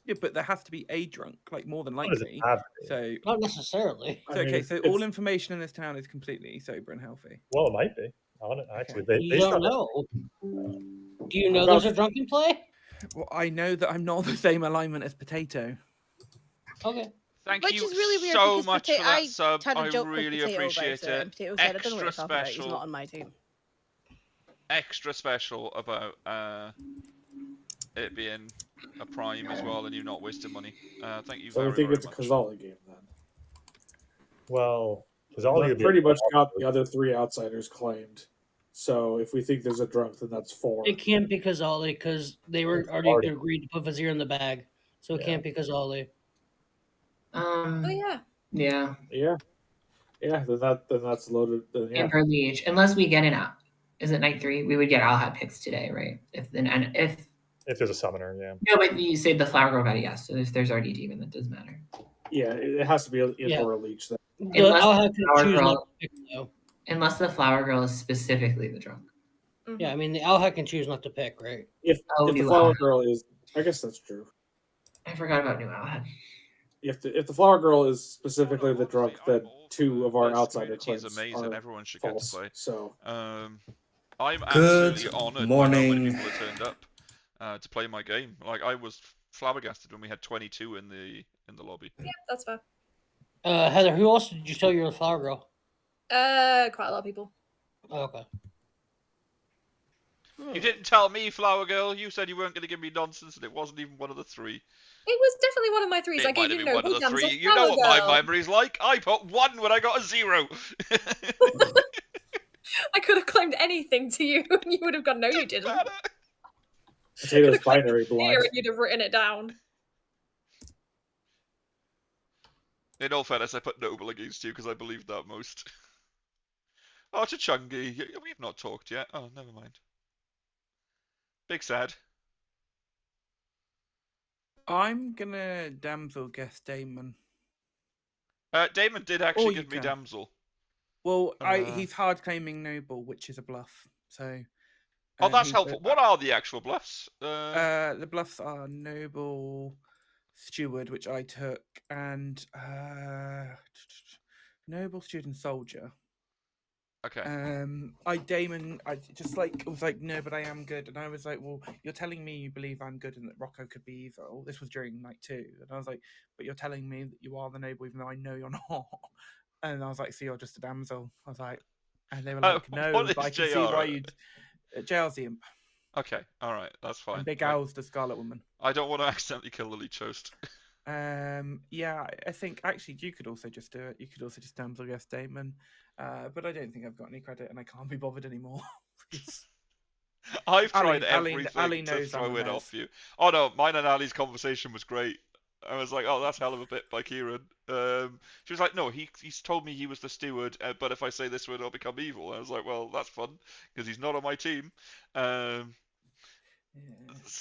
[SPEAKER 10] Yeah, but there has to be a drunk, like more than
[SPEAKER 9] What does it
[SPEAKER 10] likely.
[SPEAKER 9] have to be?
[SPEAKER 10] So
[SPEAKER 9] Not necessarily.
[SPEAKER 10] So, okay, so all information in this town is completely sober and healthy.
[SPEAKER 6] Well, it might be. Actually,
[SPEAKER 10] Okay.
[SPEAKER 9] You don't know. Do you know there's a drunk in play?
[SPEAKER 10] Well, I know that I'm not the same alignment as Potato.
[SPEAKER 9] Okay.
[SPEAKER 1] Thank
[SPEAKER 13] Which
[SPEAKER 1] you
[SPEAKER 13] is really weird
[SPEAKER 1] so
[SPEAKER 13] because
[SPEAKER 1] much
[SPEAKER 13] Potato,
[SPEAKER 1] for that
[SPEAKER 13] I
[SPEAKER 1] sub.
[SPEAKER 13] had a
[SPEAKER 1] I
[SPEAKER 13] joke with
[SPEAKER 1] really
[SPEAKER 13] Potato
[SPEAKER 1] appreciate
[SPEAKER 13] about it, and
[SPEAKER 1] it.
[SPEAKER 13] Potato said, I don't know what
[SPEAKER 1] Extra
[SPEAKER 13] you're talking about, he's
[SPEAKER 1] special.
[SPEAKER 13] not on my team.
[SPEAKER 1] Extra special about it being a prime as well, and you not wasting money. Thank you
[SPEAKER 12] So
[SPEAKER 1] very,
[SPEAKER 12] I think
[SPEAKER 1] very
[SPEAKER 12] it's a
[SPEAKER 1] much.
[SPEAKER 12] Kazali game then.
[SPEAKER 6] Well,
[SPEAKER 12] I've pretty much got the other 3 outsiders claimed. So if we think there's a drunk, then that's 4.
[SPEAKER 9] It can't be Kazali because they were already agreed to put Vizier in the bag, so it can't be Kazali.
[SPEAKER 5] Oh yeah.
[SPEAKER 3] Yeah.
[SPEAKER 12] Yeah. Then that's loaded. Then yeah.
[SPEAKER 3] And for Leech, unless we get an out, is it night 3? We would get Al had picks today, right? If
[SPEAKER 6] there's a summoner, yeah.
[SPEAKER 3] no, but you say the flower girl got a yes. So if there's already a demon, that doesn't matter.
[SPEAKER 12] Yeah, it has to be in
[SPEAKER 3] Yeah.
[SPEAKER 12] or a leech. Then.
[SPEAKER 3] Unless
[SPEAKER 9] Al
[SPEAKER 3] the
[SPEAKER 9] had to
[SPEAKER 3] flower
[SPEAKER 9] choose
[SPEAKER 3] girl,
[SPEAKER 9] not to pick, though.
[SPEAKER 3] unless the flower girl is specifically the drunk.
[SPEAKER 9] Yeah, I mean the Al can choose not to pick, right?
[SPEAKER 12] If the
[SPEAKER 3] new
[SPEAKER 12] flower
[SPEAKER 3] Al.
[SPEAKER 12] girl is, I guess that's true.
[SPEAKER 3] I forgot about new Al.
[SPEAKER 12] If the flower girl is specifically the drunk, then 2 of our
[SPEAKER 1] This
[SPEAKER 12] outsider
[SPEAKER 1] community is
[SPEAKER 12] claims
[SPEAKER 1] amazing.
[SPEAKER 12] are
[SPEAKER 1] Everyone should
[SPEAKER 12] false.
[SPEAKER 1] get to play.
[SPEAKER 12] So
[SPEAKER 1] I'm
[SPEAKER 2] Good
[SPEAKER 1] absolutely honoured by how
[SPEAKER 2] morning.
[SPEAKER 1] many people have turned up to play my game. Like I was flabbergasted when we had 22 in the lobby.
[SPEAKER 5] Yeah, that's fair.
[SPEAKER 9] Heather, who else did you tell you're the flower girl?
[SPEAKER 5] Quite a lot of people.
[SPEAKER 9] Oh, okay.
[SPEAKER 1] You didn't tell me, Flower Girl. You said you weren't going to give me nonsense, and it wasn't even one of the 3.
[SPEAKER 5] It was definitely one of my 3s.
[SPEAKER 1] It
[SPEAKER 5] I gave
[SPEAKER 1] might have
[SPEAKER 5] you
[SPEAKER 1] been
[SPEAKER 5] no
[SPEAKER 1] one of the
[SPEAKER 5] damsel
[SPEAKER 1] 3. You know what
[SPEAKER 5] flower
[SPEAKER 1] my
[SPEAKER 5] girl.
[SPEAKER 1] memory's like. I put 1 when I got a 0.
[SPEAKER 5] I could have claimed anything to you, and you would have gone, no, you didn't.
[SPEAKER 12] Potato's binary blind.
[SPEAKER 5] Here, and you'd have written it down.
[SPEAKER 1] In all fairness, I put Noble against you because I believed that most. Oh, Chungi, we've not talked yet. Oh, never mind. Big sad.
[SPEAKER 10] I'm gonna damsel guess Damon.
[SPEAKER 1] Damon did actually give me damsel.
[SPEAKER 10] Well, he's hard claiming noble, which is a bluff. So.
[SPEAKER 1] Oh, that's
[SPEAKER 10] he's
[SPEAKER 1] helpful. What are the actual bluffs?
[SPEAKER 10] The bluffs are noble, steward, which I took, and noble, steward, and soldier.
[SPEAKER 1] Okay.
[SPEAKER 10] I just like was like, no, but I am good, and I was like, well, you're telling me you believe I'm good and that Rocco could be evil. This was during night 2, and I was like, but you're telling me that you are the noble, even though I know you're not. And I was like, so you're just a damsel. I was like, and they were like, no,
[SPEAKER 1] what is
[SPEAKER 10] but I can see
[SPEAKER 1] JR?
[SPEAKER 10] why you'd. JR's the imp.
[SPEAKER 1] Okay, all right, that's fine.
[SPEAKER 10] And Big Al's the Scarlet Woman.
[SPEAKER 1] I don't want to accidentally kill the leech host.
[SPEAKER 10] Yeah, I think actually you could also just do it. You could also just damsel guess Damon. But I don't think I've got any credit, and I can't be bothered anymore.
[SPEAKER 1] I've tried
[SPEAKER 10] Ali
[SPEAKER 1] everything to
[SPEAKER 10] knows I'm
[SPEAKER 1] throw
[SPEAKER 10] a
[SPEAKER 1] it
[SPEAKER 10] mess.
[SPEAKER 1] off you. Oh no, mine and Ali's conversation was great. I was like, oh, that's hell of a bit by Kieran. She was like, no, he's told me he was the steward, but if I say this word, I'll become evil. I was like, well, that's fun, because he's not on my team. So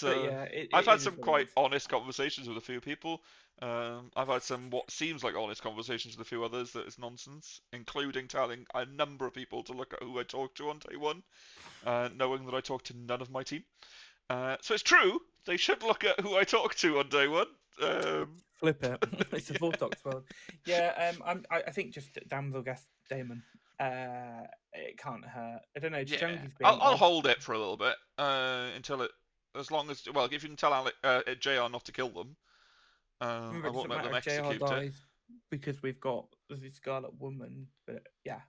[SPEAKER 10] But yeah,
[SPEAKER 1] I've had
[SPEAKER 10] is
[SPEAKER 1] some
[SPEAKER 10] what it
[SPEAKER 1] quite
[SPEAKER 10] is.
[SPEAKER 1] honest conversations with a few people. I've had some what seems like honest conversations with a few others that is nonsense, including telling a number of people to look at who I talked to on day one, knowing that I talked to none of my team. So it's true. They should look at who I talked to on day one.
[SPEAKER 10] Flip it. It's a Vortex world. Yeah, I think just Damsel guess Damon. It can't hurt. I don't know.
[SPEAKER 1] Yeah,
[SPEAKER 10] Chunky's being
[SPEAKER 1] I'll
[SPEAKER 10] odd.
[SPEAKER 1] hold it for a little bit until it, as long as, well, if you can tell JR not to kill them,
[SPEAKER 10] Remember,
[SPEAKER 1] I
[SPEAKER 10] it
[SPEAKER 1] won't
[SPEAKER 10] doesn't
[SPEAKER 1] let
[SPEAKER 10] matter
[SPEAKER 1] them
[SPEAKER 10] if JR
[SPEAKER 1] execute it.
[SPEAKER 10] dies because we've got the Scarlet Woman. But yeah,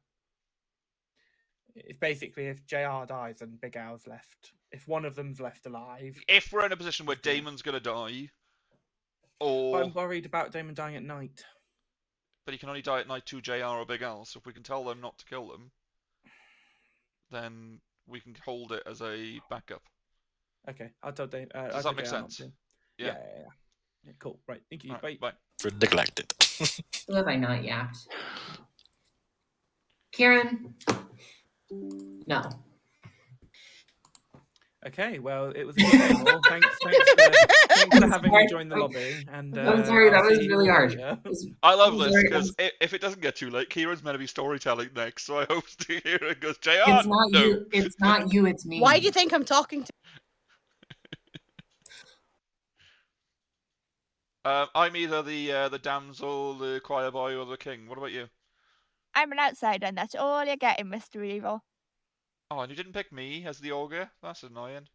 [SPEAKER 10] it's basically if JR dies and Big Al's left. If one of them's left alive.
[SPEAKER 1] If we're in a position where Damon's gonna die,
[SPEAKER 10] But
[SPEAKER 1] or
[SPEAKER 10] I'm worried about Damon dying at night.
[SPEAKER 1] but he can only die at night to JR or Big Al, so if we can tell them not to kill them, then we can hold it as a backup.
[SPEAKER 10] Okay, I'll tell Damon.
[SPEAKER 1] Does that make sense?
[SPEAKER 10] Yeah. Cool. Right. Thank you.
[SPEAKER 1] Right,
[SPEAKER 10] Bye.
[SPEAKER 19] Neglected.
[SPEAKER 3] Who have I not yapped? Kieran? No.
[SPEAKER 10] Okay, well, it was a good game, all. Thanks for having me join the lobby. And
[SPEAKER 3] I'm sorry, that
[SPEAKER 10] I'll
[SPEAKER 3] was
[SPEAKER 10] see you
[SPEAKER 3] really
[SPEAKER 10] all
[SPEAKER 3] hard.
[SPEAKER 10] later.
[SPEAKER 1] I love this
[SPEAKER 3] Sorry,
[SPEAKER 1] because if it doesn't get too late, Kieran's meant to be storytelling next, so I hope to hear it goes, JR,
[SPEAKER 3] It's not
[SPEAKER 1] no.
[SPEAKER 3] you. It's not you. It's me.
[SPEAKER 13] Why do you think I'm talking to?
[SPEAKER 1] I'm either the damsel, the choir boy, or the king. What about you?
[SPEAKER 8] I'm an outsider, and that's all you're getting, Mr. Evil.
[SPEAKER 1] Oh, and you didn't pick me as the ogre? That's annoying.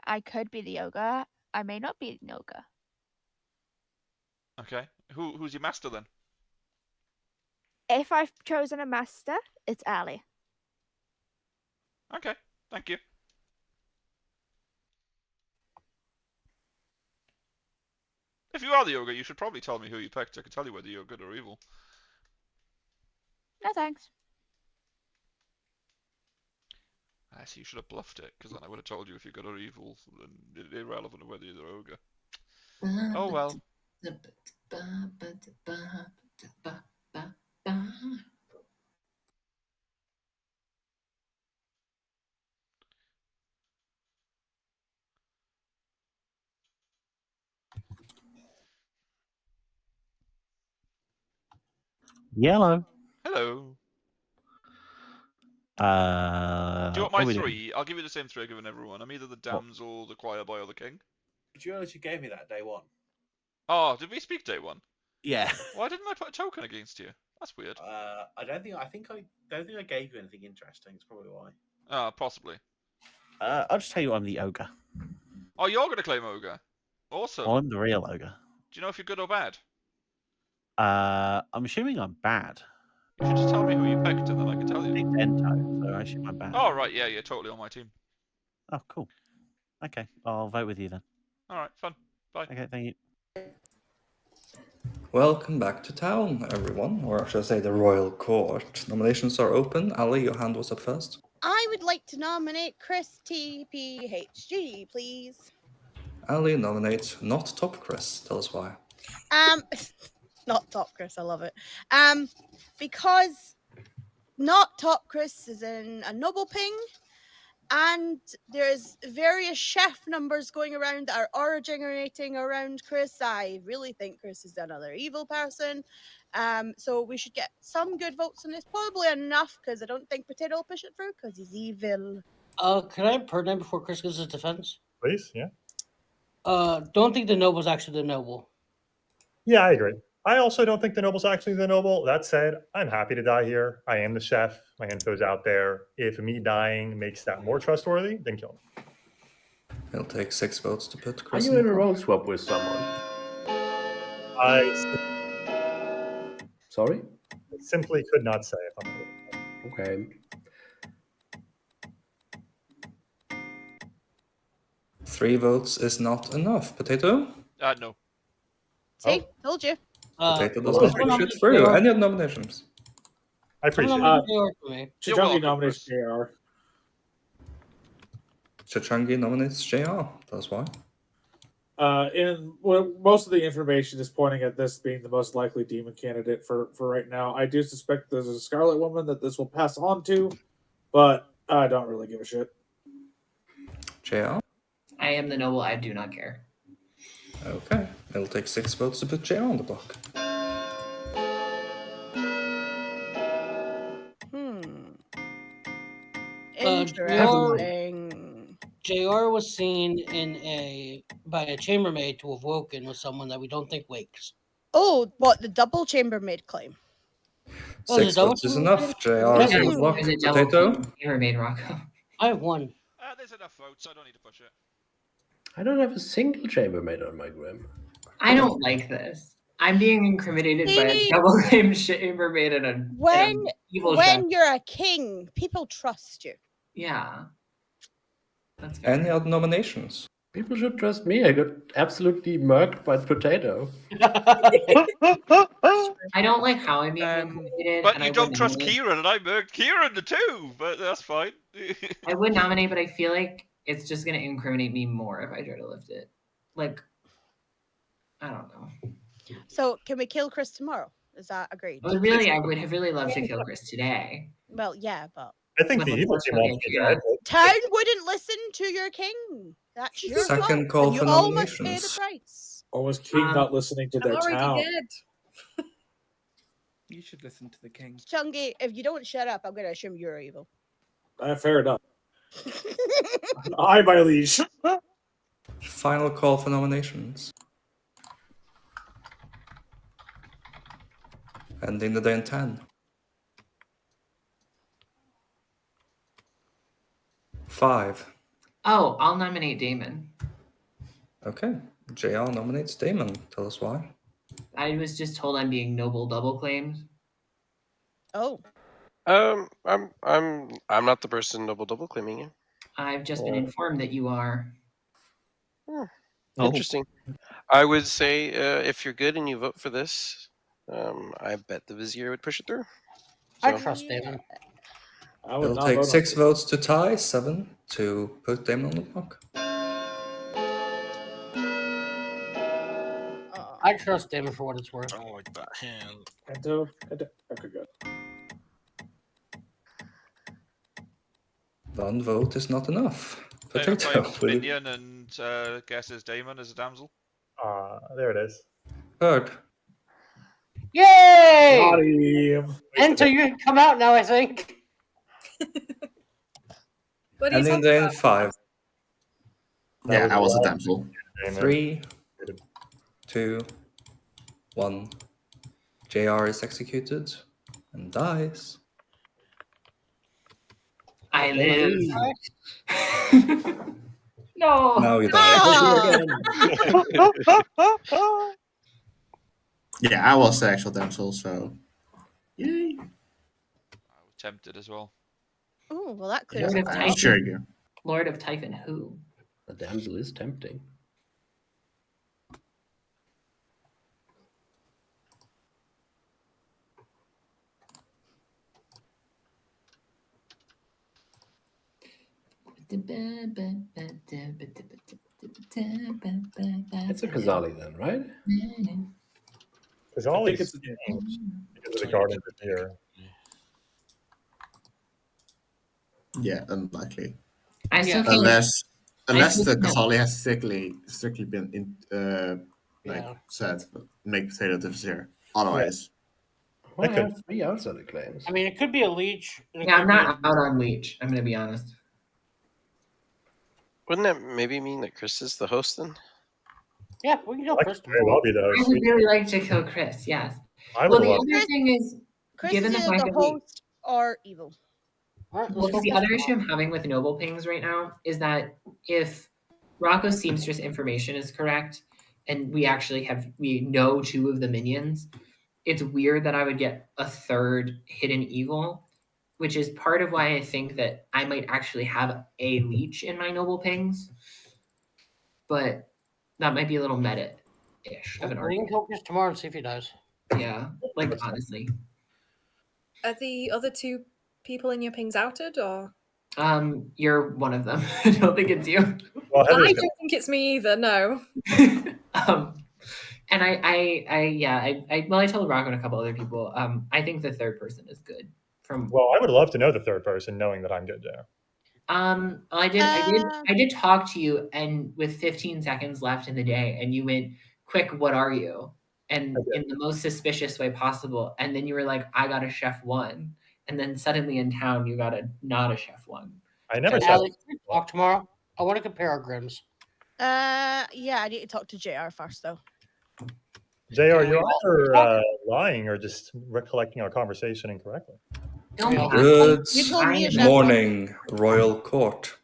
[SPEAKER 8] I could be the ogre. I may not be the ogre.
[SPEAKER 1] Okay. Who's your master then?
[SPEAKER 8] If I've chosen a master, it's Ali.
[SPEAKER 1] Okay, thank you. If you are the ogre, you should probably tell me who you picked. I can tell you whether you're good or evil.
[SPEAKER 8] No thanks.
[SPEAKER 1] I see, you should have bluffed it, because then I would have told you if you're good or evil, then irrelevant of whether you're the ogre. Oh well.
[SPEAKER 4] Yellow.
[SPEAKER 1] Hello.
[SPEAKER 4] Do
[SPEAKER 1] Do you want
[SPEAKER 4] what
[SPEAKER 1] my
[SPEAKER 4] are we doing?
[SPEAKER 1] three? I'll give you the same three I've given everyone. I'm either the damsel, the choir boy, or the king.
[SPEAKER 4] Do you realize you gave me that day one?
[SPEAKER 1] Oh, did we speak day one?
[SPEAKER 4] Yeah.
[SPEAKER 1] Why didn't I put a token against you? That's weird.
[SPEAKER 4] I don't think I gave you anything interesting. It's probably why.
[SPEAKER 1] Possibly.
[SPEAKER 4] I'll just tell you I'm the ogre.
[SPEAKER 1] Oh, you're going to claim ogre. Awesome.
[SPEAKER 4] I'm the real ogre.
[SPEAKER 1] Do you know if you're good or bad?
[SPEAKER 4] I'm assuming I'm bad.
[SPEAKER 1] You should just tell me who you picked, and then I can tell you.
[SPEAKER 4] I picked Ento, so I assume I'm bad.
[SPEAKER 1] Oh, right, yeah, you're totally on my team.
[SPEAKER 4] Oh, cool. Okay, I'll vote with you then.
[SPEAKER 1] All right, fun. Bye.
[SPEAKER 4] Okay, thank you.
[SPEAKER 2] Welcome back to town, everyone, or should I say the royal court. Nominations are open. Ali, your hand was up first.
[SPEAKER 13] I would like to nominate Chris TPHG, please.
[SPEAKER 2] Ali nominates not Top Chris. Tell us why.
[SPEAKER 13] Not Top Chris, I love it. Because not Top Chris is in a noble ping, and there's various chef numbers going around that are originating around Chris. I really think Chris is another evil person. So we should get some good votes on this. Probably enough, because I don't think Potato will push it through, because he's evil.
[SPEAKER 9] Can I per name before Chris gives his defense?
[SPEAKER 6] Please, yeah.
[SPEAKER 9] Don't think the noble's actually the noble.
[SPEAKER 6] Yeah, I agree. I also don't think the noble's actually the noble. That said, I'm happy to die here. I am the chef. My info's out there. If me dying makes that more trustworthy, then kill me.
[SPEAKER 2] It'll take 6 votes to put
[SPEAKER 7] Are
[SPEAKER 2] Chris
[SPEAKER 7] you in a role swap with someone? Sorry?
[SPEAKER 6] I simply could not say if I'm
[SPEAKER 7] okay.
[SPEAKER 2] 3 votes is not enough. Potato?
[SPEAKER 1] No.
[SPEAKER 13] See? Told you.
[SPEAKER 2] Potato does not push it through. Any other nominations?
[SPEAKER 6] I appreciate
[SPEAKER 9] Someone
[SPEAKER 6] it.
[SPEAKER 9] nominate JR for me.
[SPEAKER 1] You're
[SPEAKER 12] Chichangi
[SPEAKER 1] welcome,
[SPEAKER 12] nominates
[SPEAKER 1] Chris.
[SPEAKER 12] JR.
[SPEAKER 2] Chichangi nominates JR. That's why.
[SPEAKER 12] Most of the information is pointing at this being the most likely demon candidate for right now. I do suspect there's a Scarlet Woman that this will pass on to, but I don't really give a shit.
[SPEAKER 2] JR?
[SPEAKER 3] I am the noble. I do not care.
[SPEAKER 2] Okay. It'll take 6 votes to put JR on the block.
[SPEAKER 13] Interesting.
[SPEAKER 9] JR was seen by a chambermaid to have woken with someone that we don't think wakes.
[SPEAKER 13] Oh, what, the double chambermaid claim?
[SPEAKER 9] Oh, the
[SPEAKER 2] 6
[SPEAKER 9] double
[SPEAKER 2] votes is
[SPEAKER 9] chambermaid?
[SPEAKER 2] enough. JR is on the block.
[SPEAKER 3] There's a double
[SPEAKER 2] Potato?
[SPEAKER 3] chambermaid, Rocco.
[SPEAKER 9] I have one.
[SPEAKER 1] There's enough votes. I don't need to push it.
[SPEAKER 7] I don't have a single chambermaid on my grim.
[SPEAKER 3] I don't like this. I'm being incriminated by a
[SPEAKER 13] See?
[SPEAKER 3] double chambermaid and an evil chef.
[SPEAKER 13] When you're a king, people trust you.
[SPEAKER 3] Yeah. That's
[SPEAKER 2] Any other nominations?
[SPEAKER 7] People should trust me. I got absolutely murked by Potato.
[SPEAKER 3] I don't like how I'm being incriminated.
[SPEAKER 1] But
[SPEAKER 3] and
[SPEAKER 1] you
[SPEAKER 3] I
[SPEAKER 1] don't
[SPEAKER 3] would
[SPEAKER 1] trust
[SPEAKER 3] nominate-
[SPEAKER 1] Kieran, and I murked Kieran too, but that's fine.
[SPEAKER 3] I would nominate, but I feel like it's just going to incriminate me more if I try to lift it. Like, I don't know.
[SPEAKER 13] So can we kill Chris tomorrow? Is that agreed?
[SPEAKER 3] But really, I would have really loved to kill Chris today.
[SPEAKER 13] Well, yeah, but
[SPEAKER 6] I think the evil team wants me dead.
[SPEAKER 13] town wouldn't listen to your king. That's your
[SPEAKER 2] Second
[SPEAKER 13] fault,
[SPEAKER 2] call
[SPEAKER 13] and you
[SPEAKER 2] for
[SPEAKER 13] all must pay the
[SPEAKER 2] nominations.
[SPEAKER 13] price.
[SPEAKER 12] Or was King not listening to their town?
[SPEAKER 10] You should listen to the king.
[SPEAKER 13] Chungi, if you don't shut up, I'm going to assume you're evil.
[SPEAKER 12] Fair enough. Aye, my liege.
[SPEAKER 2] Final call for nominations. Ending the day in 10. 5.
[SPEAKER 3] Oh, I'll nominate Damon.
[SPEAKER 2] Okay. JR nominates Damon. Tell us why.
[SPEAKER 3] I was just told I'm being noble double claimed.
[SPEAKER 13] Oh.
[SPEAKER 21] I'm not the person double claiming you.
[SPEAKER 3] I've just been informed that you are.
[SPEAKER 21] Interesting. I would say if you're good and you vote for this, I bet the Vizier would push it through.
[SPEAKER 9] I trust Damon.
[SPEAKER 2] It'll take 6 votes to tie, 7 to put Damon on the block.
[SPEAKER 9] I trust Damon for what it's worth.
[SPEAKER 19] I like that hand.
[SPEAKER 12] Okay, good.
[SPEAKER 2] 1 vote is not enough.
[SPEAKER 1] Potato
[SPEAKER 2] Potato.
[SPEAKER 1] claims
[SPEAKER 2] will you-
[SPEAKER 1] Minion and guesses Damon as a damsel.
[SPEAKER 6] There it is.
[SPEAKER 2] Heard.
[SPEAKER 9] Yay! Enter, you can come out now, I think.
[SPEAKER 5] What are you
[SPEAKER 2] Ending
[SPEAKER 5] talking
[SPEAKER 2] day in
[SPEAKER 5] about?
[SPEAKER 2] 5.
[SPEAKER 17] Yeah, I was a damsel.
[SPEAKER 2] 3, 2, 1. JR is executed and dies.
[SPEAKER 3] I live. No.
[SPEAKER 2] Now you die.
[SPEAKER 17] Yeah, I was the actual damsel, so yay.
[SPEAKER 1] Tempted as well.
[SPEAKER 13] Oh, well, that clears
[SPEAKER 3] Lord
[SPEAKER 13] it
[SPEAKER 3] of
[SPEAKER 13] up.
[SPEAKER 3] Typhon.
[SPEAKER 17] Sure you.
[SPEAKER 3] Lord of Typhon, who?
[SPEAKER 7] The damsel is tempting. It's a Kazali then, right?
[SPEAKER 6] Because all
[SPEAKER 12] I think
[SPEAKER 6] these
[SPEAKER 12] it's
[SPEAKER 6] things because of the Guardians of here.
[SPEAKER 17] Yeah, unlikely.
[SPEAKER 3] I still can't-
[SPEAKER 17] unless
[SPEAKER 3] I still
[SPEAKER 17] the
[SPEAKER 3] can't-
[SPEAKER 17] Kazali has strictly been said make potato to Vizier. Otherwise,
[SPEAKER 7] Well, I have 3 outsider claims.
[SPEAKER 9] I mean, it could be a leech. and it
[SPEAKER 3] Yeah,
[SPEAKER 9] could
[SPEAKER 3] I'm not out on Leech. I'm going to be honest.
[SPEAKER 21] Wouldn't that maybe mean that Chris is the host then?
[SPEAKER 9] Yeah, we can kill Chris.
[SPEAKER 6] Very well be the
[SPEAKER 3] I
[SPEAKER 6] host.
[SPEAKER 3] would really like to kill Chris, yes.
[SPEAKER 6] I
[SPEAKER 3] Well,
[SPEAKER 6] would
[SPEAKER 3] the
[SPEAKER 6] love
[SPEAKER 3] other thing is,
[SPEAKER 13] Chris
[SPEAKER 3] given
[SPEAKER 13] is
[SPEAKER 3] the
[SPEAKER 13] either
[SPEAKER 3] fact
[SPEAKER 13] the
[SPEAKER 3] that we...
[SPEAKER 13] host or evil.
[SPEAKER 3] Well, because the other issue I'm having with Noble Pings right now is that if Rocco's Seamstress information is correct, and we know 2 of the minions, it's weird that I would get a 3rd hidden evil, which is part of why I think that I might actually have a leech in my Noble Pings. But that might be a little meta-ish of an
[SPEAKER 9] We can
[SPEAKER 3] argument.
[SPEAKER 9] kill Chris tomorrow and see if he dies.
[SPEAKER 3] Yeah, like honestly.
[SPEAKER 5] Are the other two people in your pings outed, or?
[SPEAKER 3] You're one of them. I don't think it's you.
[SPEAKER 6] Well,
[SPEAKER 5] I don't think it's me either. No.
[SPEAKER 3] And I told Rocco and a couple other people. I think the third person is good.
[SPEAKER 6] Well, I would love to know the third person, knowing that I'm good there.
[SPEAKER 3] I did talk to you, and with 15 seconds left in the day, and you went, "Quick, what are you?" And in the most suspicious way possible, and then you were like, "I got a chef 1," and then suddenly in town you got a not a chef 1.
[SPEAKER 6] I never said.
[SPEAKER 9] Alex, can we talk tomorrow? I want to compare our grims.
[SPEAKER 13] Yeah, I need to talk to JR first though.
[SPEAKER 6] JR, you're either lying or just recollecting our conversation incorrectly.
[SPEAKER 2] Good
[SPEAKER 13] You told me it's
[SPEAKER 2] morning, Royal Court.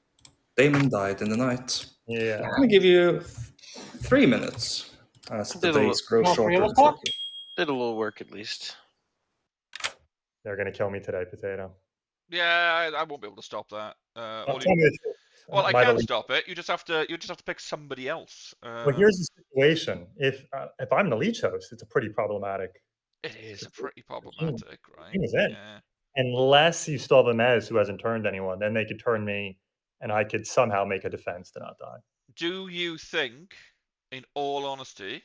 [SPEAKER 2] Damon died in the night.
[SPEAKER 6] Yeah.
[SPEAKER 2] I'm going to give you 3 minutes as the days grow shorter and shorter.
[SPEAKER 21] Did a little work at least.
[SPEAKER 6] They're going to kill me today, Potato.
[SPEAKER 1] Yeah, I won't be able to stop that.
[SPEAKER 6] Tell me the truth.
[SPEAKER 1] Well, I
[SPEAKER 6] Am I the
[SPEAKER 1] can
[SPEAKER 6] lead?
[SPEAKER 1] stop it. You just have to pick somebody else.
[SPEAKER 6] Well, here's the situation. If I'm the leech host, it's a pretty problematic.
[SPEAKER 1] It is pretty problematic, right?
[SPEAKER 6] Team is in.
[SPEAKER 1] Yeah.
[SPEAKER 6] Unless you still have a Mez who hasn't turned anyone, then they could turn me, and I could somehow make a defense to not die.
[SPEAKER 1] Do you think, in all honesty,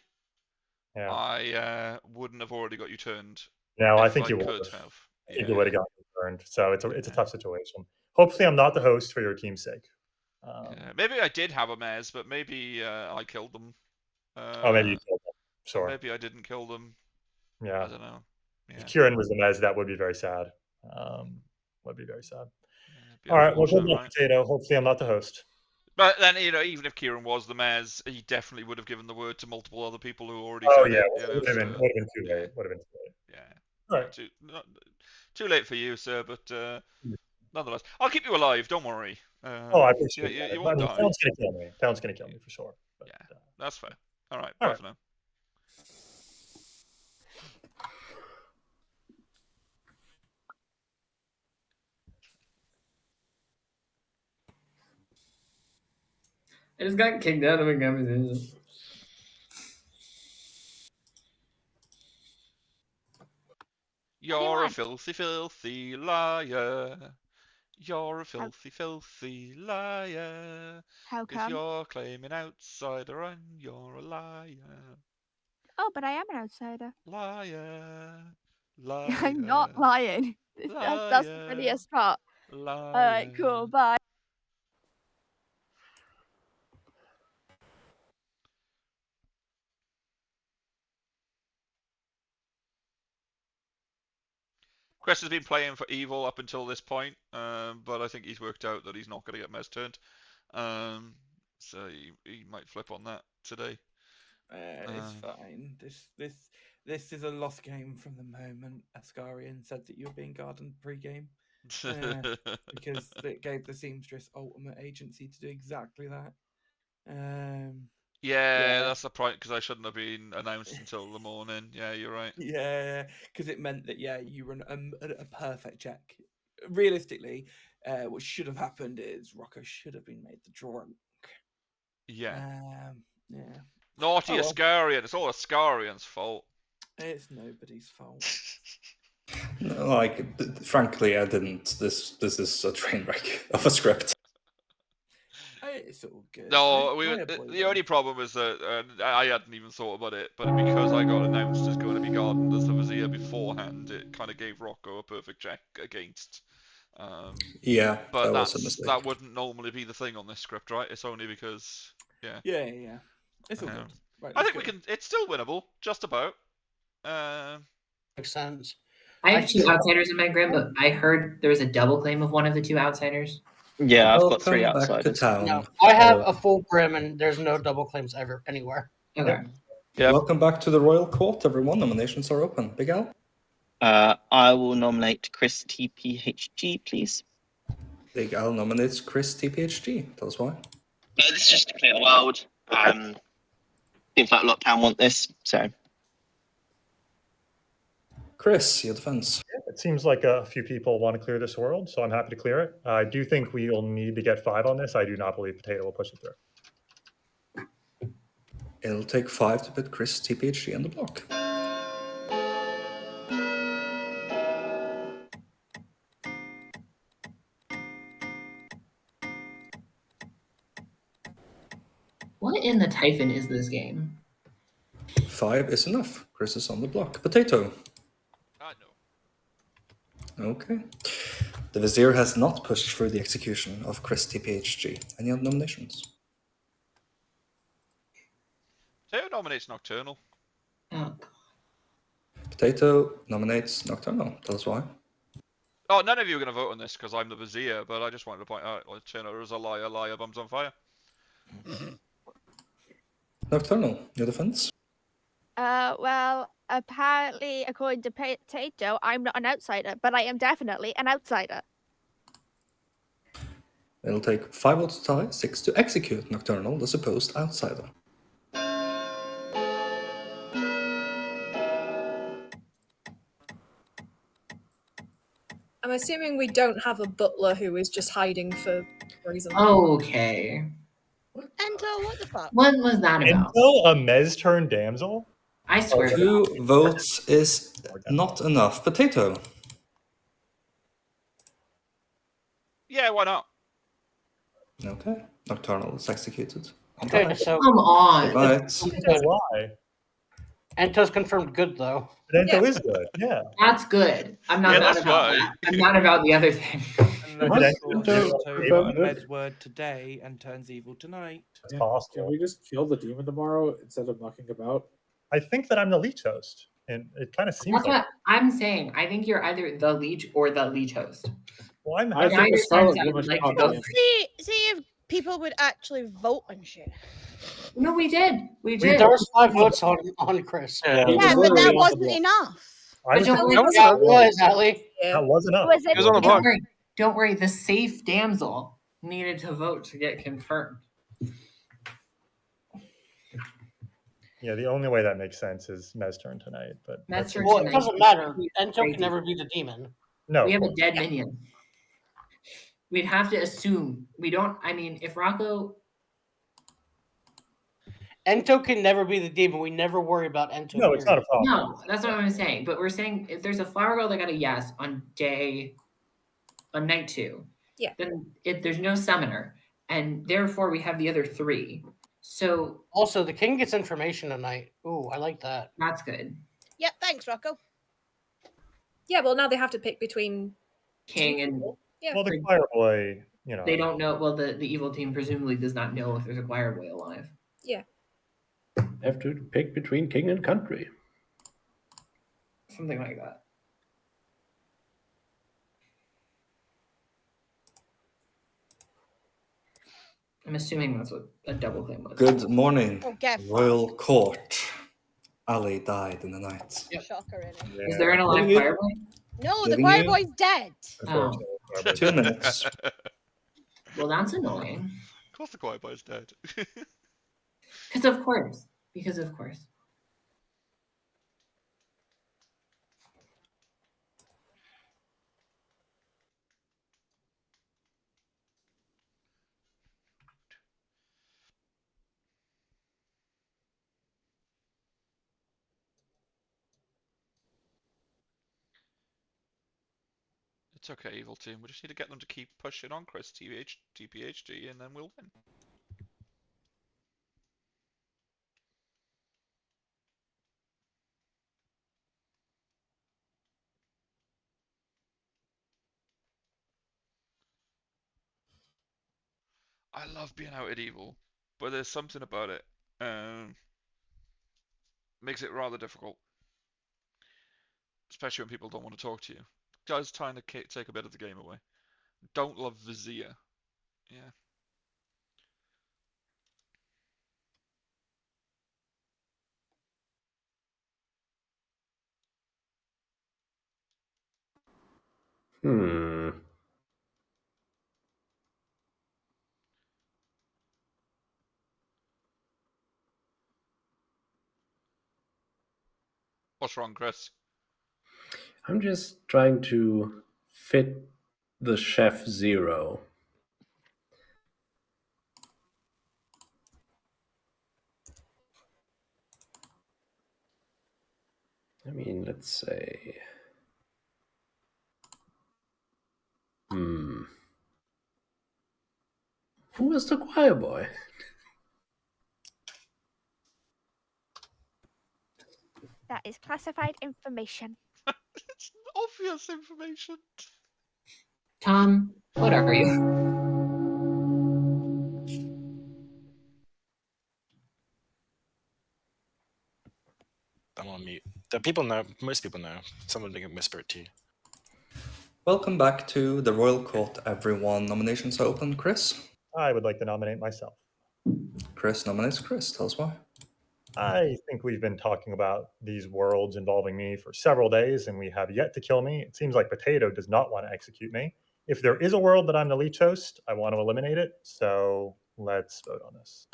[SPEAKER 1] I wouldn't have already got you turned?
[SPEAKER 6] No, I
[SPEAKER 1] if
[SPEAKER 6] think you
[SPEAKER 1] could
[SPEAKER 6] would
[SPEAKER 1] have.
[SPEAKER 6] I think you would have gotten me turned. So it's a tough situation. Hopefully, I'm not the host for your team's sake.
[SPEAKER 1] Maybe I did have a mez, but maybe I killed them.
[SPEAKER 6] Maybe you killed them. Sure.
[SPEAKER 1] Maybe I didn't kill them.
[SPEAKER 6] Yeah.
[SPEAKER 1] I don't know. Yeah.
[SPEAKER 6] If Kieran was the Mez, that would be very sad. Would be very sad.
[SPEAKER 1] Be
[SPEAKER 6] All right. Well, good
[SPEAKER 1] unfortunate,
[SPEAKER 6] luck,
[SPEAKER 1] right?
[SPEAKER 6] Potato. Hopefully, I'm not the host.
[SPEAKER 1] But then, even if Kieran was the mez, he definitely would have given the word to multiple other people who already
[SPEAKER 6] Oh
[SPEAKER 1] said
[SPEAKER 6] yeah,
[SPEAKER 1] it.
[SPEAKER 6] would have been too late. Would have been too late.
[SPEAKER 1] Yeah.
[SPEAKER 6] All right.
[SPEAKER 1] Too late for you, sir. But nonetheless, I'll keep you alive. Don't worry.
[SPEAKER 6] I appreciate that.
[SPEAKER 1] You won't die.
[SPEAKER 6] Town's gonna kill me. Town's gonna kill me for sure. But,
[SPEAKER 1] That's fair. All right.
[SPEAKER 6] All
[SPEAKER 1] Bye
[SPEAKER 6] right.
[SPEAKER 1] for now.
[SPEAKER 3] I just got kicked out of a conversation.
[SPEAKER 1] You're a filthy, filthy liar. You're a filthy, filthy liar.
[SPEAKER 8] How
[SPEAKER 1] 'Cause
[SPEAKER 8] come?
[SPEAKER 1] you're claiming outsider and you're a liar.
[SPEAKER 8] Oh, but I am an outsider.
[SPEAKER 1] Liar. Liar.
[SPEAKER 8] I'm not lying. That's the funniest part.
[SPEAKER 1] Liar.
[SPEAKER 8] All right, cool. Bye.
[SPEAKER 1] Chris has been playing for evil up until this point, but I think he's worked out that he's not going to get mez turned. So he might flip on that today.
[SPEAKER 10] It's fine. This is a lost game from the moment Ascarian said that you were being gardened pre-game. Because it gave the seamstress ultimate agency to do exactly that.
[SPEAKER 1] Yeah, that's the point, because I shouldn't have been announced until the morning. Yeah, you're right.
[SPEAKER 10] Yeah, because it meant that you run a perfect check. Realistically, what should have happened is Rocco should have been made the drunk.
[SPEAKER 1] Yeah.
[SPEAKER 10] Yeah.
[SPEAKER 1] Naughty
[SPEAKER 10] Oh, well.
[SPEAKER 1] Ascarian. It's all Ascarian's fault.
[SPEAKER 10] It's nobody's fault.
[SPEAKER 2] No, frankly, I didn't. This is a train wreck of a script.
[SPEAKER 10] It's all good.
[SPEAKER 1] No, the only problem is that I hadn't even thought about it, but because I got announced as going to be gardened as the Vizier beforehand, it kind of gave Rocco a perfect check against.
[SPEAKER 2] Yeah,
[SPEAKER 1] but
[SPEAKER 2] that was a mistake.
[SPEAKER 1] that wouldn't normally be the thing on this script, right? It's only because,
[SPEAKER 10] Yeah. It's all good. Right,
[SPEAKER 1] I think we can. It's still winnable, just about.
[SPEAKER 9] Makes sense.
[SPEAKER 3] I have two outsiders in my grim, but I heard there was a double claim of one of the two outsiders.
[SPEAKER 16] Yeah, I've got 3
[SPEAKER 2] Welcome back to
[SPEAKER 16] outsiders.
[SPEAKER 2] town.
[SPEAKER 9] No, I have a full grim, and there's no double claims ever anywhere.
[SPEAKER 3] Okay.
[SPEAKER 2] Yep. Welcome back to the Royal Court, everyone. Nominations are open. Big Al?
[SPEAKER 16] I will nominate Chris TPHG, please.
[SPEAKER 2] Big Al nominates Chris TPHG. Tell us why.
[SPEAKER 16] This is just to clear the world. Seems like Lockdown want this, so.
[SPEAKER 2] Chris, your defense.
[SPEAKER 6] It seems like a few people want to clear this world, so I'm happy to clear it. I do think we will need to get 5 on this. I do not believe Potato will push it through.
[SPEAKER 2] It'll take 5 to put Chris TPHG on the block.
[SPEAKER 3] the Typhon is this game?
[SPEAKER 2] 5 is enough. Chris is on the block. Potato.
[SPEAKER 1] No.
[SPEAKER 2] Okay. The Vizier has not pushed through the execution of Chris TPHG. Any other nominations?
[SPEAKER 1] Potato nominates Nocturnal.
[SPEAKER 3] Oh.
[SPEAKER 2] Potato nominates Nocturnal. Tell us why.
[SPEAKER 1] Oh, none of you are going to vote on this because I'm the Vizier, but I just wanted to point out, like, Turner is a liar, bums on fire.
[SPEAKER 2] Nocturnal, your defense?
[SPEAKER 8] Well, apparently, according to Potato, I'm not an outsider, but I am definitely an outsider.
[SPEAKER 2] It'll take 5 votes to tie, 6 to execute Nocturnal, the supposed outsider.
[SPEAKER 5] I'm assuming we don't have a butler who is just hiding for reason.
[SPEAKER 3] Okay.
[SPEAKER 13] Ento, what the fuck?
[SPEAKER 3] What was that about?
[SPEAKER 6] Until a Mez turn damsel?
[SPEAKER 3] I swear to
[SPEAKER 2] 2
[SPEAKER 3] God.
[SPEAKER 2] votes is not enough. Potato.
[SPEAKER 1] Yeah, why not?
[SPEAKER 2] Okay. Nocturnal is executed.
[SPEAKER 9] Okay, so
[SPEAKER 3] Come on.
[SPEAKER 2] Right.
[SPEAKER 6] Why?
[SPEAKER 9] Ento's confirmed good though.
[SPEAKER 6] But Ento is good, yeah.
[SPEAKER 3] That's good. I'm not
[SPEAKER 1] Yeah,
[SPEAKER 3] mad
[SPEAKER 1] that's
[SPEAKER 3] about
[SPEAKER 1] why.
[SPEAKER 3] that. I'm not about the other thing.
[SPEAKER 10] Unless
[SPEAKER 6] What?
[SPEAKER 10] Ento
[SPEAKER 6] Ento-
[SPEAKER 10] got a Med's word today and turns evil tonight.
[SPEAKER 6] It's possible.
[SPEAKER 12] Can we just kill the demon tomorrow instead of mucking about?
[SPEAKER 6] I think that I'm the leech host, and it kind of seems
[SPEAKER 3] That's
[SPEAKER 6] like.
[SPEAKER 3] what I'm saying. I think you're either the leech or the leech host.
[SPEAKER 6] Well, I'm
[SPEAKER 12] I
[SPEAKER 3] Now
[SPEAKER 12] think
[SPEAKER 3] you're
[SPEAKER 12] the Scarlet
[SPEAKER 3] saying I would
[SPEAKER 12] Woman
[SPEAKER 3] like to
[SPEAKER 12] caught
[SPEAKER 3] go.
[SPEAKER 12] me.
[SPEAKER 13] See if people would actually vote and shit.
[SPEAKER 3] No, we did. We did.
[SPEAKER 9] There was 5 votes on Chris.
[SPEAKER 21] Yeah.
[SPEAKER 12] He was
[SPEAKER 13] Yeah, but
[SPEAKER 12] literally
[SPEAKER 13] that
[SPEAKER 12] on the
[SPEAKER 13] wasn't
[SPEAKER 12] block.
[SPEAKER 13] enough.
[SPEAKER 6] I was
[SPEAKER 3] But don't worry.
[SPEAKER 9] Yeah, it was, Allie.
[SPEAKER 2] Yeah.
[SPEAKER 6] That was enough.
[SPEAKER 8] Was it?
[SPEAKER 21] He was on the
[SPEAKER 3] Don't
[SPEAKER 21] block.
[SPEAKER 3] worry. Don't worry. The safe damsel needed to vote to get confirmed.
[SPEAKER 6] Yeah, the only way that makes sense is Mez turn tonight, but
[SPEAKER 3] That's your
[SPEAKER 9] Well, it
[SPEAKER 3] tonight.
[SPEAKER 9] doesn't matter. Ento
[SPEAKER 3] Crazy.
[SPEAKER 9] can never be the demon.
[SPEAKER 6] no.
[SPEAKER 3] We have
[SPEAKER 6] of
[SPEAKER 3] a
[SPEAKER 6] course.
[SPEAKER 3] dead minion. We'd have to assume we don't. I mean, if Rocco,
[SPEAKER 9] Ento can never be the demon. We never worry about Ento.
[SPEAKER 6] No, it's not a problem.
[SPEAKER 3] no, that's what I'm saying. But we're saying if there's a flower girl that got a yes on night 2,
[SPEAKER 5] Yeah.
[SPEAKER 3] then there's no summoner, and therefore we have the other 3. So
[SPEAKER 9] Also, the king gets information tonight. Ooh, I like that.
[SPEAKER 3] that's good.
[SPEAKER 13] Yep, thanks, Rocco.
[SPEAKER 5] Yeah, well, now they have to pick between
[SPEAKER 3] King and
[SPEAKER 5] Yeah.
[SPEAKER 6] Well, the choir boy, you know.
[SPEAKER 3] they don't know. Well, the evil team presumably does not know if there's a choir boy alive.
[SPEAKER 5] Yeah.
[SPEAKER 7] Have to pick between king and country.
[SPEAKER 3] Something like that. I'm assuming that's what a double claim was.
[SPEAKER 2] Good morning,
[SPEAKER 13] Oh, get
[SPEAKER 2] Royal Court. Ali died in the night.
[SPEAKER 13] Shocker, innit?
[SPEAKER 3] Is there an alive
[SPEAKER 2] Giving you-
[SPEAKER 3] choir boy?
[SPEAKER 13] No, the
[SPEAKER 2] Giving
[SPEAKER 13] choir
[SPEAKER 2] you-
[SPEAKER 13] boy's dead.
[SPEAKER 3] Oh.
[SPEAKER 2] 2 minutes.
[SPEAKER 3] Well, that's annoying.
[SPEAKER 1] Of course the quiet boy is dead.
[SPEAKER 3] Because of course. Because of course.
[SPEAKER 1] It's okay, evil team. We just need to get them to keep pushing on Chris TPHD, and then we'll win. I love being out at evil, but there's something about it makes it rather difficult, especially when people don't want to talk to you. It does kind of take a bit of the game away. Don't love Vizier. Yeah.
[SPEAKER 7] Hmm.
[SPEAKER 1] What's wrong, Chris?
[SPEAKER 7] I'm just trying to fit the chef 0. I mean, let's say. Who was the choir boy?
[SPEAKER 8] That is classified information.
[SPEAKER 1] It's obvious information.
[SPEAKER 3] Tom, what are you?
[SPEAKER 19] I'm on mute. The people know. Most people know. Someone can whisper it to you.
[SPEAKER 2] Welcome back to the Royal Court, everyone. Nominations are open. Chris?
[SPEAKER 6] I would like to nominate myself.
[SPEAKER 2] Chris nominates Chris. Tell us why.
[SPEAKER 6] I think we've been talking about these worlds involving me for several days, and we have yet to kill me. It seems like Potato does not want to execute me. If there is a world that I'm the leech host, I want to eliminate it. So let's vote on this.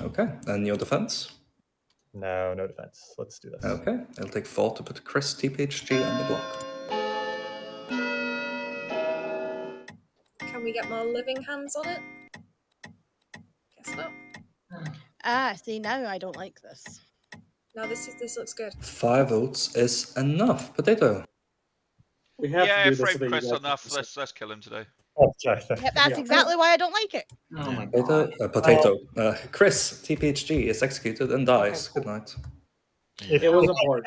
[SPEAKER 2] Okay, and your defense?
[SPEAKER 6] No defense. Let's do this.
[SPEAKER 2] Okay, it'll take 4 to put Chris TPHG on the block.
[SPEAKER 5] Can we get more living hands on it? Guess not.
[SPEAKER 13] See, now I don't like this.
[SPEAKER 5] No, this looks good.
[SPEAKER 2] 5 votes is enough. Potato.
[SPEAKER 12] We have
[SPEAKER 1] Yeah,
[SPEAKER 12] to do this so
[SPEAKER 1] frame
[SPEAKER 12] that you
[SPEAKER 1] Chris
[SPEAKER 12] guys
[SPEAKER 1] enough.
[SPEAKER 12] can
[SPEAKER 1] Let's kill him today.
[SPEAKER 13] Yep, that's exactly why I don't like it.
[SPEAKER 3] Oh my
[SPEAKER 2] Potato. Chris TPHG is executed and dies. Good night.
[SPEAKER 12] It was important.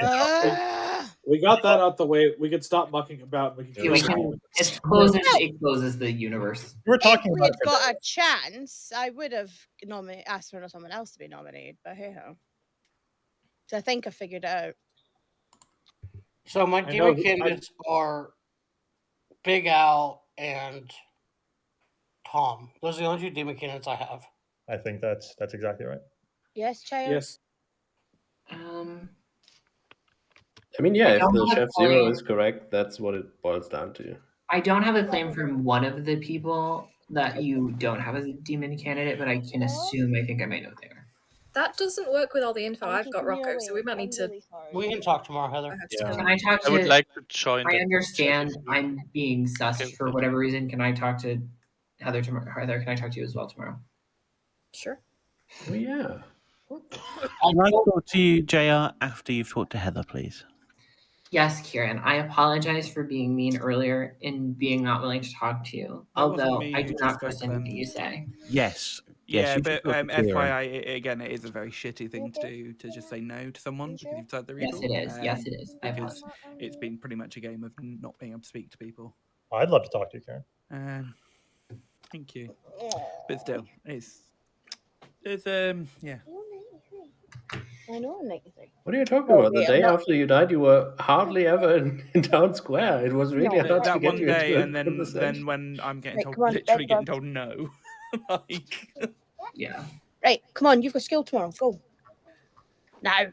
[SPEAKER 12] We got that out the way. We can stop mucking about. We can
[SPEAKER 3] Yeah, we can. It closes the universe.
[SPEAKER 6] We're
[SPEAKER 13] If we had got a chance, I would have asked for someone else to be nominated, but hey ho. So I think I figured it out.
[SPEAKER 9] So my
[SPEAKER 12] I know
[SPEAKER 9] demon candidates are Big Al and Tom. Those are the only 2 demon candidates I have.
[SPEAKER 6] I think that's exactly right.
[SPEAKER 13] Yes, child.
[SPEAKER 12] Yes.
[SPEAKER 7] I mean, yeah,
[SPEAKER 3] I
[SPEAKER 7] if
[SPEAKER 3] don't
[SPEAKER 7] the
[SPEAKER 3] have
[SPEAKER 7] Chef
[SPEAKER 3] a
[SPEAKER 7] Zero
[SPEAKER 3] claim.
[SPEAKER 7] is correct, that's what it boils down to.
[SPEAKER 3] I don't have a claim from one of the people that you don't have as a demon candidate, but I can assume. I think I might know there.
[SPEAKER 5] That doesn't work with all the info I've got, Rocco, so we might need to...
[SPEAKER 9] We can talk tomorrow, Heather.
[SPEAKER 3] Can I talk to?
[SPEAKER 11] I would like to join.
[SPEAKER 3] I
[SPEAKER 11] the
[SPEAKER 3] understand
[SPEAKER 11] chat.
[SPEAKER 3] I'm being sus
[SPEAKER 11] Okay.
[SPEAKER 3] for whatever reason. Can I talk to Heather tomorrow? Heather, can I talk to you as well tomorrow?
[SPEAKER 5] Sure.
[SPEAKER 7] Oh, yeah.
[SPEAKER 4] Can I talk to you, JR, after you've talked to Heather, please?
[SPEAKER 3] Yes, Kieran. I apologize for being mean earlier and being not willing to talk to you.
[SPEAKER 10] That wasn't
[SPEAKER 3] Although
[SPEAKER 10] me
[SPEAKER 3] I
[SPEAKER 10] who
[SPEAKER 3] do
[SPEAKER 10] just
[SPEAKER 3] not
[SPEAKER 10] spoke
[SPEAKER 3] trust
[SPEAKER 10] then.
[SPEAKER 3] anything you say.
[SPEAKER 4] Yes.
[SPEAKER 10] Yeah,
[SPEAKER 4] you
[SPEAKER 10] but
[SPEAKER 4] should talk to Kieran.
[SPEAKER 10] FYI, again, it is a very shitty thing to do to just say no to someone because you've said they're
[SPEAKER 3] Yes,
[SPEAKER 10] evil.
[SPEAKER 3] it is. Yes, it is. I
[SPEAKER 10] Because it's been pretty much a game of not being able to speak to people.
[SPEAKER 6] I'd love to talk to you, Karen.
[SPEAKER 10] Thank you. But still, it's yeah.
[SPEAKER 13] I know I'm 93.
[SPEAKER 7] What are you talking about? The day after you died, you were hardly ever in town square. It was really hard to
[SPEAKER 10] That
[SPEAKER 7] get
[SPEAKER 10] one
[SPEAKER 7] you
[SPEAKER 10] day,
[SPEAKER 7] into
[SPEAKER 10] and
[SPEAKER 7] a
[SPEAKER 10] then
[SPEAKER 7] conversation.
[SPEAKER 10] when I'm getting
[SPEAKER 13] Right,
[SPEAKER 10] told,
[SPEAKER 13] come on,
[SPEAKER 10] literally
[SPEAKER 13] bed
[SPEAKER 10] getting
[SPEAKER 13] bugs.
[SPEAKER 10] told no, like
[SPEAKER 3] yeah.
[SPEAKER 13] Right, come on, you've got skill tomorrow. Go. Now.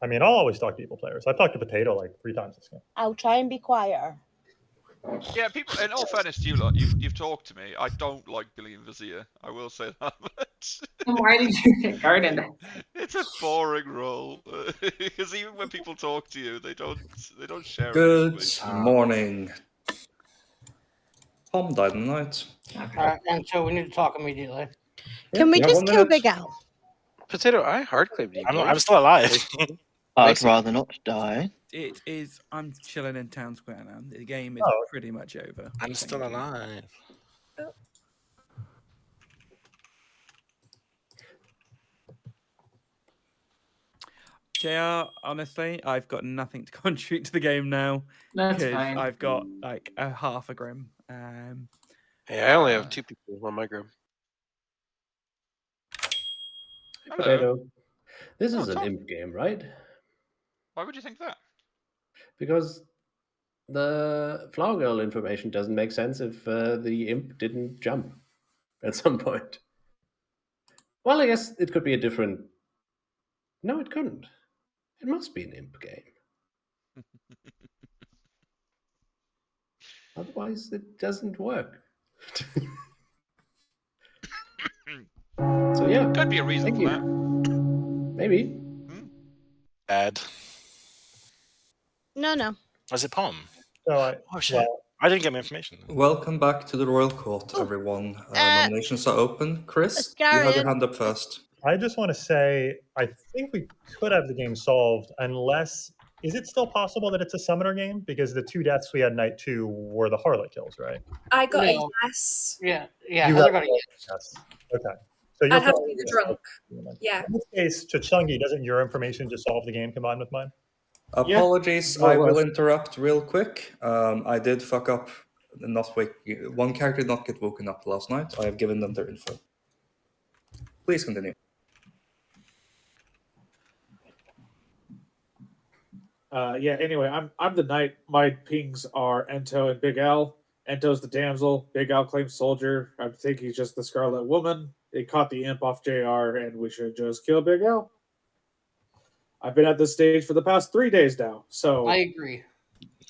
[SPEAKER 6] I mean, I'll always talk to evil players. I've talked to Potato like 3 times this game.
[SPEAKER 13] I'll try and be quieter.
[SPEAKER 1] Yeah, people. In all fairness to you lot, you've talked to me. I don't like Billy and Vizier. I will say that. But
[SPEAKER 3] why did you pick Garden?
[SPEAKER 1] It's a boring role because even when people talk to you, they don't share
[SPEAKER 2] Good
[SPEAKER 1] information.
[SPEAKER 2] morning. Tom died in the night.
[SPEAKER 9] Alright, and so we need to talk immediately.
[SPEAKER 13] Can we
[SPEAKER 2] you have
[SPEAKER 13] just
[SPEAKER 2] 1
[SPEAKER 13] kill
[SPEAKER 2] minute.
[SPEAKER 13] Big Al?
[SPEAKER 11] Potato, I hard claimed you.
[SPEAKER 19] I'm still alive.
[SPEAKER 16] I'd rather not die.
[SPEAKER 10] it is. I'm chilling in town square now. The game is
[SPEAKER 6] Oh.
[SPEAKER 10] pretty much over.
[SPEAKER 19] I'm still alive.
[SPEAKER 10] JR, honestly, I've got nothing to contribute to the game now.
[SPEAKER 3] That's
[SPEAKER 10] because
[SPEAKER 3] fine.
[SPEAKER 10] I've got like a half a grim.
[SPEAKER 11] Hey, I only have 2 people on my group.
[SPEAKER 7] Potato. This
[SPEAKER 1] Oh,
[SPEAKER 7] is an
[SPEAKER 1] Tom.
[SPEAKER 7] imp game, right?
[SPEAKER 1] Why would you think that?
[SPEAKER 7] Because the flower girl information doesn't make sense if the imp didn't jump at some point. Well, I guess it could be a different... No, it couldn't. It must be an imp game. Otherwise, it doesn't work. So yeah,
[SPEAKER 1] Could be a reason
[SPEAKER 7] thank
[SPEAKER 1] for
[SPEAKER 7] you.
[SPEAKER 1] that.
[SPEAKER 7] Maybe.
[SPEAKER 19] Bad.
[SPEAKER 13] No.
[SPEAKER 19] Was it Palm?
[SPEAKER 6] So
[SPEAKER 19] Oh shit! I didn't get my information.
[SPEAKER 2] Welcome back to the Royal Court, everyone. Nominations are open. Chris, you have your hand up first.
[SPEAKER 6] I just want to say, I think we could have the game solved unless... Is it still possible that it's a summoner game? Because the 2 deaths we had night 2 were the harlot kills, right?
[SPEAKER 5] I got a
[SPEAKER 9] No.
[SPEAKER 5] yes.
[SPEAKER 9] Yeah,
[SPEAKER 6] You
[SPEAKER 9] Heather
[SPEAKER 6] got
[SPEAKER 9] got a
[SPEAKER 6] yes. Okay. So you're
[SPEAKER 5] I'd have to
[SPEAKER 6] probably
[SPEAKER 5] be the drunk. Yeah.
[SPEAKER 6] In this case, Chachungi, doesn't your information just solve the game combined with mine?
[SPEAKER 2] Apologies,
[SPEAKER 12] more or
[SPEAKER 2] I will
[SPEAKER 12] less.
[SPEAKER 2] interrupt real quick. I did fuck up. Not wake. One character did not get woken up last night. I have given them their info. Please continue.
[SPEAKER 12] Yeah. Anyway, I'm the knight. My pings are Ento and Big Al. Ento's the damsel. Big Al claims soldier. I think he's just the Scarlet Woman. They caught the imp off JR, and we should just kill Big Al. I've been at this stage for the past 3 days now, so
[SPEAKER 9] I agree.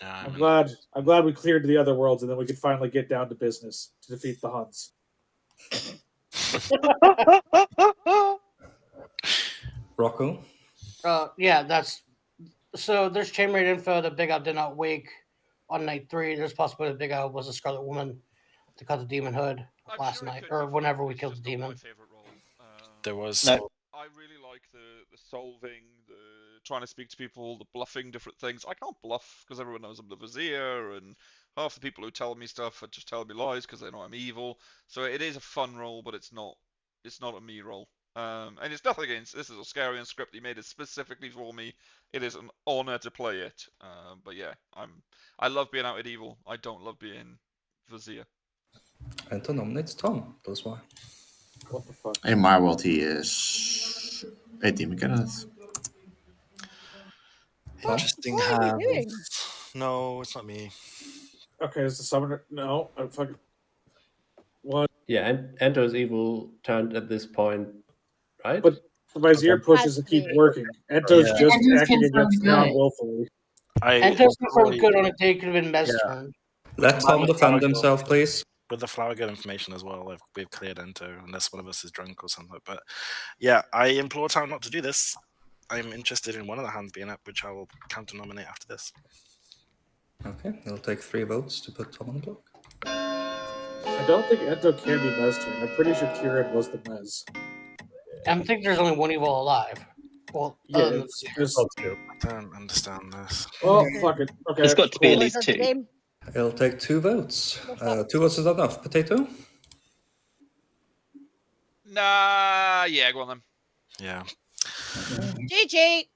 [SPEAKER 12] I'm glad we cleared the other worlds, and then we could finally get down to business to defeat the Huns.
[SPEAKER 2] Rocco?
[SPEAKER 9] Yeah, that's so. There's chambermaid info that Big Al did not wake on night 3. There's possibility that Big Al was a Scarlet Woman to cut the demon hood last night, or whenever we killed the demon.
[SPEAKER 19] There was.
[SPEAKER 1] No. I really like the solving, the trying to speak to people, the bluffing different things. I can't bluff because everyone knows I'm the Vizier, and half the people who tell me stuff are just telling me lies because they know I'm evil. So it is a fun role, but it's not a me role. And it's nothing against this is a Oscarian script. He made it specifically for me. It is an honor to play it. But yeah, I love being out at evil. I don't love being Vizier.
[SPEAKER 2] Ento nominates Tom. That's why.
[SPEAKER 12] What the fuck?
[SPEAKER 17] In my world, he is a demon candidate.
[SPEAKER 19] Interesting
[SPEAKER 13] What are you doing?
[SPEAKER 19] hands. No, it's not me.
[SPEAKER 12] Okay, is the summoner? No, I'm fucking. What?
[SPEAKER 7] Yeah, and Ento's evil turned at this point, right?
[SPEAKER 12] But the Vizier pushes to keep working. Ento's just
[SPEAKER 9] Ento's
[SPEAKER 12] acting
[SPEAKER 9] confirmed
[SPEAKER 12] against
[SPEAKER 9] good.
[SPEAKER 12] Tom willfully.
[SPEAKER 9] Ento's confirmed good on a day. Could have been Mez's turn.
[SPEAKER 2] Let Tom defend himself, please.
[SPEAKER 19] With the flower girl information as well, we've cleared Ento, unless one of us is drunk or something. But yeah, I implore Tom not to do this. I'm interested in one of the hands being up, which I will counter-nominate after this.
[SPEAKER 2] Okay, it'll take 3 votes to put Tom on the block.
[SPEAKER 12] I don't think Ento can be Mez's turn. I'm pretty sure Kieran was the Mez.
[SPEAKER 9] I think there's only one evil alive. Well,
[SPEAKER 12] Yeah,
[SPEAKER 9] other than
[SPEAKER 12] it's
[SPEAKER 9] the
[SPEAKER 12] just.
[SPEAKER 19] I don't understand this.
[SPEAKER 12] Oh, fuck it. Okay.
[SPEAKER 16] There's got to be at
[SPEAKER 12] cool.
[SPEAKER 16] least 2.
[SPEAKER 2] It'll take 2 votes. 2 votes is not enough. Potato?
[SPEAKER 1] Nah, yeah, go on then.
[SPEAKER 19] Yeah.
[SPEAKER 13] GG.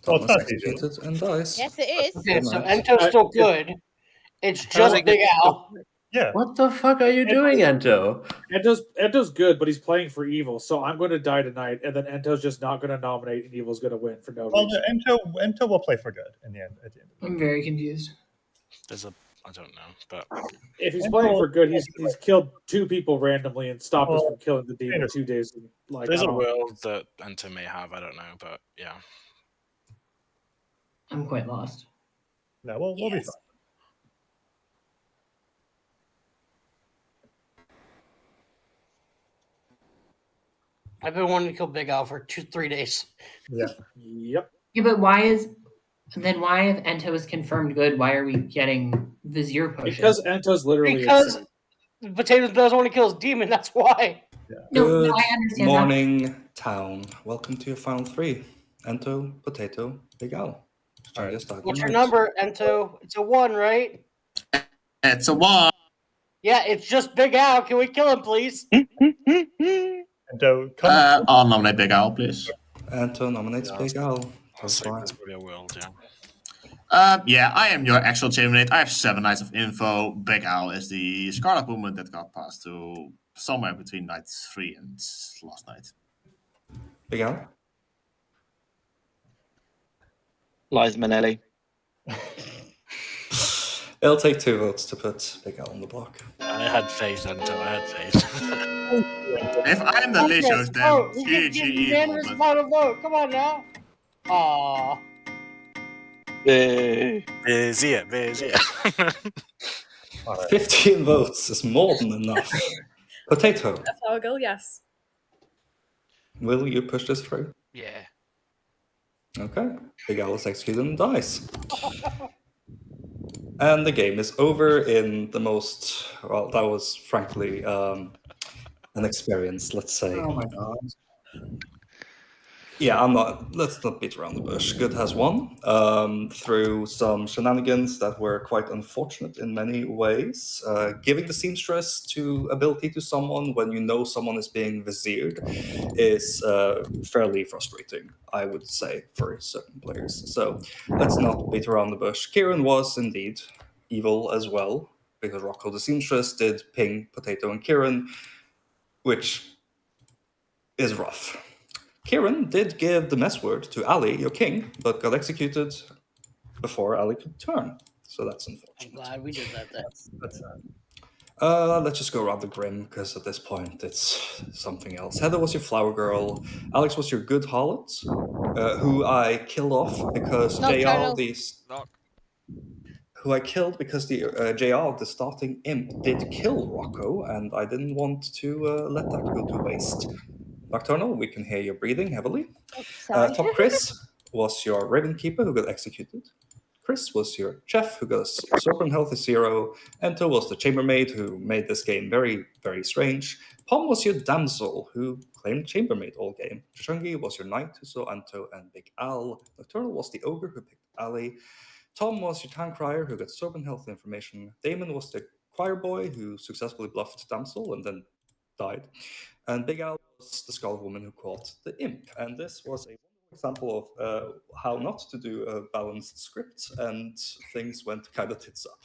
[SPEAKER 2] Tom
[SPEAKER 6] it's
[SPEAKER 2] is
[SPEAKER 6] not
[SPEAKER 2] executed and dies.
[SPEAKER 13] Yes, it is.
[SPEAKER 9] Okay, so
[SPEAKER 2] Good night.
[SPEAKER 9] Ento's still good. It's just Big Al.
[SPEAKER 12] Yeah.
[SPEAKER 7] What the fuck are you doing, Ento?
[SPEAKER 12] Ento's good, but he's playing for evil, so I'm going to die tonight, and then Ento's just not going to nominate, and evil's going to win for no
[SPEAKER 6] Well,
[SPEAKER 12] reason.
[SPEAKER 6] Ento will play for good in the end. At the end.
[SPEAKER 3] I'm very confused.
[SPEAKER 19] I don't know, but
[SPEAKER 12] If he's playing for good, he's killed 2 people randomly and stopped us from killing the demon 2 days. Like,
[SPEAKER 19] there's
[SPEAKER 12] I
[SPEAKER 19] a
[SPEAKER 12] don't-
[SPEAKER 19] world that Ento may have. I don't know, but yeah.
[SPEAKER 3] I'm quite lost.
[SPEAKER 6] No, we'll be fine.
[SPEAKER 9] I've been wanting to kill Big Al for 3 days.
[SPEAKER 6] Yeah.
[SPEAKER 12] Yep.
[SPEAKER 3] Yeah, but why if Ento is confirmed good, why are we getting Vizier pushes?
[SPEAKER 12] Because Ento's literally
[SPEAKER 9] Because
[SPEAKER 12] insane.
[SPEAKER 9] Potatoes doesn't want to kill his demon. That's why.
[SPEAKER 2] Good
[SPEAKER 3] I understand
[SPEAKER 2] morning, town. Welcome to your final 3. Ento, Potato, Big Al.
[SPEAKER 9] What's your number, Ento? It's a 1, right?
[SPEAKER 17] It's a 1.
[SPEAKER 9] Yeah, it's just Big Al. Can we kill him, please?
[SPEAKER 6] Ento,
[SPEAKER 17] I'll nominate Big Al, please.
[SPEAKER 2] Ento nominates Big Al.
[SPEAKER 19] There's probably a world, yeah.
[SPEAKER 17] Yeah, I am your actual chambermaid. I have 7 nights of info. Big Al is the Scarlet Woman that got passed to somewhere between night 3 and last night.
[SPEAKER 2] Big Al?
[SPEAKER 16] Liza Minnelli.
[SPEAKER 2] It'll take 2 votes to put Big Al on the block.
[SPEAKER 19] I had faith, Ento. I had faith.
[SPEAKER 17] If I'm the Licious, then
[SPEAKER 9] Oh, we can
[SPEAKER 17] GG
[SPEAKER 9] get
[SPEAKER 17] evil.
[SPEAKER 9] unanimous
[SPEAKER 17] But
[SPEAKER 9] final vote. Come on now. Aww.
[SPEAKER 19] Vizier.
[SPEAKER 2] 15 votes is more than enough. Potato,
[SPEAKER 5] That's how I go, yes.
[SPEAKER 2] will you push this through?
[SPEAKER 1] Yeah.
[SPEAKER 2] Okay. Big Al is executed and dies. And the game is over in the most, well, that was frankly an experience, let's say.
[SPEAKER 18] Oh my god.
[SPEAKER 2] Yeah, let's not beat around the bush. Good has won through some shenanigans that were quite unfortunate in many ways. Giving the seamstress to ability to someone when you know someone is being vizired is fairly frustrating, I would say, for certain players. So let's not beat around the bush. Kieran was indeed evil as well, because Rocco the seamstress did ping Potato and Kieran, which is rough. Kieran did give the mess word to Ali, your king, but got executed before Ali could turn. So that's unfortunate.
[SPEAKER 9] I'm glad we did that then.
[SPEAKER 6] That's
[SPEAKER 2] Let's just go around the grim, because at this point it's something else. Heather was your flower girl. Alex was your good harlot, who I killed off because
[SPEAKER 13] Nocturnal.
[SPEAKER 2] who I killed because the JR, the starting imp, did kill Rocco, and I didn't want to let that go to waste. Nocturnal, we can hear you breathing heavily.
[SPEAKER 8] Sorry.
[SPEAKER 2] Top Chris was your Raven Keeper who got executed. Chris was your chef who got a serpent health is 0. Ento was the chambermaid who made this game very, very strange. Pom was your damsel who claimed chambermaid all game. Chungi was your knight who saw Anto and Big Al. Nocturnal was the ogre who picked Ali. Tom was your town crier who got serpent health information. Damon was the choir boy who successfully bluffed damsel and then died. And Big Al was the skull woman who caught the imp. And this was a example of how not to do a balanced script, and things went kind of tits up.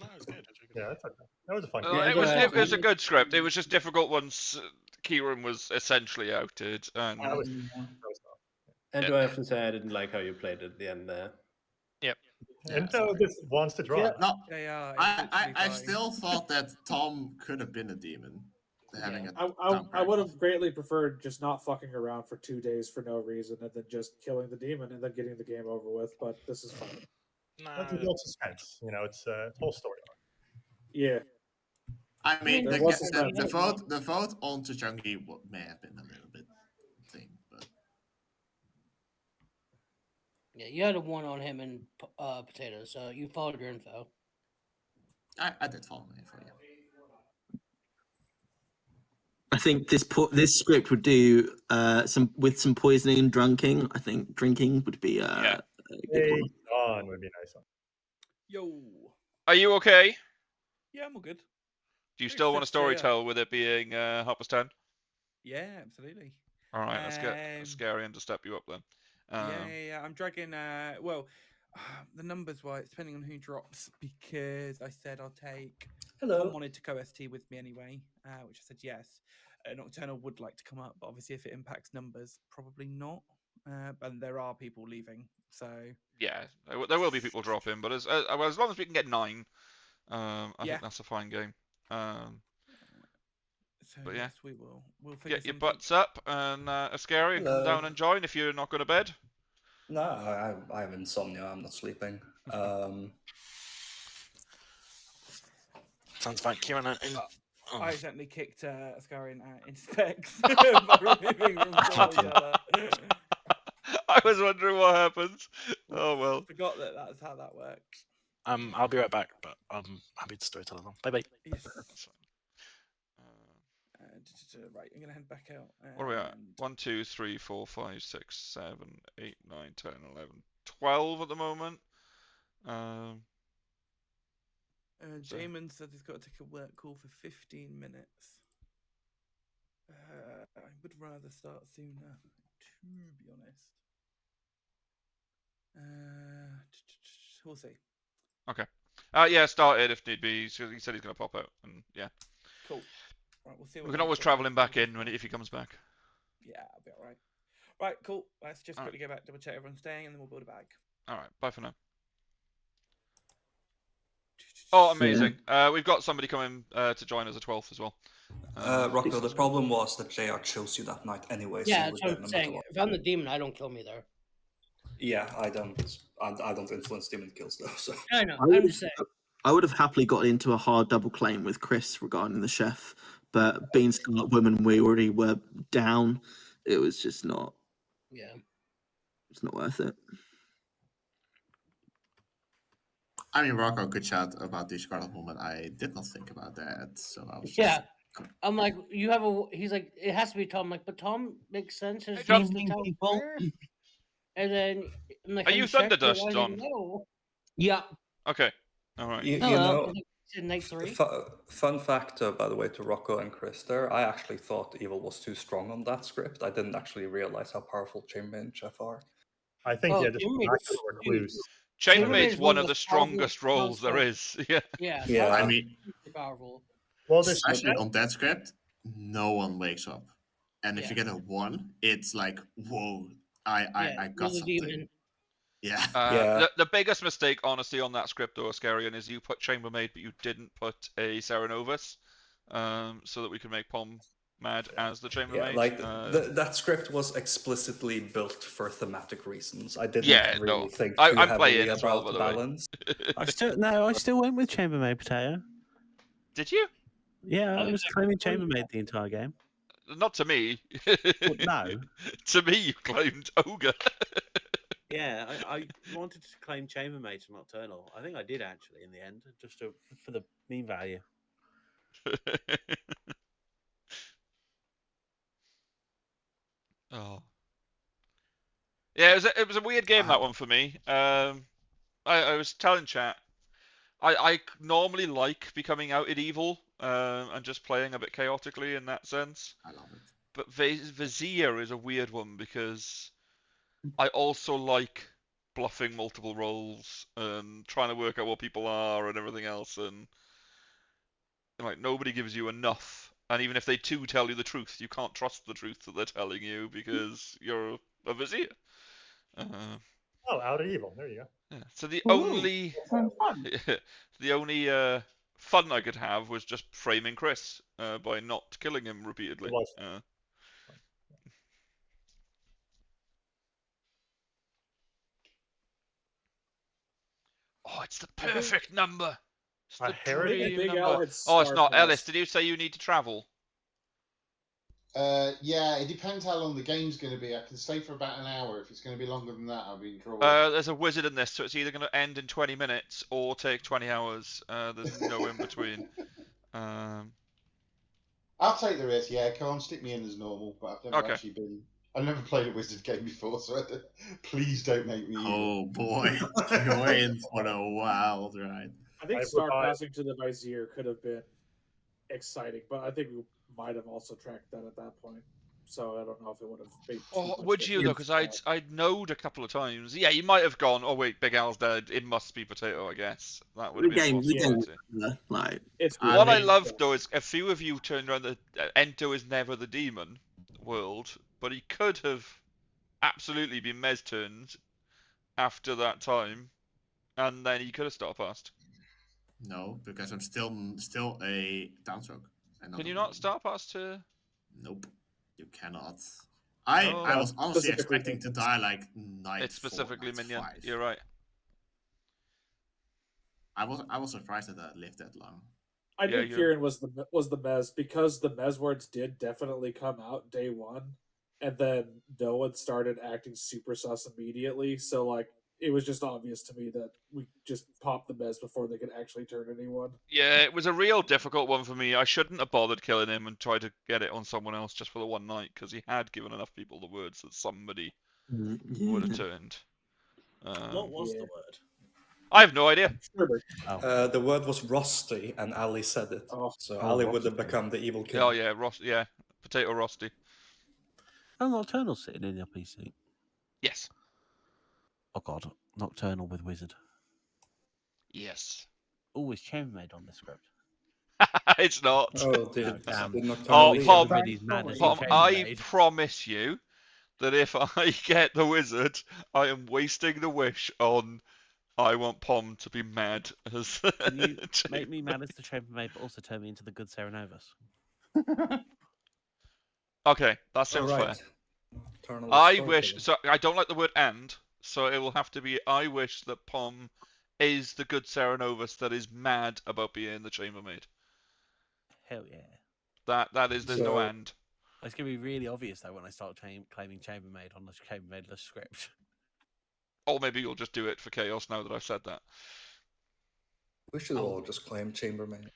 [SPEAKER 19] No, it was good.
[SPEAKER 6] Yeah, that's okay. That was a fun.
[SPEAKER 1] It was a good script. It was just difficult once Kieran was essentially outed. And
[SPEAKER 7] And do I often say I didn't like how you played at the end there?
[SPEAKER 21] Yep.
[SPEAKER 6] Ento just wants to draw.
[SPEAKER 17] No,
[SPEAKER 10] They are.
[SPEAKER 17] I still thought that Tom could have been a demon. Having a
[SPEAKER 12] I would have greatly preferred just not fucking around for 2 days for no reason and then just killing the demon and then getting the game over with. But this is fine.
[SPEAKER 6] That's a little suspense. You know, it's a whole story.
[SPEAKER 12] Yeah.
[SPEAKER 17] I mean,
[SPEAKER 12] There was suspense.
[SPEAKER 17] the vote on Chungi may have been a little bit thing, but
[SPEAKER 9] Yeah, you had a 1 on him and Potato, so you followed your info.
[SPEAKER 17] I did follow my info. Yeah.
[SPEAKER 20] I think this script would do some poisoning and drinking. I think drinking would be a good one.
[SPEAKER 6] On would be nice.
[SPEAKER 10] Yo.
[SPEAKER 1] Are you okay?
[SPEAKER 10] Yeah, I'm all good.
[SPEAKER 1] Do you still want to storytell with it being Hopper's turn?
[SPEAKER 10] Yeah, absolutely.
[SPEAKER 1] All right, let's get Scarian to step you up then.
[SPEAKER 10] Yeah. I'm dragging. Well, the numbers wise, depending on who drops, because I said I'll take.
[SPEAKER 2] Hello.
[SPEAKER 10] Tom wanted to go ST with me anyway, which I said yes. Nocturnal would like to come up, but obviously if it impacts numbers, probably not. And there are people leaving, so
[SPEAKER 1] yeah, there will be people dropping, but as long as we can get 9, I think that's a fine game.
[SPEAKER 10] So
[SPEAKER 1] but yeah,
[SPEAKER 10] yes, we will. We'll figure
[SPEAKER 1] get your
[SPEAKER 10] something.
[SPEAKER 1] butts up and Ascarian, come down and join if you're not going to bed.
[SPEAKER 2] No, I have insomnia. I'm not sleeping.
[SPEAKER 19] Sounds fine. Kieran,
[SPEAKER 10] I accidentally kicked Ascarian out in specs by removing from storyteller.
[SPEAKER 1] I was wondering what happens. Oh well.
[SPEAKER 10] Forgot that's how that works.
[SPEAKER 19] I'll be right back, but I'm happy to storytell along. Bye bye.
[SPEAKER 10] Yes. Right, I'm gonna head back out.
[SPEAKER 1] What are we at? 1, 2, 3, 4, 5, 6, 7, 8, 9, 10, 11, 12 at the moment.
[SPEAKER 10] Damon said he's got to take a work call for 15 minutes. I would rather start sooner, to be honest. We'll see.
[SPEAKER 1] Okay. Yeah, start it if need be. He said he's going to pop out, and yeah.
[SPEAKER 10] Cool. Right, we'll see.
[SPEAKER 1] We can always travel him back in if he comes back.
[SPEAKER 10] Yeah, I'll be all right. Right, cool. Let's just quickly go back, double check everyone's staying, and then we'll build a bag.
[SPEAKER 1] All right. Bye for now. Oh, amazing. We've got somebody coming to join us at 12th as well.
[SPEAKER 2] Rocco, the problem was that JR chose you that night anyway.
[SPEAKER 9] Yeah,
[SPEAKER 2] so
[SPEAKER 9] that's what I'm saying. If I'm the demon, I don't kill me there.
[SPEAKER 2] Yeah, I don't influence demon kills though. So
[SPEAKER 9] I know. I'm just saying.
[SPEAKER 20] I would have happily got into a hard double claim with Chris regarding the chef, but being Scarlet Woman, we already were down. It was just not.
[SPEAKER 9] Yeah.
[SPEAKER 20] It's not worth it.
[SPEAKER 17] I mean, Rocco could chat about the Scarlet Woman. I did not think about that, so I was just...
[SPEAKER 9] Yeah, I'm like, you have a. He's like, it has to be Tom. I'm like, but Tom makes sense. He's
[SPEAKER 1] John.
[SPEAKER 9] the town crier. And then I'm like,
[SPEAKER 1] Are
[SPEAKER 9] have
[SPEAKER 1] you
[SPEAKER 9] checked?
[SPEAKER 1] Thunderdust,
[SPEAKER 9] He's like,
[SPEAKER 1] John?
[SPEAKER 9] no.
[SPEAKER 14] Yeah.
[SPEAKER 1] Okay. All right.
[SPEAKER 2] You
[SPEAKER 9] Hello.
[SPEAKER 2] know,
[SPEAKER 9] In night 3.
[SPEAKER 2] fun fact, by the way, to Rocco and Chris there, I actually thought Evil was too strong on that script. I didn't actually realize how powerful Chambermaid and Chef are.
[SPEAKER 6] I think
[SPEAKER 9] Oh,
[SPEAKER 6] yeah, just
[SPEAKER 9] Chambermaid
[SPEAKER 6] back
[SPEAKER 9] is
[SPEAKER 6] to the recluse.
[SPEAKER 1] Chambermaid's
[SPEAKER 9] is
[SPEAKER 1] one of
[SPEAKER 9] the
[SPEAKER 1] the
[SPEAKER 9] most powerful
[SPEAKER 1] strongest roles there is. Yeah.
[SPEAKER 9] Yeah.
[SPEAKER 2] Yeah.
[SPEAKER 17] I mean,
[SPEAKER 9] super powerful.
[SPEAKER 6] Well, this
[SPEAKER 17] especially on that script, no one wakes up, and if
[SPEAKER 9] Yeah.
[SPEAKER 17] you get a 1, it's like, whoa, I
[SPEAKER 9] Yeah,
[SPEAKER 17] got
[SPEAKER 9] you're the
[SPEAKER 17] something.
[SPEAKER 9] demon.
[SPEAKER 17] Yeah.
[SPEAKER 1] The biggest mistake, honestly, on that script, though, Ascarian, is you put Chambermaid, but you didn't put a Serenovus, so that we could make Pom mad as the Chambermaid.
[SPEAKER 2] Yeah, like that script was explicitly built for thematic reasons. I didn't
[SPEAKER 1] Yeah,
[SPEAKER 2] really
[SPEAKER 1] no.
[SPEAKER 2] think too
[SPEAKER 1] I'm
[SPEAKER 2] heavily
[SPEAKER 1] playing as well,
[SPEAKER 2] about
[SPEAKER 1] by
[SPEAKER 2] the
[SPEAKER 1] the way.
[SPEAKER 2] balance.
[SPEAKER 4] I still went with Chambermaid Potato.
[SPEAKER 1] Did you?
[SPEAKER 4] Yeah, I
[SPEAKER 9] think
[SPEAKER 4] was claiming Chambermaid the entire game.
[SPEAKER 1] Not to me.
[SPEAKER 4] Well, no.
[SPEAKER 1] To me, you claimed Ogre.
[SPEAKER 4] Yeah, I wanted to claim Chambermaid to Nocturnal. I think I did actually in the end, just for the mean value.
[SPEAKER 1] Oh. Yeah, it was a weird game, that one, for me. I was telling chat, I normally like becoming outed evil and just playing a bit chaotically in that sense.
[SPEAKER 17] I love it.
[SPEAKER 1] But Vizier is a weird one because I also like bluffing multiple roles and trying to work out what people are and everything else, and like nobody gives you enough. And even if they do tell you the truth, you can't trust the truth that they're telling you because you're a Vizier.
[SPEAKER 6] Oh, out of evil. There you go.
[SPEAKER 1] Yeah. So the
[SPEAKER 6] Ooh,
[SPEAKER 1] only
[SPEAKER 6] sounds fun.
[SPEAKER 1] the only fun I could have was just framing Chris by not killing him repeatedly. Oh, it's the perfect number. It's the dream
[SPEAKER 12] Big
[SPEAKER 1] number.
[SPEAKER 12] Al had
[SPEAKER 1] Oh, it's
[SPEAKER 12] Star
[SPEAKER 1] not.
[SPEAKER 12] Pass.
[SPEAKER 1] Ellis, did you say you need to travel?
[SPEAKER 18] Yeah, it depends how long the game's going to be. I can stay for about an hour. If it's going to be longer than that, I'll be in trouble.
[SPEAKER 1] There's a wizard in this, so it's either going to end in 20 minutes or take 20 hours. There's no in between.
[SPEAKER 18] I'll take the risk. Yeah, come on, stick me in as normal. But I've never actually been. I've never played a wizard game before, so please don't make me.
[SPEAKER 17] Oh boy, you're in for a wild ride.
[SPEAKER 12] I think star passing to the Vizier could have been exciting, but I think we might have also tracked that at that point. So I don't know if it would have made too
[SPEAKER 1] Oh,
[SPEAKER 12] much
[SPEAKER 1] would you though?
[SPEAKER 12] difference.
[SPEAKER 1] Because I'd knowed a couple of times. Yeah, you might have gone. Oh wait, Big Al's dead. It must be Potato, I guess. That would have been a possibility. What I loved though is a few of you turned around the Ento is never the demon world, but he could have absolutely been Mez turned after that time, and then he could have star passed.
[SPEAKER 17] No, because I'm still a downstroke.
[SPEAKER 1] Can you not star pass to?
[SPEAKER 17] Nope, you cannot. I was honestly expecting to die like night.
[SPEAKER 1] It's specifically
[SPEAKER 17] 4, night
[SPEAKER 1] minion.
[SPEAKER 17] 5.
[SPEAKER 1] You're right.
[SPEAKER 17] I was surprised that I lived that long.
[SPEAKER 12] I knew Kieran was the Mez because the Mez words did definitely come out day one, and then no one started acting super sus immediately. So like it was just obvious to me that we just popped the Mez before they could actually turn anyone.
[SPEAKER 1] Yeah, it was a real difficult one for me. I shouldn't have bothered killing him and tried to get it on someone else just for the one night because he had given enough people the words that somebody would have turned.
[SPEAKER 4] What was the word?
[SPEAKER 1] I have no idea.
[SPEAKER 2] The word was rusty, and Ali said it. So Ali would have become the evil king.
[SPEAKER 1] Oh yeah, yeah, Potato Rusty.
[SPEAKER 4] Oh, Nocturnal sitting in your PC.
[SPEAKER 1] Yes.
[SPEAKER 4] Oh god, Nocturnal with wizard.
[SPEAKER 1] Yes.
[SPEAKER 4] Oh, is Chambermaid on the script?
[SPEAKER 1] It's not.
[SPEAKER 2] Oh, dude.
[SPEAKER 1] Oh, Pom,
[SPEAKER 4] Pom,
[SPEAKER 1] I promise you that if I get the wizard, I am wasting the wish on I want Pom to be mad as.
[SPEAKER 4] Can you make me mad as the Chambermaid, but also turn me into the good Serenovus?
[SPEAKER 1] Okay, that sounds fair. I wish. So I don't like the word "and," so it will have to be. I wish that Pom is the good Serenovus that is mad about being the Chambermaid.
[SPEAKER 4] Hell yeah.
[SPEAKER 1] That is. There's no "and."
[SPEAKER 4] It's going to be really obvious though when I start claiming Chambermaid on the Chambermaidless script.
[SPEAKER 1] Or maybe you'll just do it for chaos now that I've said that.
[SPEAKER 2] We should all just claim Chambermaid.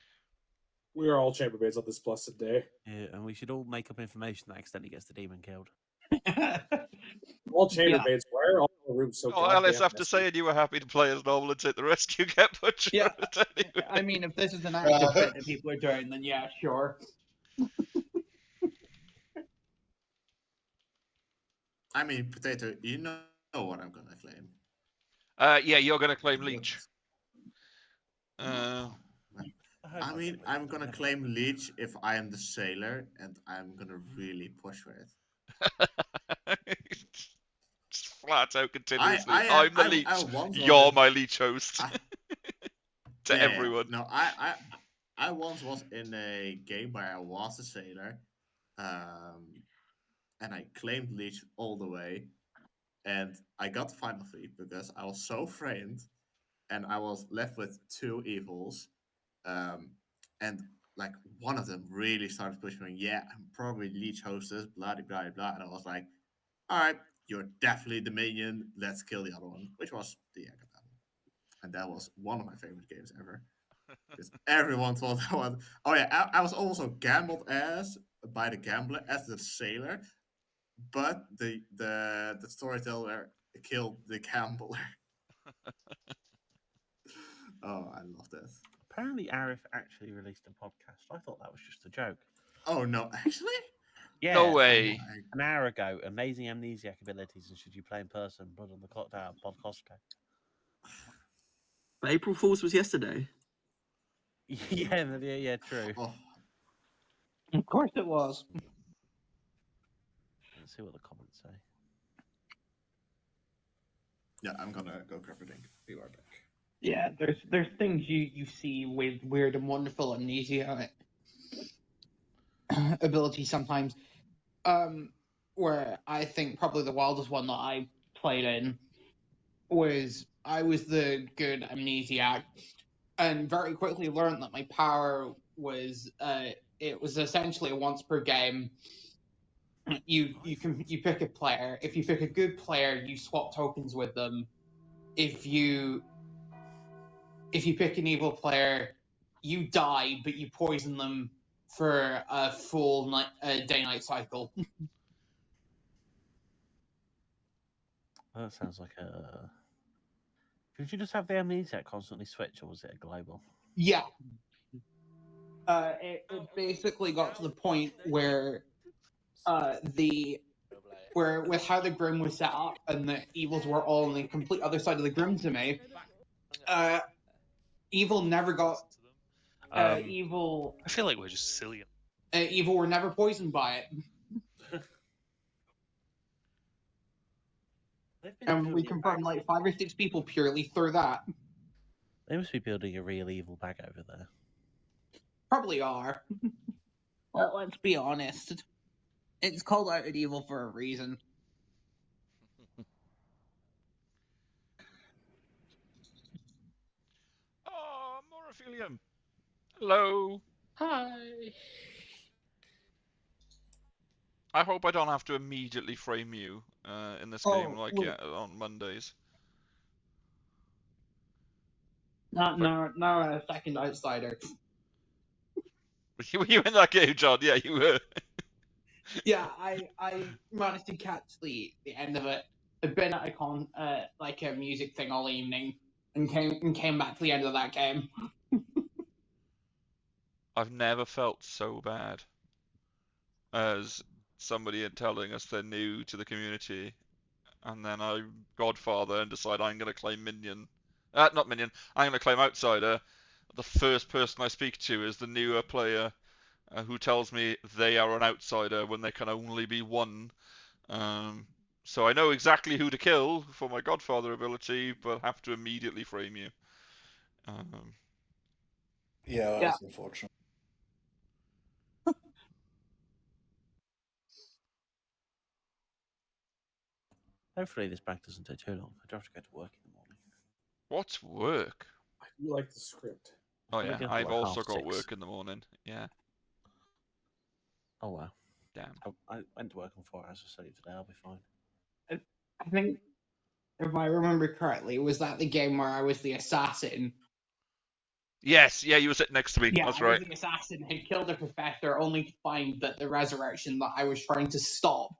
[SPEAKER 12] We are all chambermaids on this blessed day.
[SPEAKER 4] Yeah, and we should all make up information that accidentally gets the demon killed.
[SPEAKER 12] All chambermaids. Why are all the rooms so
[SPEAKER 1] Oh, Alice,
[SPEAKER 12] goddamn
[SPEAKER 1] after
[SPEAKER 12] messy?
[SPEAKER 1] saying you were happy to play as normal and take the risk, you get butchered.
[SPEAKER 15] Yeah.
[SPEAKER 1] Anyway.
[SPEAKER 15] I mean, if this is an active bit that people are doing, then yeah, sure.
[SPEAKER 17] I mean, Potato, you know what I'm gonna claim.
[SPEAKER 1] Yeah, you're going to claim Leech.
[SPEAKER 17] I mean, I'm gonna claim Leech if I am the sailor, and I'm gonna really push for it.
[SPEAKER 1] Just flat out continuously.
[SPEAKER 17] I
[SPEAKER 1] I'm the Leech.
[SPEAKER 17] once
[SPEAKER 1] You're
[SPEAKER 17] was
[SPEAKER 1] my Leech host. To
[SPEAKER 17] yeah,
[SPEAKER 1] everyone.
[SPEAKER 17] No, I once was in a game where I was a sailor, and I claimed Leech all the way, and I got final fleet because I was so framed, and I was left with 2 evils, and like one of them really started pushing me. Yeah, I'm probably Leech hostess, blah blah blah, and I was like, all right, you're definitely the minion. Let's kill the other one, which was the Agatha. And that was one of my favorite games ever. Because everyone thought I was. Oh yeah, I was also gambled as by the gambler as the sailor, but the storyteller killed the gambler. Oh, I love that.
[SPEAKER 4] Apparently, Arif actually released a podcast. I thought that was just a joke.
[SPEAKER 17] Oh no, actually?
[SPEAKER 4] Yeah.
[SPEAKER 1] No way.
[SPEAKER 4] An hour ago, amazing amnesiac abilities, and should you play in person? Blood on the Clocktower podcast.
[SPEAKER 20] But April Fool's was yesterday.
[SPEAKER 4] Yeah, true.
[SPEAKER 17] Oh.
[SPEAKER 15] Of course it was.
[SPEAKER 4] Let's see what the comments say.
[SPEAKER 17] Yeah, I'm gonna go grab a drink. Be right back.
[SPEAKER 15] Yeah, there's things you see with weird and wonderful amnesia ability sometimes. Where I think probably the wildest one that I played in was I was the good amnesiac, and very quickly learned that my power was it was essentially a once per game. You pick a player. If you pick a good player, you swap tokens with them. If you pick an evil player, you die, but you poison them for a full day-night cycle.
[SPEAKER 4] That sounds like a. Did you just have the amnesiac constantly switch, or was it a global?
[SPEAKER 15] Yeah. It basically got to the point where with how the Grim was set up and the evils were all on the complete other side of the Grim to me, evil never got evil.
[SPEAKER 22] I feel like we're just silly.
[SPEAKER 15] Evil were never poisoned by it. And we confirmed like 5 or 6 people purely through that.
[SPEAKER 4] They must be building a real evil bag over there.
[SPEAKER 15] Probably are. Well, let's be honest. It's called out at evil for a reason.
[SPEAKER 1] Oh, Moraphilium. Hello.
[SPEAKER 15] Hi.
[SPEAKER 1] I hope I don't have to immediately frame you in this game like on Mondays.
[SPEAKER 15] Not a second outsider.
[SPEAKER 1] Were you in that game, John? Yeah, you were.
[SPEAKER 15] Yeah, I managed to catch the end of it. I've been at a music thing all evening and came back to the end of that game.
[SPEAKER 1] I've never felt so bad as somebody telling us they're new to the community, and then I Godfather and decide I'm going to claim Minion. Not Minion. I'm going to claim Outsider. The first person I speak to is the newer player who tells me they are an outsider when they can only be one. So I know exactly who to kill for my Godfather ability, but have to immediately frame you.
[SPEAKER 2] Yeah, that's unfortunate.
[SPEAKER 4] Hopefully this back doesn't take too long. I do have to go to work in the morning.
[SPEAKER 1] What's work?
[SPEAKER 12] I do like the script.
[SPEAKER 1] Oh
[SPEAKER 4] I think
[SPEAKER 1] yeah,
[SPEAKER 4] I have
[SPEAKER 1] I've
[SPEAKER 4] to work
[SPEAKER 1] also got
[SPEAKER 4] 6:30.
[SPEAKER 1] work in the morning. Yeah.
[SPEAKER 4] Oh wow.
[SPEAKER 1] Damn.
[SPEAKER 4] I went to work on 4 hours of sleep today. I'll be fine.
[SPEAKER 15] I think, if I remember correctly, was that the game where I was the assassin?
[SPEAKER 1] Yes, yeah, you were sitting next to me.
[SPEAKER 15] Yeah,
[SPEAKER 1] That's
[SPEAKER 15] I was
[SPEAKER 1] right.
[SPEAKER 15] the assassin who killed the professor, only to find that the resurrection that I was trying to stop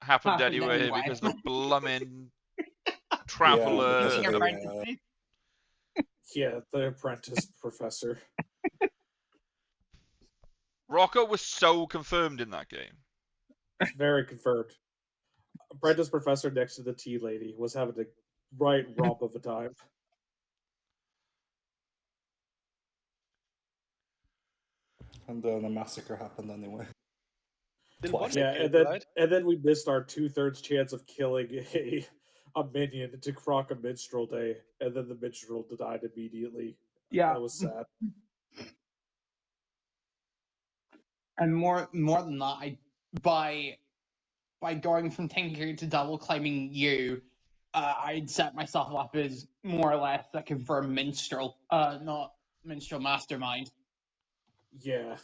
[SPEAKER 1] Happened anyway because the blooming traveller.
[SPEAKER 15] Teaching apprentices.
[SPEAKER 12] Yeah, the apprentice professor.
[SPEAKER 1] Rocco was so confirmed in that game.
[SPEAKER 12] It's very confirmed. Apprentice professor next to the tea lady was having a right romp of a time.
[SPEAKER 2] And then a massacre happened anyway.
[SPEAKER 21] Twice.
[SPEAKER 12] Yeah, and then we missed our 2/3 chance of killing a minion to crock a minstrel day, and then the minstrel died immediately.
[SPEAKER 15] Yeah.
[SPEAKER 12] That was sad.
[SPEAKER 15] And more than that, by going from Tinker to double claiming you, I'd set myself up as more or less a confirmed minstrel, not minstrel mastermind.
[SPEAKER 12] Yeah.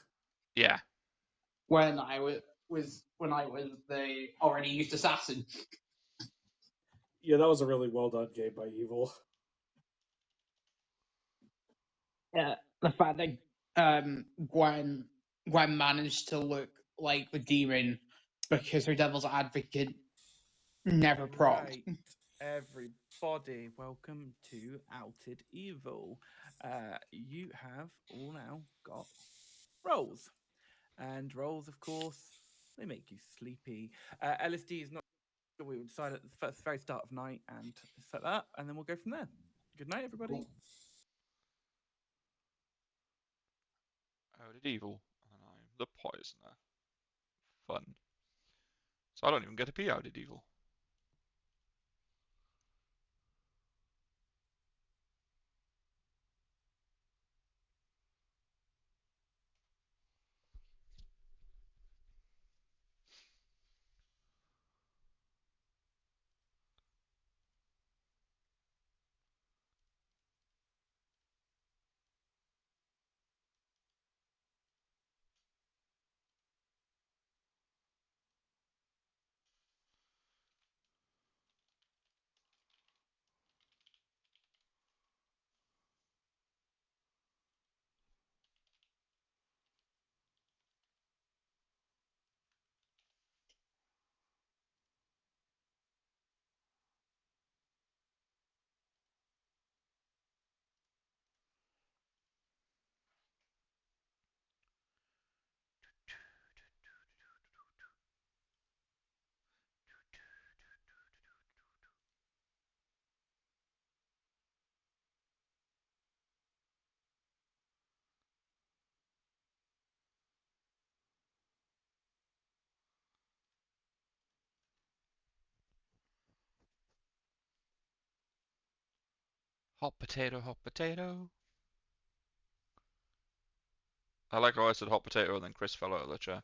[SPEAKER 1] Yeah.
[SPEAKER 15] When I was the already used assassin.
[SPEAKER 12] Yeah, that was a really well done game by Evil.
[SPEAKER 15] Yeah, the fact that Gwen managed to look like the demon because her devil's advocate never proc.
[SPEAKER 10] Right, everybody, welcome to Outed Evil. You have all now got roles, and roles, of course, they make you sleepy. LSD is not. We will decide at the very start of night and set that up, and then we'll go from there. Good night, everybody.
[SPEAKER 1] Outed Evil, and I'm the poisoner. Fun. So I don't even get to be Outed Evil. Hot potato, hot potato. I like how I said hot potato and then Chris fell out of the chair.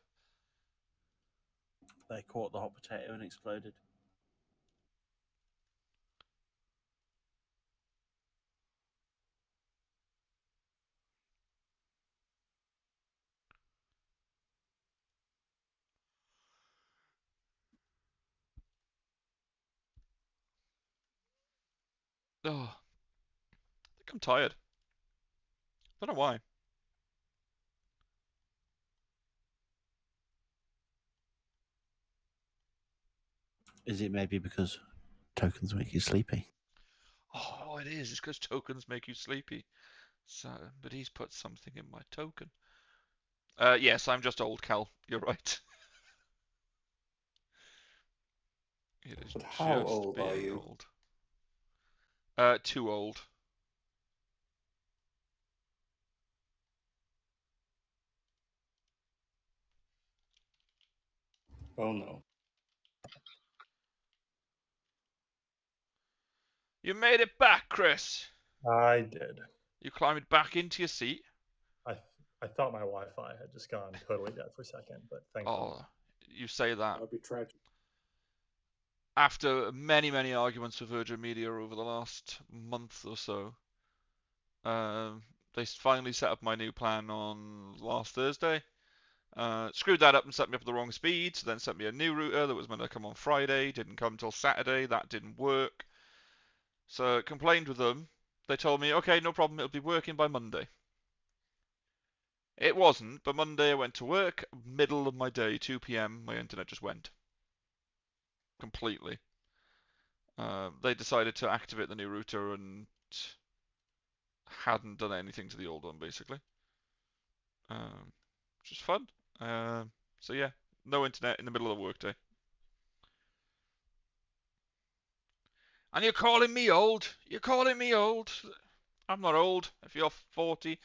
[SPEAKER 4] They caught the hot potato and exploded.
[SPEAKER 1] Oh, I think I'm tired. Don't know why.
[SPEAKER 4] Is it maybe because tokens make you sleepy?
[SPEAKER 1] Oh, it is. It's because tokens make you sleepy. So, but he's put something in my token. Yes, I'm just old, Cal. You're right. It is
[SPEAKER 2] But how
[SPEAKER 1] just
[SPEAKER 2] old are
[SPEAKER 1] being
[SPEAKER 2] you?
[SPEAKER 1] old. Too old.
[SPEAKER 2] Oh no.
[SPEAKER 1] You made it back, Chris.
[SPEAKER 6] I did.
[SPEAKER 1] You climbed back into your seat.
[SPEAKER 6] I thought my Wi-Fi had just gone totally dead for a second, but thankfully.
[SPEAKER 1] Oh, you say that.
[SPEAKER 12] That would be tragic.
[SPEAKER 1] After many, many arguments with Virgin Media over the last month or so, they finally set up my new plan on last Thursday. Screwed that up and set me up at the wrong speed, then sent me a new router that was meant to come on Friday, didn't come till Saturday, that didn't work. So complained with them. They told me, okay, no problem, it'll be working by Monday. It wasn't, but Monday I went to work, middle of my day, 2 p.m. My internet just went completely. They decided to activate the new router and hadn't done anything to the old one, basically. Which was fun. So yeah, no internet in the middle of the workday. And you're calling me old? You're calling me old? I'm not old. If you're 40,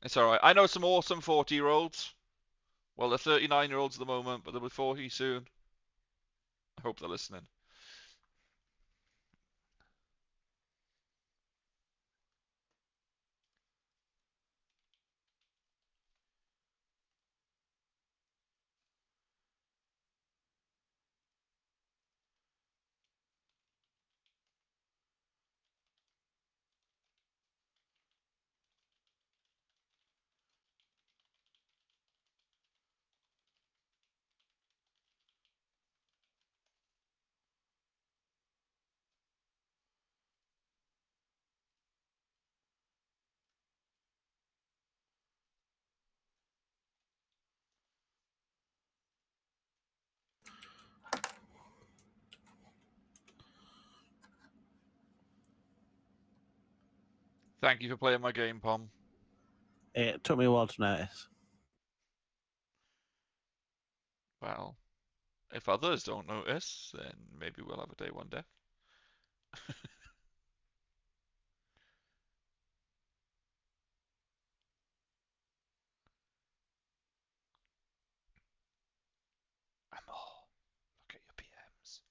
[SPEAKER 1] it's all right. I know some awesome 40-year-olds. Well, they're 39-year-olds at the moment, but they'll be 40 soon. I hope they're listening. Thank you for playing my game, Pom.
[SPEAKER 4] It took me a while to notice.
[SPEAKER 1] Well, if others don't notice, then maybe we'll have a day one day. Look at your PMs.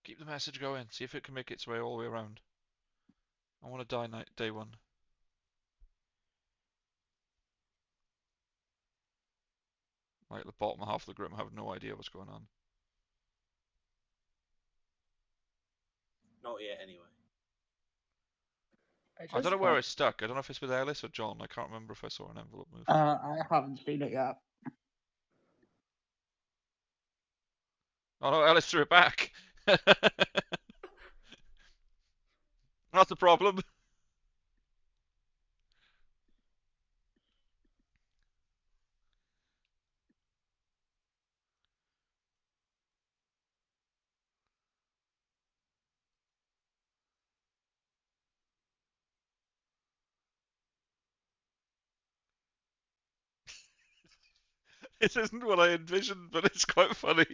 [SPEAKER 1] Keep the message going. See if it can make its way all the way around. I want to die day one. Like the bottom half of the grim, I have no idea what's going on.
[SPEAKER 4] Not yet, anyway.
[SPEAKER 1] I don't know where it's stuck. I don't know if it's with Ellis or John. I can't remember if I saw an envelope move.
[SPEAKER 10] I haven't seen it yet.
[SPEAKER 1] Oh no, Ellis threw it back. That's the problem. This isn't what I envisioned, but it's quite funny.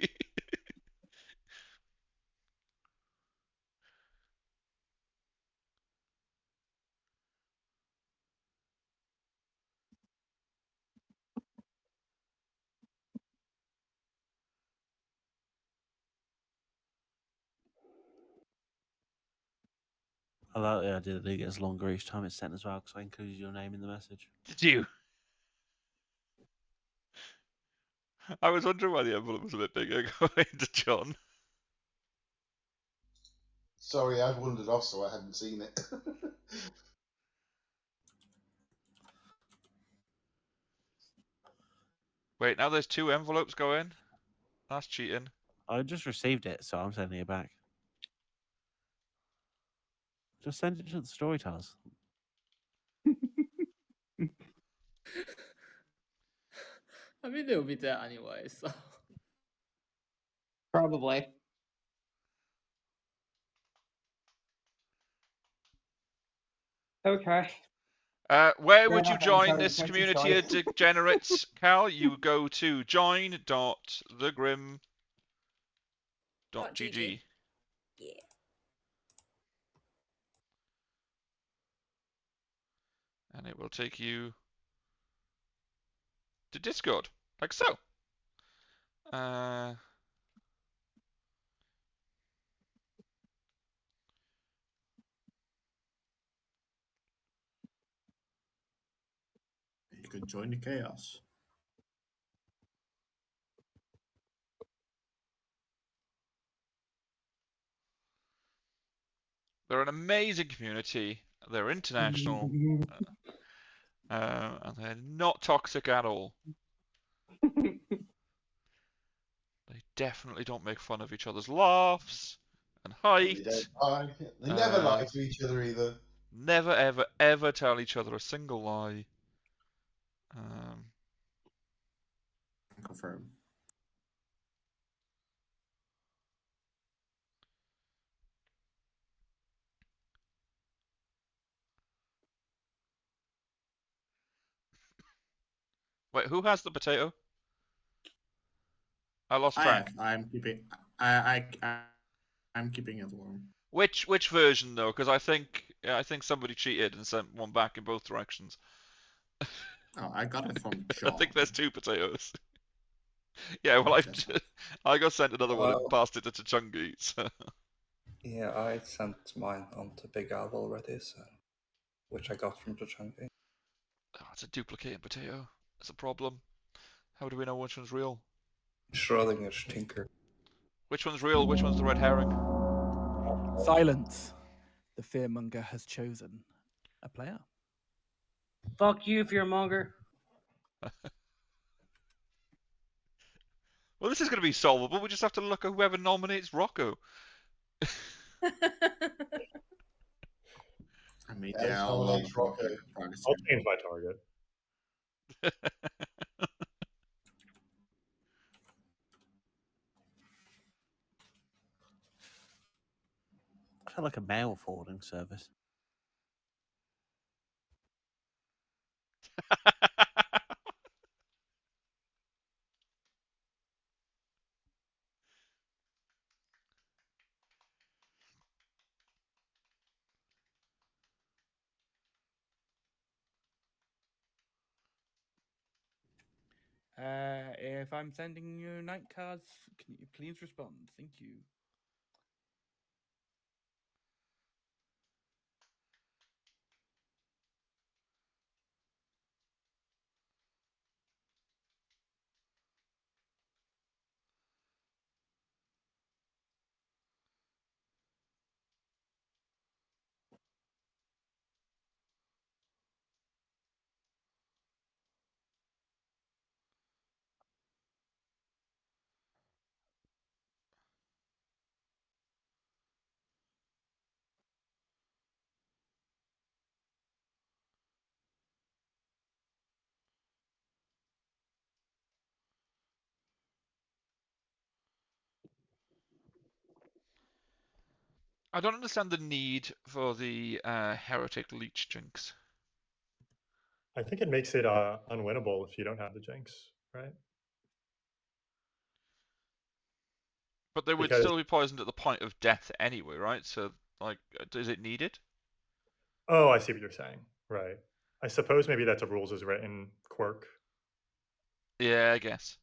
[SPEAKER 4] I like the idea that it gets longer each time it's sent as well, because I included your name in the message.
[SPEAKER 1] Did you? I was wondering why the envelope was a bit bigger going to John.
[SPEAKER 18] Sorry, I'd wandered off, so I hadn't seen it.
[SPEAKER 1] Wait, now there's 2 envelopes going? That's cheating.
[SPEAKER 4] I just received it, so I'm sending it back. Just send it to the storytellers.
[SPEAKER 11] I mean, they'll be there anyway, so.
[SPEAKER 15] Probably. Okay.
[SPEAKER 1] Where
[SPEAKER 15] Fair
[SPEAKER 1] would you
[SPEAKER 15] enough,
[SPEAKER 1] join
[SPEAKER 15] sorry,
[SPEAKER 1] this
[SPEAKER 15] thank you,
[SPEAKER 1] community of
[SPEAKER 15] sorry.
[SPEAKER 1] degenerates, Cal? You go to join.thegrim.gg.
[SPEAKER 5] Yeah.
[SPEAKER 1] And it will take you to Discord, like so.
[SPEAKER 17] You could join the chaos.
[SPEAKER 1] They're an amazing community. They're international. And they're not toxic at all. They definitely don't make fun of each other's laughs and height.
[SPEAKER 18] They don't lie. They never lie to each other either.
[SPEAKER 1] Never, ever, ever tell each other a single lie.
[SPEAKER 17] Confirm.
[SPEAKER 1] Wait, who has the potato? I lost track.
[SPEAKER 17] I'm keeping. I'm keeping it warm.
[SPEAKER 1] Which version though? Because I think somebody cheated and sent one back in both directions.
[SPEAKER 17] Oh, I got it from
[SPEAKER 1] I
[SPEAKER 17] John.
[SPEAKER 1] think there's two potatoes. Yeah, well, I got sent another one and passed it to Chungi. So.
[SPEAKER 2] Yeah, I sent mine on to Big Al already, so which I got from Chunky.
[SPEAKER 1] Oh, it's a duplicating potato. That's a problem. How do we know which one's real?
[SPEAKER 2] Schrodinger's Tinker.
[SPEAKER 1] Which one's real? Which one's the red herring?
[SPEAKER 10] Silence. The fearmonger has chosen a player.
[SPEAKER 9] Fuck you, fearmonger.
[SPEAKER 1] Well, this is going to be solvable. We just have to look at whoever nominates Rocco.
[SPEAKER 17] I mean,
[SPEAKER 18] Alex
[SPEAKER 17] there are a lot
[SPEAKER 18] nominates
[SPEAKER 17] of
[SPEAKER 18] Rocco.
[SPEAKER 6] I'll change my target.
[SPEAKER 4] I feel like a mail forwarding service.
[SPEAKER 10] If I'm sending you night cards, can you please respond? Thank you.
[SPEAKER 1] I don't understand the need for the heretic leech jinx.
[SPEAKER 6] I think it makes it unwinnable if you don't have the jinx, right?
[SPEAKER 1] But they would
[SPEAKER 6] Because
[SPEAKER 1] still be poisoned at the point of death anyway, right? So, like, is it needed?
[SPEAKER 6] oh, I see what you're saying. Right. I suppose maybe that's a rules as written quirk.
[SPEAKER 1] Yeah, I guess.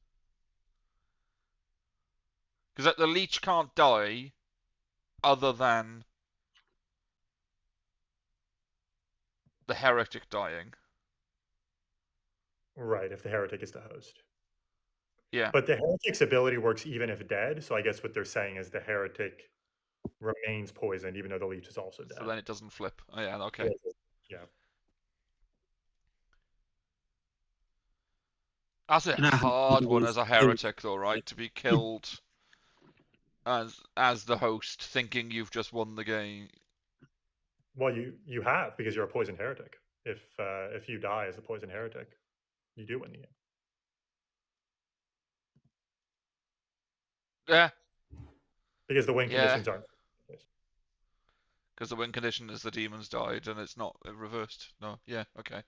[SPEAKER 1] Because the leech can't die other than the heretic dying.
[SPEAKER 6] Right, if the heretic is the host.
[SPEAKER 1] Yeah.
[SPEAKER 6] But the heretic's ability works even if dead. So I guess what they're saying is the heretic remains poisoned even though the leech is also dead.
[SPEAKER 1] So then it doesn't flip. Oh, yeah, okay.
[SPEAKER 6] Yeah.
[SPEAKER 1] That's a hard one as a heretic, though, right? To be killed as the host, thinking you've just won the game.
[SPEAKER 6] Well, you have because you're a poisoned heretic. If you die as a poisoned heretic, you do win the game.
[SPEAKER 1] Yeah.
[SPEAKER 6] Because the win conditions aren't.
[SPEAKER 1] Because the win condition is the demons died and it's not reversed. No, yeah, okay.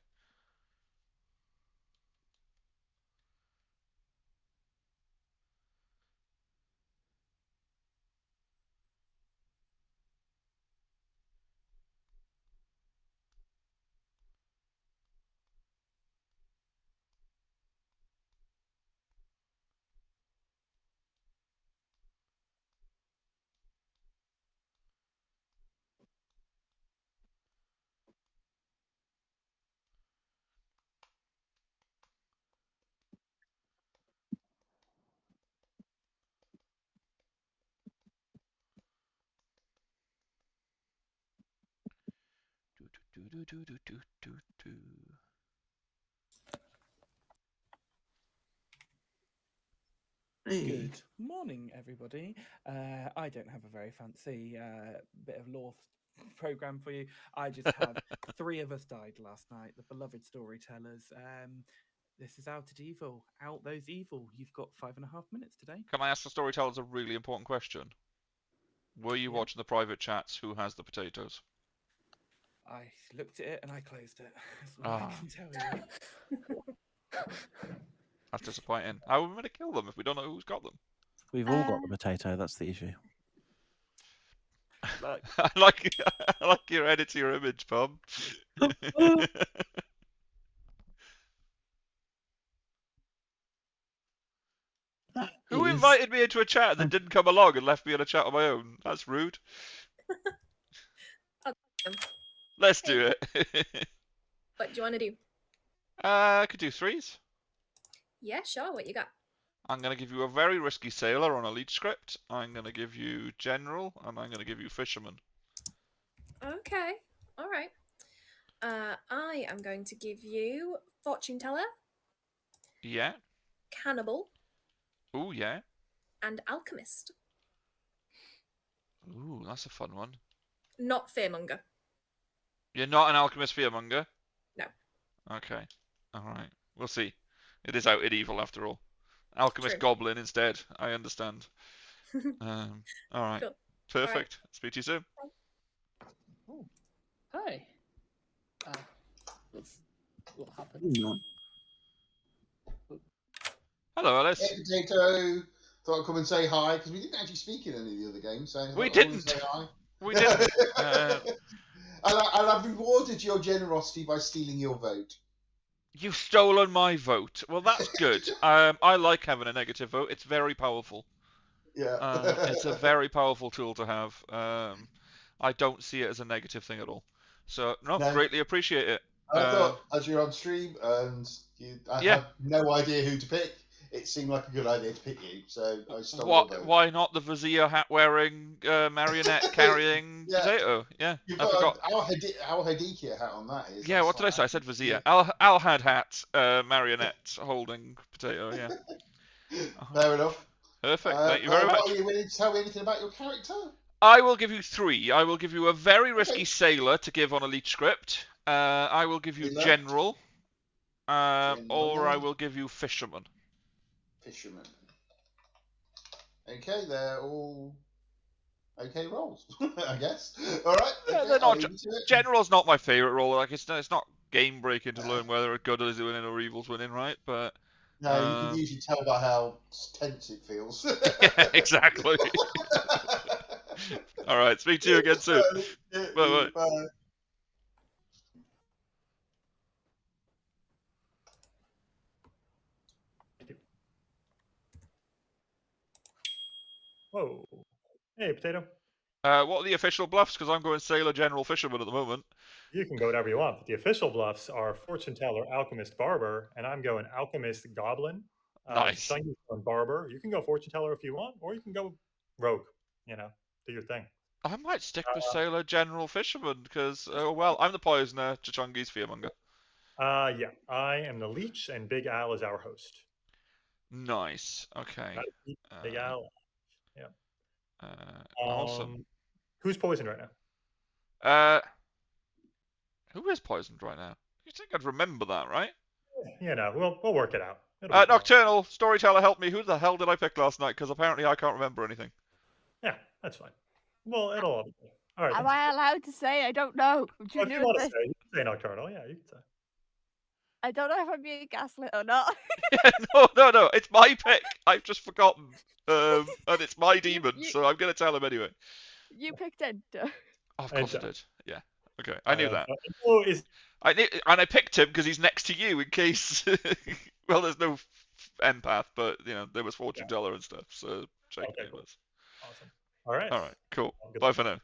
[SPEAKER 10] Good morning, everybody. I don't have a very fancy bit of lore program for you. I just have 3 of us died last night, the beloved storytellers. This is Out at Evil. Out those evil. You've got 5.5 minutes today.
[SPEAKER 1] Can I ask the storytellers a really important question? Were you watching the private chats? Who has the potatoes?
[SPEAKER 10] I looked at it and I closed it. That's all I can tell you.
[SPEAKER 1] That's disappointing. How are we going to kill them if we don't know who's got them?
[SPEAKER 4] We've all got the potato. That's the issue.
[SPEAKER 1] I like your edit to your image, Bob. Who invited me into a chat and then didn't come along and left me in a chat on my own? That's rude. Let's do it.
[SPEAKER 5] What do you want to do?
[SPEAKER 1] I could do 3s.
[SPEAKER 5] Yeah, sure. What you got?
[SPEAKER 1] I'm going to give you a very risky sailor on a lead script. I'm going to give you general, and I'm going to give you fisherman.
[SPEAKER 5] Okay. All right. I am going to give you fortune teller,
[SPEAKER 1] Yeah.
[SPEAKER 5] cannibal,
[SPEAKER 1] Ooh, yeah.
[SPEAKER 5] and alchemist.
[SPEAKER 1] Ooh, that's a fun one.
[SPEAKER 5] Not fearmonger.
[SPEAKER 1] You're not an alchemist fearmonger?
[SPEAKER 5] No.
[SPEAKER 1] Okay. Alright. We'll see. It is out at evil after all. Alchemist
[SPEAKER 5] True.
[SPEAKER 1] goblin instead. I understand. Alright.
[SPEAKER 5] Cool.
[SPEAKER 1] Perfect. Speak to you soon.
[SPEAKER 11] Hi. What happened?
[SPEAKER 1] Hello, Alice.
[SPEAKER 18] Hey, Potato. Thought I'd come and say hi because we didn't actually speak in any of the other games. So I thought
[SPEAKER 1] We
[SPEAKER 18] I'd come and
[SPEAKER 1] didn't.
[SPEAKER 18] say hi.
[SPEAKER 1] We didn't.
[SPEAKER 18] And I've rewarded your generosity by stealing your vote.
[SPEAKER 1] You've stolen my vote. Well, that's good. I like having a negative vote. It's very powerful.
[SPEAKER 18] Yeah.
[SPEAKER 1] It's a very powerful tool to have. I don't see it as a negative thing at all. So, no, greatly appreciate it.
[SPEAKER 18] I thought, as you're on stream and I had no idea who to pick, it seemed like a good idea to pick you. So I stole your vote.
[SPEAKER 1] Why not the Vizier hat wearing, marionette carrying potato? Yeah,
[SPEAKER 18] You've
[SPEAKER 1] I
[SPEAKER 18] got
[SPEAKER 1] forgot.
[SPEAKER 18] Al Hadikia hat on that.
[SPEAKER 1] Yeah, what did I say? I said Vizier. Al had hat, marionette holding potato. Yeah.
[SPEAKER 18] Fair enough.
[SPEAKER 1] Perfect. Thank you very much.
[SPEAKER 18] Are you willing to tell me anything about your character?
[SPEAKER 1] I will give you 3. I will give you a very risky sailor to give on a leech script. I will give you general. Or I will give you fisherman.
[SPEAKER 18] Fisherman. Okay, they're all okay rolls, I guess. All right.
[SPEAKER 1] Yeah,
[SPEAKER 18] okay,
[SPEAKER 1] they're
[SPEAKER 18] I'll
[SPEAKER 1] not.
[SPEAKER 18] leave you to it.
[SPEAKER 1] General's not my favorite role. Like it's not game breaking to learn whether good is winning or evil's winning, right? But
[SPEAKER 18] No, you can usually tell by how tense it feels.
[SPEAKER 1] yeah, exactly. All right, speak to you again soon. Bye.
[SPEAKER 18] Bye.
[SPEAKER 6] Whoa. Hey, Potato.
[SPEAKER 1] What are the official bluffs? Because I'm going sailor, general, fisherman at the moment.
[SPEAKER 6] You can go whatever you want. But the official bluffs are fortune teller, alchemist, barber, and I'm going alchemist, goblin.
[SPEAKER 1] Nice.
[SPEAKER 6] Chungy's going barber. You can go fortune teller if you want, or you can go rogue. You know, do your thing.
[SPEAKER 1] I might stick with sailor, general, fisherman because I'm the poisoner. Chachungi's fearmonger.
[SPEAKER 6] Yeah, I am the leech, and Big Al is our host.
[SPEAKER 1] Nice. Okay.
[SPEAKER 6] Big Al. Yeah.
[SPEAKER 1] Awesome.
[SPEAKER 6] Who's poisoned right
[SPEAKER 1] now? Who is poisoned right now? You think I'd remember that, right?
[SPEAKER 6] You know, we'll work it out.
[SPEAKER 1] Nocturnal storyteller, help me. Who the hell did I pick last night? Because apparently I can't remember anything.
[SPEAKER 6] Yeah, that's fine. Well, it'll all be good. All right.
[SPEAKER 8] Am I allowed to say? I don't know.
[SPEAKER 6] If you want to say, you can say nocturnal. Yeah, you can say.
[SPEAKER 8] I don't know if I'm being gaslit or not.
[SPEAKER 1] No. It's my pick. I've just forgotten. And it's my demon, so I'm going to tell him anyway.
[SPEAKER 8] You picked Enter.
[SPEAKER 1] Oh, of course I did. Yeah. Okay. I knew that. I picked him because he's next to you in case. Well, there's no empath, but there was fortune teller and stuff. So check it was.
[SPEAKER 6] Awesome. All right.
[SPEAKER 1] All right. Cool. Bye for now.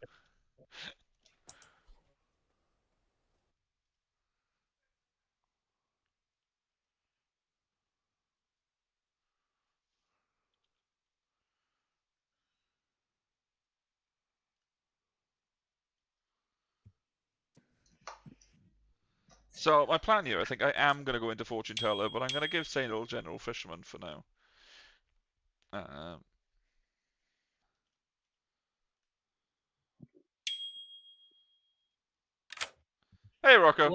[SPEAKER 1] So my plan here, I think I am going to go into Fortune Teller, but I'm going to give Sailor General Fisherman for now. Hey, Rocco.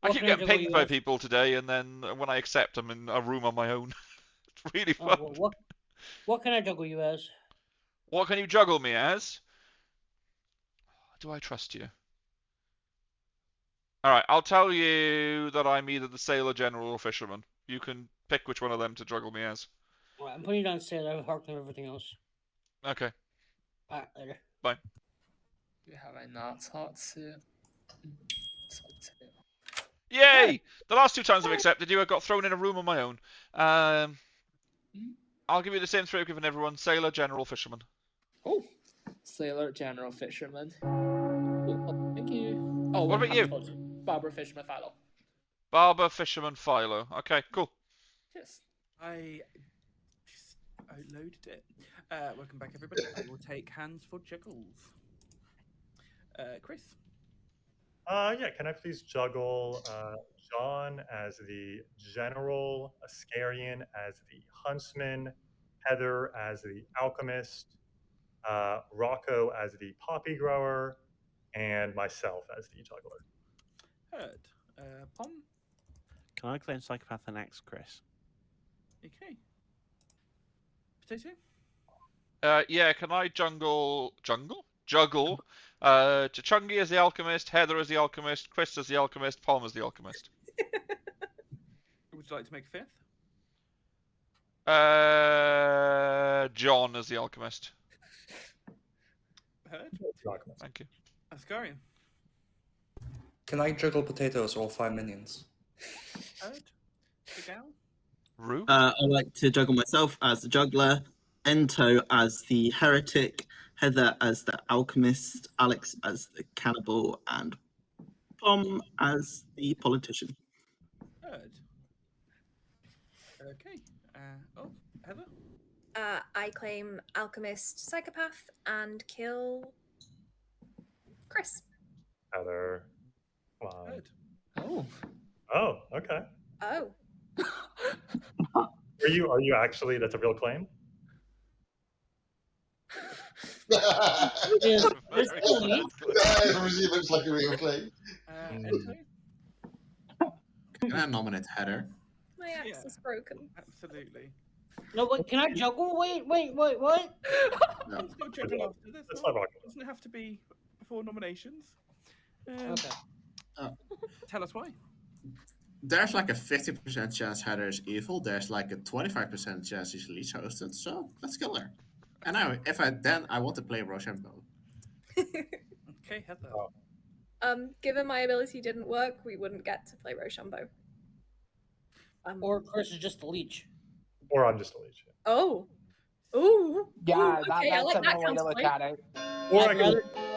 [SPEAKER 1] I keep getting pinged by people today, and then when I accept, I'm in a room on my own. It's really fun.
[SPEAKER 9] Well, what can I juggle you as?
[SPEAKER 1] What can you juggle me as? Do I trust you? Alright, I'll tell you that I'm either the Sailor General or Fisherman. You can pick which one of them to juggle me as.
[SPEAKER 9] Alright, I'm putting you down Sailor. I've hearkened everything else.
[SPEAKER 1] Okay.
[SPEAKER 9] Alright, later.
[SPEAKER 1] Bye.
[SPEAKER 11] You have I not talked to?
[SPEAKER 1] Yay! The last 2 times I've accepted you, I got thrown in a room on my own. I'll give you the same three I've given everyone. Sailor, General, Fisherman.
[SPEAKER 11] Oh, Sailor, General, Fisherman. Oh, thank you. Oh,
[SPEAKER 1] What about you?
[SPEAKER 11] Told you. Barber, Fisherman, Philo.
[SPEAKER 1] Barber, Fisherman, Philo. Okay, cool.
[SPEAKER 11] Yes.
[SPEAKER 10] I just outloaded it. Welcome back, everybody. I will take hands for juggles. Chris.
[SPEAKER 6] Yeah, can I please juggle John as the general, Ascarian as the huntsman, Heather as the alchemist, Rocco as the poppy grower, and myself as the juggler.
[SPEAKER 10] Heard. Pom.
[SPEAKER 4] Can I claim psychopath and axe, Chris?
[SPEAKER 10] Okay. Potato.
[SPEAKER 1] Yeah, can I juggle Chachungi as the alchemist, Heather as the alchemist, Chris as the alchemist, Palm as the alchemist.
[SPEAKER 10] Would you like to make a fifth?
[SPEAKER 1] John as the alchemist.
[SPEAKER 10] Heard.
[SPEAKER 1] Thank you.
[SPEAKER 10] Ascarian.
[SPEAKER 2] Can I juggle potatoes, all 5 minions?
[SPEAKER 10] Heard. Miguel.
[SPEAKER 1] Rue?
[SPEAKER 20] I like to juggle myself as the juggler, Ento as the heretic, Heather as the alchemist, Alex as the cannibal, and Pom as the politician.
[SPEAKER 10] Heard. Okay. Heather.
[SPEAKER 5] I claim alchemist, psychopath, and kill Chris.
[SPEAKER 6] Heather. Come on.
[SPEAKER 10] Heard.
[SPEAKER 11] Oh.
[SPEAKER 6] Oh, okay.
[SPEAKER 5] Oh.
[SPEAKER 6] Are you actually, that's a real claim?
[SPEAKER 18] It looks like a real claim.
[SPEAKER 10] Ento.
[SPEAKER 17] Can I nominate Heather?
[SPEAKER 5] My axe is broken.
[SPEAKER 10] Absolutely.
[SPEAKER 9] No, wait, can I juggle? Wait, what?
[SPEAKER 10] You can still juggle after this.
[SPEAKER 6] That's not rocket.
[SPEAKER 10] Doesn't have to be before nominations.
[SPEAKER 9] Okay.
[SPEAKER 10] Tell us why.
[SPEAKER 17] There's like a 50% chance Heather is evil. There's like a 25% chance she's leech hosted. So let's kill her. And I want to play Rochambeau.
[SPEAKER 10] Okay, Heather.
[SPEAKER 5] Given my ability didn't work, we wouldn't get to play Rochambeau.
[SPEAKER 9] Or Chris is just the leech.
[SPEAKER 6] Or I'm just a leech.
[SPEAKER 5] Oh. Ooh.
[SPEAKER 15] Yeah,
[SPEAKER 5] Ooh, okay, I
[SPEAKER 15] that's
[SPEAKER 5] like that
[SPEAKER 15] another way to look
[SPEAKER 5] counterpoint.
[SPEAKER 15] at it.
[SPEAKER 6] Or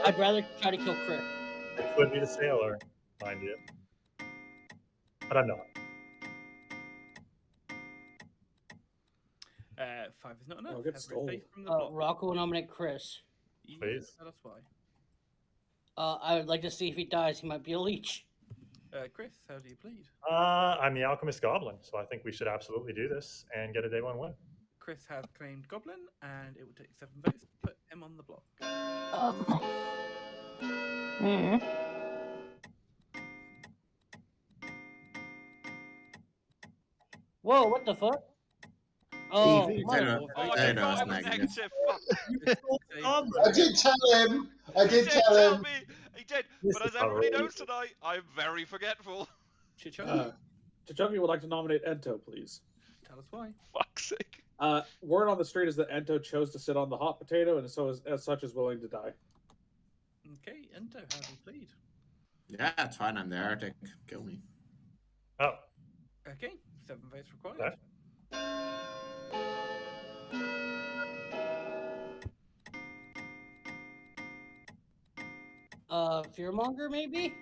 [SPEAKER 9] I'd rather try to kill Chris.
[SPEAKER 6] It could be the sailor, mind you. But I'm not.
[SPEAKER 10] 5 is not enough.
[SPEAKER 12] I'll get
[SPEAKER 10] Heather is
[SPEAKER 12] stolen.
[SPEAKER 10] safe from the block.
[SPEAKER 9] Rocco will nominate Chris.
[SPEAKER 6] Please.
[SPEAKER 10] Tell us why.
[SPEAKER 9] I would like to see if he dies. He might be a leech.
[SPEAKER 10] Chris, how do you plead?
[SPEAKER 6] I'm the alchemist goblin, so I think we should absolutely do this and get a day 1 win.
[SPEAKER 10] Chris has claimed Goblin, and it will take 7 votes to put him on the block.
[SPEAKER 9] Whoa, what the fuck? Oh,
[SPEAKER 17] Easy.
[SPEAKER 9] mother.
[SPEAKER 17] Potatoes, negative.
[SPEAKER 18] I did tell him. I did tell him.
[SPEAKER 1] He did. But as everybody knows tonight, I'm very forgetful.
[SPEAKER 12] Chachungi would like to nominate Ento, please.
[SPEAKER 10] Tell us why.
[SPEAKER 1] Fuck's sake.
[SPEAKER 12] Word on the street is that Ento chose to sit on the hot potato, and so as such is willing to die.
[SPEAKER 10] Okay, Ento, how do you plead?
[SPEAKER 17] Yeah, it's fine. I'm the heretic. Kill me.
[SPEAKER 6] Oh.
[SPEAKER 10] Okay, 7 votes required.
[SPEAKER 9] Fearmonger, maybe?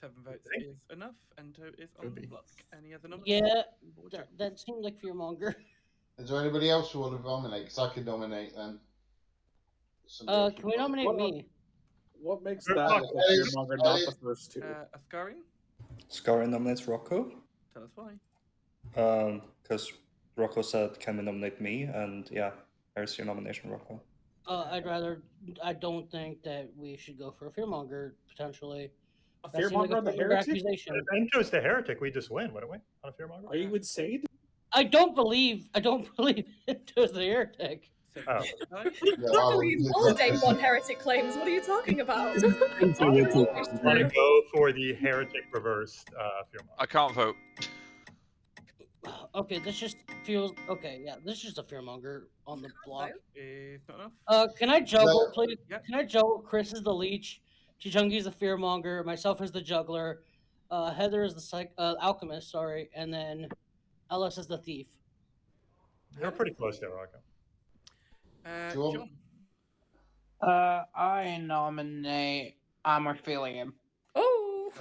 [SPEAKER 10] 7 votes is enough. Ento is on the block. Any other nominations?
[SPEAKER 9] Yeah, that seemed like Fearmonger.
[SPEAKER 18] Is there anybody else who want to nominate? Because I could nominate them.
[SPEAKER 9] Can we nominate me?
[SPEAKER 12] What makes
[SPEAKER 6] Good
[SPEAKER 12] that
[SPEAKER 6] luck,
[SPEAKER 12] look like
[SPEAKER 18] Ellis.
[SPEAKER 12] Fearmonger, not the
[SPEAKER 18] Ellis.
[SPEAKER 12] first two?
[SPEAKER 10] Ascarian?
[SPEAKER 2] Scary nominates Rocco.
[SPEAKER 10] Tell us why.
[SPEAKER 2] Because Rocco said, "Can we nominate me?" And yeah, there's your nomination, Rocco.
[SPEAKER 9] I don't think that we should go for a fearmonger potentially.
[SPEAKER 12] A
[SPEAKER 9] That seems like
[SPEAKER 12] Fearmonger on the
[SPEAKER 9] stronger
[SPEAKER 12] Heretic?
[SPEAKER 9] accusation.
[SPEAKER 6] Ento's the heretic. We just win, wouldn't we? On a fearmonger?
[SPEAKER 12] Are you insane?
[SPEAKER 9] I don't believe Ento's the heretic.
[SPEAKER 6] Oh.
[SPEAKER 5] Luckily, all day one heretic claims. What are you talking about?
[SPEAKER 6] I'm going to go for the heretic reversed fearmonger.
[SPEAKER 1] I can't vote.
[SPEAKER 9] Okay, this just feels okay. Yeah, this is just a fearmonger on the block.
[SPEAKER 10] It's not enough.
[SPEAKER 9] Can I juggle,
[SPEAKER 10] No.
[SPEAKER 9] please?
[SPEAKER 10] Yep.
[SPEAKER 9] Can I juggle? Chris is the leech. Chichungi's the fearmonger. Myself is the juggler. Heather is the alchemist. Sorry, and then Ellis is the thief.
[SPEAKER 6] You're pretty close there, Rocco.
[SPEAKER 10] John.
[SPEAKER 15] I nominate Amorphilium.
[SPEAKER 11] Oh.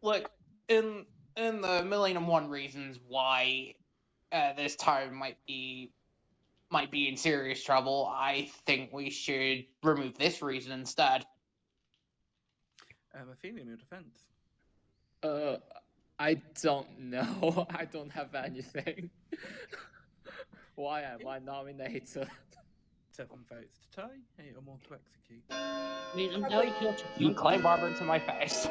[SPEAKER 15] Look, in the million and one reasons why this town might be in serious trouble, I think we should remove this reason instead.
[SPEAKER 10] Athenian, your defense.
[SPEAKER 11] I don't know. I don't have anything. Why am I nominated?
[SPEAKER 10] 7 votes to tie, 8 or more to execute.
[SPEAKER 15] You claim Barbara to my face.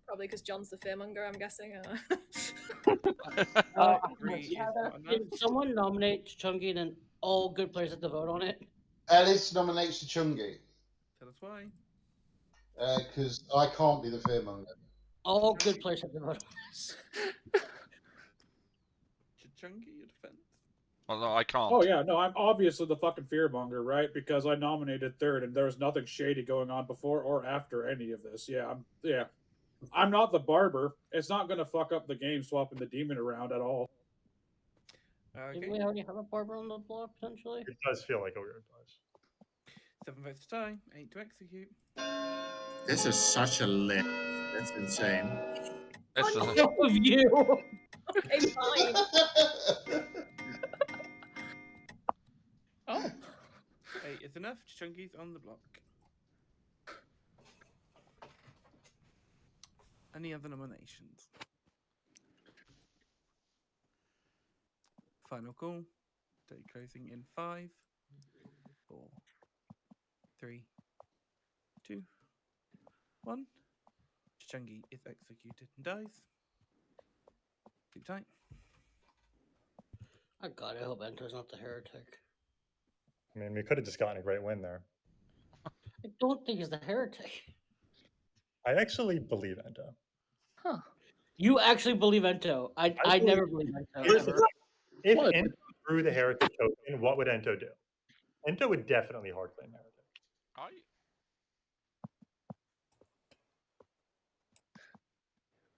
[SPEAKER 5] Probably because John's the fearmonger, I'm guessing.
[SPEAKER 9] Can someone nominate Chungi and then all good players have to vote on it?
[SPEAKER 18] Ellis nominates Chungi
[SPEAKER 10] Tell us why.
[SPEAKER 18] because I can't be the fearmonger.
[SPEAKER 9] All good players have to vote on this.
[SPEAKER 10] Chungi, your defense.
[SPEAKER 1] Well, no, I can't.
[SPEAKER 12] Oh yeah, no, I'm obviously the fucking fearmonger, right? Because I nominated third, and there was nothing shady going on before or after any of this. I'm not the barber. It's not going to fuck up the game swapping the demon around at all.
[SPEAKER 9] Did we already have a barber on the block potentially?
[SPEAKER 6] It does feel like a weird place.
[SPEAKER 10] 7 votes to tie, 8 to execute.
[SPEAKER 17] This is such a lit. That's insane.
[SPEAKER 9] Enough of you.
[SPEAKER 5] Okay, fine.
[SPEAKER 11] Oh.
[SPEAKER 10] 8 is enough. Chungi's on the block. Any other nominations? Final call. Day closing in 5, 4, 3, 2, 1. Chungi is executed and dies. Keep tight.
[SPEAKER 9] Oh God, I hope Ento's not the heretic.
[SPEAKER 6] I mean, we could have just gotten a great win there.
[SPEAKER 9] I don't think he's the heretic.
[SPEAKER 6] I actually believe Ento.
[SPEAKER 11] Huh.
[SPEAKER 9] You actually believe Ento? I never believe Ento ever.
[SPEAKER 6] If Ento drew the heretic token, what would Ento do? Ento would definitely hard claim heretic.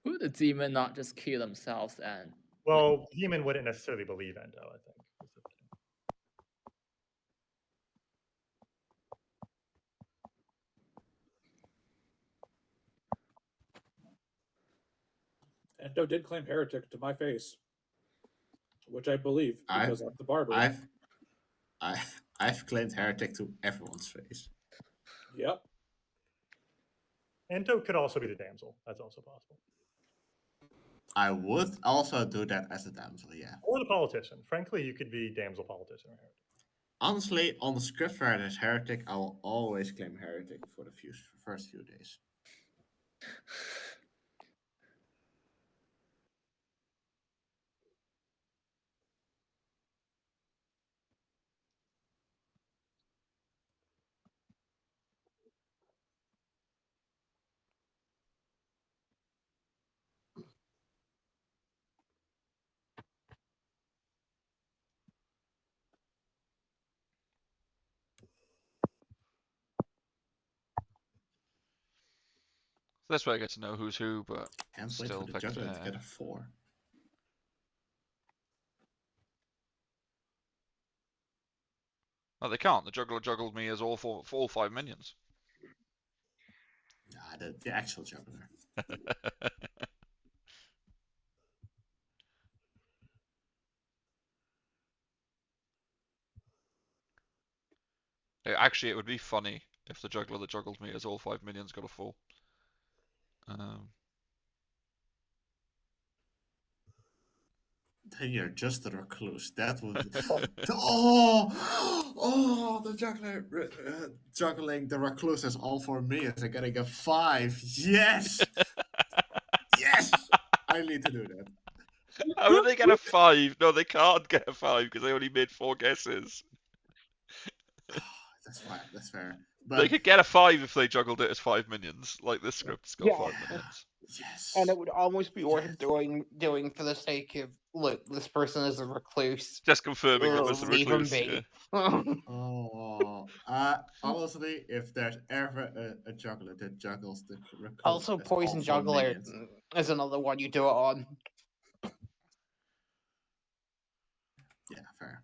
[SPEAKER 11] Would the demon not just kill themselves and...
[SPEAKER 6] Well, Demon wouldn't necessarily believe Ento, I think.
[SPEAKER 12] Endo did claim heretic to my face, which I believe because I'm the barber.
[SPEAKER 17] I've claimed heretic to everyone's face.
[SPEAKER 12] Yep.
[SPEAKER 6] Ento could also be the damsel. That's also possible.
[SPEAKER 17] I would also do that as a damsel, yeah.
[SPEAKER 6] Or the politician. Frankly, you could be damsel politician or heretic.
[SPEAKER 17] Honestly, on the script where it is heretic, I will always claim heretic for the first few days.
[SPEAKER 1] So that's where I get to know who's who, but
[SPEAKER 17] Can't wait
[SPEAKER 1] still
[SPEAKER 17] for the
[SPEAKER 1] picked
[SPEAKER 17] juggler to get a 4.
[SPEAKER 1] No, they can't. The juggler juggled me as all 5 minions.
[SPEAKER 17] Nah, the actual juggler.
[SPEAKER 1] Actually, it would be funny if the juggler that juggled me as all 5 minions got a 4.
[SPEAKER 17] Then you're just a recluse. That would. Oh, the juggler juggling the recluse as all 4 minions and getting a 5. Yes, yes. I need to do that.
[SPEAKER 1] How did they get a 5? No, they can't get a 5 because they only made 4 guesses.
[SPEAKER 17] That's fine. That's fair.
[SPEAKER 1] They
[SPEAKER 17] But
[SPEAKER 1] could get a 5 if they juggled it as 5 minions. Like this script's got
[SPEAKER 15] Yeah.
[SPEAKER 1] 5 minions.
[SPEAKER 17] Yes.
[SPEAKER 15] And it would almost be worth doing for the sake of, look, this person is a recluse.
[SPEAKER 1] Just confirming it was the
[SPEAKER 15] Leave
[SPEAKER 1] recluse.
[SPEAKER 15] him be.
[SPEAKER 17] Honestly, if there's ever a juggler that juggles the recluse
[SPEAKER 15] Also,
[SPEAKER 17] as all
[SPEAKER 15] Poison
[SPEAKER 17] 4
[SPEAKER 15] Juggler
[SPEAKER 17] minions,
[SPEAKER 15] is another one you do it on.
[SPEAKER 17] yeah, fair.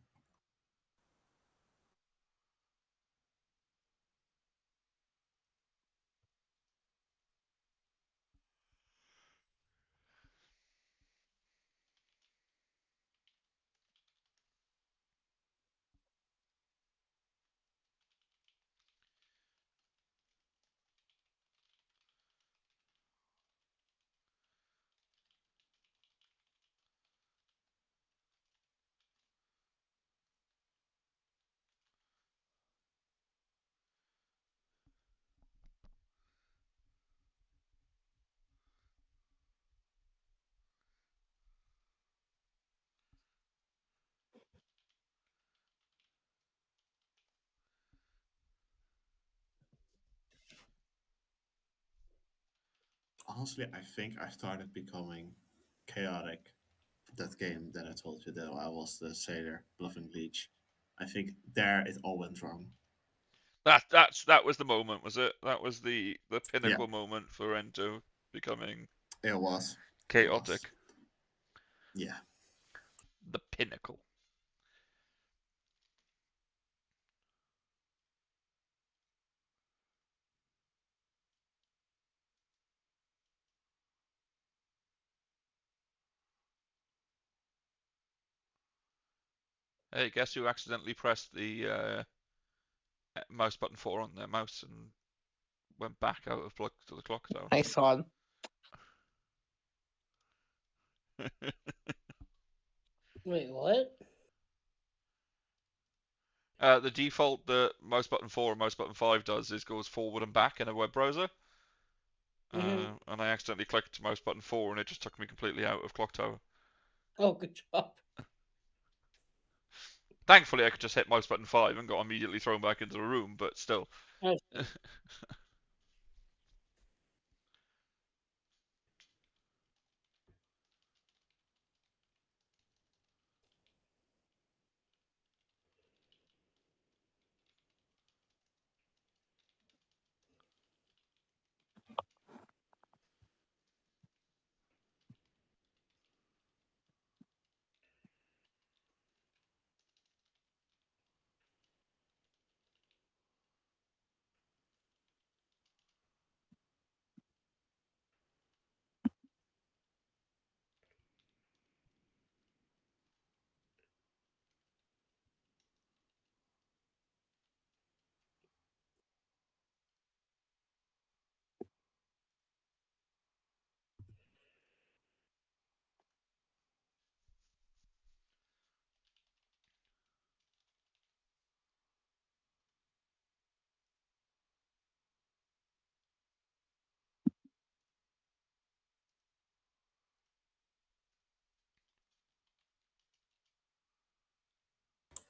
[SPEAKER 17] Honestly, I think I started becoming chaotic that game that I told you that I was the sailor bluffing leech. I think there it all went wrong.
[SPEAKER 1] That was the moment, was it? That was the pinnacle
[SPEAKER 17] Yeah.
[SPEAKER 1] moment for Ento becoming
[SPEAKER 17] It was
[SPEAKER 1] chaotic.
[SPEAKER 17] Yeah.
[SPEAKER 1] The pinnacle. Hey, guess who accidentally pressed the mouse button 4 on their mouse and went back out of to the clock tower?
[SPEAKER 15] Nice one.
[SPEAKER 9] Wait, what?
[SPEAKER 1] The default that mouse button 4 and mouse button 5 does is goes forward and back in a web browser. And I accidentally clicked mouse button 4 and it just took me completely out of Clocktower.
[SPEAKER 9] Oh, good job.
[SPEAKER 1] Thankfully, I could just hit mouse button 5 and got immediately thrown back into the room, but still.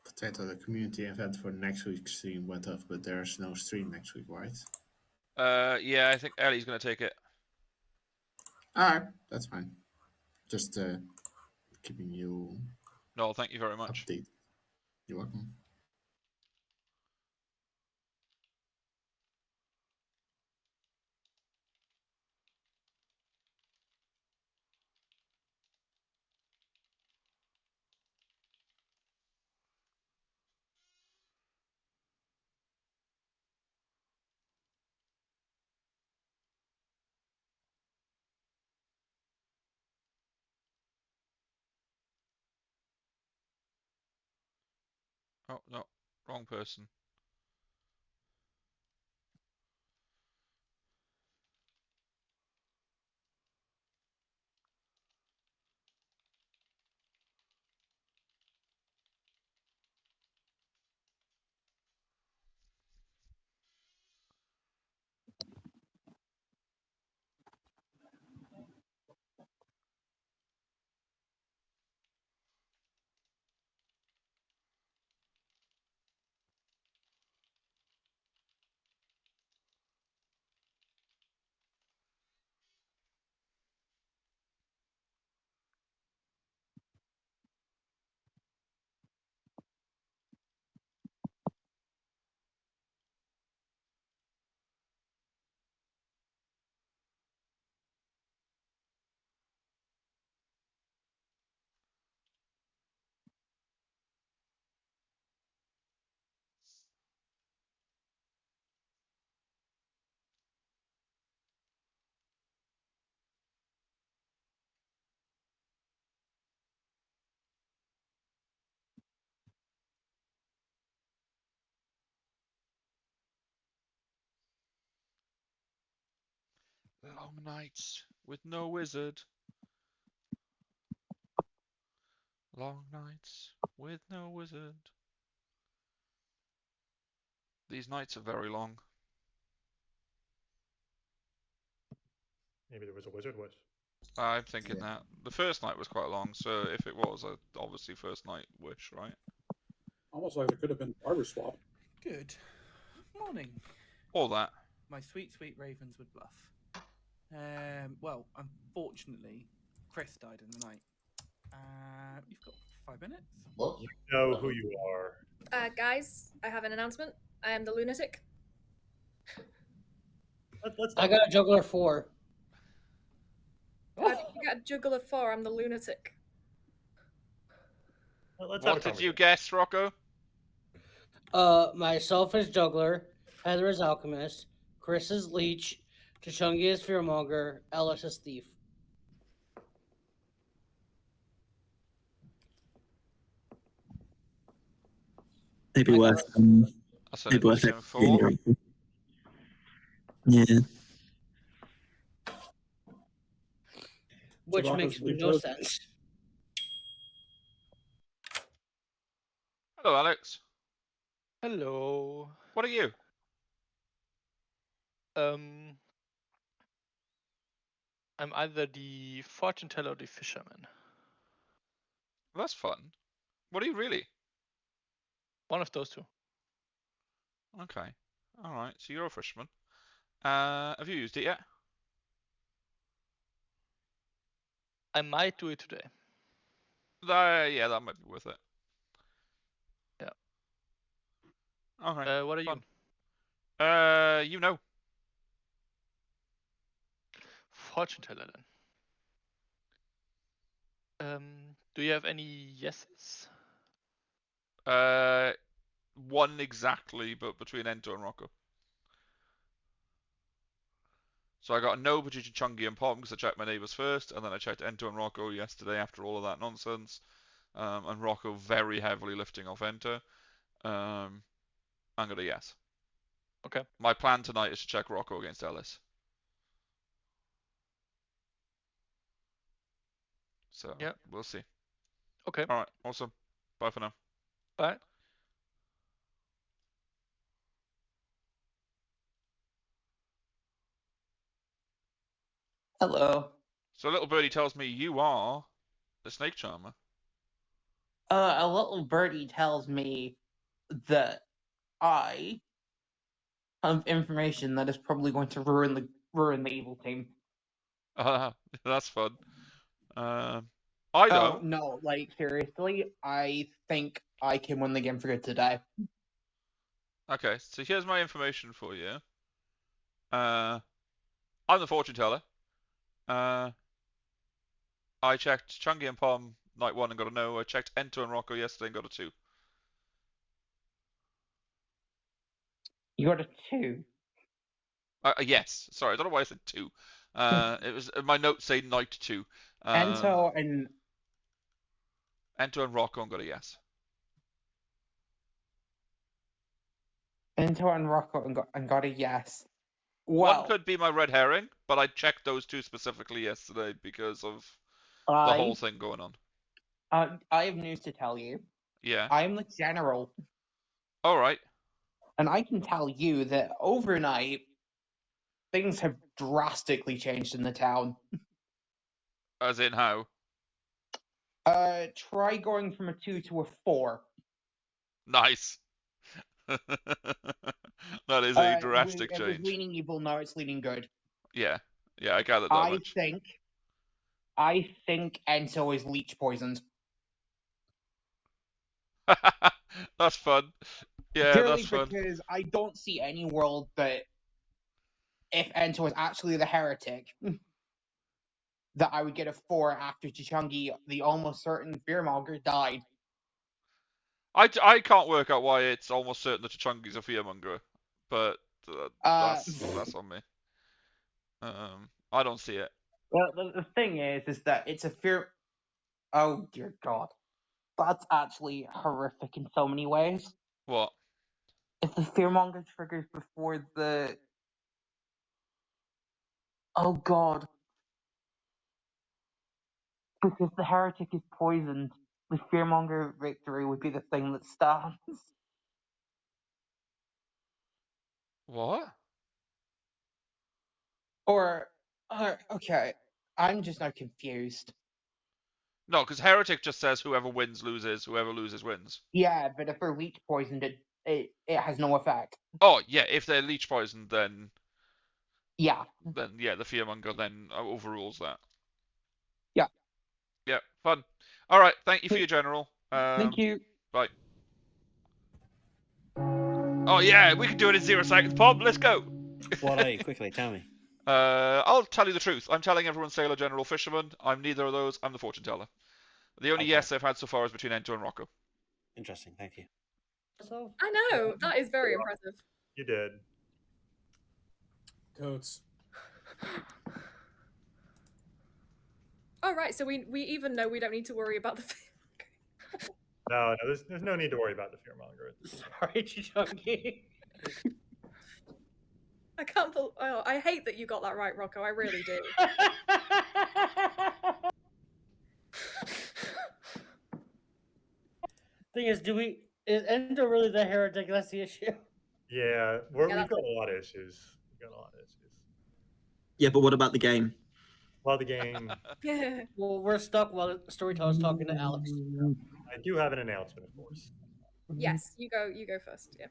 [SPEAKER 17] Potato, the community event for next week's stream went off, but there's no stream next week, right?
[SPEAKER 1] Yeah, I think Ellie's going to take it.
[SPEAKER 17] Alright, that's fine. Just keeping you
[SPEAKER 1] No, thank you very much.
[SPEAKER 17] updated. You're welcome.
[SPEAKER 1] Oh, no. Wrong person. Long nights with no wizard. Long nights with no wizard. These nights are very long.
[SPEAKER 6] Maybe there was a wizard wish.
[SPEAKER 1] I'm thinking that. The first night was quite long, so if it was, obviously first night wish, right?
[SPEAKER 12] Almost like there could have been a barber swap.
[SPEAKER 10] Good morning.
[SPEAKER 1] All that.
[SPEAKER 10] My sweet, sweet ravens would bluff. Well, unfortunately, Chris died in the night. You've got 5 minutes.
[SPEAKER 18] What?
[SPEAKER 6] You know who you are.
[SPEAKER 5] Guys, I have an announcement. I am the lunatic.
[SPEAKER 9] I got a juggler 4.
[SPEAKER 5] How did you get a juggler 4? I'm the lunatic.
[SPEAKER 1] What did you guess, Rocco?
[SPEAKER 9] Myself is juggler, Heather is alchemist, Chris is leech, Chachungi is fearmonger, Ellis is thief.
[SPEAKER 20] Maybe worth.
[SPEAKER 1] That's an
[SPEAKER 20] Maybe worth
[SPEAKER 1] interesting
[SPEAKER 20] it.
[SPEAKER 1] thought.
[SPEAKER 20] Yeah.
[SPEAKER 9] Which makes no sense.
[SPEAKER 1] Hello, Alex.
[SPEAKER 3] Hello.
[SPEAKER 1] What are you?
[SPEAKER 3] I'm either the fortune teller or the fisherman.
[SPEAKER 1] That's fun. What are you really?
[SPEAKER 3] One of those two.
[SPEAKER 1] Okay. All right. So you're a fisherman. Have you used it yet?
[SPEAKER 3] I might do it today.
[SPEAKER 1] Yeah, that might be worth it.
[SPEAKER 3] Yeah.
[SPEAKER 1] All right.
[SPEAKER 3] What are
[SPEAKER 1] fun.
[SPEAKER 3] you?
[SPEAKER 1] You know.
[SPEAKER 3] Fortune teller then. Do you have any yeses?
[SPEAKER 1] One exactly, but between Ento and Rocco. So I got a no between Chungi and Pom because I checked my neighbours first, and then I checked Ento and Rocco yesterday after all of that nonsense. And Rocco very heavily lifting off Ento. I'm gonna yes.
[SPEAKER 3] Okay.
[SPEAKER 1] My plan tonight is to check Rocco against Ellis. So
[SPEAKER 3] yeah,
[SPEAKER 1] we'll see.
[SPEAKER 3] Okay.
[SPEAKER 1] All right. Awesome. Bye for now.
[SPEAKER 3] Bye.
[SPEAKER 15] Hello.
[SPEAKER 1] So little birdie tells me you are the snake charmer.
[SPEAKER 15] A little birdie tells me that I have information that is probably going to ruin the evil team.
[SPEAKER 1] That's fun. I
[SPEAKER 15] Oh
[SPEAKER 1] don't.
[SPEAKER 15] no, like seriously, I think I can win the game for good today.
[SPEAKER 1] Okay, so here's my information for you. I'm the fortune teller. I checked Chungi and Pom night 1 and got a no. I checked Ento and Rocco yesterday and got a 2.
[SPEAKER 15] You got a 2.
[SPEAKER 1] Yes. Sorry, I don't know why I said 2. It was my notes say night 2.
[SPEAKER 15] Ento and
[SPEAKER 1] Rocco and got a yes.
[SPEAKER 15] Ento and Rocco and got a yes. Well,
[SPEAKER 1] One could be my red herring, but I checked those two specifically yesterday because of the whole thing going on.
[SPEAKER 15] I have news to tell you.
[SPEAKER 1] Yeah.
[SPEAKER 15] I am the general.
[SPEAKER 1] All right.
[SPEAKER 15] And I can tell you that overnight, things have drastically changed in the town.
[SPEAKER 1] As in how?
[SPEAKER 15] Try going from a 2 to a 4.
[SPEAKER 1] Nice. That is a drastic
[SPEAKER 15] It was
[SPEAKER 1] change.
[SPEAKER 15] leaning evil, now it's leaning good.
[SPEAKER 1] Yeah. Yeah, I gathered that much.
[SPEAKER 15] I think Enzo is leech poisoned.
[SPEAKER 1] That's fun. Yeah,
[SPEAKER 15] Purely
[SPEAKER 1] that's fun.
[SPEAKER 15] because I don't see any world that if Enzo is actually the heretic, that I would get a 4 after Chichungi, the almost certain fearmonger, died.
[SPEAKER 1] I can't work out why it's almost certain that Chungi's a fearmonger, but that's on me. I don't see it.
[SPEAKER 15] Well, the thing is that it's a fear. Oh dear God, that's actually horrific in so many ways.
[SPEAKER 1] What?
[SPEAKER 15] If the fearmonger triggers before the Oh God. Because the heretic is poisoned, the fearmonger victory would be the thing that stands.
[SPEAKER 1] What?
[SPEAKER 15] Or, okay, I'm just now confused.
[SPEAKER 1] No, because heretic just says whoever wins loses, whoever loses wins.
[SPEAKER 15] Yeah, but if they're leech poisoned, it has no effect.
[SPEAKER 1] Oh yeah, if they're leech poisoned, then
[SPEAKER 15] Yeah.
[SPEAKER 1] the fearmonger then overrules that.
[SPEAKER 15] Yeah.
[SPEAKER 1] Yeah, fun. All right, thank you for your general.
[SPEAKER 15] Thank you.
[SPEAKER 1] Bye. Oh yeah, we can do it in 0 seconds, Pop. Let's go.
[SPEAKER 4] What are you? Quickly, tell me.
[SPEAKER 1] I'll tell you the truth. I'm telling everyone Sailor, General, Fisherman. I'm neither of those. I'm the fortune teller. The only yes I've had so far is between Ento and Rocco.
[SPEAKER 4] Interesting, thank you.
[SPEAKER 5] I know, that is very impressive.
[SPEAKER 6] You did.
[SPEAKER 12] Totes.
[SPEAKER 5] Oh, right, so we even know we don't need to worry about the.
[SPEAKER 6] No, there's no need to worry about the fearmonger.
[SPEAKER 9] Sorry, Chunky.
[SPEAKER 5] I can't believe. Oh, I hate that you got that right, Rocco. I really do.
[SPEAKER 9] Thing is, is Endo really the heretic? That's the issue.
[SPEAKER 6] Yeah, we've got a lot of issues.
[SPEAKER 20] Yeah, but what about the game?
[SPEAKER 6] Well, the game.
[SPEAKER 9] Well, we're stuck while the storyteller's talking to Alex.
[SPEAKER 6] I do have an announcement, of course.
[SPEAKER 5] Yes, you go first. Yeah.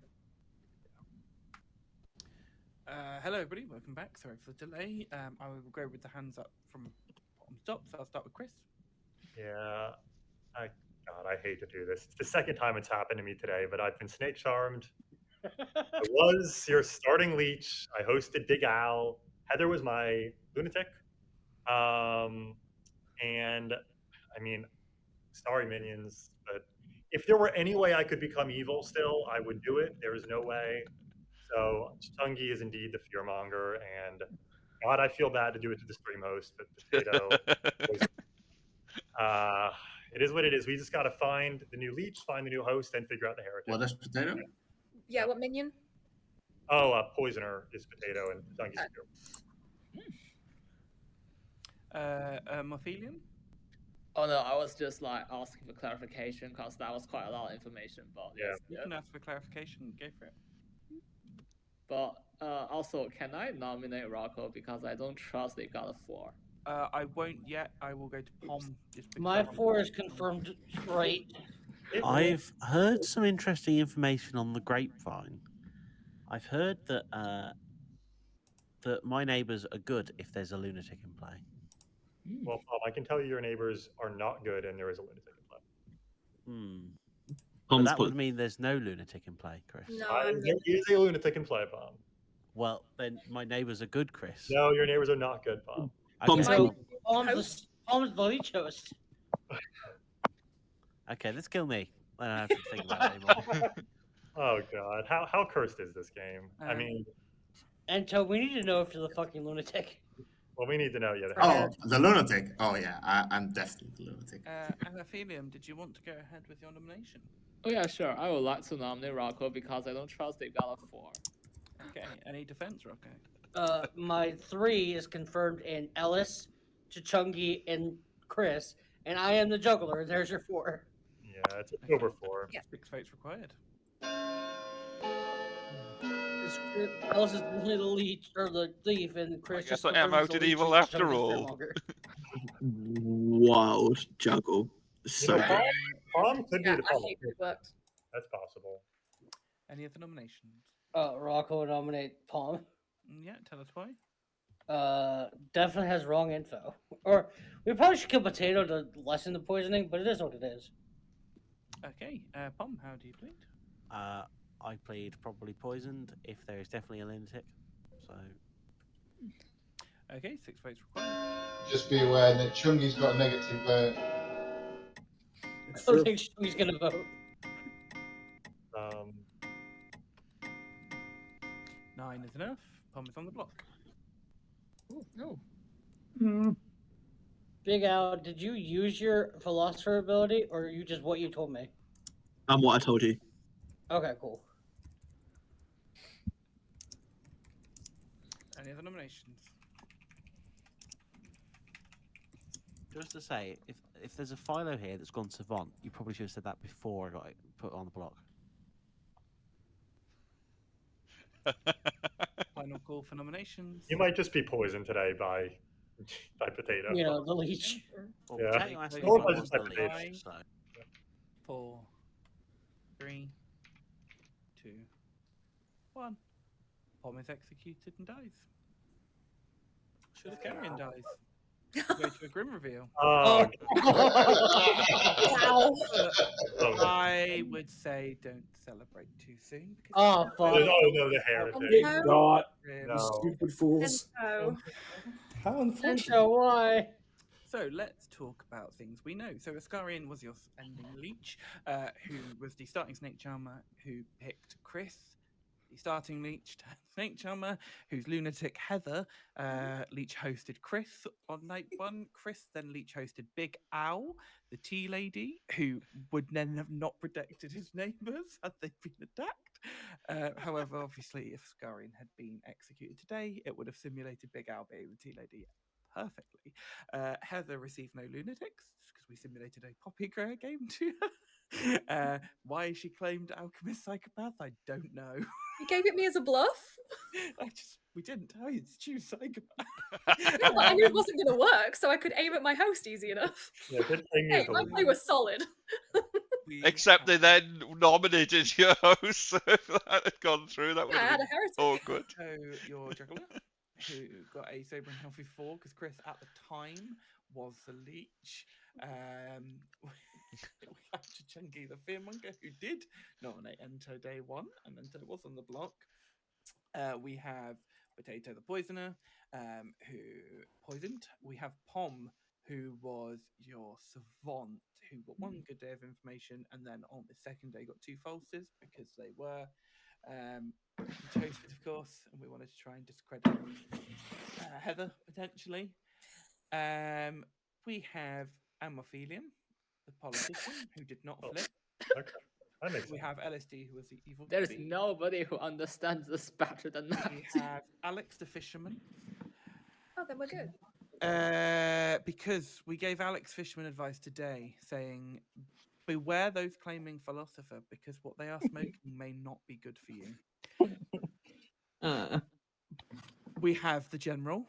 [SPEAKER 10] Hello, everybody. Welcome back. Sorry for the delay. I will go with the hands up from bottom to top. So I'll start with Chris.
[SPEAKER 6] Yeah, God, I hate to do this. It's the second time it's happened to me today, but I've been snake charmed. I was your starting leech. I hosted Big Al. Heather was my lunatic. And I mean, sorry, minions, but if there were any way I could become evil still, I would do it. There is no way. So Chungi is indeed the fearmonger, and God, I feel bad to do it to the stream host, but Potato. It is what it is. We just got to find the new leech, find the new host, and figure out the heretic.
[SPEAKER 17] What is Potato?
[SPEAKER 5] Yeah, what minion?
[SPEAKER 6] Oh, Poisoner is Potato, and Chungi's
[SPEAKER 10] Morphelium?
[SPEAKER 11] Oh no, I was just like asking for clarification because that was quite a lot of information. But
[SPEAKER 6] yeah,
[SPEAKER 10] You can ask for clarification. Go for it.
[SPEAKER 11] But also, can I nominate Rocco because I don't trust they got a 4?
[SPEAKER 10] I won't yet. I will go to Pom. Just because
[SPEAKER 9] My 4 is confirmed right.
[SPEAKER 4] I've heard some interesting information on the grapevine. I've heard that that my neighbours are good if there's a lunatic in play.
[SPEAKER 6] Well, Paul, I can tell you your neighbors are not good, and there is a lunatic in play.
[SPEAKER 4] But that would mean there's no lunatic in play, Chris.
[SPEAKER 5] No,
[SPEAKER 6] there is a lunatic in play, Palm.
[SPEAKER 4] Well, then my neighbours are good, Chris.
[SPEAKER 6] No, your neighbors are not good, Palm.
[SPEAKER 4] Okay,
[SPEAKER 9] So, Palm's the leech host.
[SPEAKER 4] okay, let's kill me. I don't have to think about it anymore.
[SPEAKER 6] Oh God, how cursed is this game? I mean,
[SPEAKER 9] Ento, we need to know if you're the fucking lunatic.
[SPEAKER 6] well, we need to know. Yeah.
[SPEAKER 17] Oh, the lunatic. Oh yeah, I'm definitely the lunatic.
[SPEAKER 10] Anathelium, did you want to go ahead with your nomination?
[SPEAKER 11] Oh yeah, sure. I would like to nominate Rocco because I don't trust they got a 4.
[SPEAKER 10] Okay. Any defense, Rocco?
[SPEAKER 9] My 3 is confirmed in Ellis, Chichungi, and Chris, and I am the juggler. There's your 4.
[SPEAKER 6] Yeah, it's over 4.
[SPEAKER 5] Yeah.
[SPEAKER 10] 6 votes required.
[SPEAKER 9] Ellis is definitely the leech or the thief, and Chris
[SPEAKER 1] I guess
[SPEAKER 9] just
[SPEAKER 1] I am
[SPEAKER 9] confirms
[SPEAKER 1] out
[SPEAKER 9] the
[SPEAKER 1] at
[SPEAKER 9] leech
[SPEAKER 1] evil
[SPEAKER 9] and
[SPEAKER 1] after
[SPEAKER 9] Chichungi's
[SPEAKER 1] all.
[SPEAKER 9] fearmonger.
[SPEAKER 20] Wild juggle. So
[SPEAKER 6] You know,
[SPEAKER 20] good.
[SPEAKER 6] Palm could be
[SPEAKER 5] Yeah,
[SPEAKER 6] the
[SPEAKER 5] I
[SPEAKER 6] Palm.
[SPEAKER 5] hate it worked.
[SPEAKER 6] That's possible.
[SPEAKER 10] Any other nominations?
[SPEAKER 9] Rocco would nominate Palm.
[SPEAKER 10] Yeah, tell us why.
[SPEAKER 9] Definitely has wrong info. Or we probably should kill Potato to lessen the poisoning, but it is what it is.
[SPEAKER 10] Okay, Pom, how do you plead?
[SPEAKER 4] I plead probably poisoned if there is definitely a lunatic. So.
[SPEAKER 10] Okay, 6 votes required.
[SPEAKER 18] Just be aware that Chungi's got a negative vote.
[SPEAKER 9] I don't think he's gonna vote.
[SPEAKER 10] 9 is enough. Pom is on the block.
[SPEAKER 11] No.
[SPEAKER 9] Big Al, did you use your philosopher ability, or you just what you told me?
[SPEAKER 20] What I told you.
[SPEAKER 9] Okay, cool.
[SPEAKER 10] Any other nominations?
[SPEAKER 4] Just to say, if there's a Philo here that's gone savant, you probably should have said that before I got it put on the block.
[SPEAKER 10] Final call for nominations.
[SPEAKER 6] You might just be poisoned today by potato.
[SPEAKER 9] You know, the leech.
[SPEAKER 4] Well,
[SPEAKER 6] Yeah.
[SPEAKER 4] Potato asked me
[SPEAKER 6] Or
[SPEAKER 4] if
[SPEAKER 6] by
[SPEAKER 4] I
[SPEAKER 6] just
[SPEAKER 4] was the
[SPEAKER 6] potato.
[SPEAKER 4] leech, so
[SPEAKER 10] 4, 3, 2, 1. Pom is executed and dies. Shuriken dies. We go to a grim reveal.
[SPEAKER 6] Oh.
[SPEAKER 5] Wow.
[SPEAKER 10] I would say don't celebrate too soon. Because
[SPEAKER 9] Oh, fuck.
[SPEAKER 6] Oh, no, the heretic.
[SPEAKER 12] Big
[SPEAKER 5] No.
[SPEAKER 12] dot.
[SPEAKER 10] Grim.
[SPEAKER 12] You stupid fools.
[SPEAKER 5] And
[SPEAKER 12] How
[SPEAKER 9] And
[SPEAKER 12] unfortunate.
[SPEAKER 9] so why?
[SPEAKER 10] So let's talk about things we know. So Ascarian was your ending leech, who was the starting snake charmer who picked Chris. The starting leech, snake charmer, whose lunatic Heather leech hosted Chris on night 1. Chris then leech hosted Big Owl, the tea lady, who would then have not protected his neighbours had they been attacked. However, obviously, if Ascarian had been executed today, it would have simulated Big Owl being the tea lady perfectly. Heather received no lunatics because we simulated a Poppy Grey game to her. Why she claimed alchemist psychopath, I don't know.
[SPEAKER 5] You gave it me as a bluff?
[SPEAKER 10] We didn't tell you to choose psychopath.
[SPEAKER 5] Yeah, but I knew it wasn't going to work, so I could aim at my host easy enough.
[SPEAKER 6] Yeah, good thing
[SPEAKER 5] Hey,
[SPEAKER 6] is
[SPEAKER 5] my play was solid.
[SPEAKER 1] Except they then nominated your host, so if that had gone through, that would
[SPEAKER 5] Yeah, I
[SPEAKER 1] have
[SPEAKER 5] had a
[SPEAKER 1] been
[SPEAKER 5] heretic.
[SPEAKER 1] awkward.
[SPEAKER 10] So your juggler, who got a sober and healthy 4, because Chris at the time was the leech. We have Chunky the Fearmonger, who did nominate Ento day 1, and Ento was on the block. We have Potato the Poisoner, who poisoned. We have Pom, who was your savant, who got 1 good day of information, and then on the second day got 2 falses because they were toasted, of course, and we wanted to try and discredit Heather potentially. We have Amophelium, the politician, who did not flip.
[SPEAKER 6] Okay. That makes
[SPEAKER 10] We
[SPEAKER 6] sense.
[SPEAKER 10] have LSD, who was the evil.
[SPEAKER 11] There's
[SPEAKER 10] bee.
[SPEAKER 11] nobody who understands this better than that.
[SPEAKER 10] We have Alex the fisherman.
[SPEAKER 5] Oh, then we're good.
[SPEAKER 10] Because we gave Alex Fishman advice today saying, beware those claiming philosopher because what they are smoking may not be good for you. We have the general,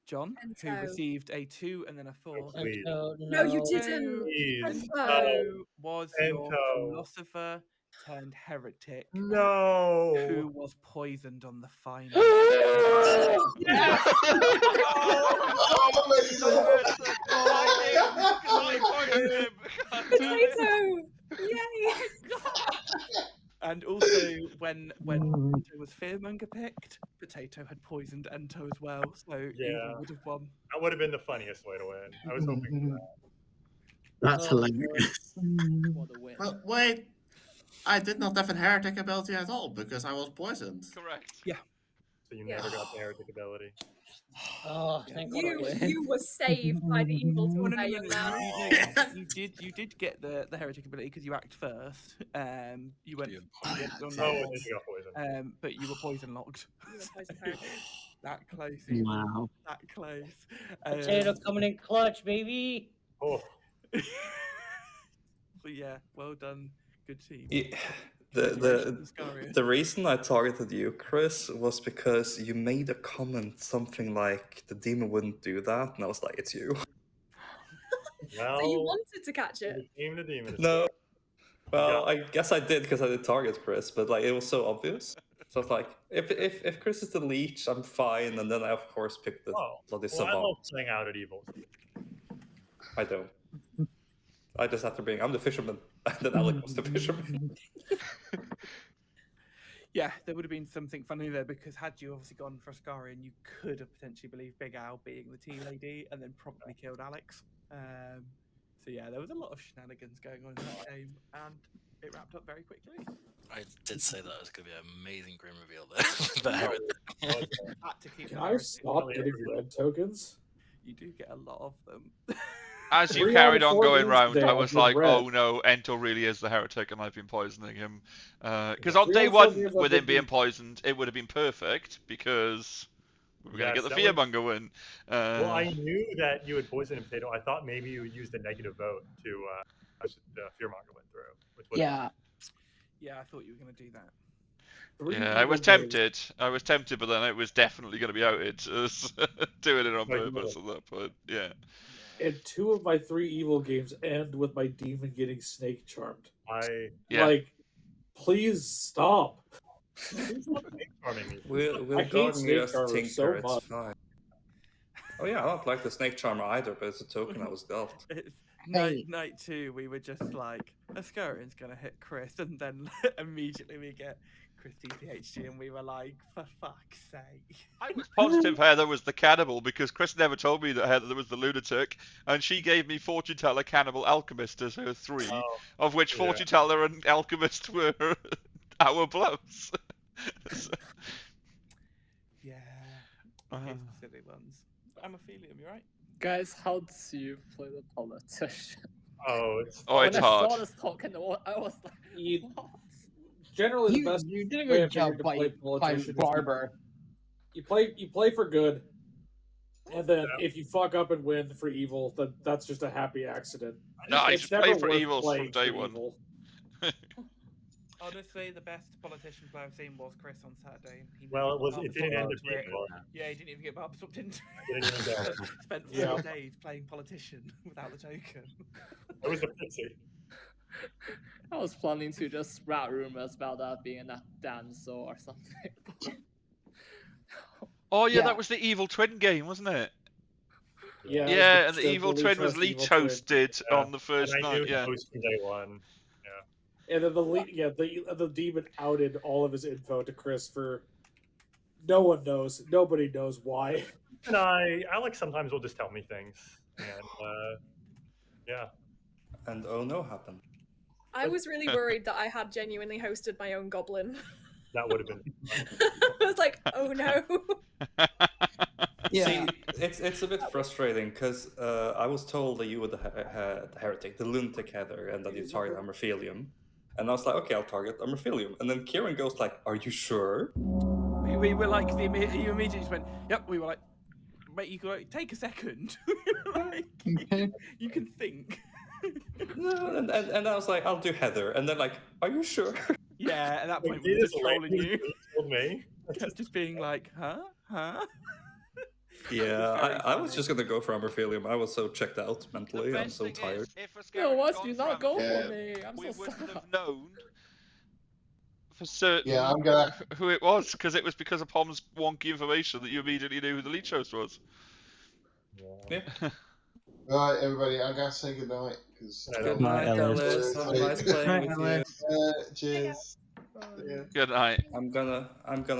[SPEAKER 10] John, who
[SPEAKER 5] Ento.
[SPEAKER 10] received a 2 and then a 4.
[SPEAKER 6] Please.
[SPEAKER 5] No, you didn't.
[SPEAKER 6] Please.
[SPEAKER 10] Ento was your
[SPEAKER 6] Ento.
[SPEAKER 10] philosopher turned heretic.
[SPEAKER 6] No.
[SPEAKER 10] Who was poisoned on the final.
[SPEAKER 1] Yes!
[SPEAKER 5] Potato! Yay!
[SPEAKER 10] And also, when Ento was Fearmonger picked, Potato had poisoned Ento as well, so
[SPEAKER 6] Yeah.
[SPEAKER 10] Evil would have won.
[SPEAKER 6] That would have been the funniest way to win. I was hoping for that.
[SPEAKER 20] That's hilarious.
[SPEAKER 11] What a win.
[SPEAKER 17] But wait, I did not have a heretic ability at all because I was poisoned.
[SPEAKER 1] Correct.
[SPEAKER 10] Yeah.
[SPEAKER 6] So you never got the heretic ability.
[SPEAKER 9] Oh, thank God.
[SPEAKER 5] You were saved by the evil
[SPEAKER 10] No,
[SPEAKER 5] twin
[SPEAKER 10] no,
[SPEAKER 5] by
[SPEAKER 10] no,
[SPEAKER 5] your
[SPEAKER 10] no,
[SPEAKER 5] man.
[SPEAKER 10] you did get the heretic ability because you act first. You went.
[SPEAKER 6] Oh,
[SPEAKER 10] you
[SPEAKER 6] and
[SPEAKER 10] got
[SPEAKER 6] you got poisoned.
[SPEAKER 10] but you were poison locked.
[SPEAKER 5] poison heretic.
[SPEAKER 10] That close. Evil.
[SPEAKER 20] Wow.
[SPEAKER 10] That close.
[SPEAKER 9] Potato coming in clutch, baby.
[SPEAKER 6] Oh.
[SPEAKER 10] But yeah, well done, good team.
[SPEAKER 2] Yeah,
[SPEAKER 10] Congratulations, Scaria.
[SPEAKER 2] the reason I targeted you, Chris, was because you made a comment something like the demon wouldn't do that, and I was like, it's you.
[SPEAKER 6] Well,
[SPEAKER 5] So you wanted to catch it?
[SPEAKER 6] became the demon.
[SPEAKER 2] No. Well, I guess I did because I did target Chris, but like it was so obvious. So it's like if Chris is the leech, I'm fine, and then I of course picked the bloody
[SPEAKER 6] Well, I
[SPEAKER 2] savant.
[SPEAKER 6] love playing out at evil.
[SPEAKER 2] I don't. I just have to bring. I'm the fisherman, and then Alec was the fisherman.
[SPEAKER 10] Yeah, there would have been something funny there because had you obviously gone for Ascarian, you could have potentially believed Big Al being the tea lady and then probably killed Alex. So yeah, there was a lot of shenanigans going on in that game, and it wrapped up very quickly.
[SPEAKER 19] I did say that it was going to be an amazing grim reveal there. The heretic.
[SPEAKER 10] Had to keep
[SPEAKER 12] Can
[SPEAKER 10] the
[SPEAKER 12] I
[SPEAKER 10] heretic
[SPEAKER 12] stop
[SPEAKER 10] really
[SPEAKER 12] getting
[SPEAKER 10] interesting.
[SPEAKER 12] red tokens?
[SPEAKER 10] You do get a lot of them.
[SPEAKER 1] As you
[SPEAKER 12] 3 out
[SPEAKER 1] carried
[SPEAKER 12] of
[SPEAKER 1] on
[SPEAKER 12] 4
[SPEAKER 1] going
[SPEAKER 12] games
[SPEAKER 1] round,
[SPEAKER 12] today,
[SPEAKER 1] I
[SPEAKER 12] I've
[SPEAKER 1] was
[SPEAKER 12] been
[SPEAKER 1] like,
[SPEAKER 12] red.
[SPEAKER 1] oh no, Ento really is the heretic and I've been poisoning him. Because
[SPEAKER 12] Yeah,
[SPEAKER 1] on
[SPEAKER 12] 3
[SPEAKER 1] day
[SPEAKER 12] out of 4
[SPEAKER 1] 1,
[SPEAKER 12] games I've
[SPEAKER 1] with him
[SPEAKER 12] been
[SPEAKER 1] being poisoned, it would have been perfect because We were going to
[SPEAKER 6] Yes,
[SPEAKER 1] get the
[SPEAKER 6] that would-
[SPEAKER 1] fearmonger win.
[SPEAKER 6] Well, I knew that you would poison him potato. I thought maybe you would use the negative vote to push the fearmonger went through. Which would
[SPEAKER 15] Yeah.
[SPEAKER 10] Yeah, I thought you were going to do that.
[SPEAKER 1] Yeah, I was tempted. But then it was definitely going to be outed as doing it on purpose at that point. Yeah.
[SPEAKER 12] And 2 of my 3 evil games end with my demon getting snake charmed.
[SPEAKER 1] Yeah.
[SPEAKER 12] Like, please stop.
[SPEAKER 2] We'll
[SPEAKER 12] I hate
[SPEAKER 2] garden you
[SPEAKER 12] snake
[SPEAKER 2] as
[SPEAKER 12] charmers
[SPEAKER 2] Tinker,
[SPEAKER 12] so
[SPEAKER 2] it's
[SPEAKER 12] much.
[SPEAKER 2] fine. Oh yeah, I don't like the snake charmer either, but it's a token I was dealt.
[SPEAKER 10] It's
[SPEAKER 13] Hey.
[SPEAKER 10] night 2, we were just like, Ascarian's going to hit Chris, and then immediately we get Chris DPHG, and we were like, for fuck's sake.
[SPEAKER 1] I was positive Heather was the cannibal because Chris never told me that Heather was the lunatic, and she gave me Fortune Teller, Cannibal, Alchemist as her 3, of which Fortune Teller and Alchemist were our bluffs. So-
[SPEAKER 10] Yeah. Okay, some silly ones. I'm Aphelium, you right?
[SPEAKER 11] Guys, how do you play the politician?
[SPEAKER 6] Oh, it's
[SPEAKER 1] Oh, it's
[SPEAKER 11] when I
[SPEAKER 1] hard.
[SPEAKER 11] saw this token, I was like, what?
[SPEAKER 12] Generally, the
[SPEAKER 15] You-
[SPEAKER 12] best
[SPEAKER 15] you did a
[SPEAKER 12] way
[SPEAKER 15] good
[SPEAKER 12] I figured
[SPEAKER 15] job
[SPEAKER 12] to
[SPEAKER 15] by-
[SPEAKER 12] play
[SPEAKER 15] by
[SPEAKER 12] politician is
[SPEAKER 15] Barber.
[SPEAKER 12] you play for good, and then if you fuck up and win for evil, then that's just a happy accident.
[SPEAKER 1] No, I
[SPEAKER 12] It's
[SPEAKER 1] just play
[SPEAKER 12] never
[SPEAKER 1] for
[SPEAKER 12] worth
[SPEAKER 1] evils
[SPEAKER 12] playing
[SPEAKER 1] from day
[SPEAKER 12] for
[SPEAKER 1] one.
[SPEAKER 12] evil.
[SPEAKER 10] Honestly, the best politician play I've seen was Chris on Saturday. He
[SPEAKER 6] Well,
[SPEAKER 10] never
[SPEAKER 6] it
[SPEAKER 10] got
[SPEAKER 6] didn't
[SPEAKER 10] Barber
[SPEAKER 6] end up
[SPEAKER 10] swapped
[SPEAKER 6] being
[SPEAKER 10] into it.
[SPEAKER 6] well.
[SPEAKER 10] Yeah, he didn't even get Barber swapped into
[SPEAKER 6] Didn't even
[SPEAKER 10] it.
[SPEAKER 6] go.
[SPEAKER 10] Spent 4
[SPEAKER 12] Yeah.
[SPEAKER 10] days playing politician without the token.
[SPEAKER 6] It was a pixie.
[SPEAKER 11] I was planning to just sprout rumors about that being a damsel or something.
[SPEAKER 1] Oh yeah,
[SPEAKER 11] Yeah.
[SPEAKER 1] that was the Evil Twin game, wasn't it?
[SPEAKER 12] Yeah, it was
[SPEAKER 1] Yeah,
[SPEAKER 12] the-
[SPEAKER 1] and the
[SPEAKER 12] the
[SPEAKER 1] Evil
[SPEAKER 12] Leech
[SPEAKER 1] Twin was
[SPEAKER 12] Host
[SPEAKER 1] Leech
[SPEAKER 12] Evil Twin.
[SPEAKER 1] hosted
[SPEAKER 6] Yeah.
[SPEAKER 1] on the first
[SPEAKER 6] and I
[SPEAKER 1] night.
[SPEAKER 6] knew
[SPEAKER 1] Yeah.
[SPEAKER 6] host from day one. Yeah.
[SPEAKER 12] And then the demon outed all of his info to Chris for no one knows, nobody knows why.
[SPEAKER 6] And Alex sometimes will just tell me things, and yeah.
[SPEAKER 2] And oh no happened.
[SPEAKER 5] I was really worried that I had genuinely hosted my own goblin.
[SPEAKER 6] That would have been.
[SPEAKER 5] I was like, oh no.
[SPEAKER 2] See, it's a bit frustrating because I was told that you were the heretic, the lunatic Heather, and that you target Amorphilium. And I was like, okay, I'll target Amorphilium. And then Kieran goes like, are you sure?
[SPEAKER 10] We were like, you immediately just went, yep. We were like, mate, you go take a second. Like, you can think.
[SPEAKER 2] No, and I was like, I'll do Heather. And then like, are you sure?
[SPEAKER 10] Yeah, at that point we were just trolling you. Kept just being like, huh?
[SPEAKER 2] Yeah, I was just gonna go for Amorphilium. I was so checked out mentally. I'm so tired.
[SPEAKER 11] No, why do you not go for me? I'm
[SPEAKER 1] we
[SPEAKER 11] so
[SPEAKER 1] wouldn't
[SPEAKER 11] sad.
[SPEAKER 1] have known for certain
[SPEAKER 18] Yeah, I'm gonna-
[SPEAKER 1] who it was because it was because of Pom's wonky information that you immediately knew who the leech host was.
[SPEAKER 2] Yeah.
[SPEAKER 18] Right, everybody, I'm going to say goodnight.
[SPEAKER 2] Good night, Alice. Have a nice playing with you.
[SPEAKER 18] Cheers.
[SPEAKER 1] Good night.
[SPEAKER 2] I'm gonna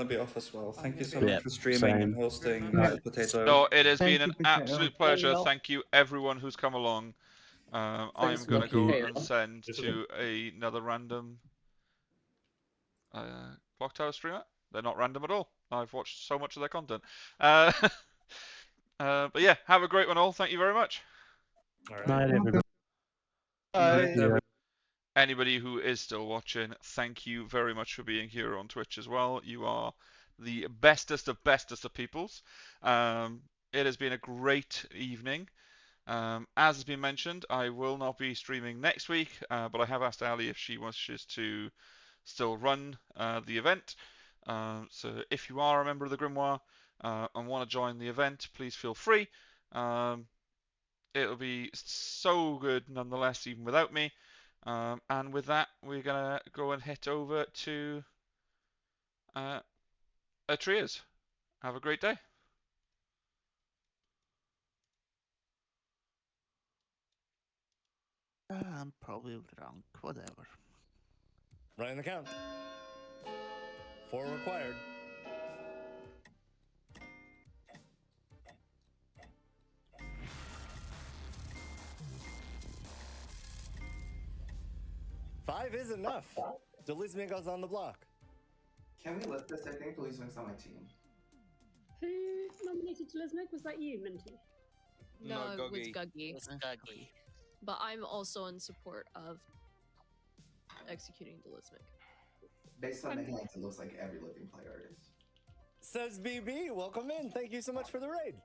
[SPEAKER 2] be off as well. Thank you so
[SPEAKER 1] Yeah,
[SPEAKER 2] much for streaming
[SPEAKER 1] same.
[SPEAKER 2] and hosting Potato.
[SPEAKER 1] No, it has
[SPEAKER 2] Thank
[SPEAKER 1] been
[SPEAKER 2] you,
[SPEAKER 1] an
[SPEAKER 2] Potato.
[SPEAKER 1] absolute pleasure. Thank you, everyone who's come along. I'm going to go and send to another random Clocktower streamer. They're not random at all. I've watched so much of their content. But yeah, have a great one all. Thank you very much.
[SPEAKER 4] Night, everybody.
[SPEAKER 1] Anybody who is still watching, thank you very much for being here on Twitch as well. You are the bestest of peoples. It has been a great evening. As has been mentioned, I will not be streaming next week, but I have asked Ali if she wishes to still run the event. So if you are a member of the Grimoire and want to join the event, please feel free. It'll be so good nonetheless, even without me. And with that, we're going to go and head over to Atrias. Have a great day.
[SPEAKER 4] I'm probably drunk, whatever.
[SPEAKER 16] Running the count. 4 required. Five is enough. Delismigo's on the block.
[SPEAKER 22] Can we lift this? I think Delismic's on my team.
[SPEAKER 23] Who nominated Delismic? Was that you, Minty?
[SPEAKER 24] No, it was Guggy.
[SPEAKER 4] Guggy.
[SPEAKER 24] But I'm also in support of executing Delismic.
[SPEAKER 22] Based on the hands, it looks like every living player is.
[SPEAKER 16] Says BB, welcome in. Thank you so much for the raid.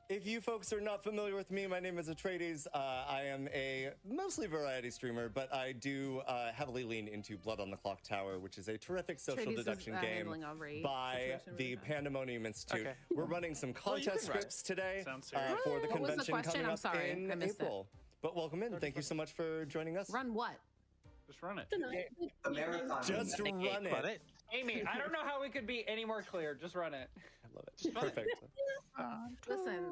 [SPEAKER 16] If you folks are not familiar with me, my name is Atreides. I am a mostly variety streamer, but I do heavily lean into Blood on the Clocktower, which is a terrific social
[SPEAKER 23] Atreides is,
[SPEAKER 16] deduction game
[SPEAKER 23] handling a raid
[SPEAKER 16] by
[SPEAKER 23] situation
[SPEAKER 16] the
[SPEAKER 23] really bad.
[SPEAKER 16] Pandemonium Institute.
[SPEAKER 23] Okay.
[SPEAKER 16] We're running some
[SPEAKER 23] Well, you
[SPEAKER 16] contest
[SPEAKER 23] can run
[SPEAKER 16] scripts
[SPEAKER 23] it.
[SPEAKER 16] today
[SPEAKER 23] Sounds serious.
[SPEAKER 16] for the
[SPEAKER 23] What was the
[SPEAKER 16] convention
[SPEAKER 23] question?
[SPEAKER 16] coming
[SPEAKER 23] I'm
[SPEAKER 16] up
[SPEAKER 23] sorry,
[SPEAKER 16] in
[SPEAKER 23] I missed it.
[SPEAKER 16] April. But welcome in. Thank you so much for joining us.
[SPEAKER 23] Run what?
[SPEAKER 7] Just run it.
[SPEAKER 22] The marathon.
[SPEAKER 16] Just run it.
[SPEAKER 7] Amy, I don't know how we could be any more clear. Just run it.
[SPEAKER 16] I love it. Perfect.
[SPEAKER 23] Listen,